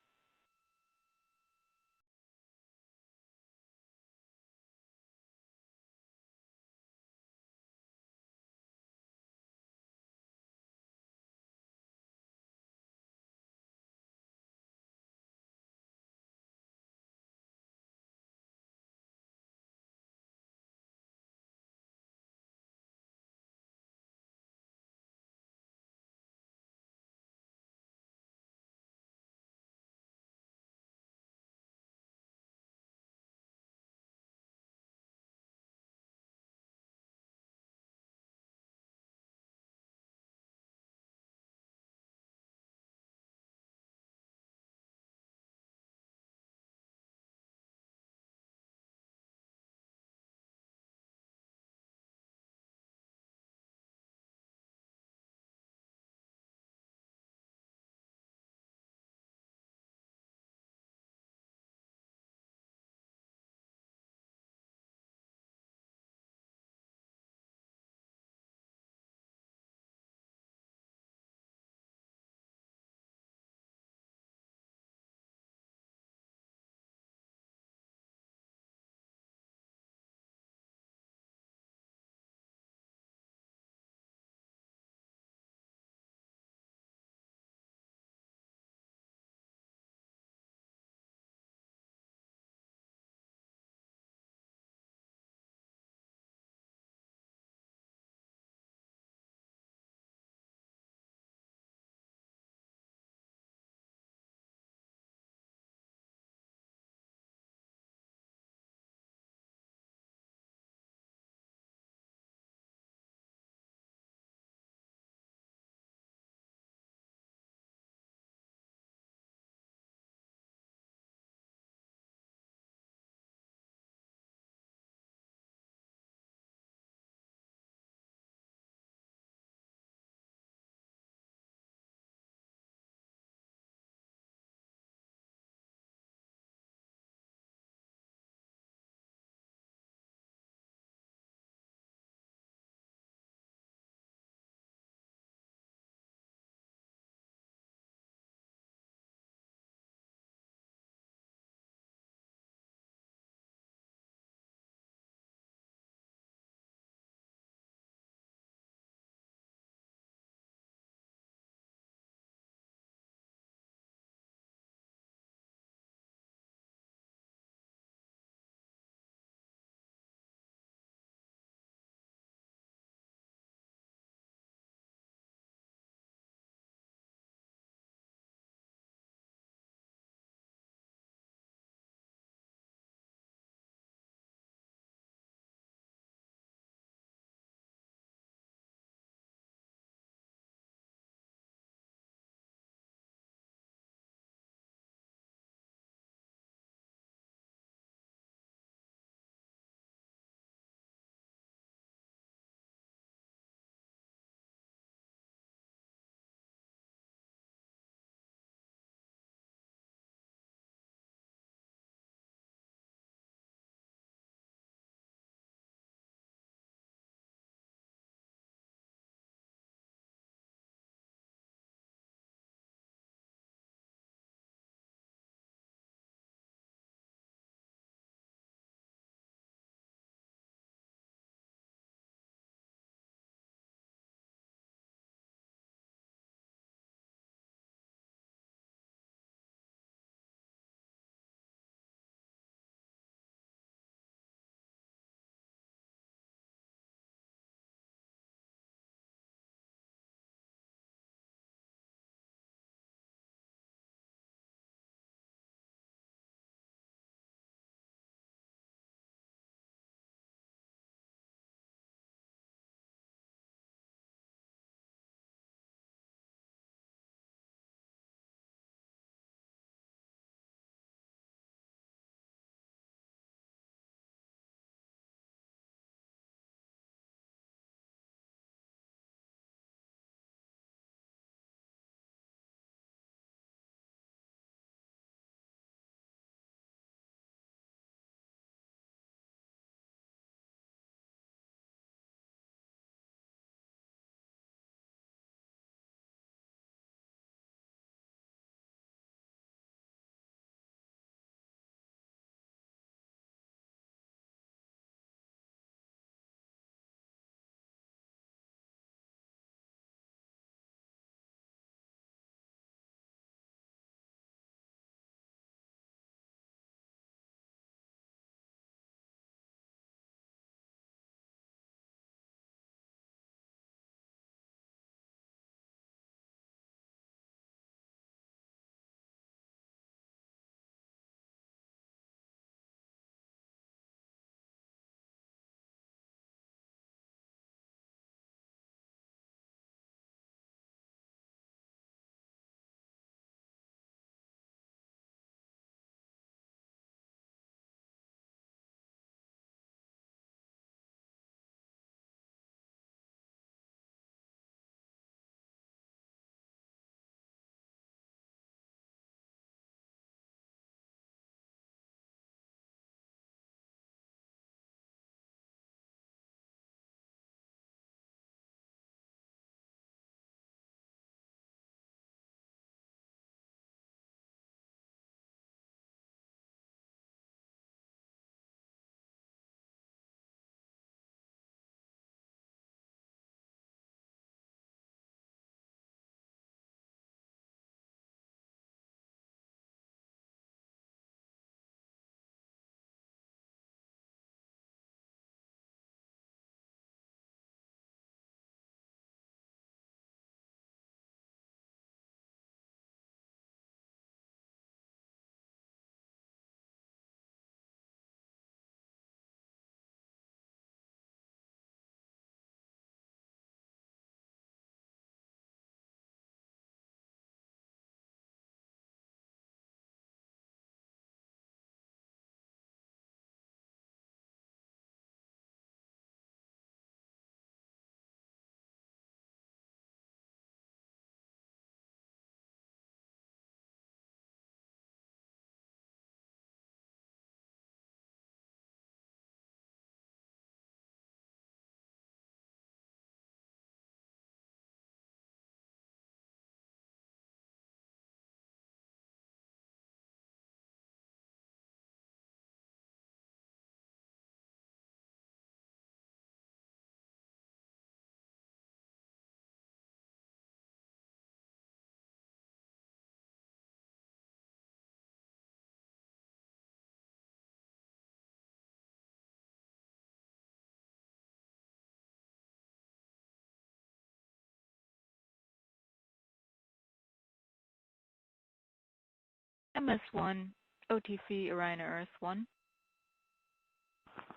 MS1, OTC Orion Earth 1.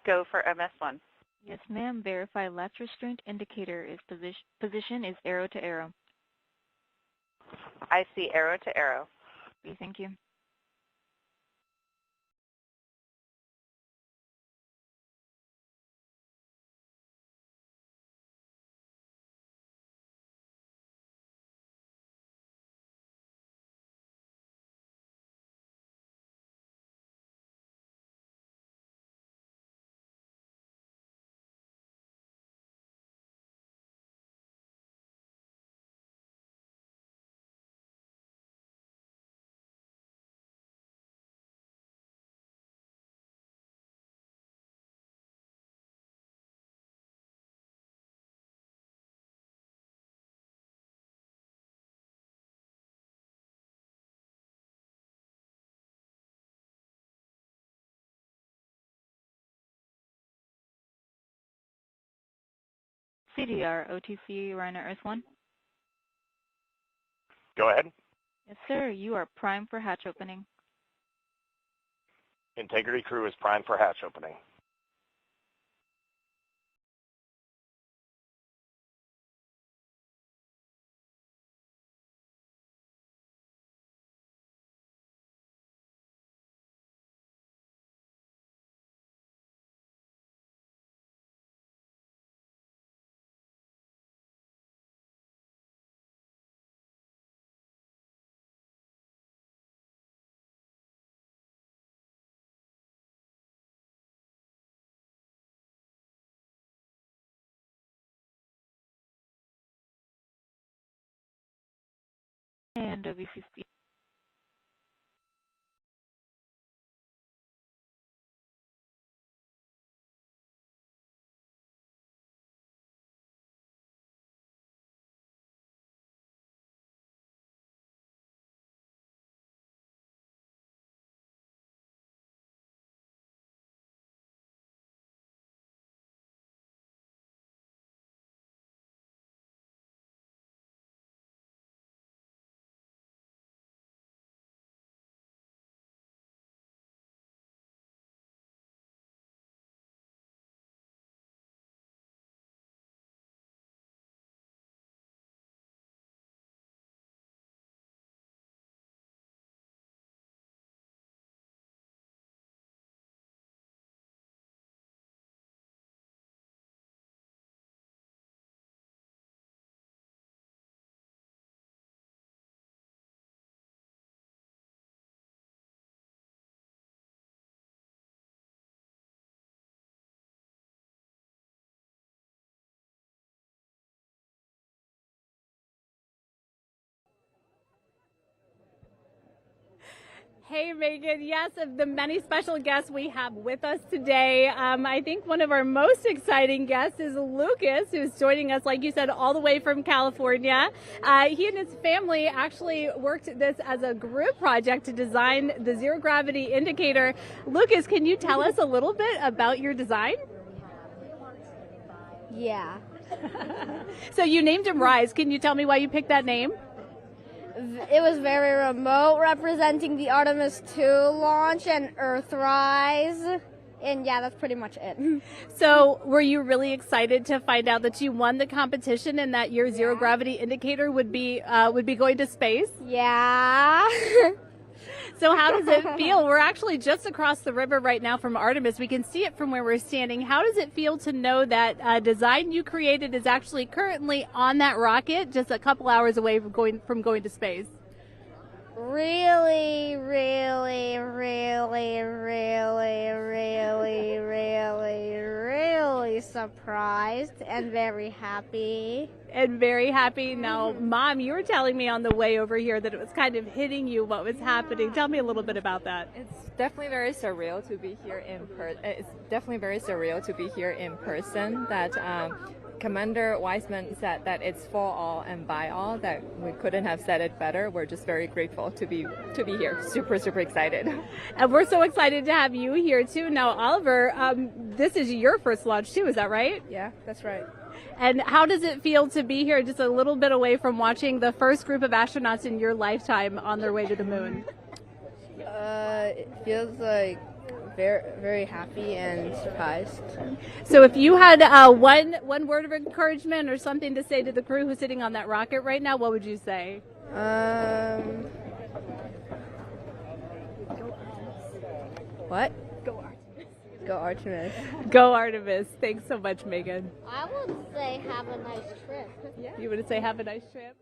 Go for MS1. Yes, ma'am. Verify left restraint indicator is position is arrow to arrow. I see arrow to arrow. Thank you. CDR, OTC Rhino Earth 1. Go ahead. Yes, sir. You are primed for hatch opening. Integrity crew is primed for hatch opening. And WCC. Hey, Megan. Yes, of the many special guests we have with us today, I think one of our most exciting guests is Lucas, who's joining us, like you said, all the way from California. He and his family actually worked this as a group project to design the zero gravity indicator. Lucas, can you tell us a little bit about your design? Yeah. So you named him Rise. Can you tell me why you picked that name? It was very remote, representing the Artemis 2 launch and Earthrise. And yeah, that's pretty much it. So were you really excited to find out that you won the competition and that your zero gravity indicator would be going to space? Yeah. So how does it feel? We're actually just across the river right now from Artemis. We can see it from where we're standing. How does it feel to know that design you created is actually currently on that rocket just a couple hours away from going to space? Really, really, really, really, really, really, really surprised and very happy. Now, Mom, you were telling me on the way over here that it was kind of hitting you what was happening. Tell me a little bit about that. It's definitely very surreal to be here in person. That Commander Weissman said that it's for all and by all. That we couldn't have said it better. We're just very grateful to be here. Super, super excited. And we're so excited to have you here too. Now, Oliver, this is your first launch too. Is that right? Yeah, that's right. And how does it feel to be here just a little bit away from watching the first group of astronauts in your lifetime on their way to the moon? It feels like very happy and surprised. So if you had one word of encouragement or something to say to the crew who's sitting on that rocket right now, what would you say? What? Go Artemis. Go Artemis. Go Artemis. Thanks so much, Megan. I would say have a nice trip. Yeah. You would say have a nice trip.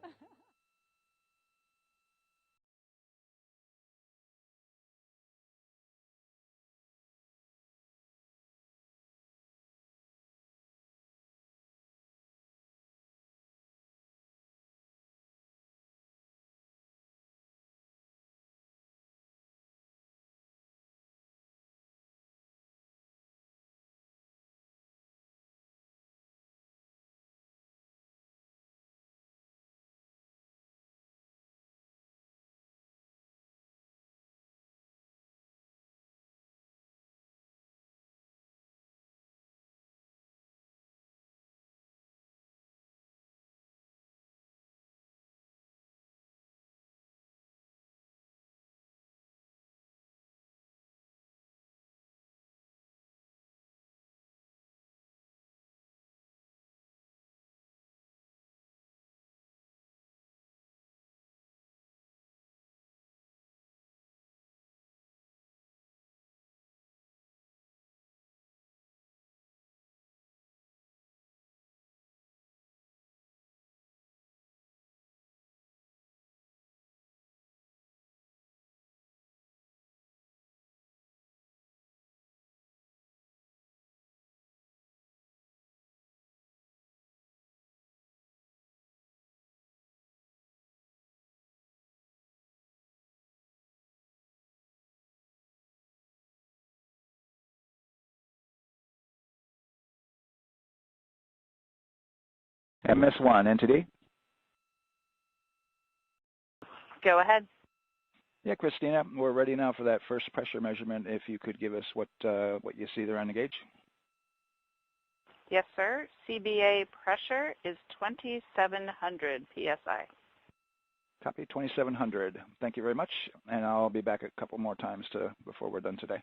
MS1, entity. Go ahead. Yeah, Christina, we're ready now for that first pressure measurement. If you could give us what you see there on the gauge. Yes, sir. CBA pressure is 2,700 psi. Copy, 2,700. Thank you very much, and I'll be back a couple more times before we're done today.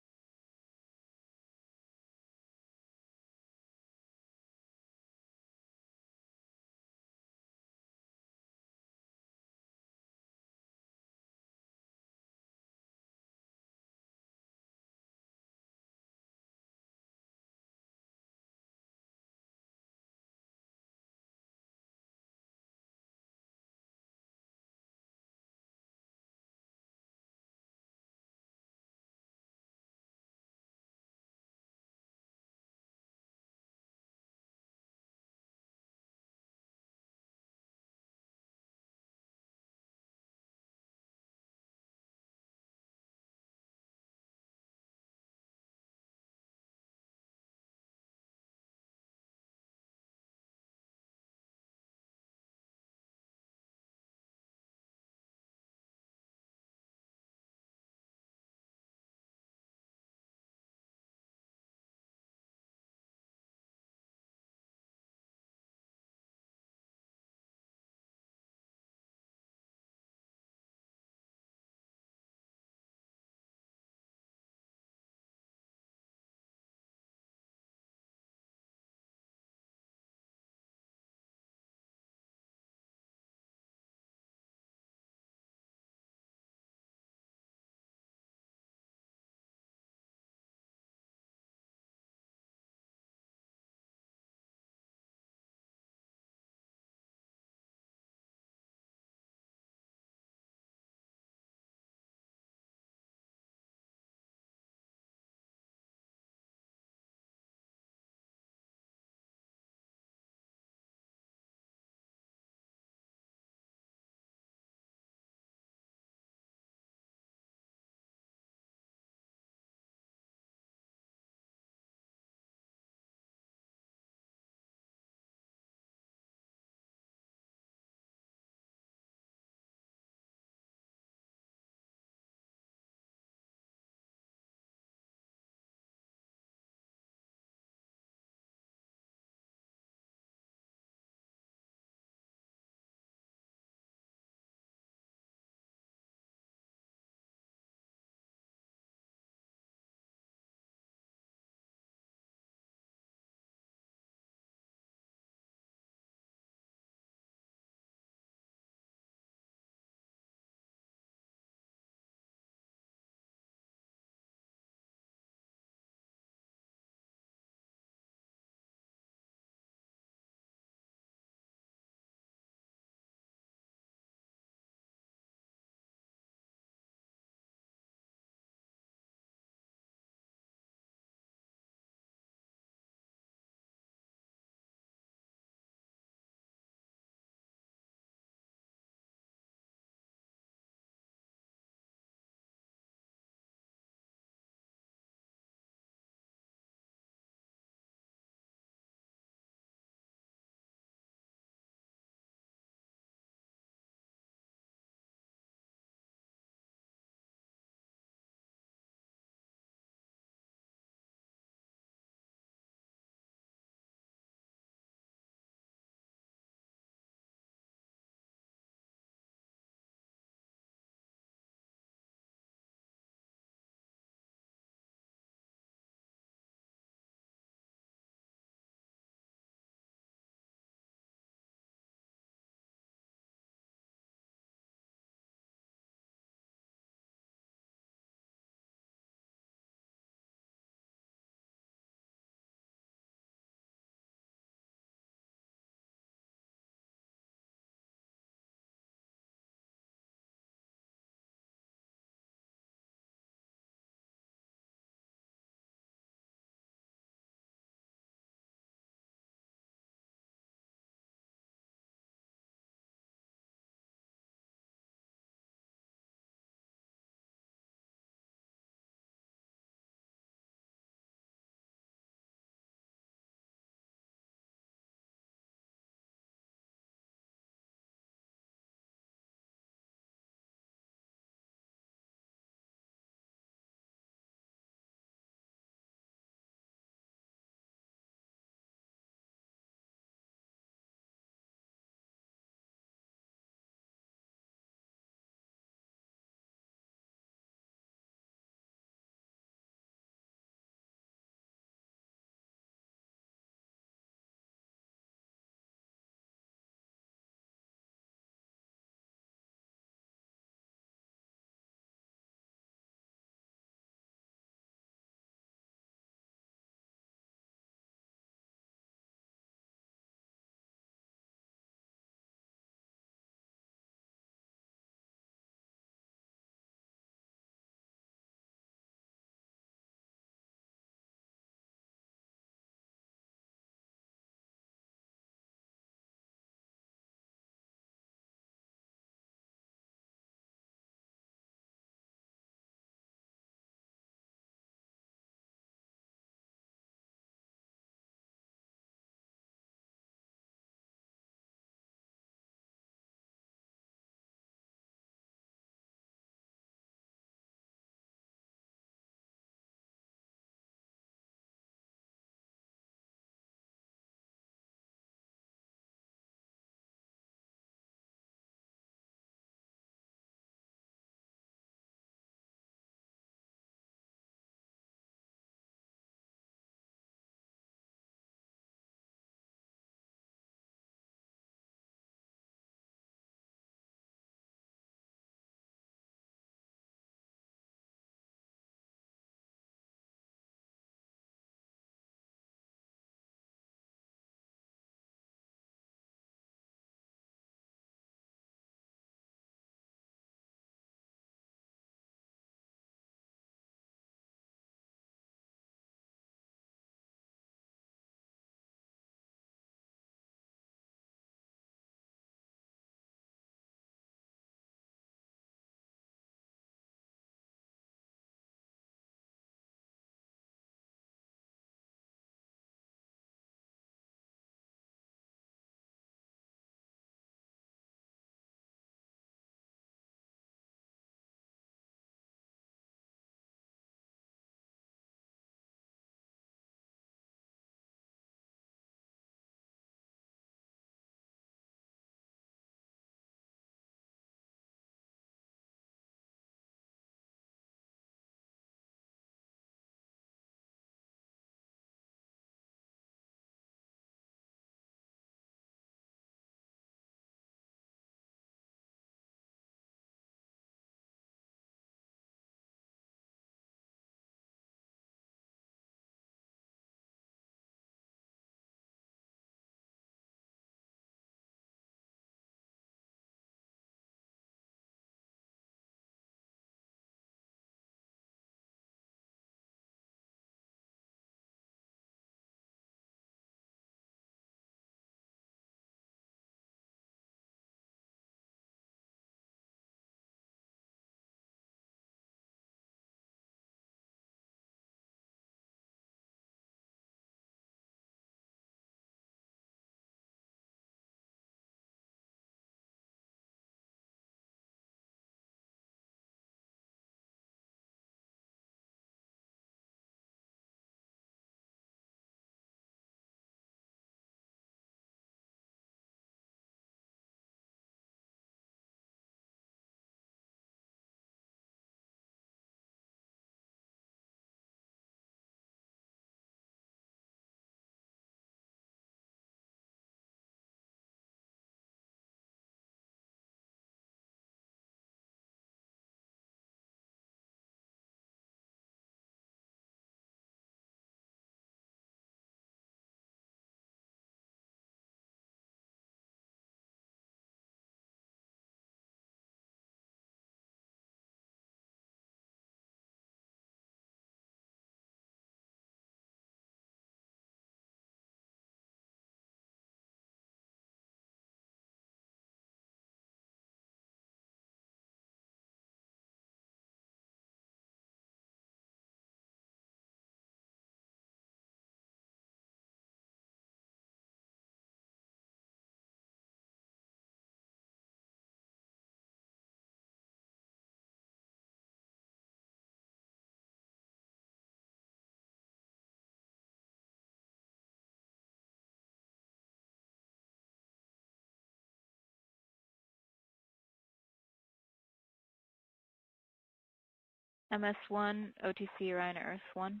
MS1, OTC Orion Earth 1.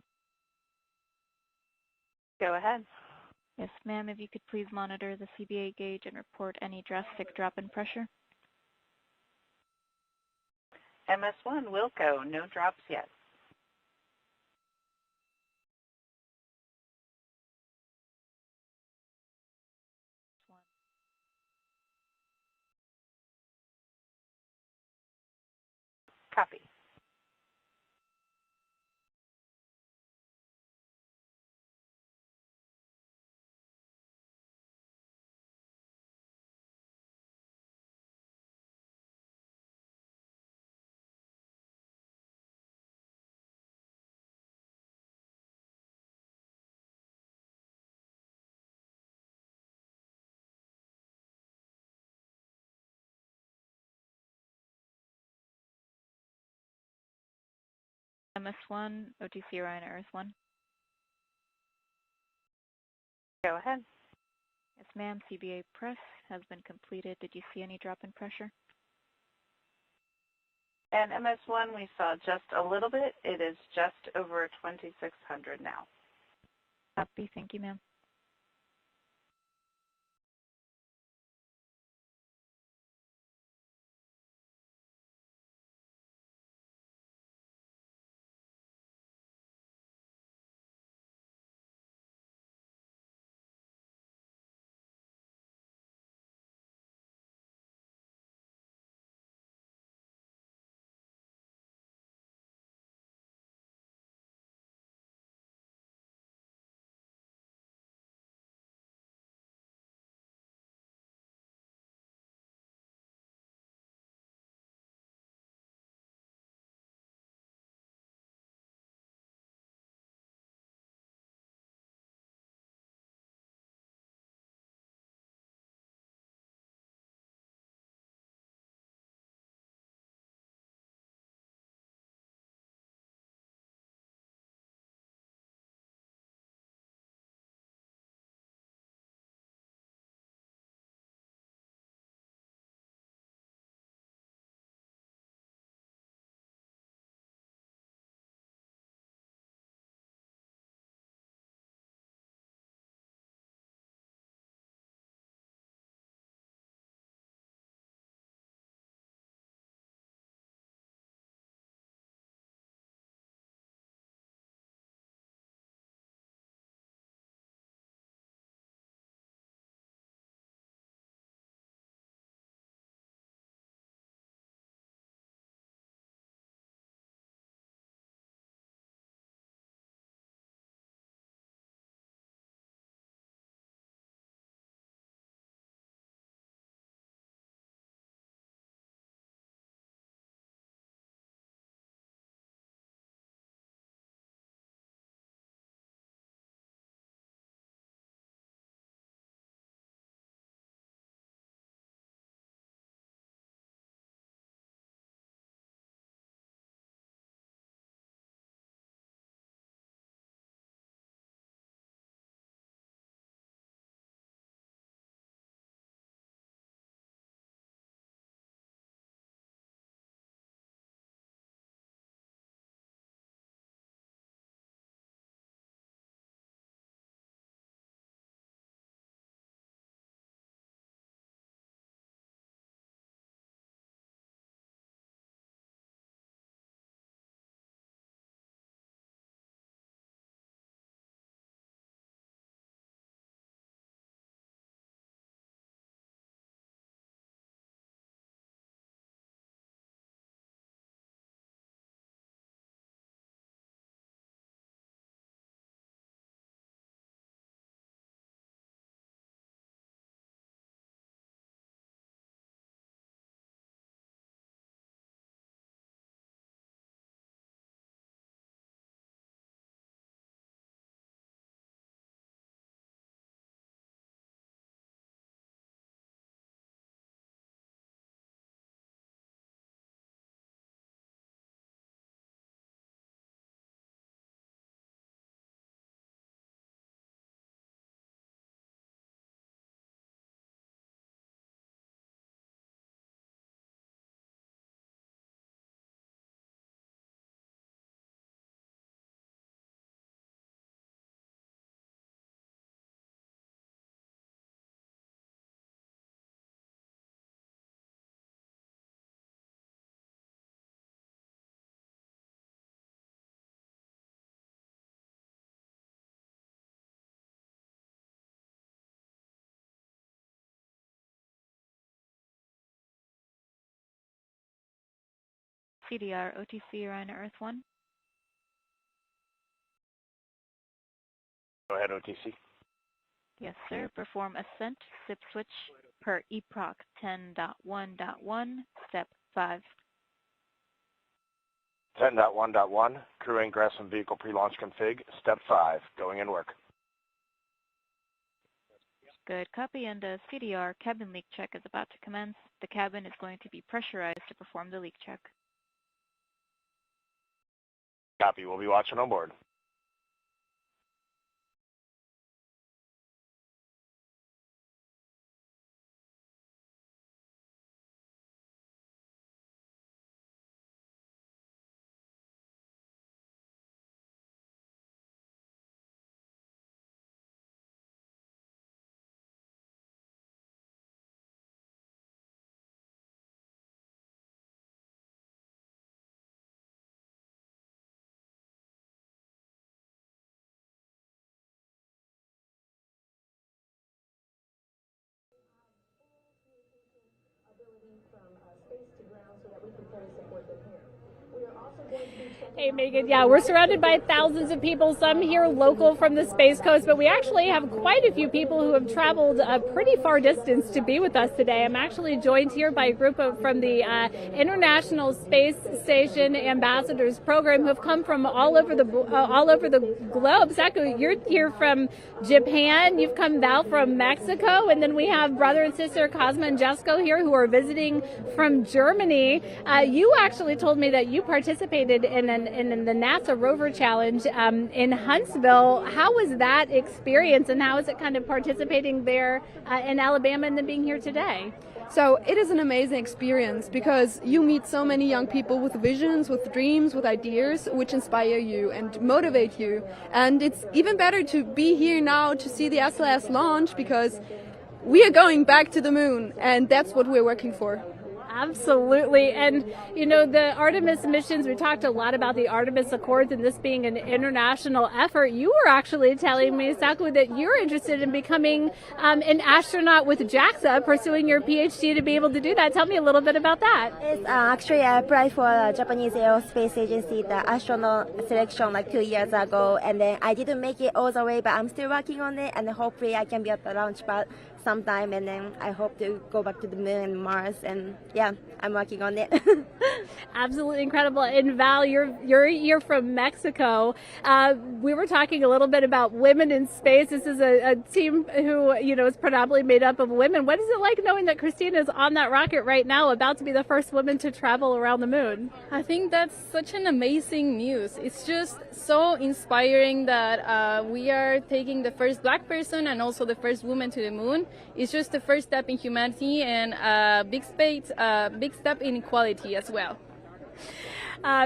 Go ahead. Yes, ma'am, if you could please monitor the CBA gauge and report any drastic drop in pressure. MS1, Wilco, no drops yet. Copy. MS1, OTC Orion Earth 1. Go ahead. Yes, ma'am, CBA press has been completed. Did you see any drop in pressure? And MS1, we saw just a little bit. It is just over 2,600 now. Copy. Thank you, ma'am. CDR OTC Rhino Earth 1. Go ahead, OTC. Yes, sir. Perform ascent SIP switch per eproc 10.1.1, step 5. 10.1.1, crew ingress and vehicle pre-launch config, step 5, going in work. Good copy, and the CDR cabin leak check is about to commence. The cabin is going to be pressurized to perform the leak check. Copy, we'll be watching on board. Hey, Megan. Yeah, we're surrounded by thousands of people, some here local from the Space Coast, but we actually have quite a few people who have traveled a pretty far distance to be with us today. I'm actually joined here by a group from the International Space Station Ambassadors Program who have come from all over the globe. Saku, you're here from Japan. You've come Val from Mexico, and then we have brother and sister Cosma and Jesco here who are visiting from Germany. You actually told me that you participated in the NASA Rover Challenge in Huntsville. How was that experience, and how is it kind of participating there in Alabama and then being here today? So it is an amazing experience because you meet so many young people with visions, with dreams, with ideas which inspire you and motivate you. And it's even better to be here now to see the SLS launch because we are going back to the moon, and that's what we're working for. Absolutely. And, you know, the Artemis missions, we talked a lot about the Artemis Accords and this being an international effort. You were actually telling me, Saku, that you're interested in becoming an astronaut with JAXA, pursuing your PhD to be able to do that. Tell me a little bit about that. Yes, actually, I applied for Japanese Aerospace Agency, the astronaut selection like 2 years ago, and then I didn't make it all the way, but I'm still working on it, and hopefully I can be at the launch pad sometime, and then I hope to go back to the moon and Mars, and yeah, I'm working on it. Absolutely incredible. And Val, you're from Mexico. We were talking a little bit about women in space. This is a team who, you know, is predominantly made up of women. What is it like knowing that Christina is on that rocket right now, about to be the first woman to travel around the moon? I think that's such an amazing news. It's just so inspiring that we are taking the first Black person and also the first woman to the moon. It's just the first step in humanity and a big step in equality as well.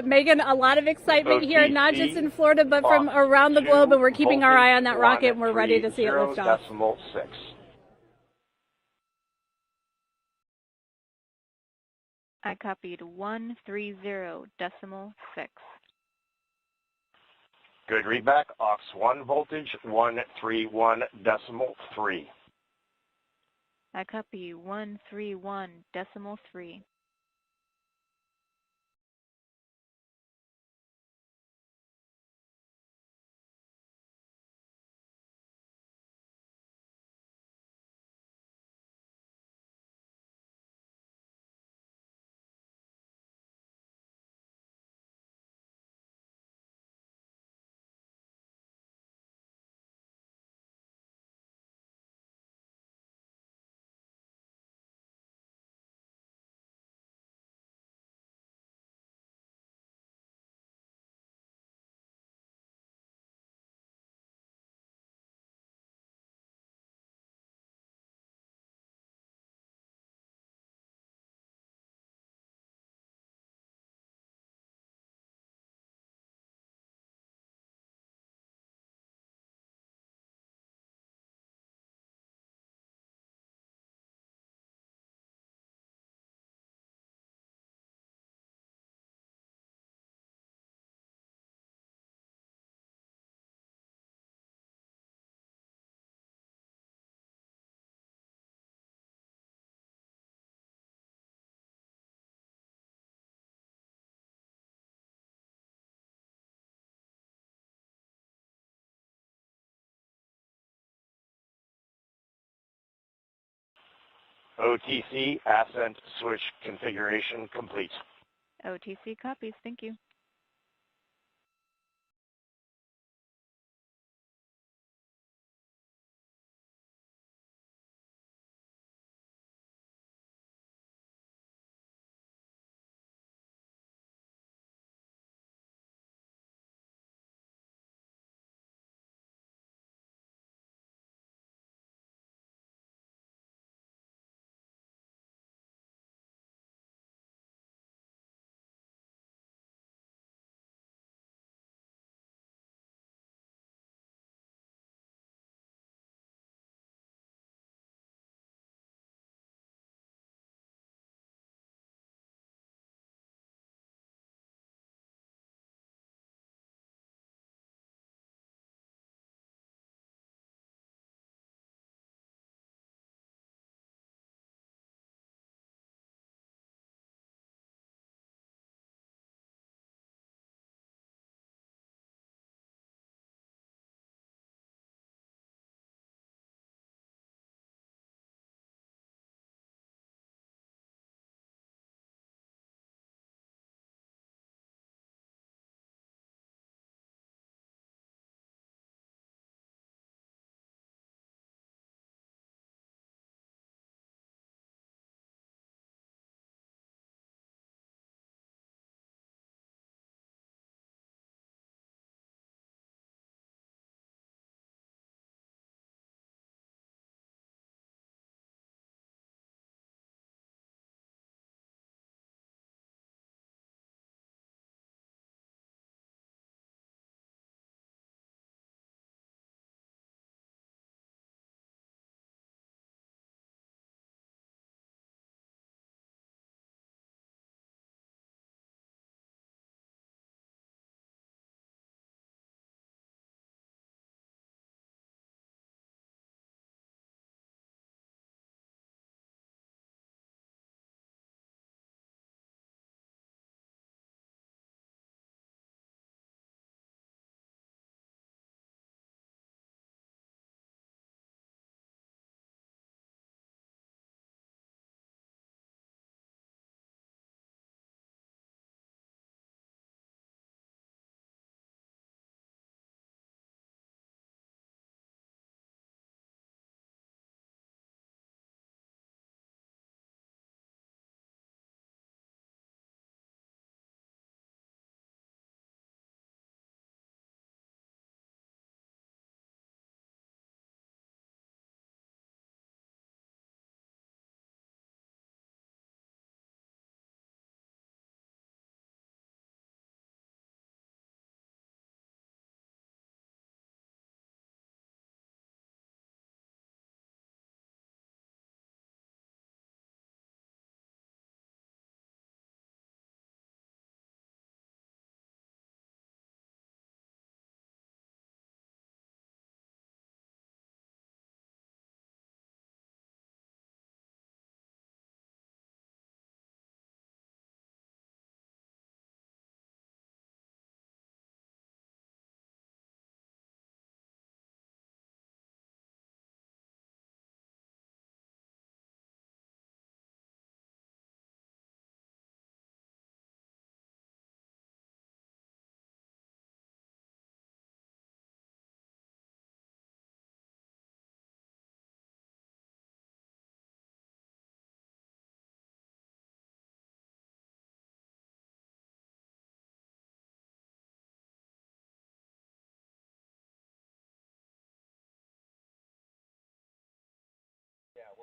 Megan, a lot of excitement here, not just in Florida, but from around the globe, and we're keeping our eye on that rocket, and we're ready to see it lift off. 0.6. I copied 130.6. Good readback. Aux 1 voltage 131.3. I copy 131.3. OTC ascent switch configuration complete. OTC copies. Thank you.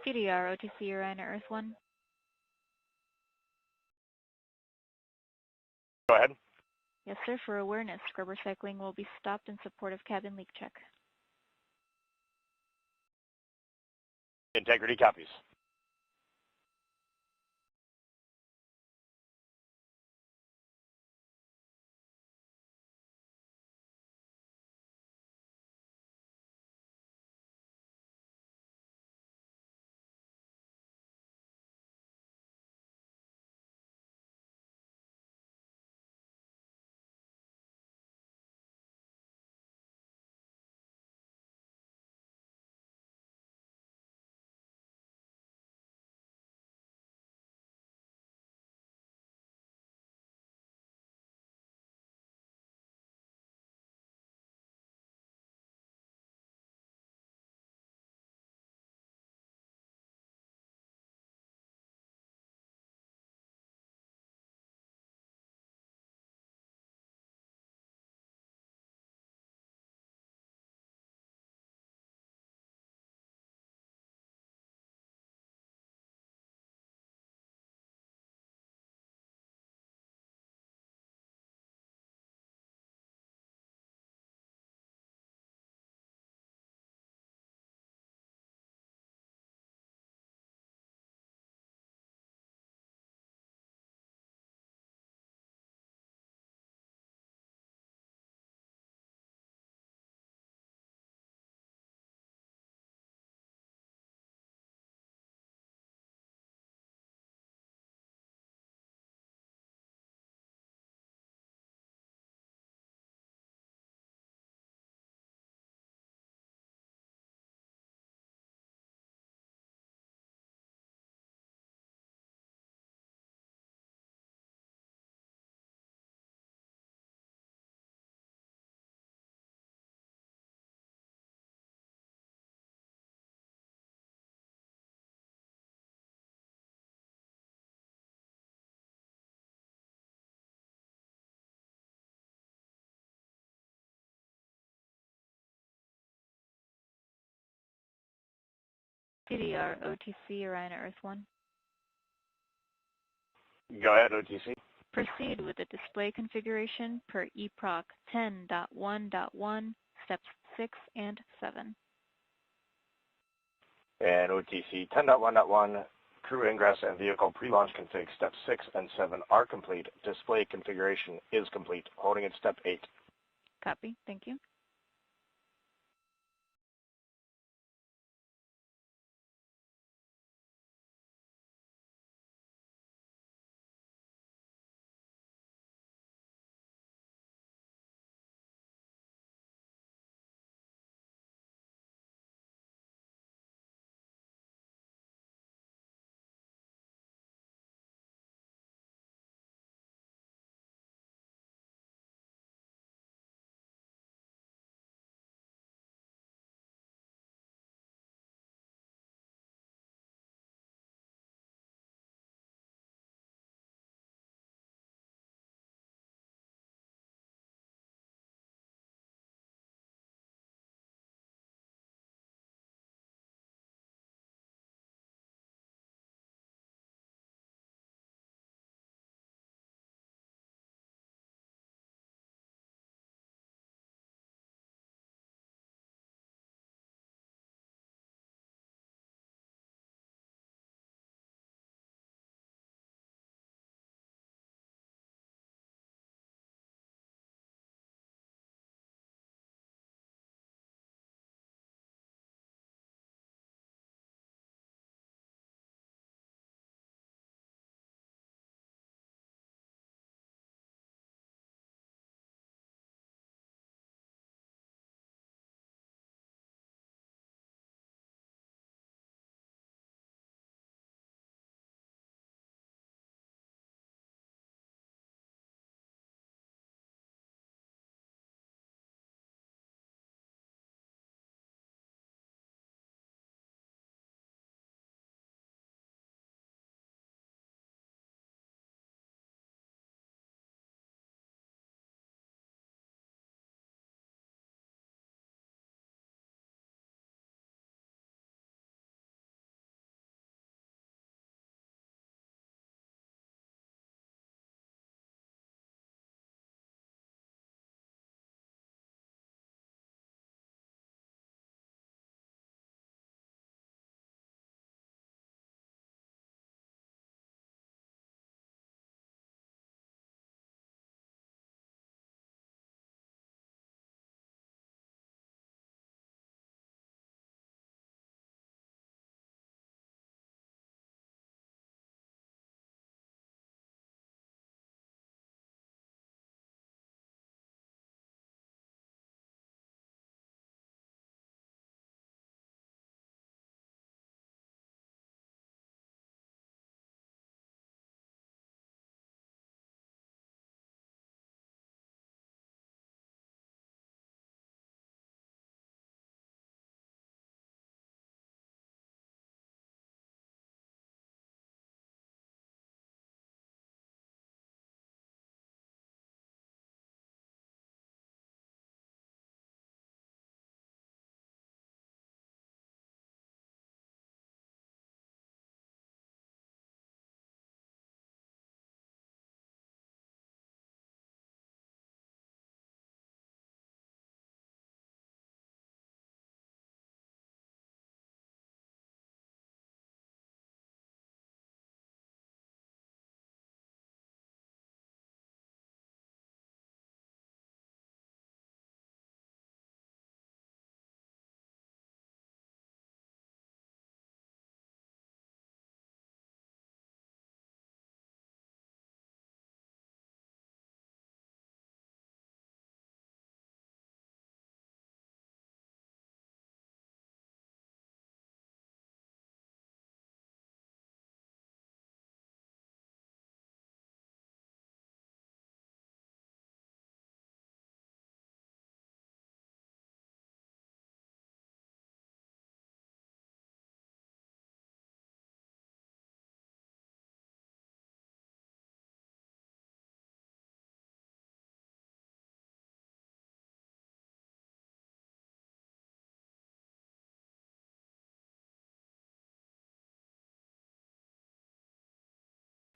CDR, OTC, you're on Earth 1. Go ahead. Yes, sir. For awareness, scrubber cycling will be stopped in support of cabin leak check. Integrity copies. CDR OTC Orion Earth 1. Go ahead, OTC. Proceed with the display configuration per EPROC 10.1.1, steps 6 and 7. And OTC 10.1.1, crew ingress and vehicle pre-launch config steps 6 and 7 are complete. Display configuration is complete. Holding at step 8. Copy. Thank you.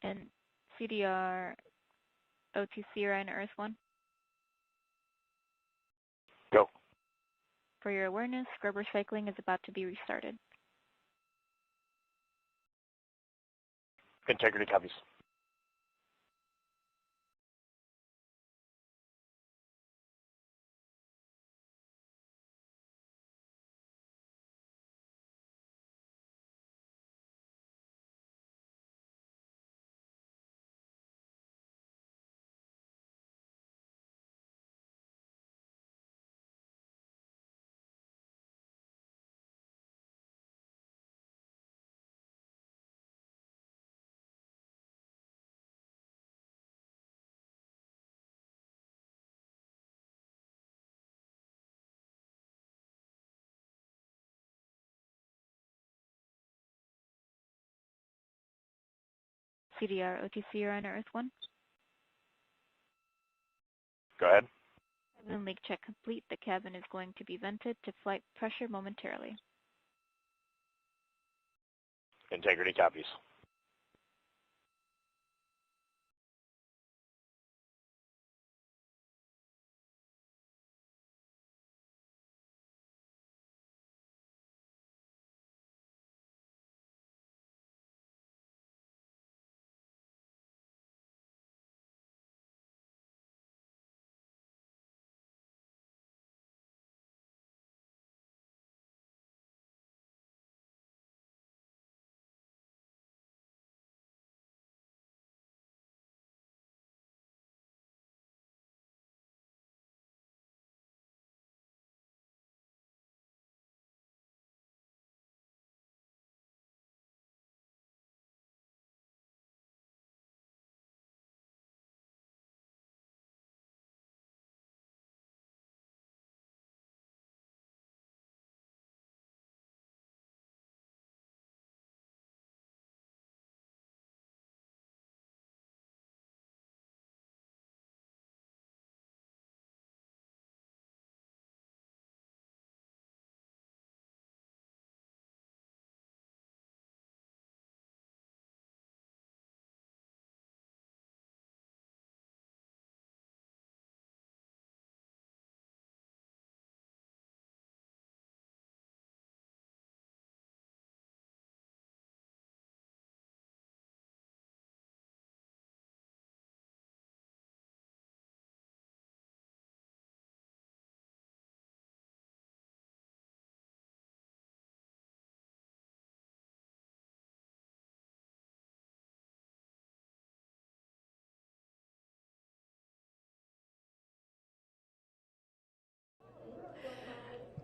And CDR OTC Rhino Earth 1. Go. For your awareness, scrubber cycling is about to be restarted. Integrity copies. CDR OTC Rhino Earth 1. Go ahead. Cabin leak check complete. The cabin is going to be vented to flight pressure momentarily. Integrity copies.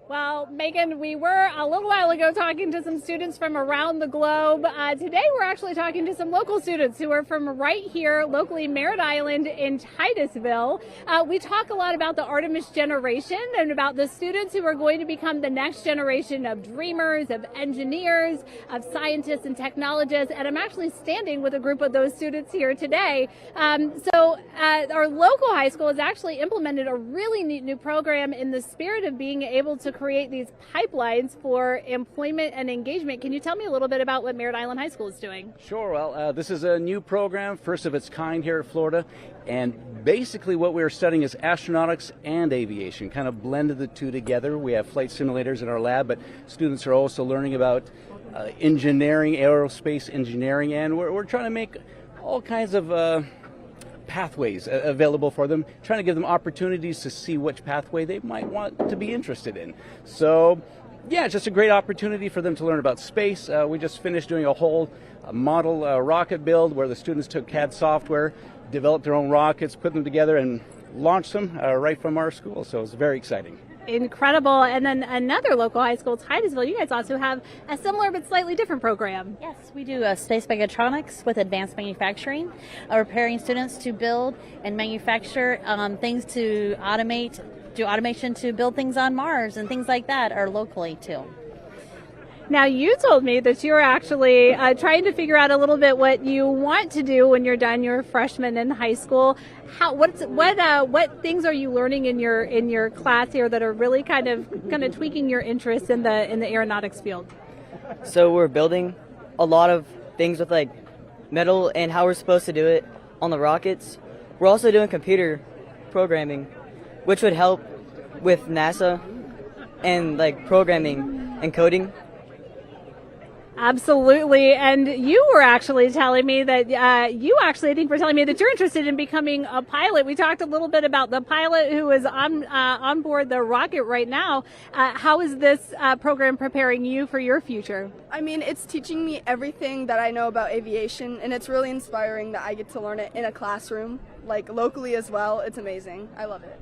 Well, Megan, we were a little while ago talking to some students from around the globe. Today we're actually talking to some local students who are from right here, locally Merritt Island in Titusville. We talk a lot about the Artemis generation and about the students who are going to become the next generation of dreamers, of engineers, of scientists and technologists. And I'm actually standing with a group of those students here today. Our local high school has actually implemented a really neat new program in the spirit of being able to create these pipelines for employment and engagement. Can you tell me a little bit about what Merritt Island High School is doing? Sure. Well, this is a new program, first of its kind here at Florida. And basically what we're studying is astronautics and aviation, kind of blended the two together. We have flight simulators in our lab, but students are also learning about engineering, aerospace engineering, and we're trying to make all kinds of pathways available for them, trying to give them opportunities to see which pathway they might want to be interested in. So, yeah, it's just a great opportunity for them to learn about space. We just finished doing a whole model rocket build where the students took CAD software, developed their own rockets, put them together, and launched them right from our school. So it's very exciting. Incredible. And then another local high school, Titusville, you guys also have a similar but slightly different program. Yes, we do space mechatronics with advanced manufacturing, preparing students to build and manufacture things to automate, do automation to build things on Mars and things like that, or locally too. Now, you told me that you're actually trying to figure out a little bit what you want to do when you're done. You're a freshman in high school. What things are you learning in your class here that are really kind of tweaking your interest in the aeronautics field? So we're building a lot of things with like metal and how we're supposed to do it on the rockets. We're also doing computer programming, which would help with NASA and like programming and coding. Absolutely. And you were actually telling me that I think were telling me that you're interested in becoming a pilot. We talked a little bit about the pilot who is on board the rocket right now. How is this program preparing you for your future? I mean, it's teaching me everything that I know about aviation, and it's really inspiring that I get to learn it in a classroom, like locally as well. It's amazing. I love it.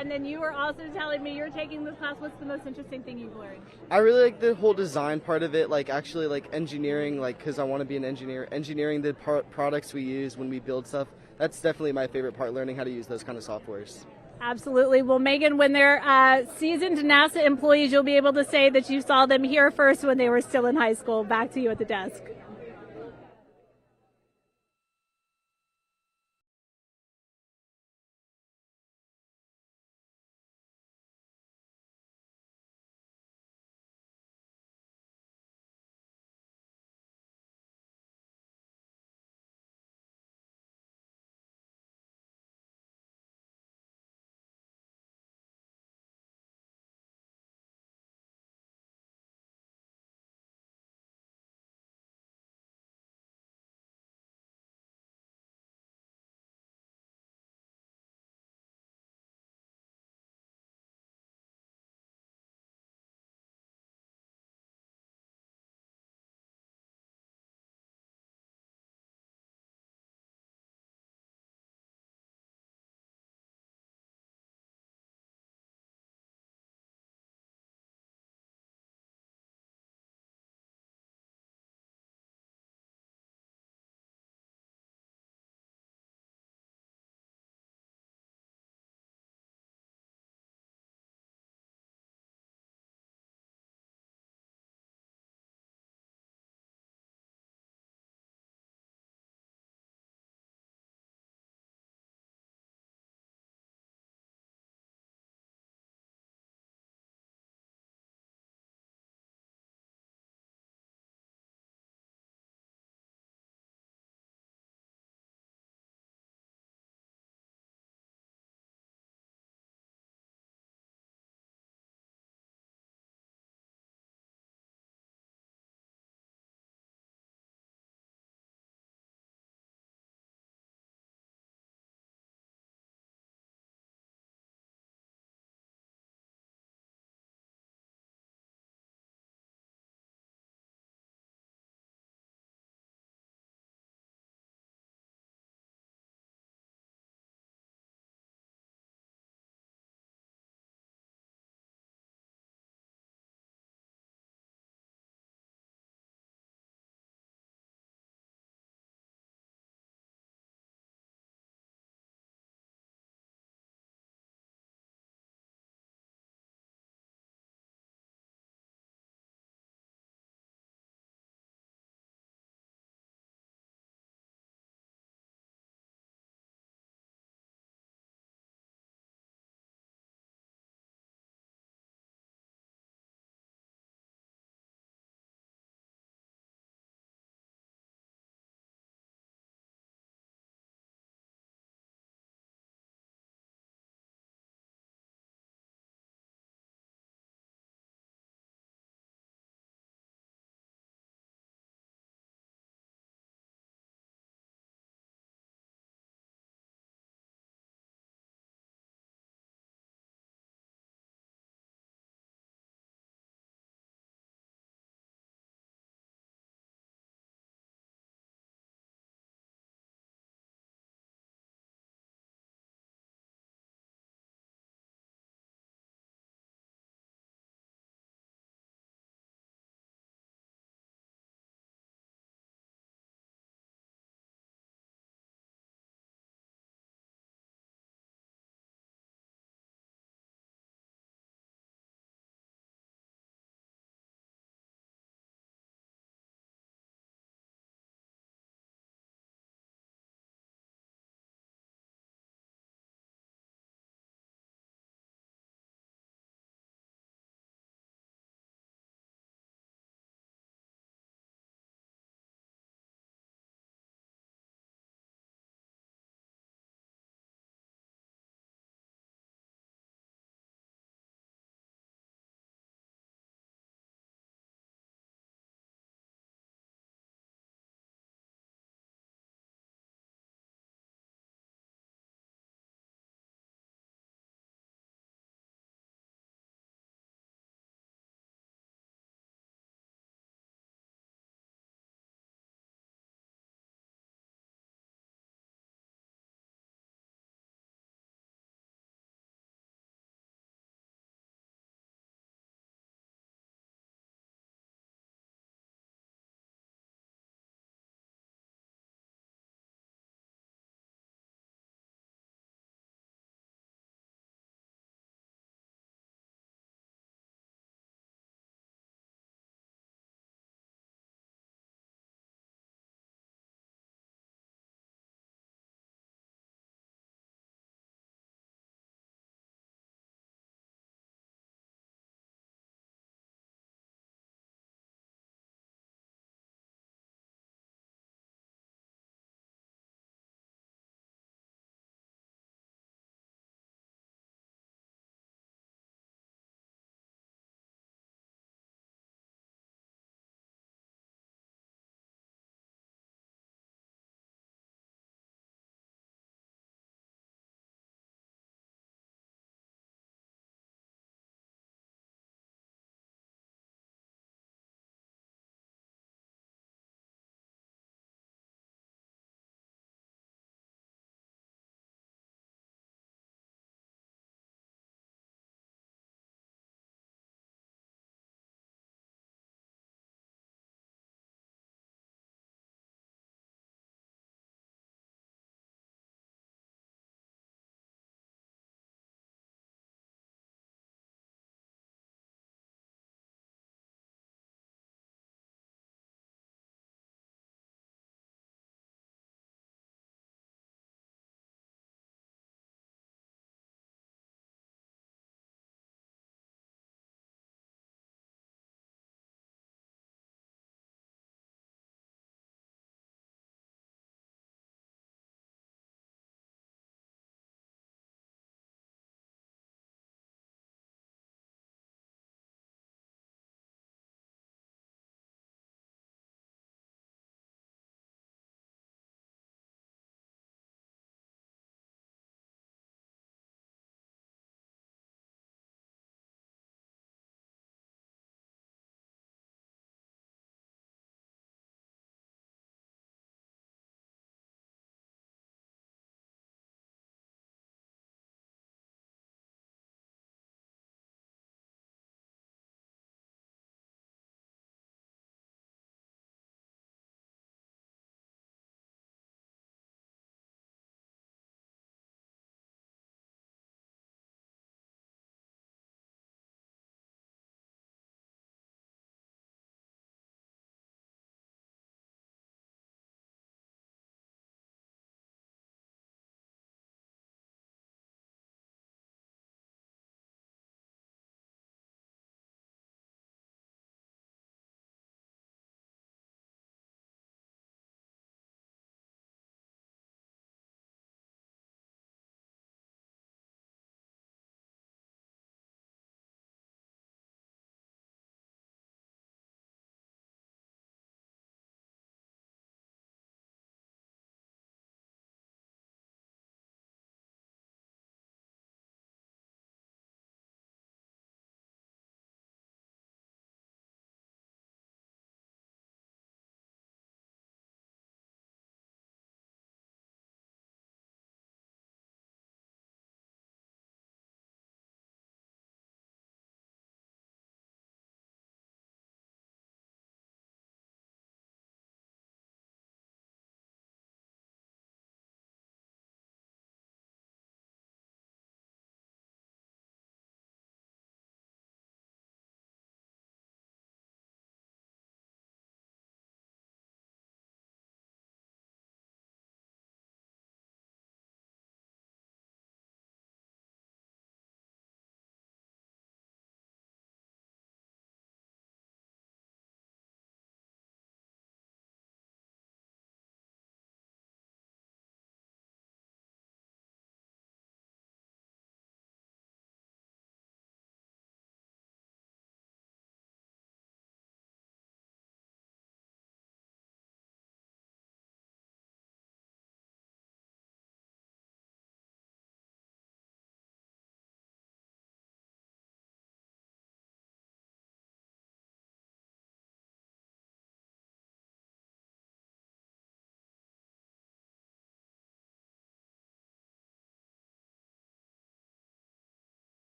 And then you were also telling me you're taking this class. What's the most interesting thing you've learned? I really like the whole design part of it, like actually like engineering, like because I want to be an engineer. Engineering the products we use when we build stuff. That's definitely my favorite part, learning how to use those kind of softwares. Absolutely. Well, Megan, when they're seasoned NASA employees, you'll be able to say that you saw them here first when they were still in high school. Back to you at the desk.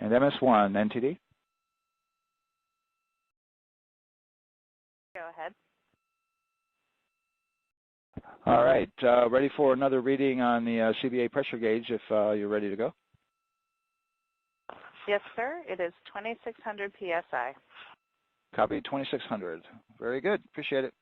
And MS1, NTD? Go ahead. All right, ready for another reading on the CBA pressure gauge if you're ready to go. Yes, sir. It is 2,600 psi. Copy, 2,600. Very good. Appreciate it.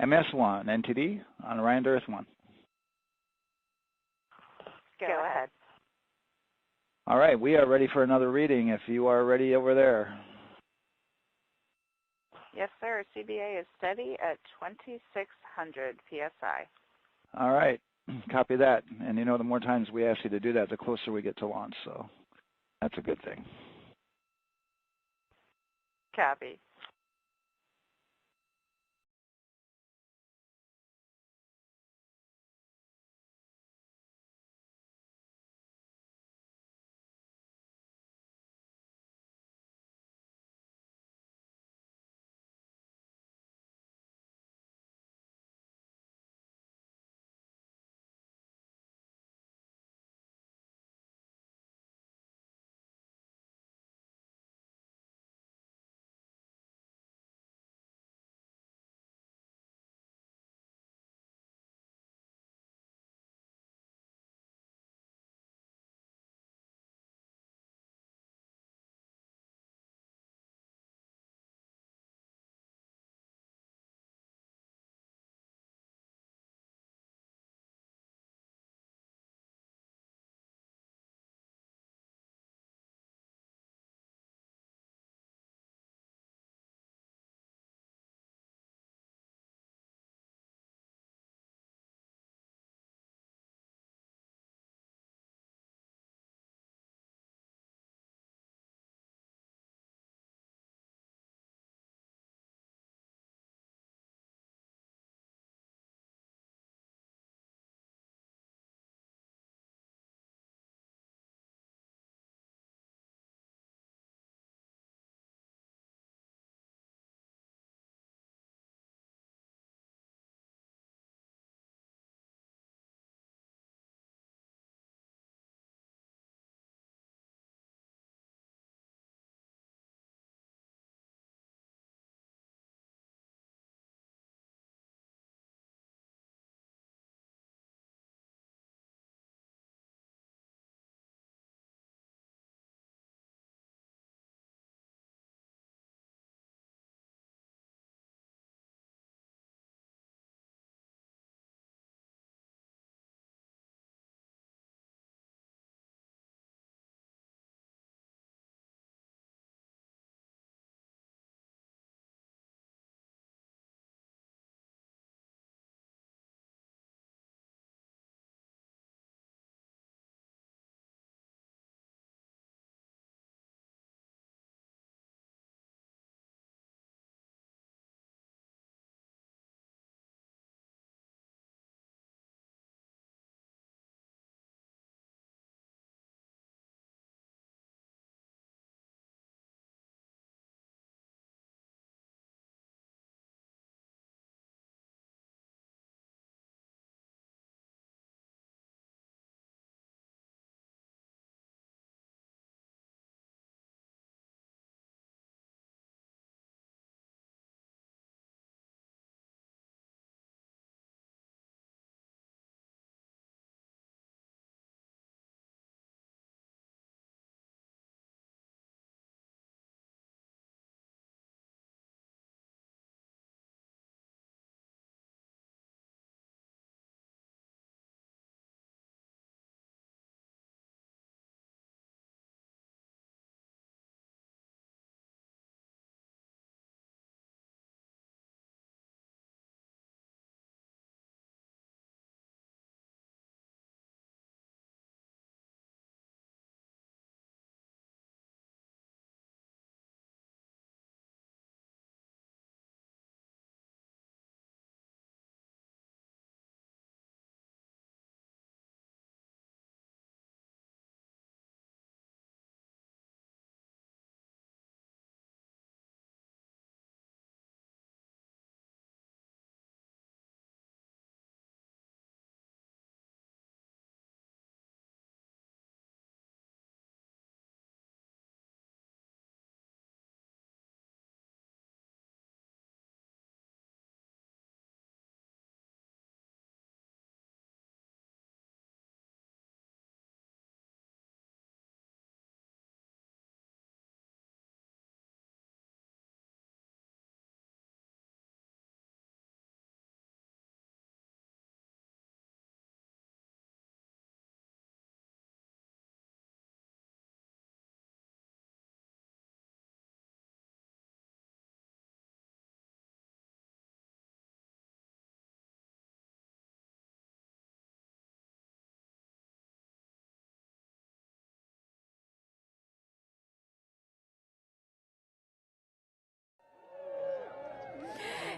MS1, NTD on Orion to Earth 1. Go ahead. All right, we are ready for another reading if you are ready over there. Yes, sir. CBA is steady at 2,600 PSI. All right, copy that. And you know, the more times we ask you to do that, the closer we get to launch, so that's a good thing. Copy.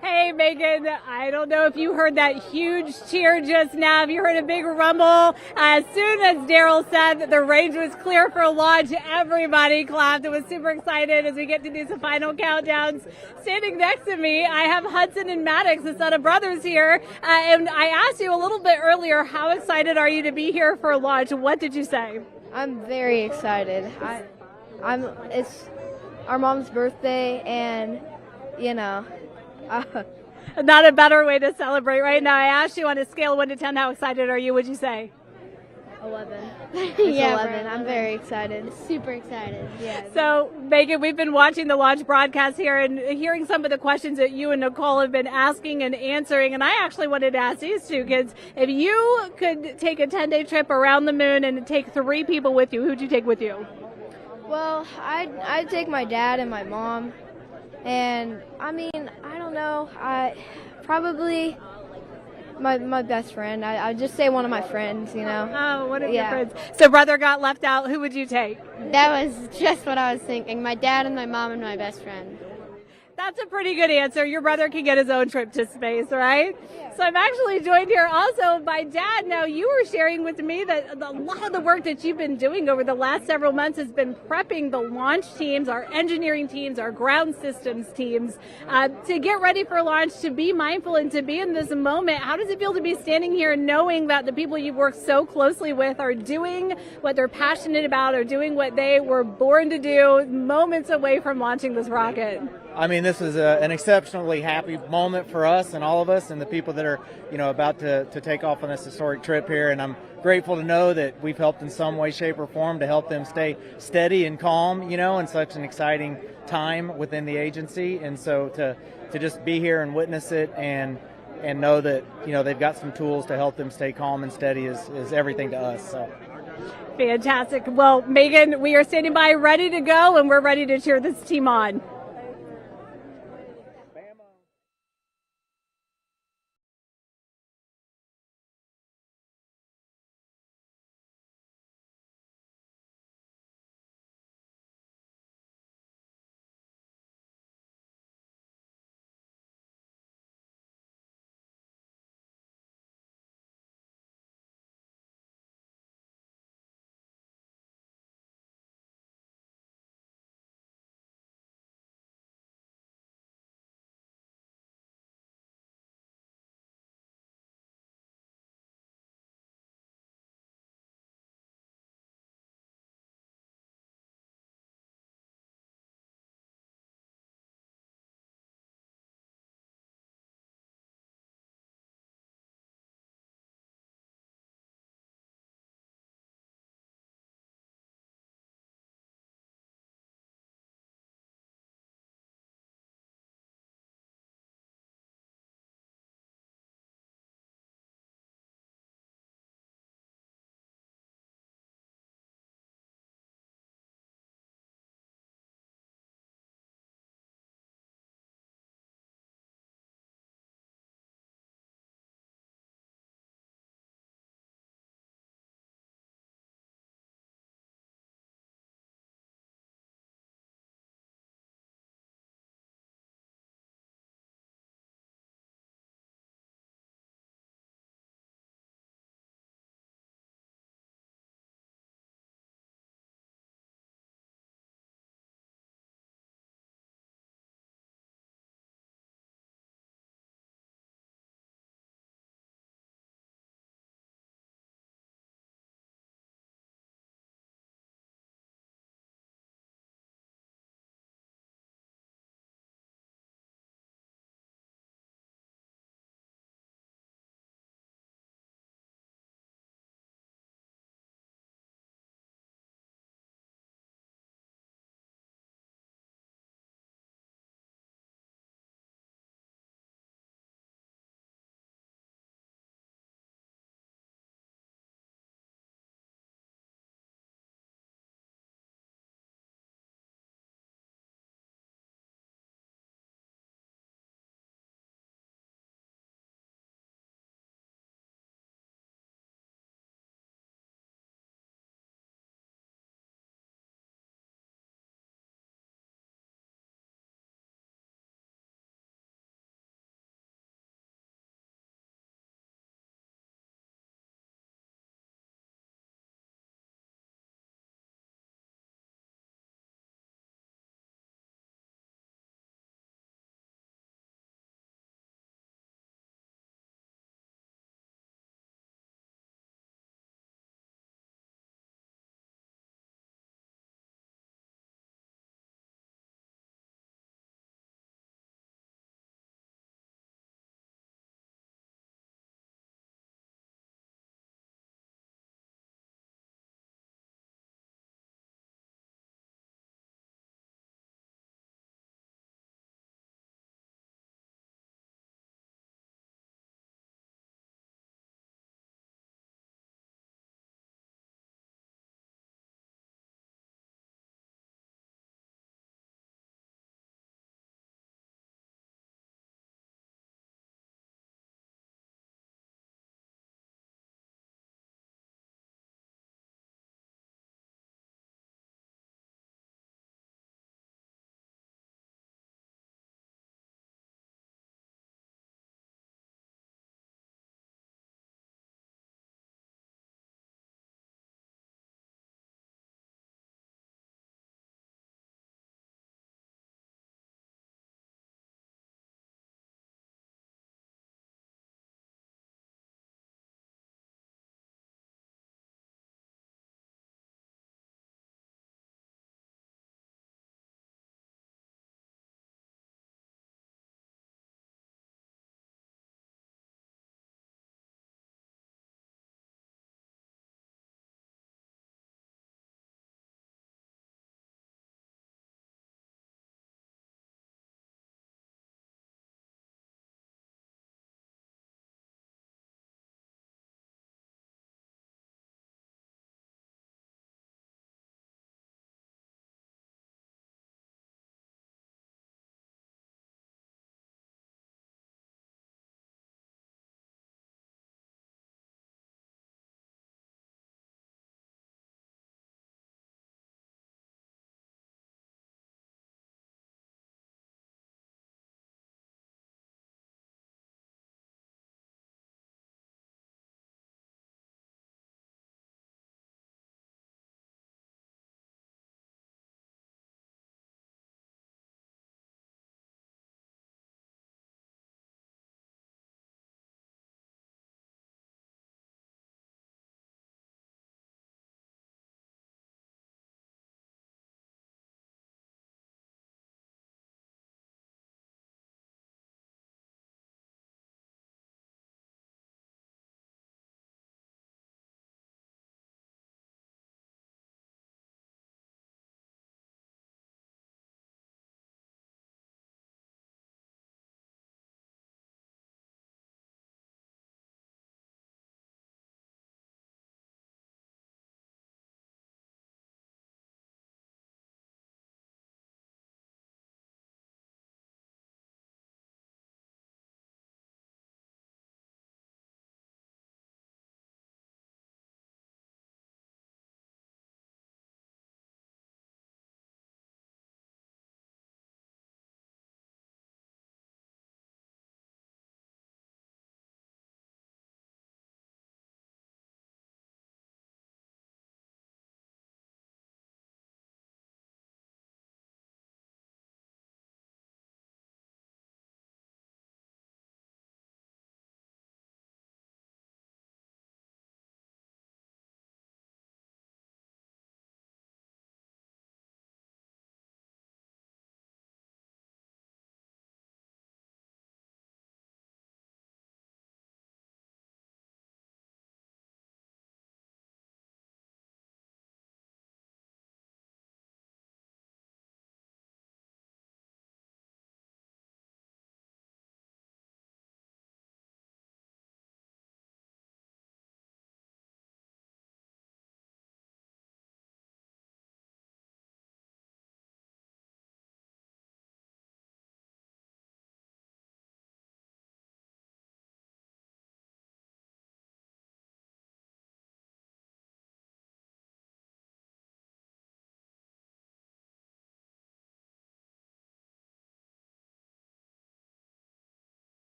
Hey, Megan, I don't know if you heard that huge cheer just now. If you heard a big rumble, as soon as Daryl said that the range was clear for launch, everybody clapped. It was super excited as we get to do some final countdowns. Standing next to me, I have Hudson and Maddox, the son of brothers here. And I asked you a little bit earlier, how excited are you to be here for launch? What did you say? I'm very excited. It's our mom's birthday, and you know. Not a better way to celebrate right now. I asked you on a scale of 1 to 10, how excited are you? Would you say? 11. Yeah, 11. I'm very excited. Super excited. Yeah. So, Megan, we've been watching the launch broadcast here and hearing some of the questions that you and Nicole have been asking and answering. And I actually wanted to ask these two kids, if you could take a 10-day trip around the moon and take 3 people with you, who'd you take with you? Well, I'd take my dad and my mom. And I mean, I don't know. Probably my best friend. I'd just say one of my friends, you know. Oh, one of your friends. So brother got left out. Who would you take? That was just what I was thinking. My dad and my mom and my best friend. That's a pretty good answer. Your brother can get his own trip to space, right? Yeah. So I'm actually joined here also by Dad. Now, you were sharing with me that a lot of the work that you've been doing over the last several months has been prepping the launch teams, our engineering teams, our ground systems teams to get ready for launch, to be mindful and to be in this moment. How does it feel to be standing here knowing that the people you've worked so closely with are doing what they're passionate about, or doing what they were born to do, moments away from launching this rocket? I mean, this is an exceptionally happy moment for us and all of us and the people that are, about to take off on this historic trip here. And I'm grateful to know that we've helped in some way, shape, or form to help them stay steady and calm, in such an exciting time within the agency. And so to just be here and witness it and know that, they've got some tools to help them stay calm and steady is everything to us. So. Fantastic. Well, Megan, we are standing by ready to go, and we're ready to cheer this team on.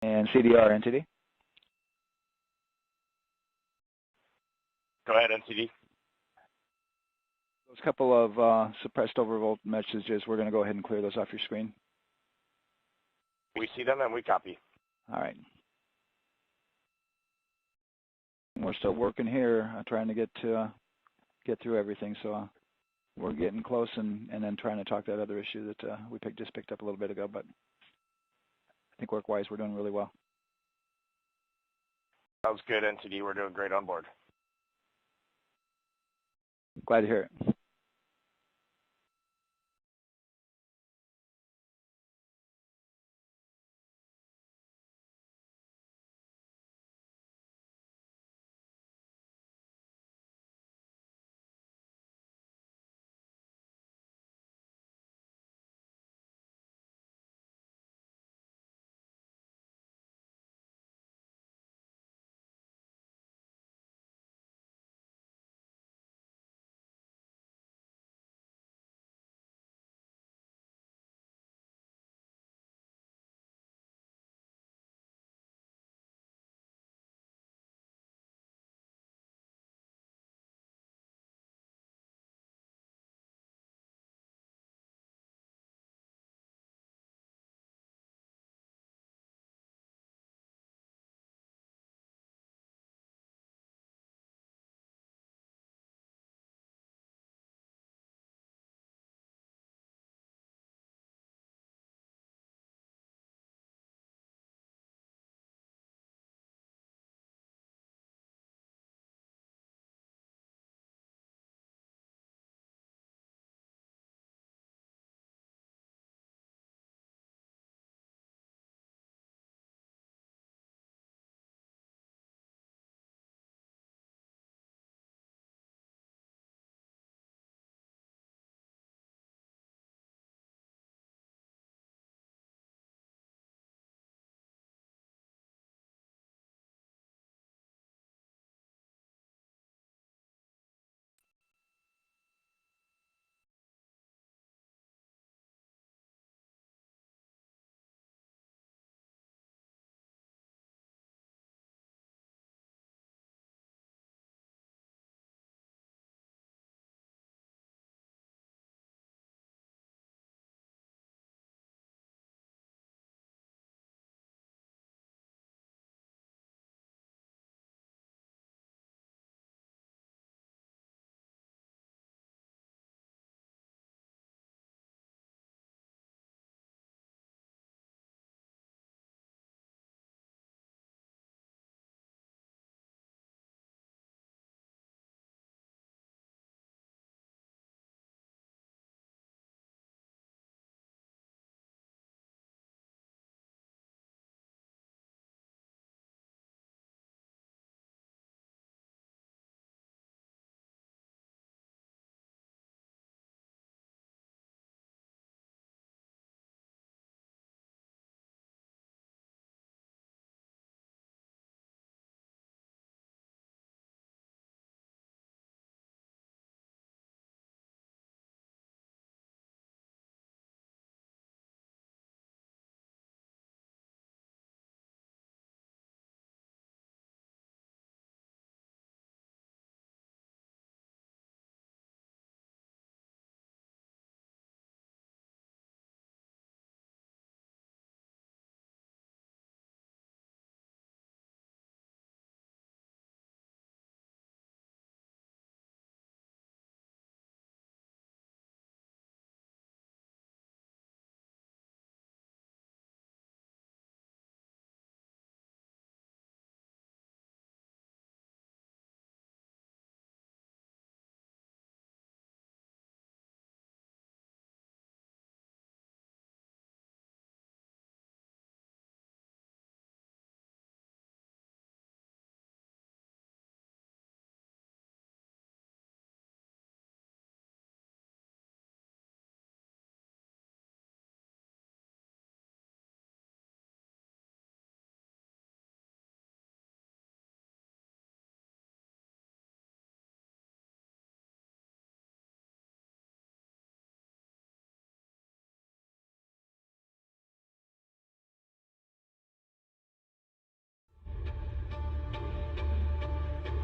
And CDR NTD. Go ahead, NCD. Those couple of suppressed overvolt messages, we're going to go ahead and clear those off your screen. We see them and we copy. All right. We're still working here, trying to get through everything. So we're getting close, and then trying to talk that other issue that we just picked up a little bit ago. But I think work-wise, we're doing really well. Sounds good, NTD. We're doing great on board. Glad to hear it.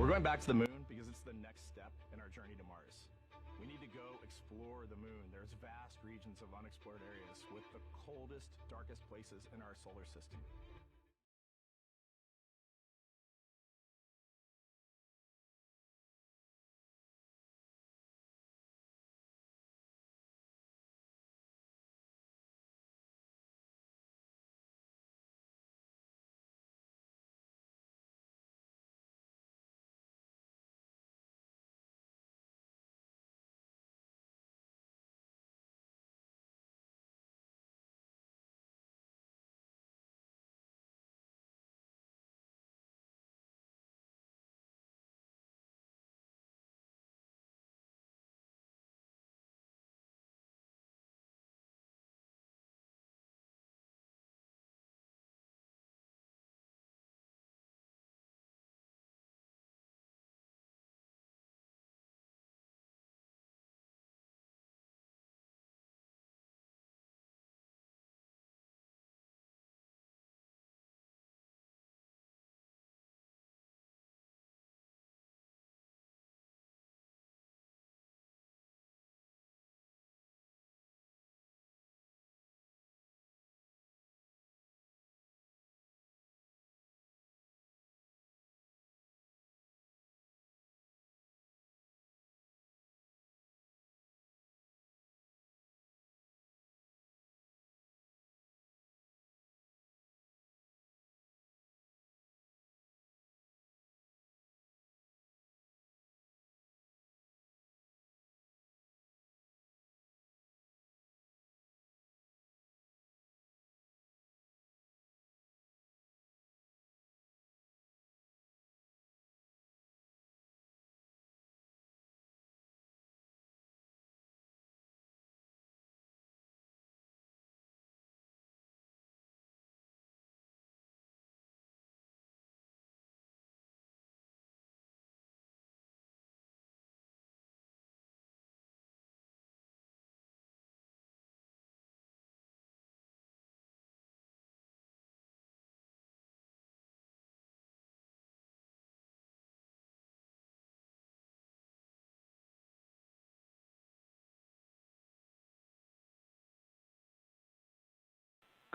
We're going back to the moon because it's the next step in our journey to Mars. We need to go explore the moon. There's vast regions of unexplored areas with the coldest, darkest places in our solar system.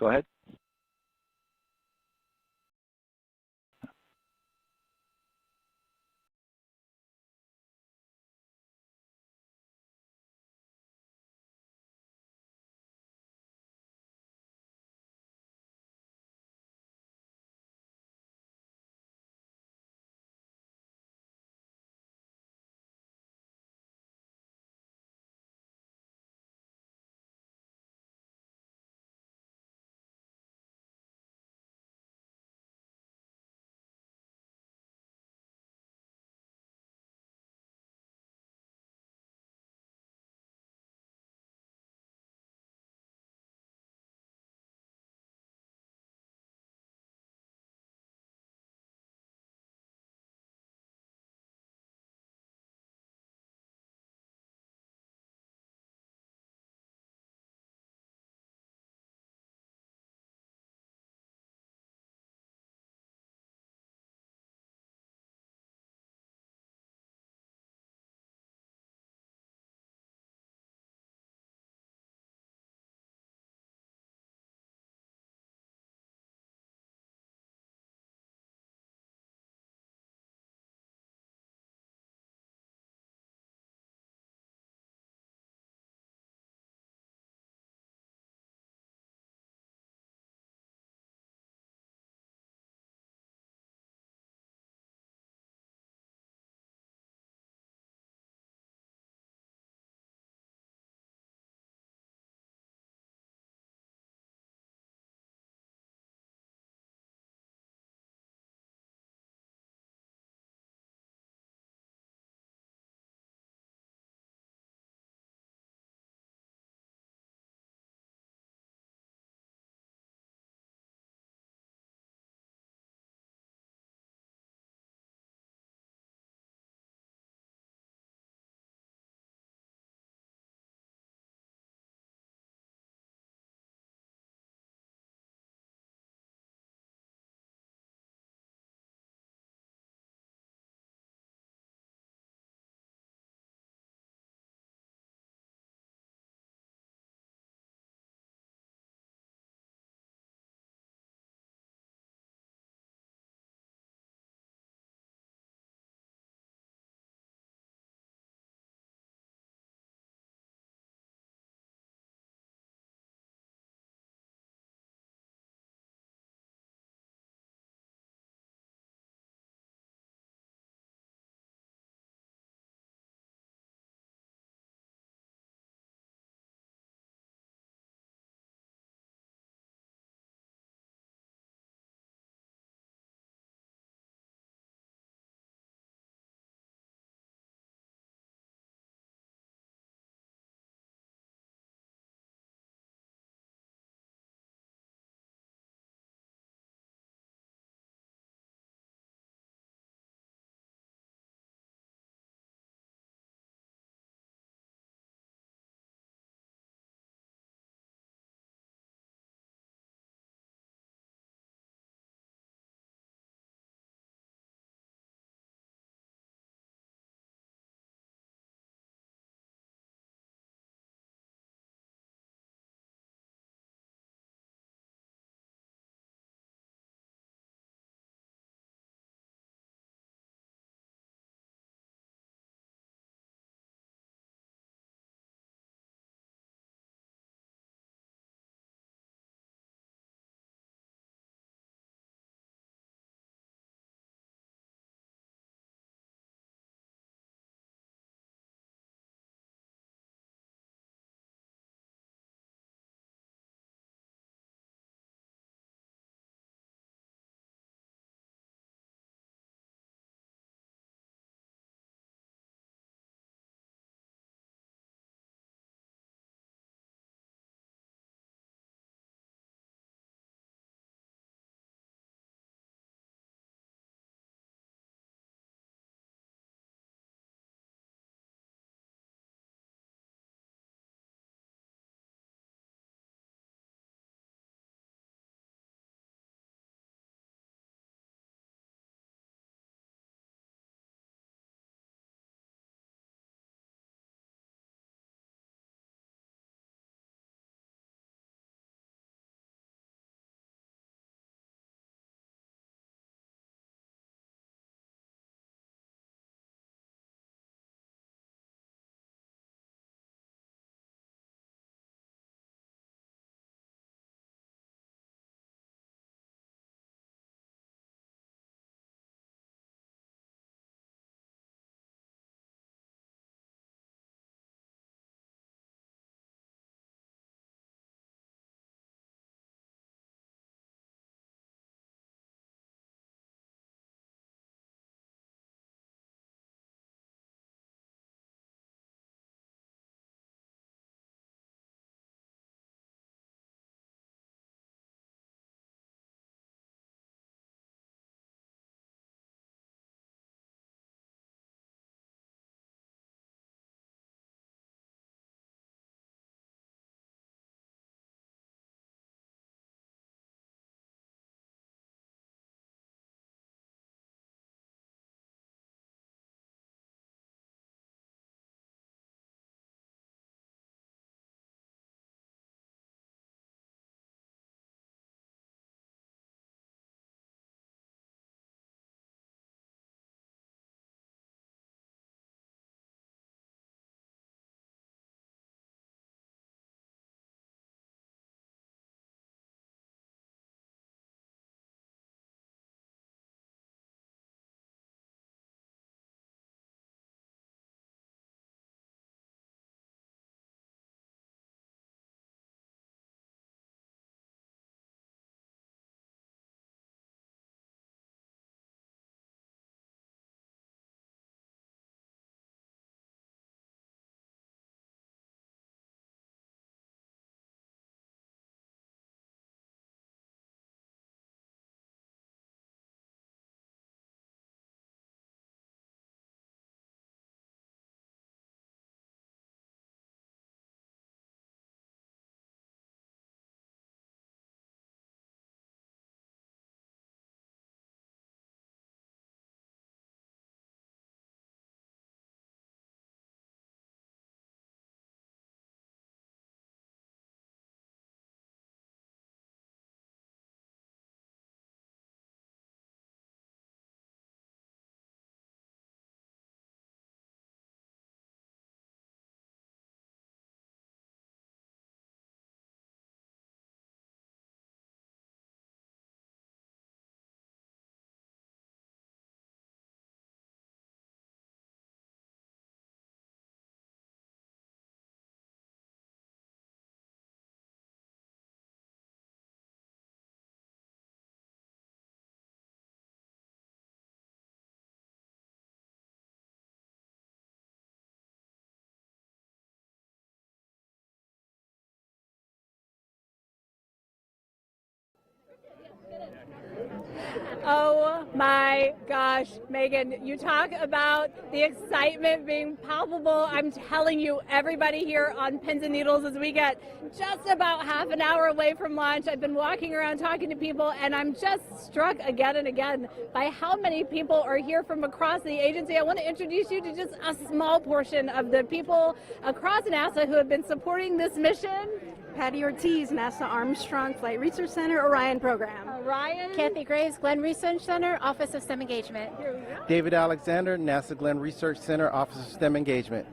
Go ahead. Oh my gosh, Megan, you talk about the excitement being palpable. I'm telling you, everybody here on Pins and Needles, as we get just about half an hour away from launch, I've been walking around talking to people, and I'm just struck again and again by how many people are here from across the agency. I want to introduce you to just a small portion of the people across NASA who have been supporting this mission. Patty Ortiz, NASA Armstrong Flight Research Center, Orion Program. Orion. Kathy Graves, Glenn Research Center, Office of STEM Engagement. David Alexander, NASA Glenn Research Center, Office of STEM Engagement.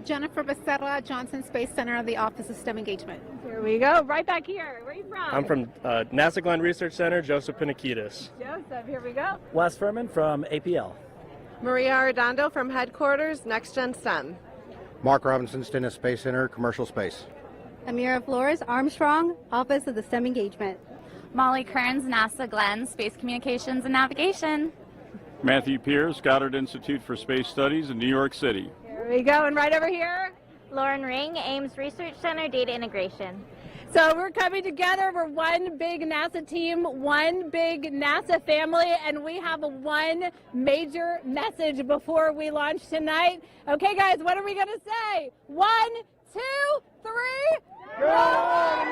Jennifer Becerra, Johnson Space Center of the Office of STEM Engagement. Here we go, right back here. Where are you from? I'm from NASA Glenn Research Center, Joseph Pinakitis. Joseph, here we go. Wes Furman from APL. Maria Arredondo from Headquarters, Next Gen STEM. Mark Robinson, Stennis Space Center, Commercial Space. Amira Flores, Armstrong, Office of the STEM Engagement. Molly Kearns, NASA Glenn, Space Communications and Navigation. Matthew Pierce, Goddard Institute for Space Studies in New York City. Here we go, and right over here. Lauren Ring, Ames Research Center, Data Integration. So we're coming together, we're one big NASA team, one big NASA family, and we have one major message before we launch tonight. Okay guys, what are we gonna say? 1, 2, 3, go!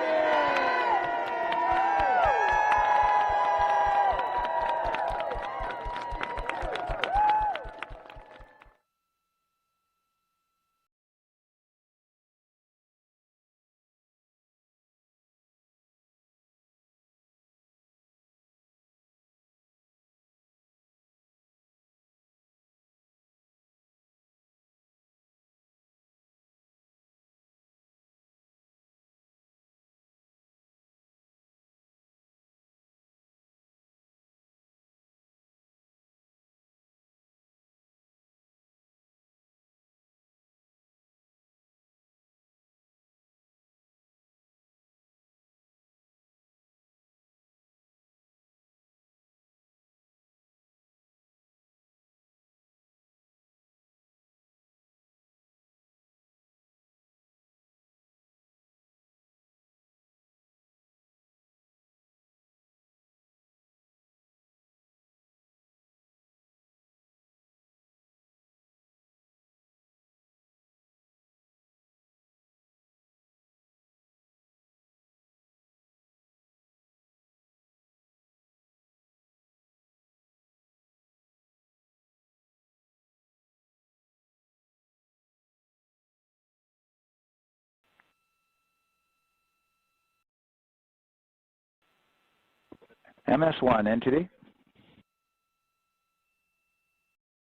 MS1, entity.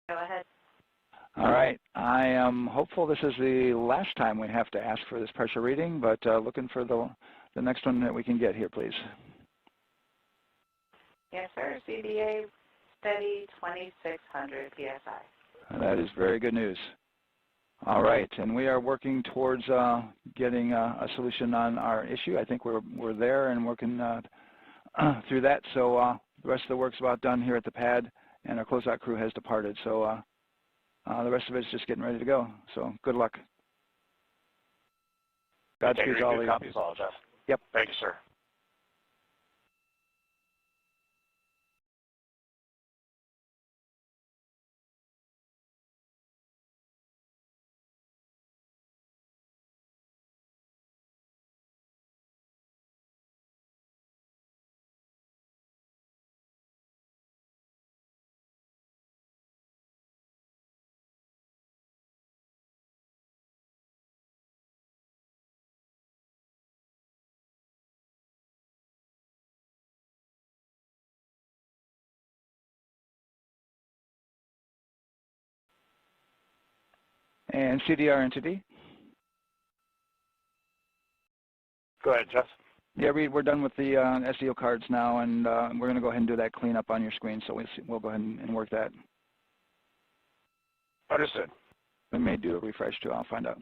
Go ahead. All right. I am hopeful this is the last time we have to ask for this pressure reading, but looking for the next one that we can get here, please. Yes, sir. CDA steady 2,600 PSI. That is very good news. All right, and we are working towards getting a solution on our issue. I think we're there and working through that. So the rest of the work's about done here at the pad, and our closeout crew has departed. So the rest of it's just getting ready to go. So good luck. Godspeed to all of you. Copies all, Jeff. Yep. Thank you, sir. And CDR entity. Go ahead, Jeff. Yeah, we're done with the SDO cards now, and we're going to go ahead and do that cleanup on your screen. So we'll go ahead and work that. Understood. We may do a refresh too. I'll find out.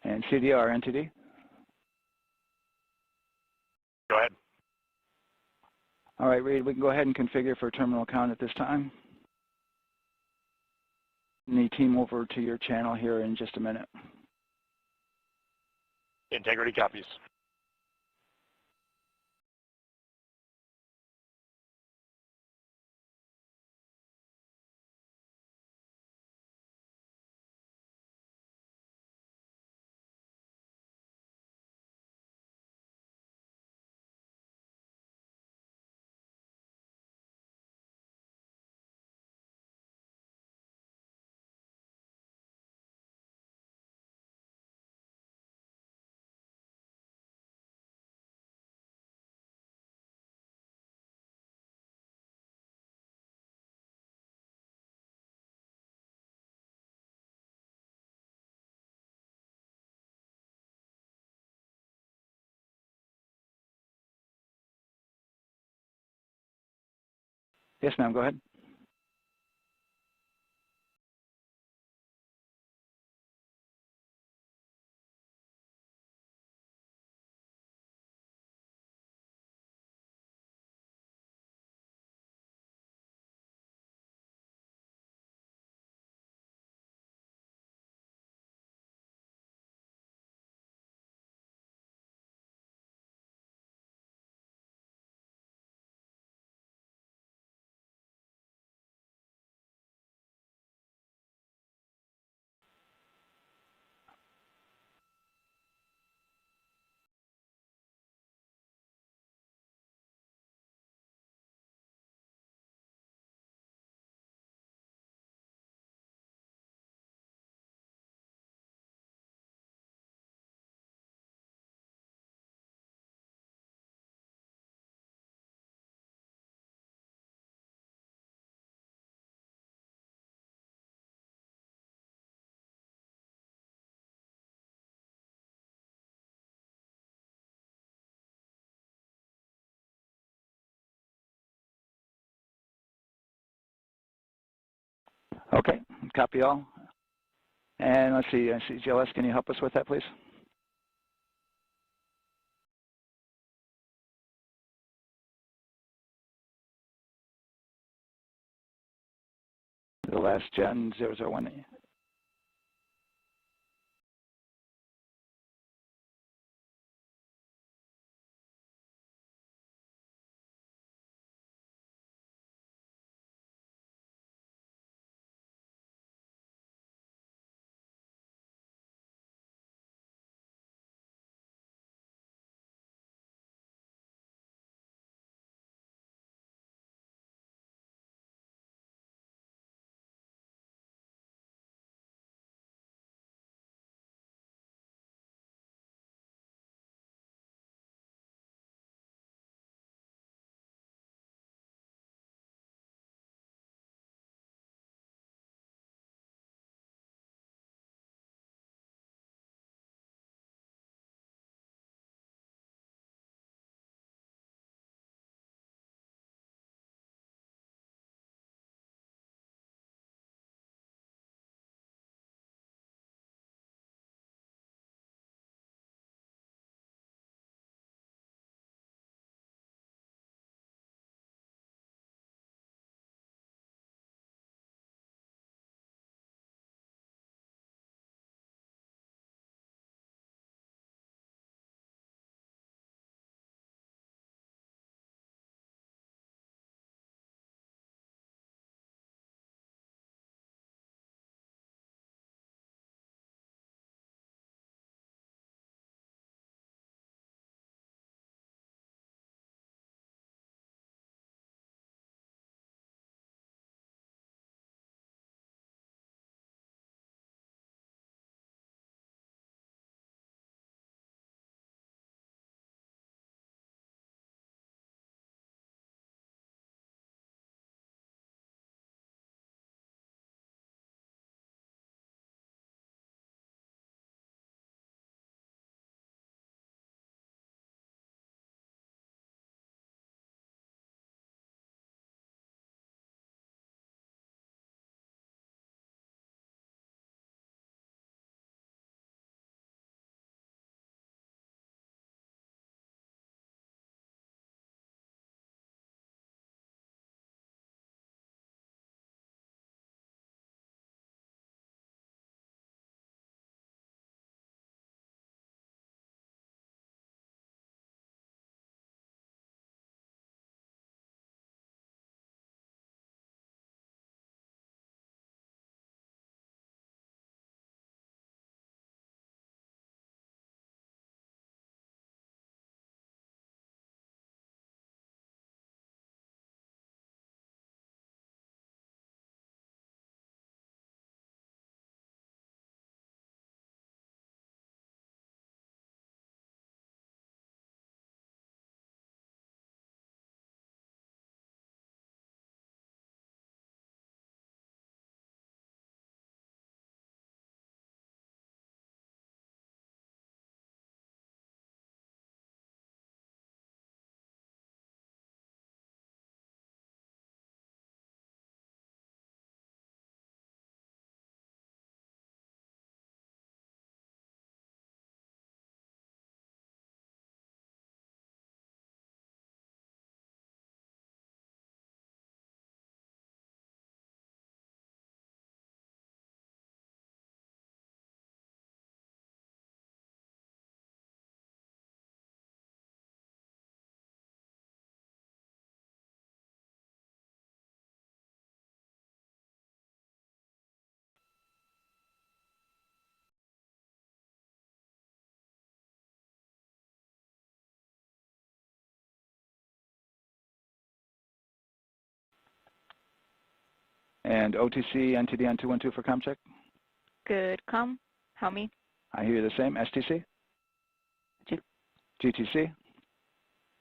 And CDR, NTD? Go ahead. All right, Reed, we can go ahead and configure for terminal count at this time. Need team over to your channel here in just a minute. Integrity copies. Yes, ma'am, go ahead. Okay, copy all. And let's see, I see GLS, can you help us with that, please? The last gen 001. And OTC, NTD on 212 for ComCheck? Good. How me? I hear the same. STC? GTC?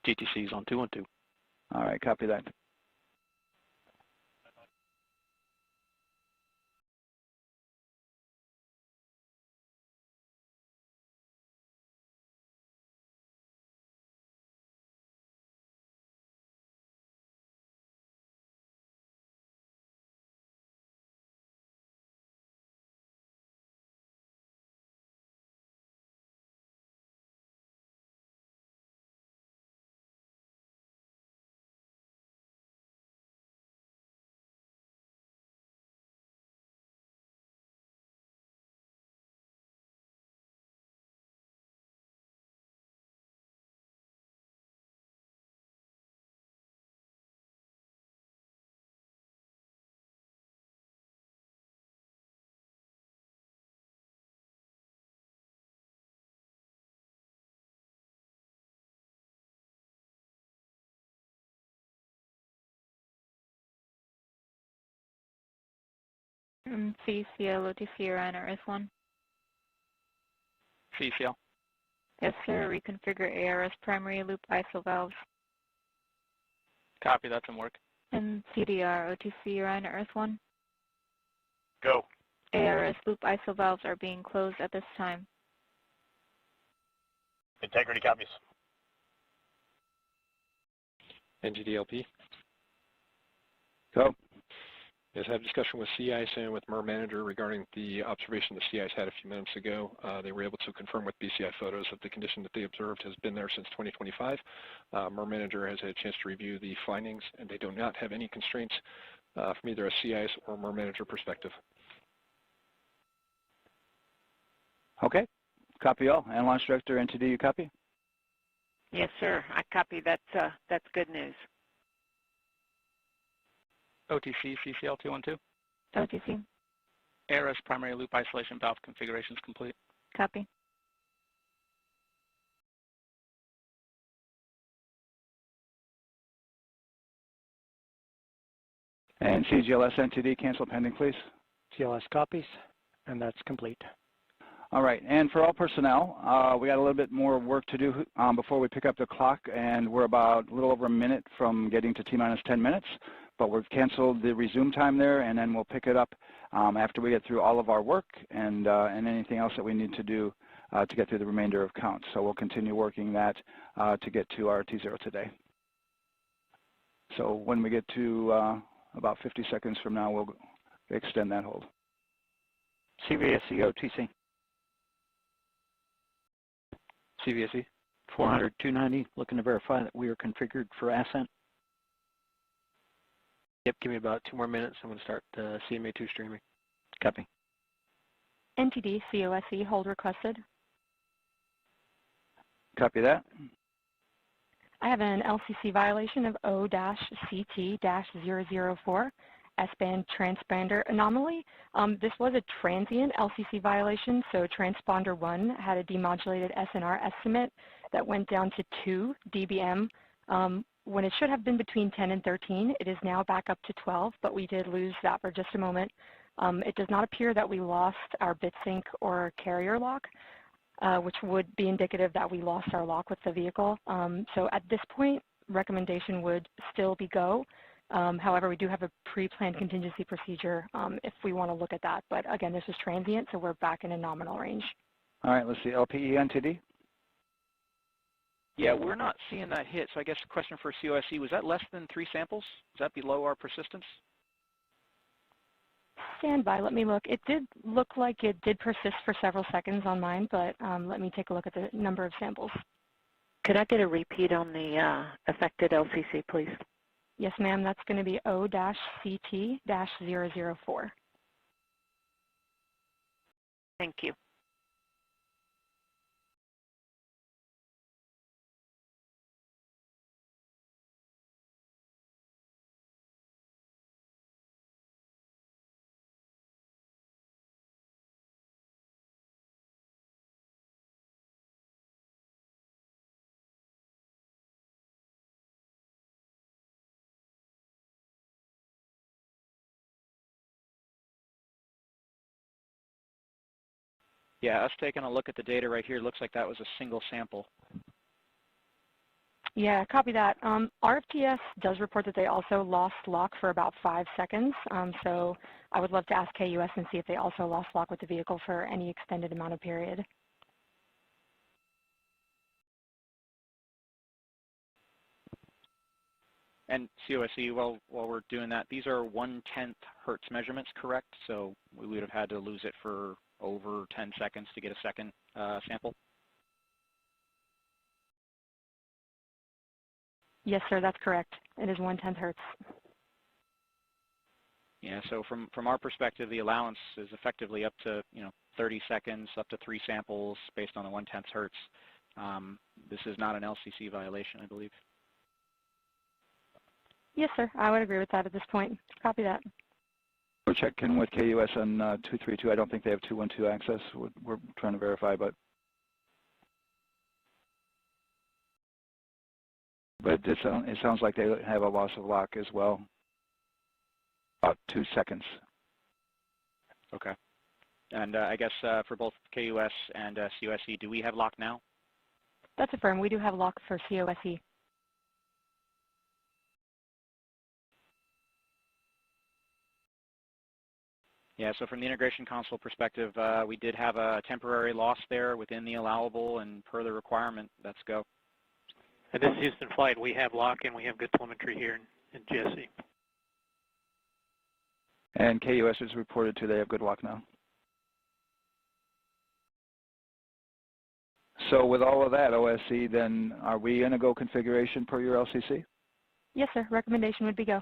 GTC is on 212. All right, copy that. CCL, OTC, Orion, RS1. CCL. Yes, sir. Reconfigure ARS primary loop ISO valves. Copy, that's in work. And CDR, OTC, Orion, RS1. Go. ARS loop ISO valves are being closed at this time. Integrity copies. NGDLP. Go. Yes, I had a discussion with CIS and with MER Manager regarding the observation the CIS had a few minutes ago. They were able to confirm with BCI photos that the condition that they observed has been there since 2025. MER Manager has had a chance to review the findings, and they do not have any constraints from either a CIS or MER Manager perspective. Okay, copy all. And Launch Director, NTD, you copy? Yes, sir. I copy. That's good news. OTC, CCL 212. OTC. ARS primary loop isolation valve configuration is complete. Copy. And CGLS, NTD, cancel pending, please. CLS copies, and that's complete. All right, and for all personnel, we got a little bit more work to do before we pick up the clock, and we're about a little over a minute from getting to T-minus 10 minutes, but we've canceled the resume time there, and then we'll pick it up after we get through all of our work and anything else that we need to do to get through the remainder of count. So we'll continue working that to get to our T0 today. So when we get to about 50 seconds from now, we'll extend that hold. CVSE, OTC. CVSE. 400, 290, looking to verify that we are configured for ascent. Yep, give me about 2 more minutes. I'm going to start CMA2 streaming. Copy. NTD, COSE, hold requested. Copy that. I have an LCC violation of O-CT-004, S-band transponder anomaly. This was a transient LCC violation, so transponder 1 had a demodulated SNR estimate that went down to 2 dBm when it should have been between 10 and 13. It is now back up to 12, but we did lose that for just a moment. It does not appear that we lost our bit sync or carrier lock, which would be indicative that we lost our lock with the vehicle. So at this point, recommendation would still be go. However, we do have a pre-planned contingency procedure if we want to look at that. But again, this is transient, so we're back in a nominal range. All right, let's see, LPE, NTD. Yeah, we're not seeing that hit. So I guess the question for COSE, was that less than 3 samples? Is that below our persistence? Stand by, let me look. It did look like it did persist for several seconds on mine, but let me take a look at the number of samples. Could I get a repeat on the affected LCC, please? Yes, ma'am, that's going to be O-CT-004. Thank you. Yeah, us taking a look at the data right here, looks like that was a single sample. Yeah, copy that. RFTS does report that they also lost lock for about 5 seconds. So I would love to ask KUS and see if they also lost lock with the vehicle for any extended amount of period. And COSE, while we're doing that, these are 1/10 hertz measurements, correct? So we would have had to lose it for over 10 seconds to get a second sample? Yes, sir, that's correct. It is 1/10 hertz. Yeah, so from our perspective, the allowance is effectively up to 30 seconds, up to 3 samples based on the 1/10 hertz. This is not an LCC violation, I believe. Yes, sir, I would agree with that at this point. Copy that. We're checking with KUS on 232. I don't think they have 212 access. We're trying to verify, but it sounds like they have a loss of lock as well. About 2 seconds. Okay. And I guess for both KUS and COSE, do we have lock now? That's affirmed. We do have lock for COSE. Yeah, so from the integration console perspective, we did have a temporary loss there within the allowable, and per the requirement, let's go. And this is Houston Flight. We have lock and we have good telemetry here in GSE. And KUS is reported to they have good lock now. So with all of that, OSC, then are we in a go configuration per your LCC? Yes, sir. Recommendation would be go.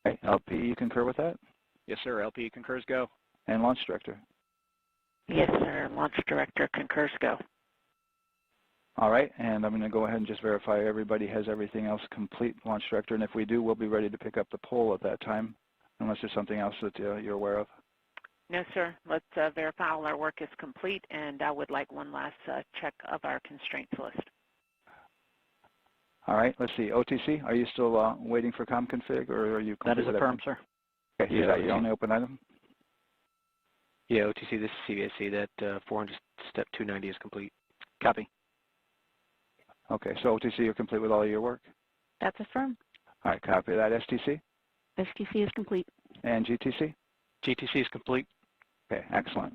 Okay. LP, you concur with that? Yes, sir. LP concurs go. And Launch Director? Yes, sir. Launch Director concurs go. All right, and I'm going to go ahead and just verify everybody has everything else complete, Launch Director, and if we do, we'll be ready to pick up the poll at that time, unless there's something else that you're aware of. No, sir. Let's verify all our work is complete, and I would like one last check of our constraints list. All right, let's see. OTC, are you still waiting for ComConfig, or are you complete? That is affirmed, sir. Okay, yeah, you only open item? Yeah, OTC, this is CVSC. That 400 step 290 is complete. Copy. Okay, so OTC, you're complete with all of your work? That's affirmed. All right, copy that. STC? STC is complete. And GTC? GTC is complete. Okay, excellent.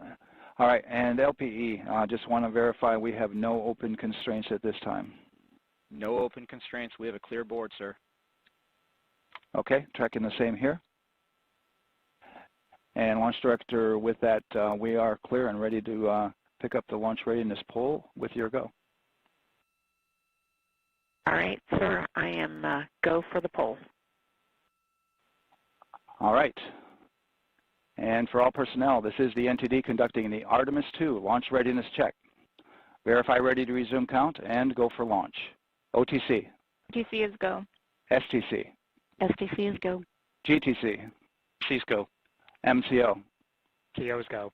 All right, and LPE, just want to verify we have no open constraints at this time. No open constraints. We have a clear board, sir. Okay, tracking the same here. And Launch Director, with that, we are clear and ready to pick up the launch readiness poll with your go. All right, sir. I am go for the poll. All right. And for all personnel, this is the NTD conducting the Artemis 2 launch readiness check. Verify ready to resume count and go for launch. OTC. OTC is go. STC. STC is go. GTC. C's go. MCO. TO is go.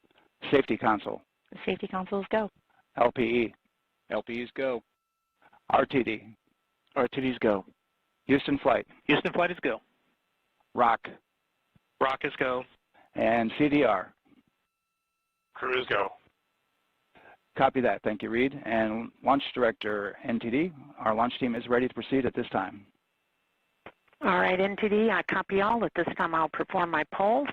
Safety Console. The Safety Console is go. LPE. LPE's go. RTD. RTD's go. Houston Flight. Houston Flight is go. ROC. ROC is go. And CDR. Crew is go. Copy that. Thank you, Reed. And Launch Director, NTD, our launch team is ready to proceed at this time. All right, NTD, I copy all. At this time, I'll perform my poll.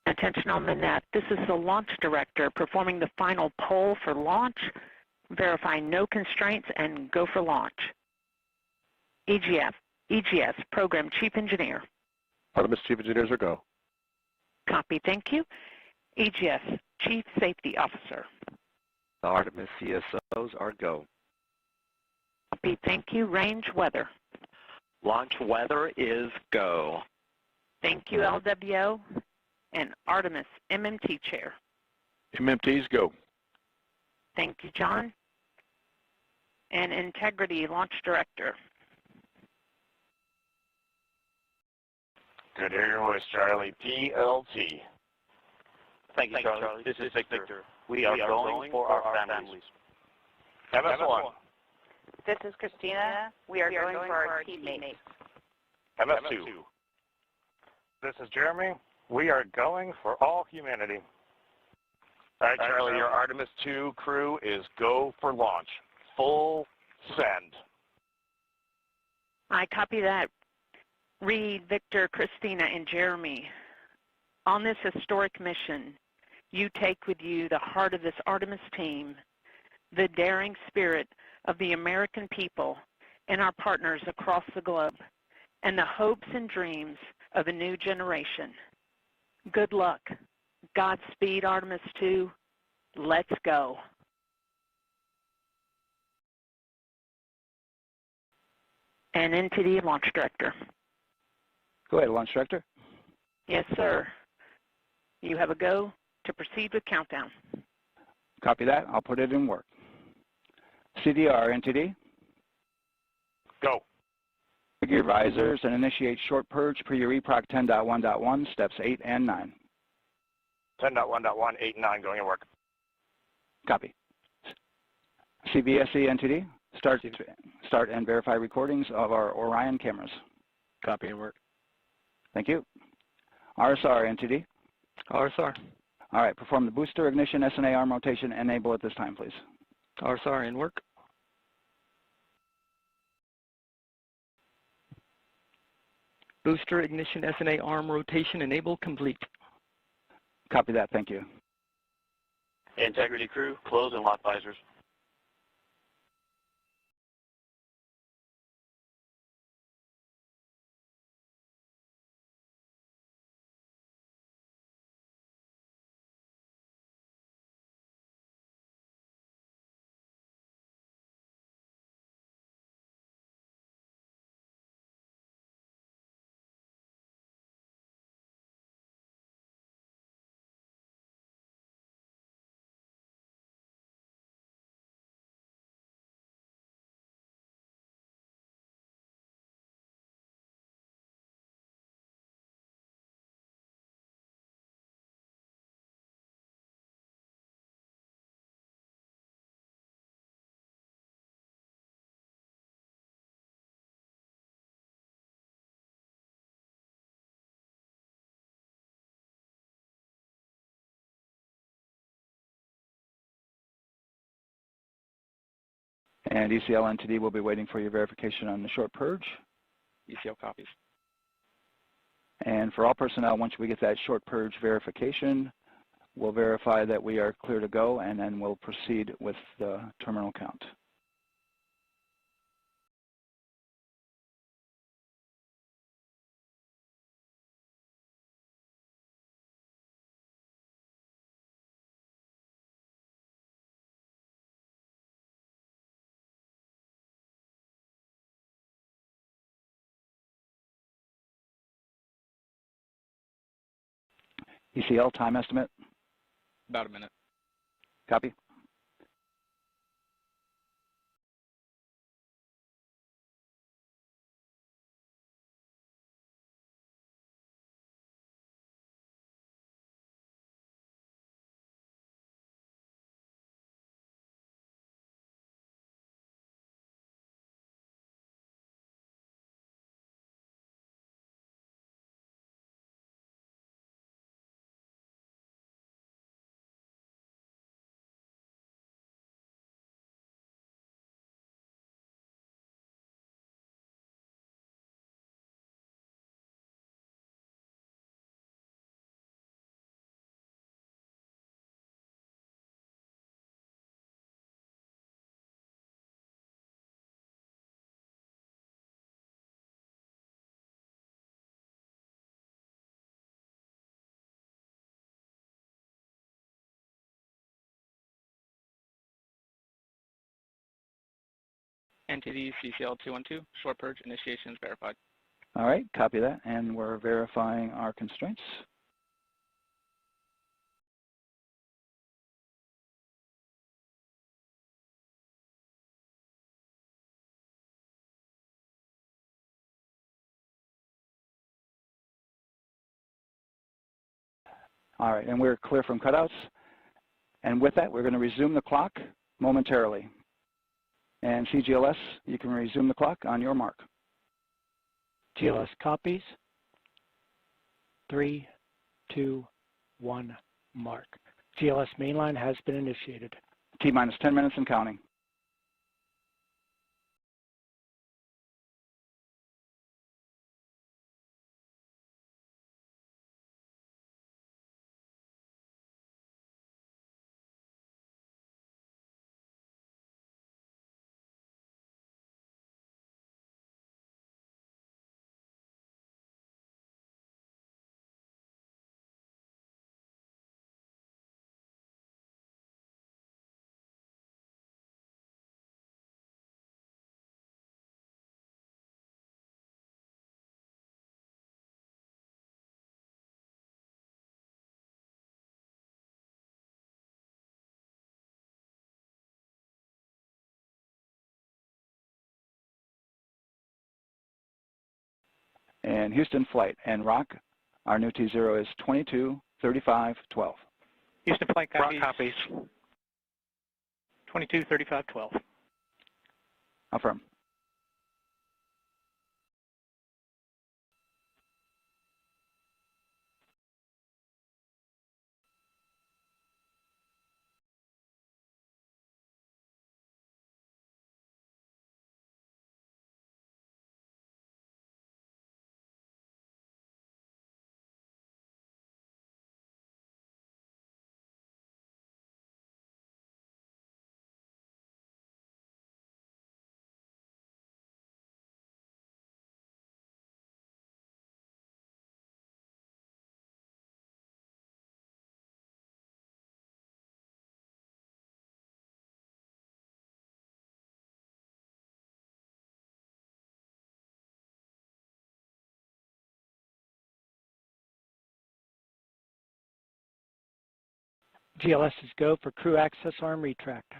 Attention on the net. This is the Launch Director performing the final poll for launch. Verify no constraints and go for launch. EGS, Program Chief Engineer. Artemis Chief Engineers are go. Copy, thank you. EGS, Chief Safety Officer. The Artemis CSOs are go. Copy, thank you. Range Weather. Launch weather is go. Thank you, LWO. And Artemis MMT Chair. MMTs go. Thank you, John. And Integrity Launch Director. Good to hear your voice, Charlie. PLT. Thank you, Charlie. This is Victor. We are going for our families. MS1. This is Christina. We are going for our teammates. MS2. This is Jeremy. We are going for all humanity. All right, Charlie, your Artemis 2 crew is go for launch. Full send. I copy that. Reed, Victor, Christina, and Jeremy, on this historic mission, you take with you the heart of this Artemis team, the daring spirit of the American people and our partners across the globe, and the hopes and dreams of a new generation. Good luck. Godspeed, Artemis 2. Let's go. And NTD Launch Director. Go ahead, Launch Director. Yes, sir. You have a go to proceed with countdown. Copy that. I'll put it in work. CDR, NTD. Go. Trigger your visors and initiate short purge per your EPROC 10.1.1, steps 8 and 9. 10.1.1, 8 and 9 going to work. Copy. CVSE, NTD. Start and verify recordings of our Orion cameras. Copy and work. Thank you. RSR, NTD. RSR. All right, perform the booster ignition SNA arm rotation. Enable at this time, please. RSR in work. Booster ignition SNA arm rotation enable complete. Copy that, thank you. Integrity crew, close and lock visors. And ECL NTD will be waiting for your verification on the short purge. ECL copies. And for all personnel, once we get that short purge verification, we'll verify that we are clear to go, and then we'll proceed with the terminal count. ECL time estimate? About a minute. Copy. NTD CCL 212, short purge initiations verified. All right, copy that, and we're verifying our constraints. All right, and we're clear from cutouts. And with that, we're going to resume the clock momentarily. And CGLS, you can resume the clock on your mark. GLS copies. 3, 2, 1, mark. GLS mainline has been initiated. T-minus 10 minutes and counting. And Houston flight and rock, our new T0 is 22:35:12. Houston flight copies. Rock copies. 22:35:12. Affirm. GLS is go for crew access arm retract.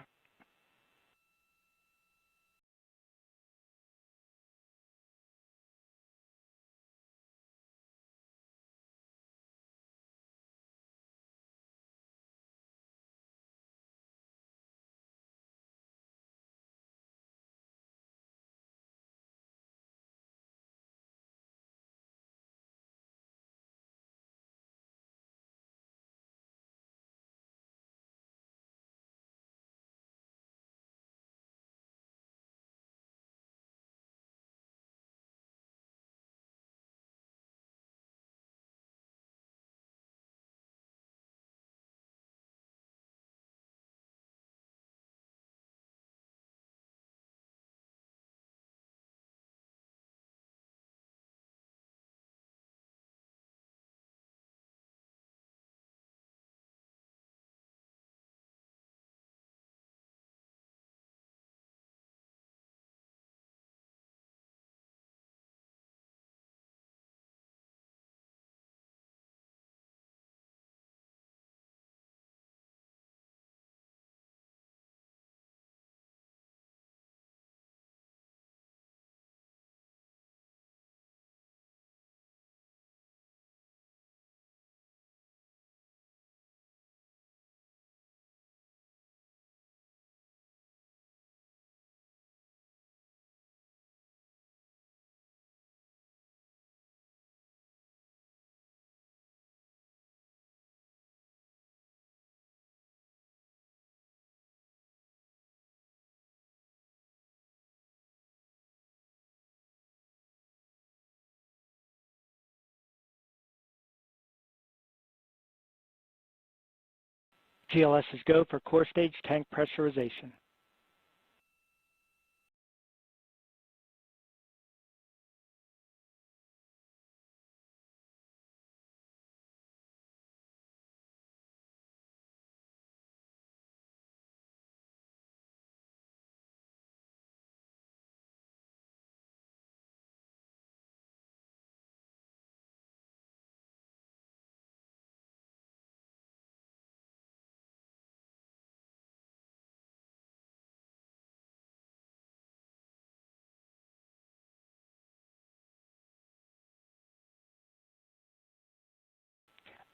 GLS is go for core stage tank pressurization.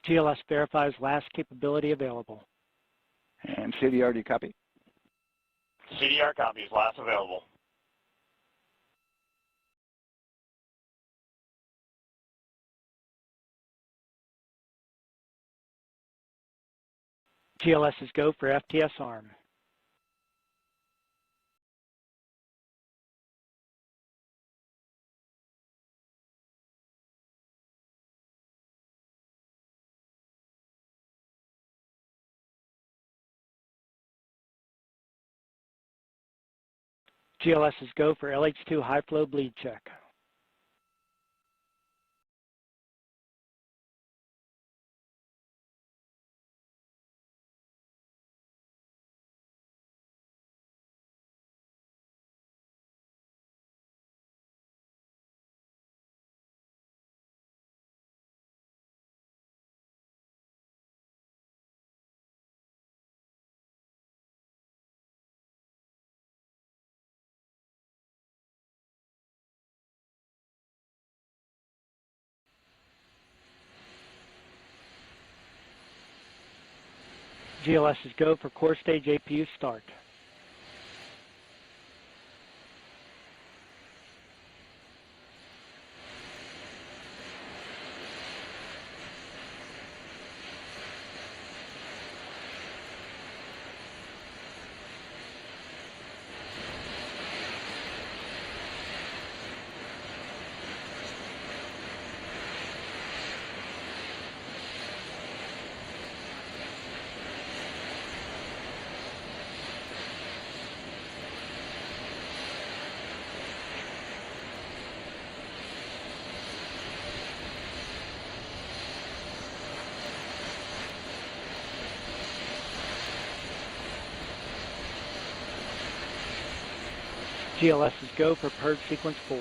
GLS verifies last capability available. And CDR, do you copy? CDR copies, last available. GLS is go for FTS arm. GLS is go for LH2 high flow bleed check. GLS is go for core stage APU start. GLS is go for purge sequence 4.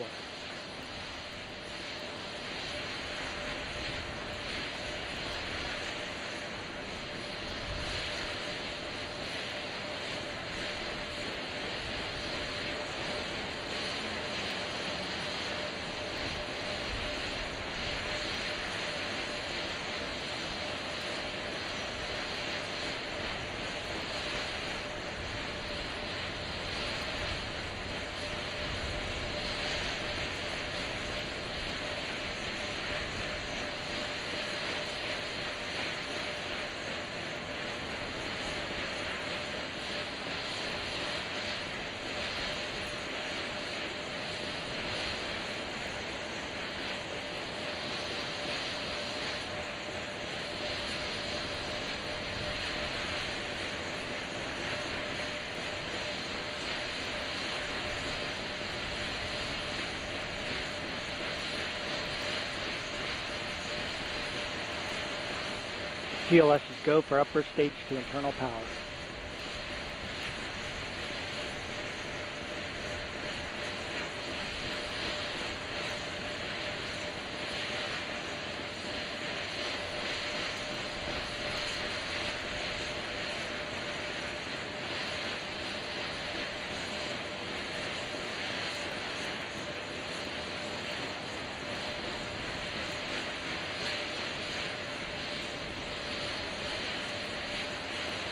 GLS is go for upper stage to internal power.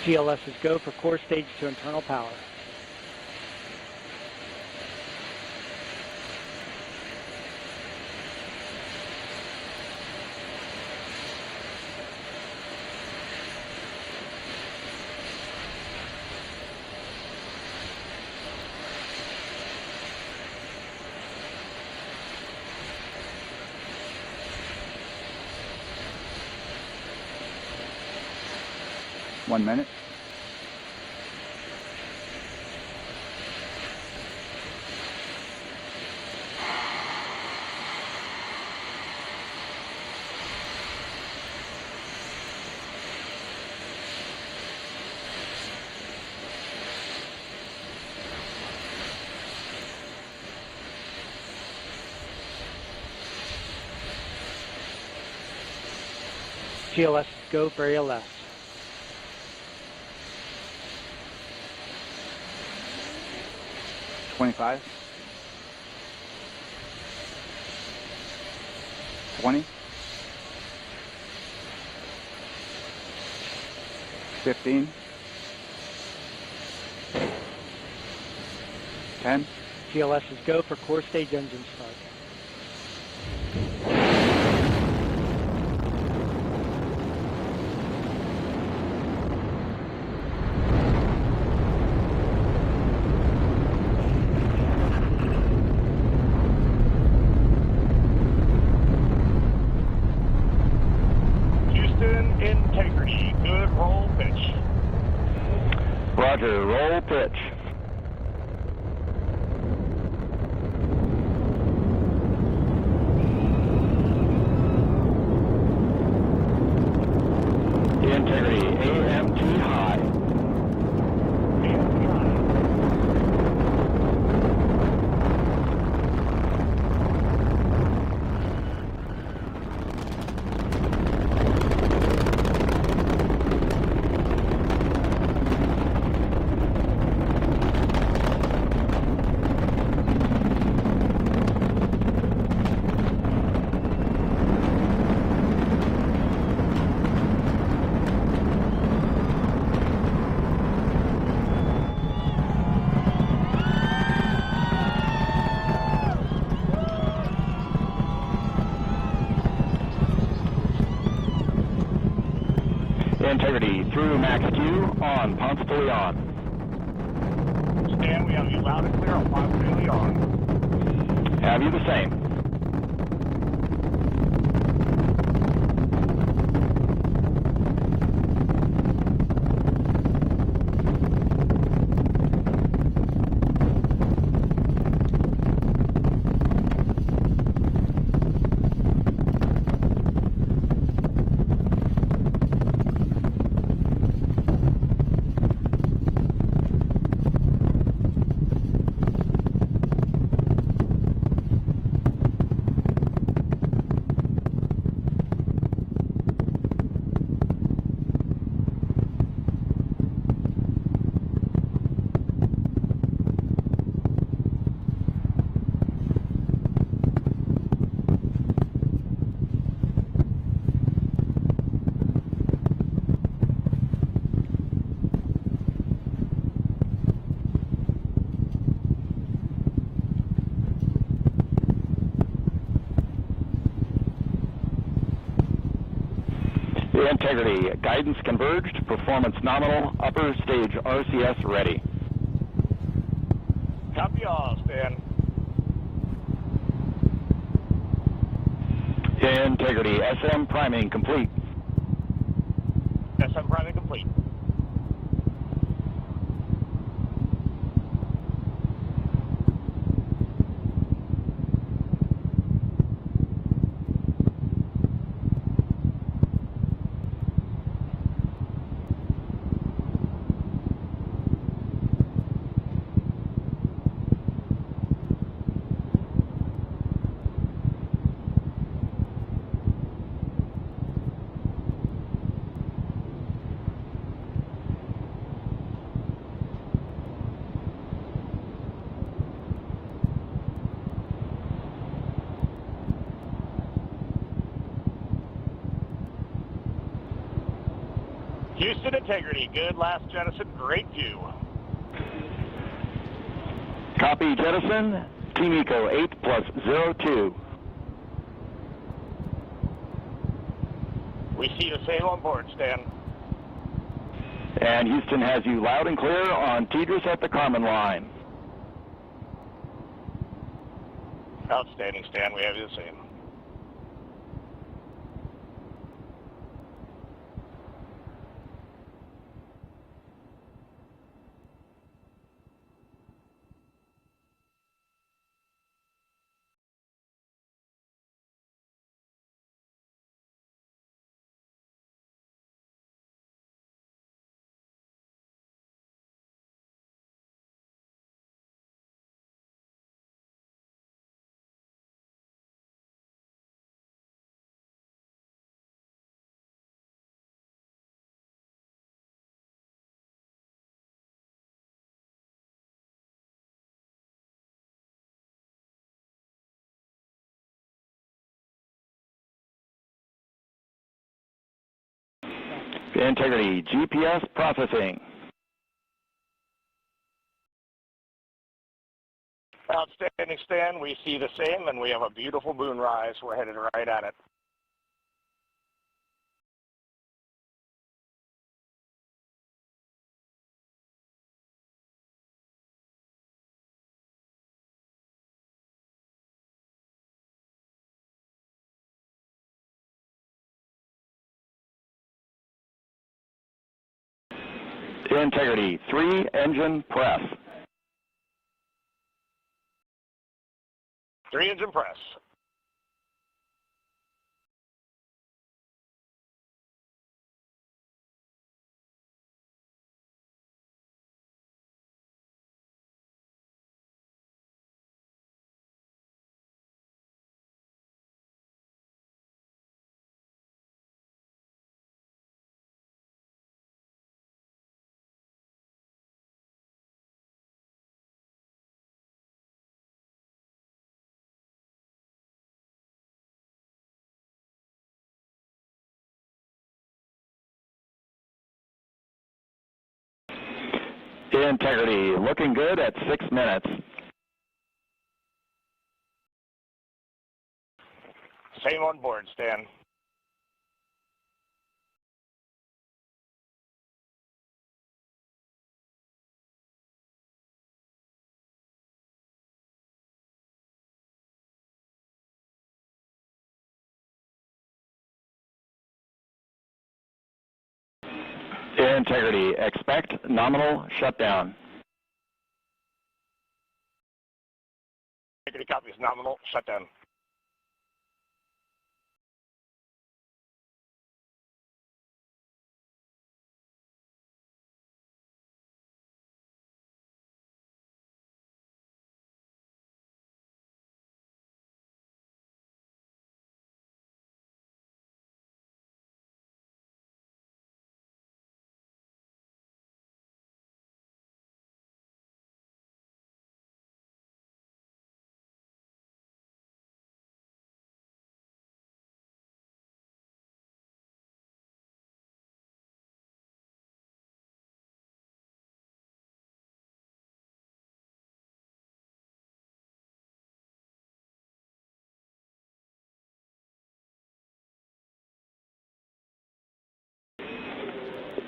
GLS is go for core stage to internal power. One minute. GLS is go for ALS. $25, 20, 15, 10. GLS is go for core stage engine start. Roger, roll pitch. Integrity, AMT high. Integrity through max Q on Ponce de Leon. Stan, we have you loud and clear on Ponce de Leon. Have you the same? Integrity, guidance converged, performance nominal, upper stage RCS ready. Copy all, Stan. Integrity, SM priming complete. SM priming complete. Houston Integrity, good last jettison, great view. Copy jettison, Team Eco 8+02. We see the same on board, Stan. And Houston has you loud and clear on Tidris at the Carmen line. Outstanding, Stan, we have you the same. Integrity, GPS processing. Outstanding, Stan. We see the same, and we have a beautiful moonrise. We're headed right at it. Integrity, 3 engine press. 3 engine press. Integrity, looking good at 6 minutes. Same on board, Stan. Integrity, expect nominal shutdown. Integrity copies nominal shutdown.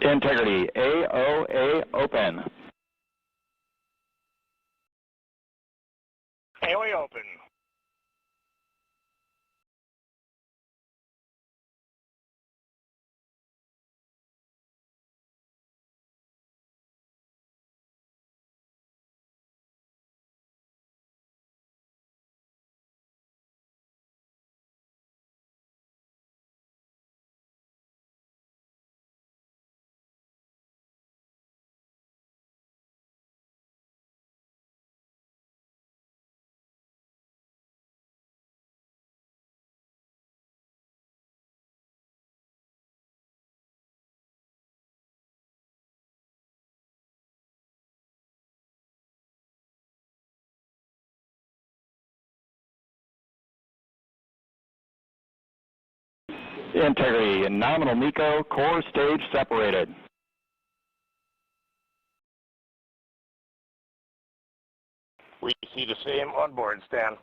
Integrity, AOA open. AOA open. Integrity, nominal MECO, core stage separated. We see the same on board, Stan.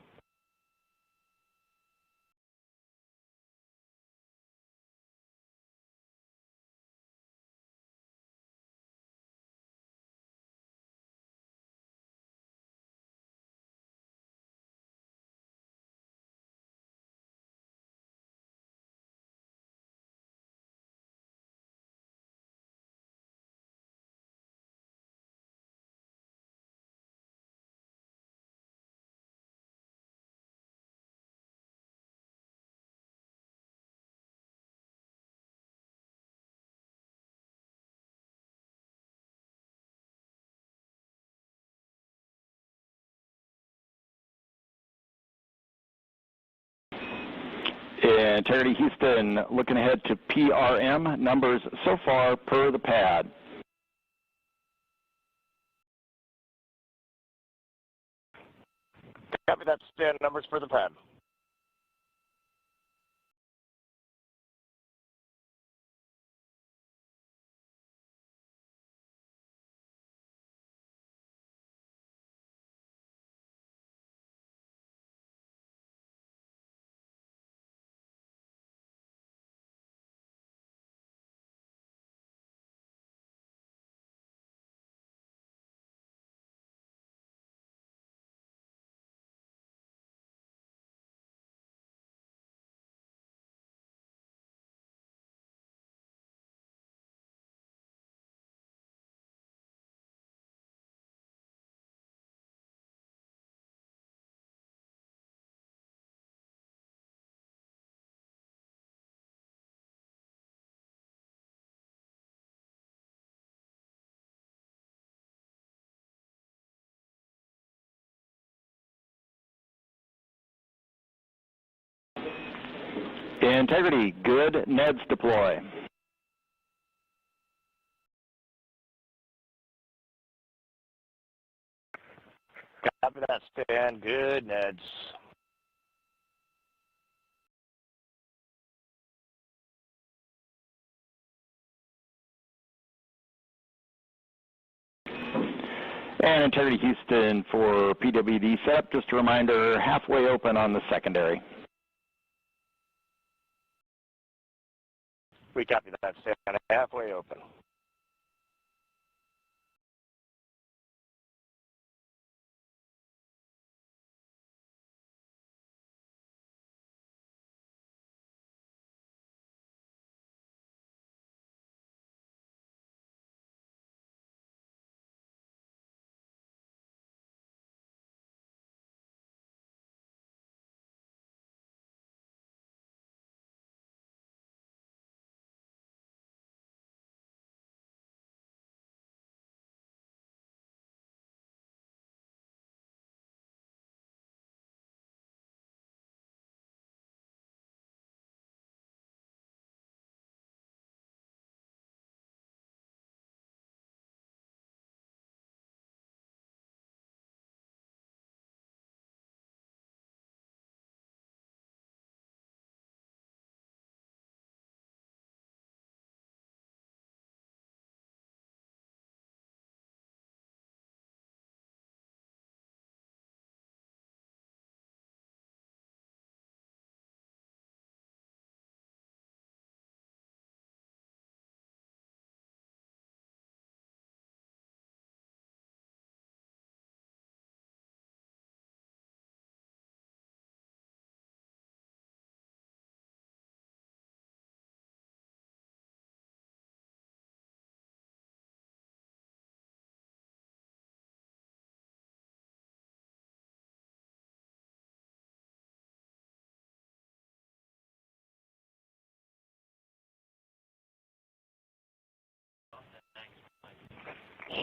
Integrity Houston, looking ahead to PRM numbers so far per the pad. Copy that, Stan. Numbers for the pad. Integrity, good. NEDS deploy. Copy that, Stan. Good, Neds. And Integrity Houston for PWD setup. Just a reminder, halfway open on the secondary. We copy that, Stan. Halfway open.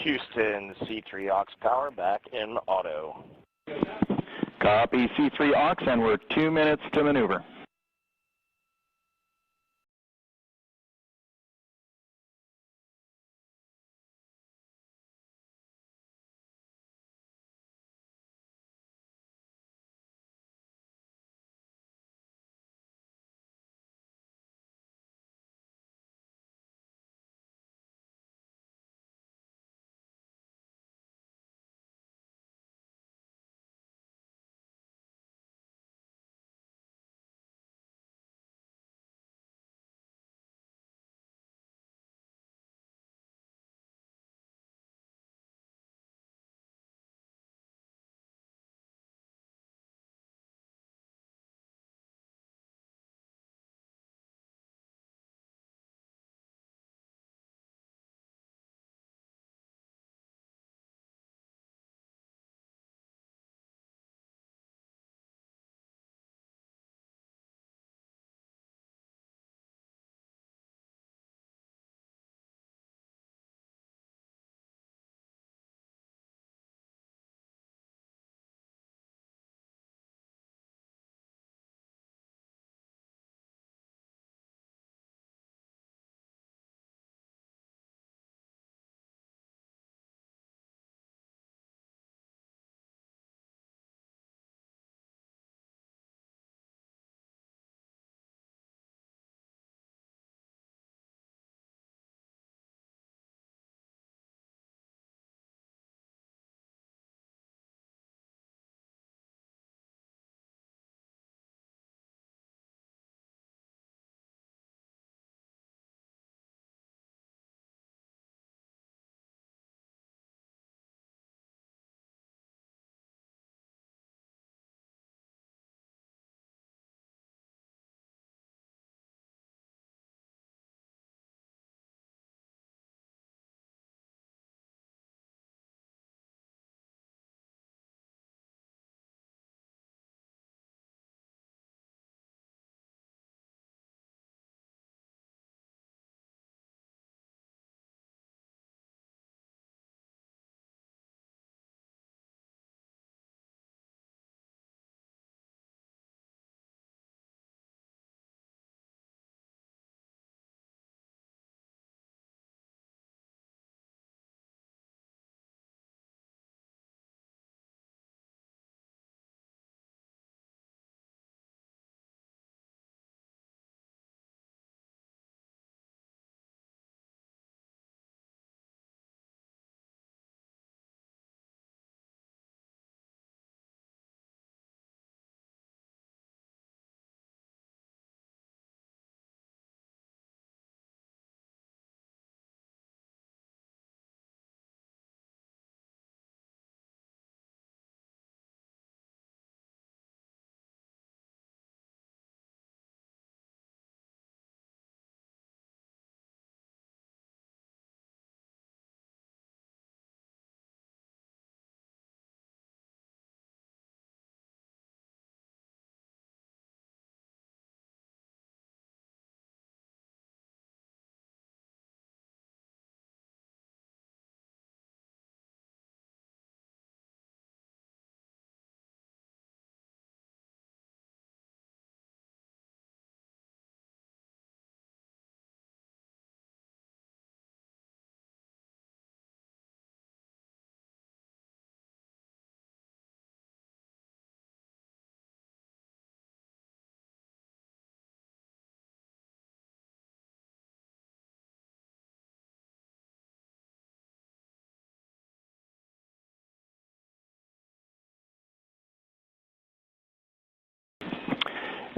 Houston, C3 aux power back in auto. Copy C3 aux, and we're 2 minutes to maneuver.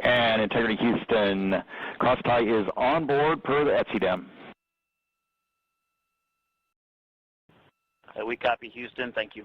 And Integrity Houston, cross-tie is on board per the ETSI-DEM. We copy Houston, thank you.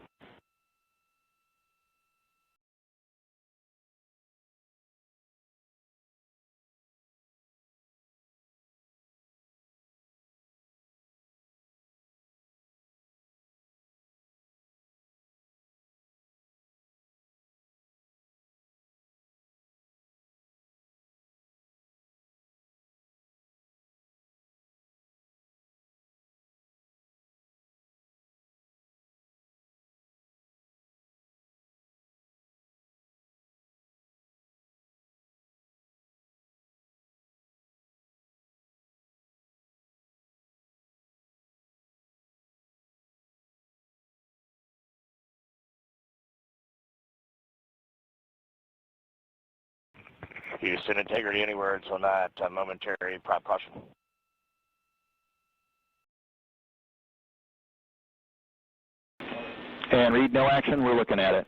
Houston, integrity any words on that momentary prop caution? And read no action, we're looking at it.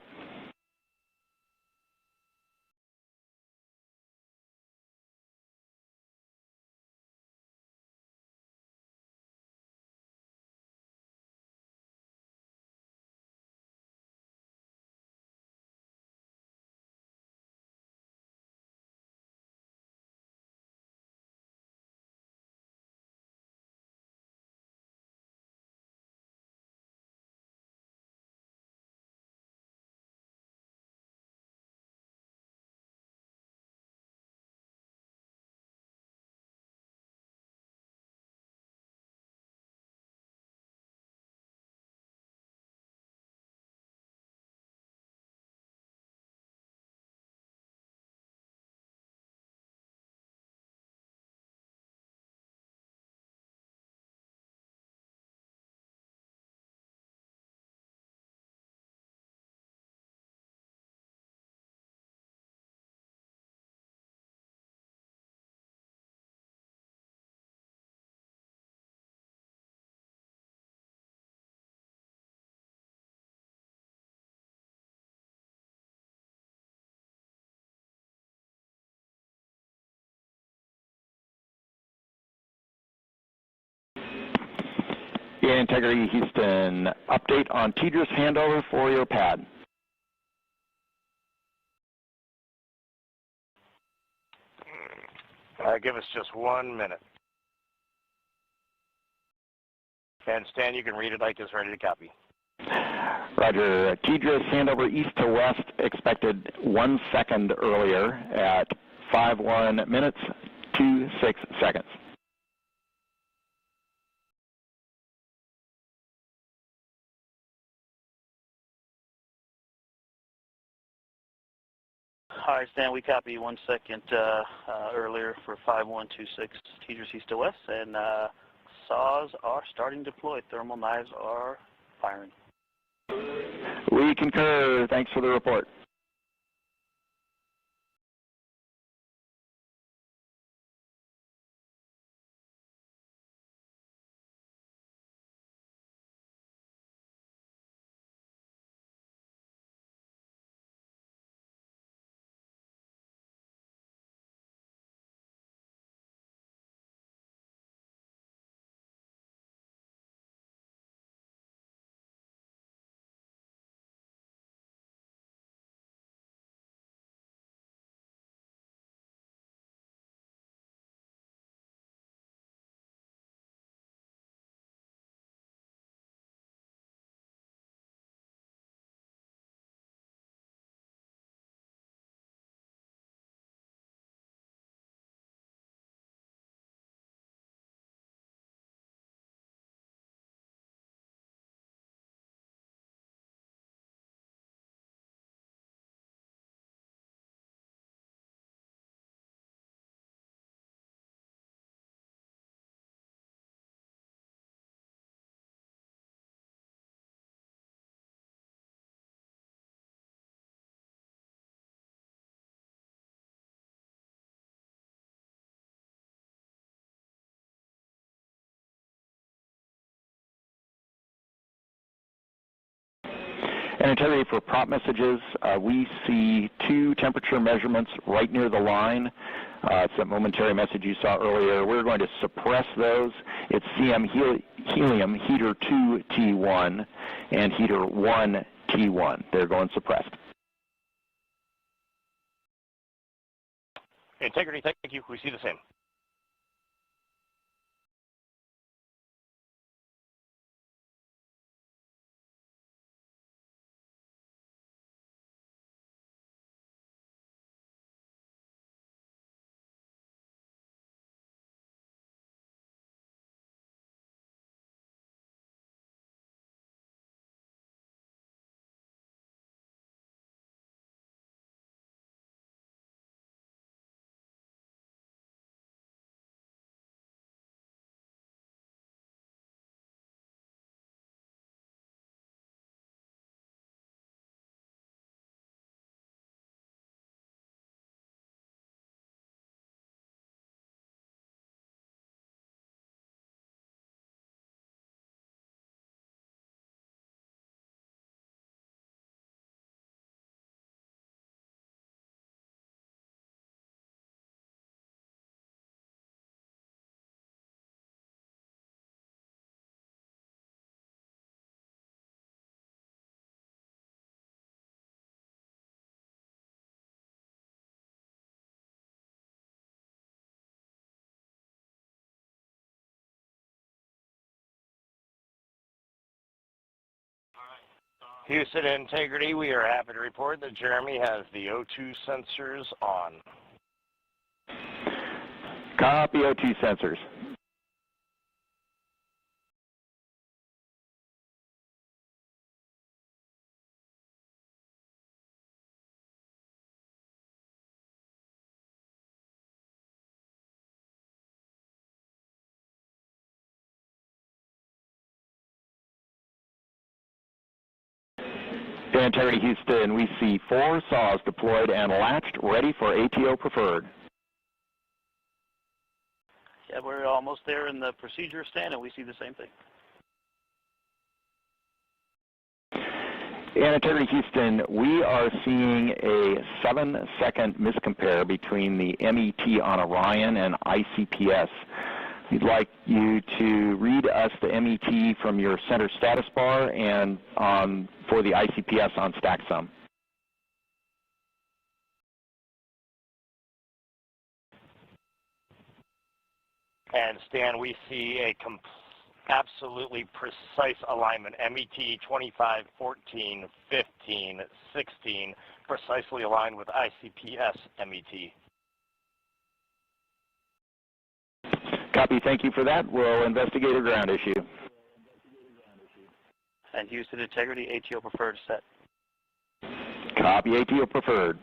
Integrity Houston, update on TDRS handover for your pad. Give us just 1 minute. And Stan, you can read it like this, ready to copy. Roger. TDRS handover east to west, expected 1 second earlier at 5:1 minutes, 26 seconds. All right, Stan, we copy 1 second earlier for 5126 TDRS east to west, and saws are starting to deploy. Thermal knives are firing. We concur. Thanks for the report. And integrity for prop messages, we see 2 temperature measurements right near the line. It's that momentary message you saw earlier. We're going to suppress those. It's CM helium heater 2 T1 and heater 1 T1. They're going suppressed. Integrity, thank you. We see the same. Houston Integrity, we are happy to report that Jeremy has the O2 sensors on. Copy O2 sensors. Integrity Houston, we see 4 saws deployed and latched, ready for ATO preferred. Yeah, we're almost there in the procedure stand, and we see the same thing. And Integrity Houston, we are seeing a 7-second miscompare between the MET on Orion and ICPS. We'd like you to read us the MET from your center status bar and for the ICPS on StackSum. And Stan, we see a absolutely precise alignment. MET 25, 14, 15, 16, precisely aligned with ICPS MET. Copy, thank you for that. We'll investigate a ground issue. And Houston Integrity, ATO preferred set. Copy, ATO preferred.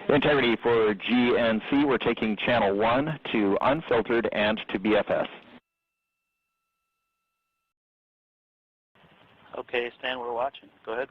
Integrity for GNC, we're taking channel 1 to unfiltered and to BFS. Okay, Stan, we're watching. Go ahead.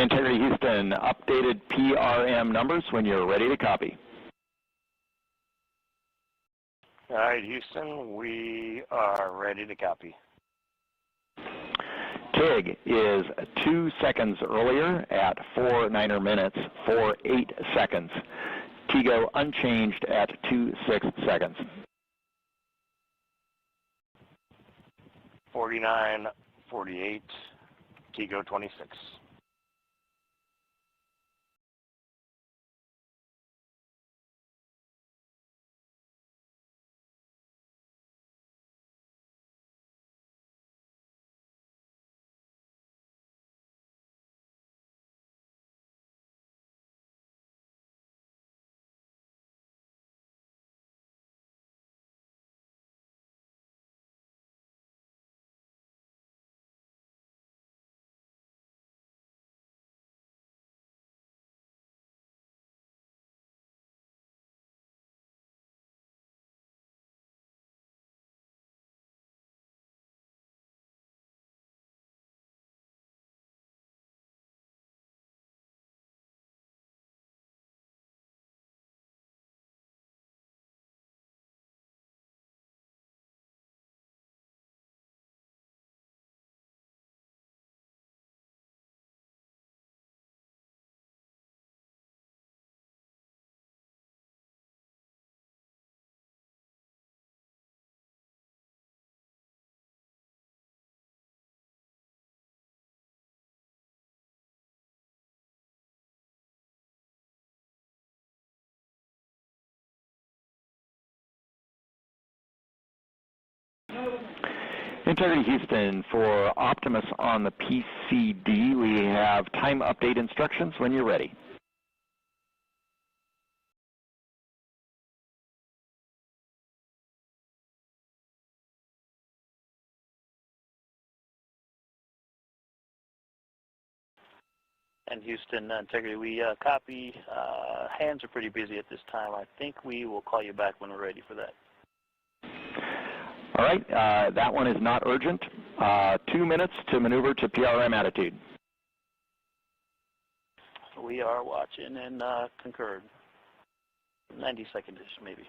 Integrity Houston, updated PRM numbers when you're ready to copy. All right, Houston, we are ready to copy. TIG is 2 seconds earlier at 4 minutes, 4.8 seconds. TIGO unchanged at 2.6 seconds. 49.48, TIGO 26. Integrity Houston, for Optimus on the PCD, we have time update instructions when you're ready. And Houston, Integrity, we copy. Hands are pretty busy at this time. I think we will call you back when we're ready for that. All right, that one is not urgent. 2 minutes to maneuver to PRM attitude. We are watching and concurred. 90 seconds-ish, maybe.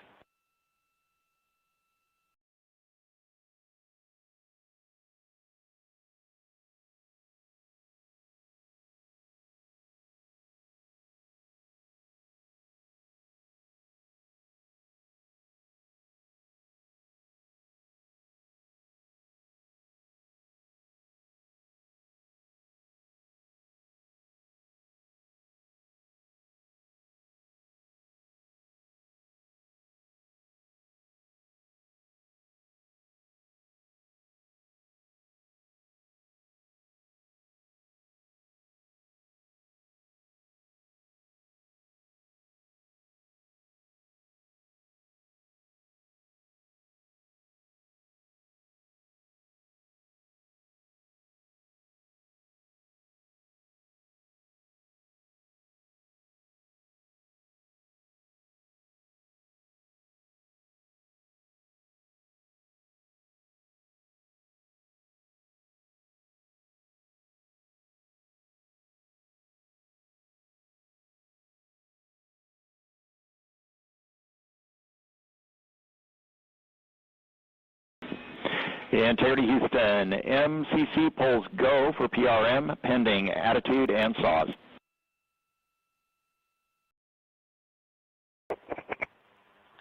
Integrity Houston, MCC polls go for PRM pending attitude and saws.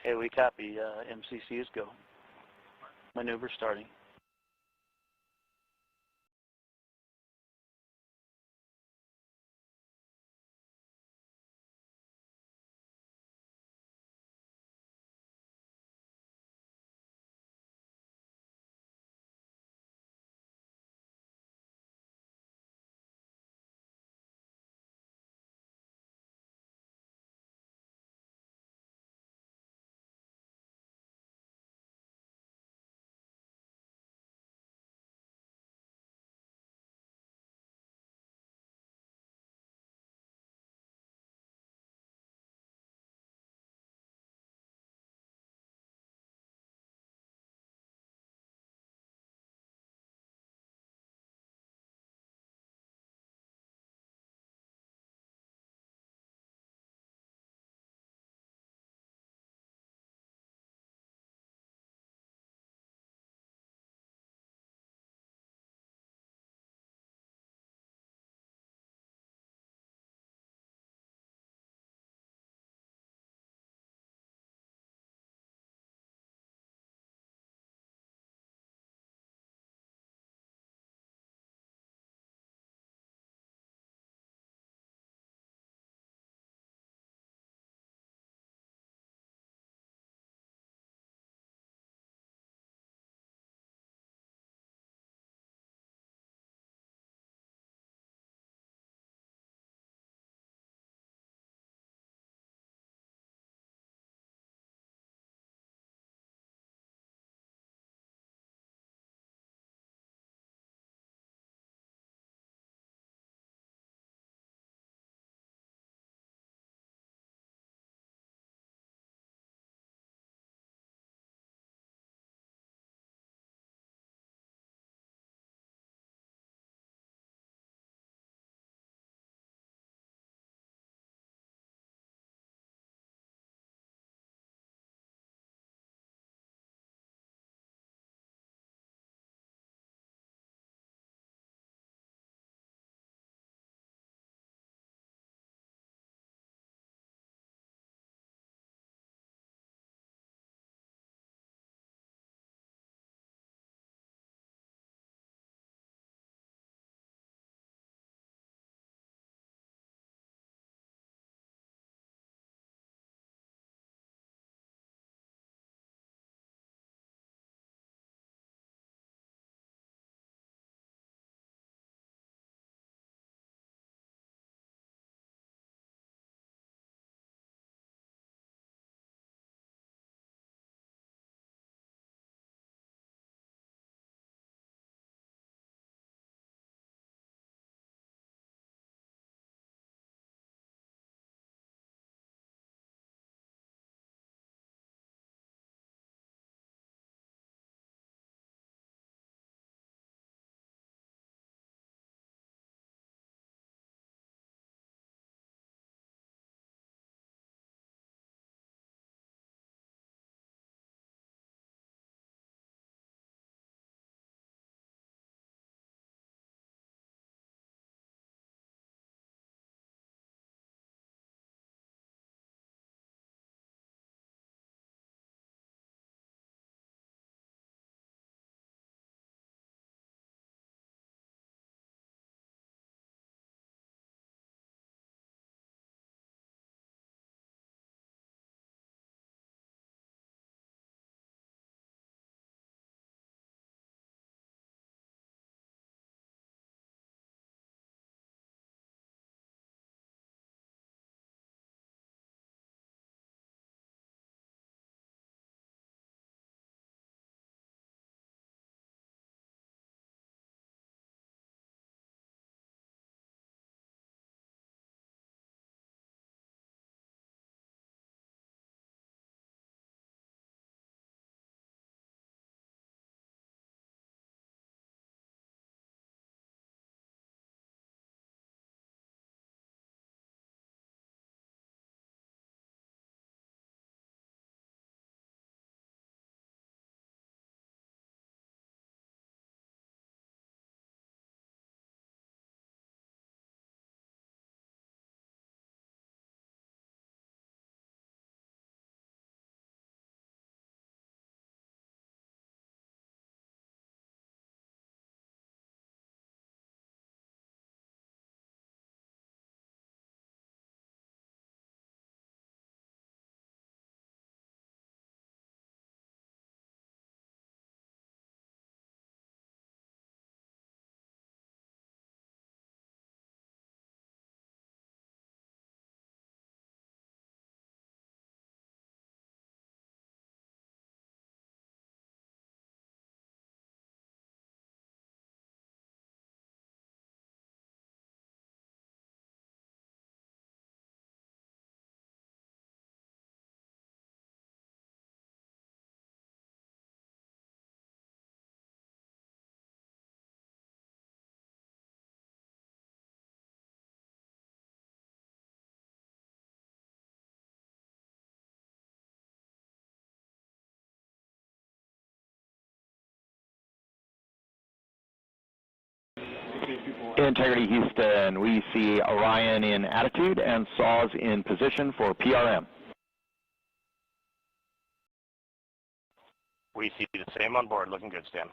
Okay, we copy. MCC is go. Maneuver starting. Integrity Houston, we see Orion in attitude and SAW in position for PRM. We see the same on board. Looking good, Stan.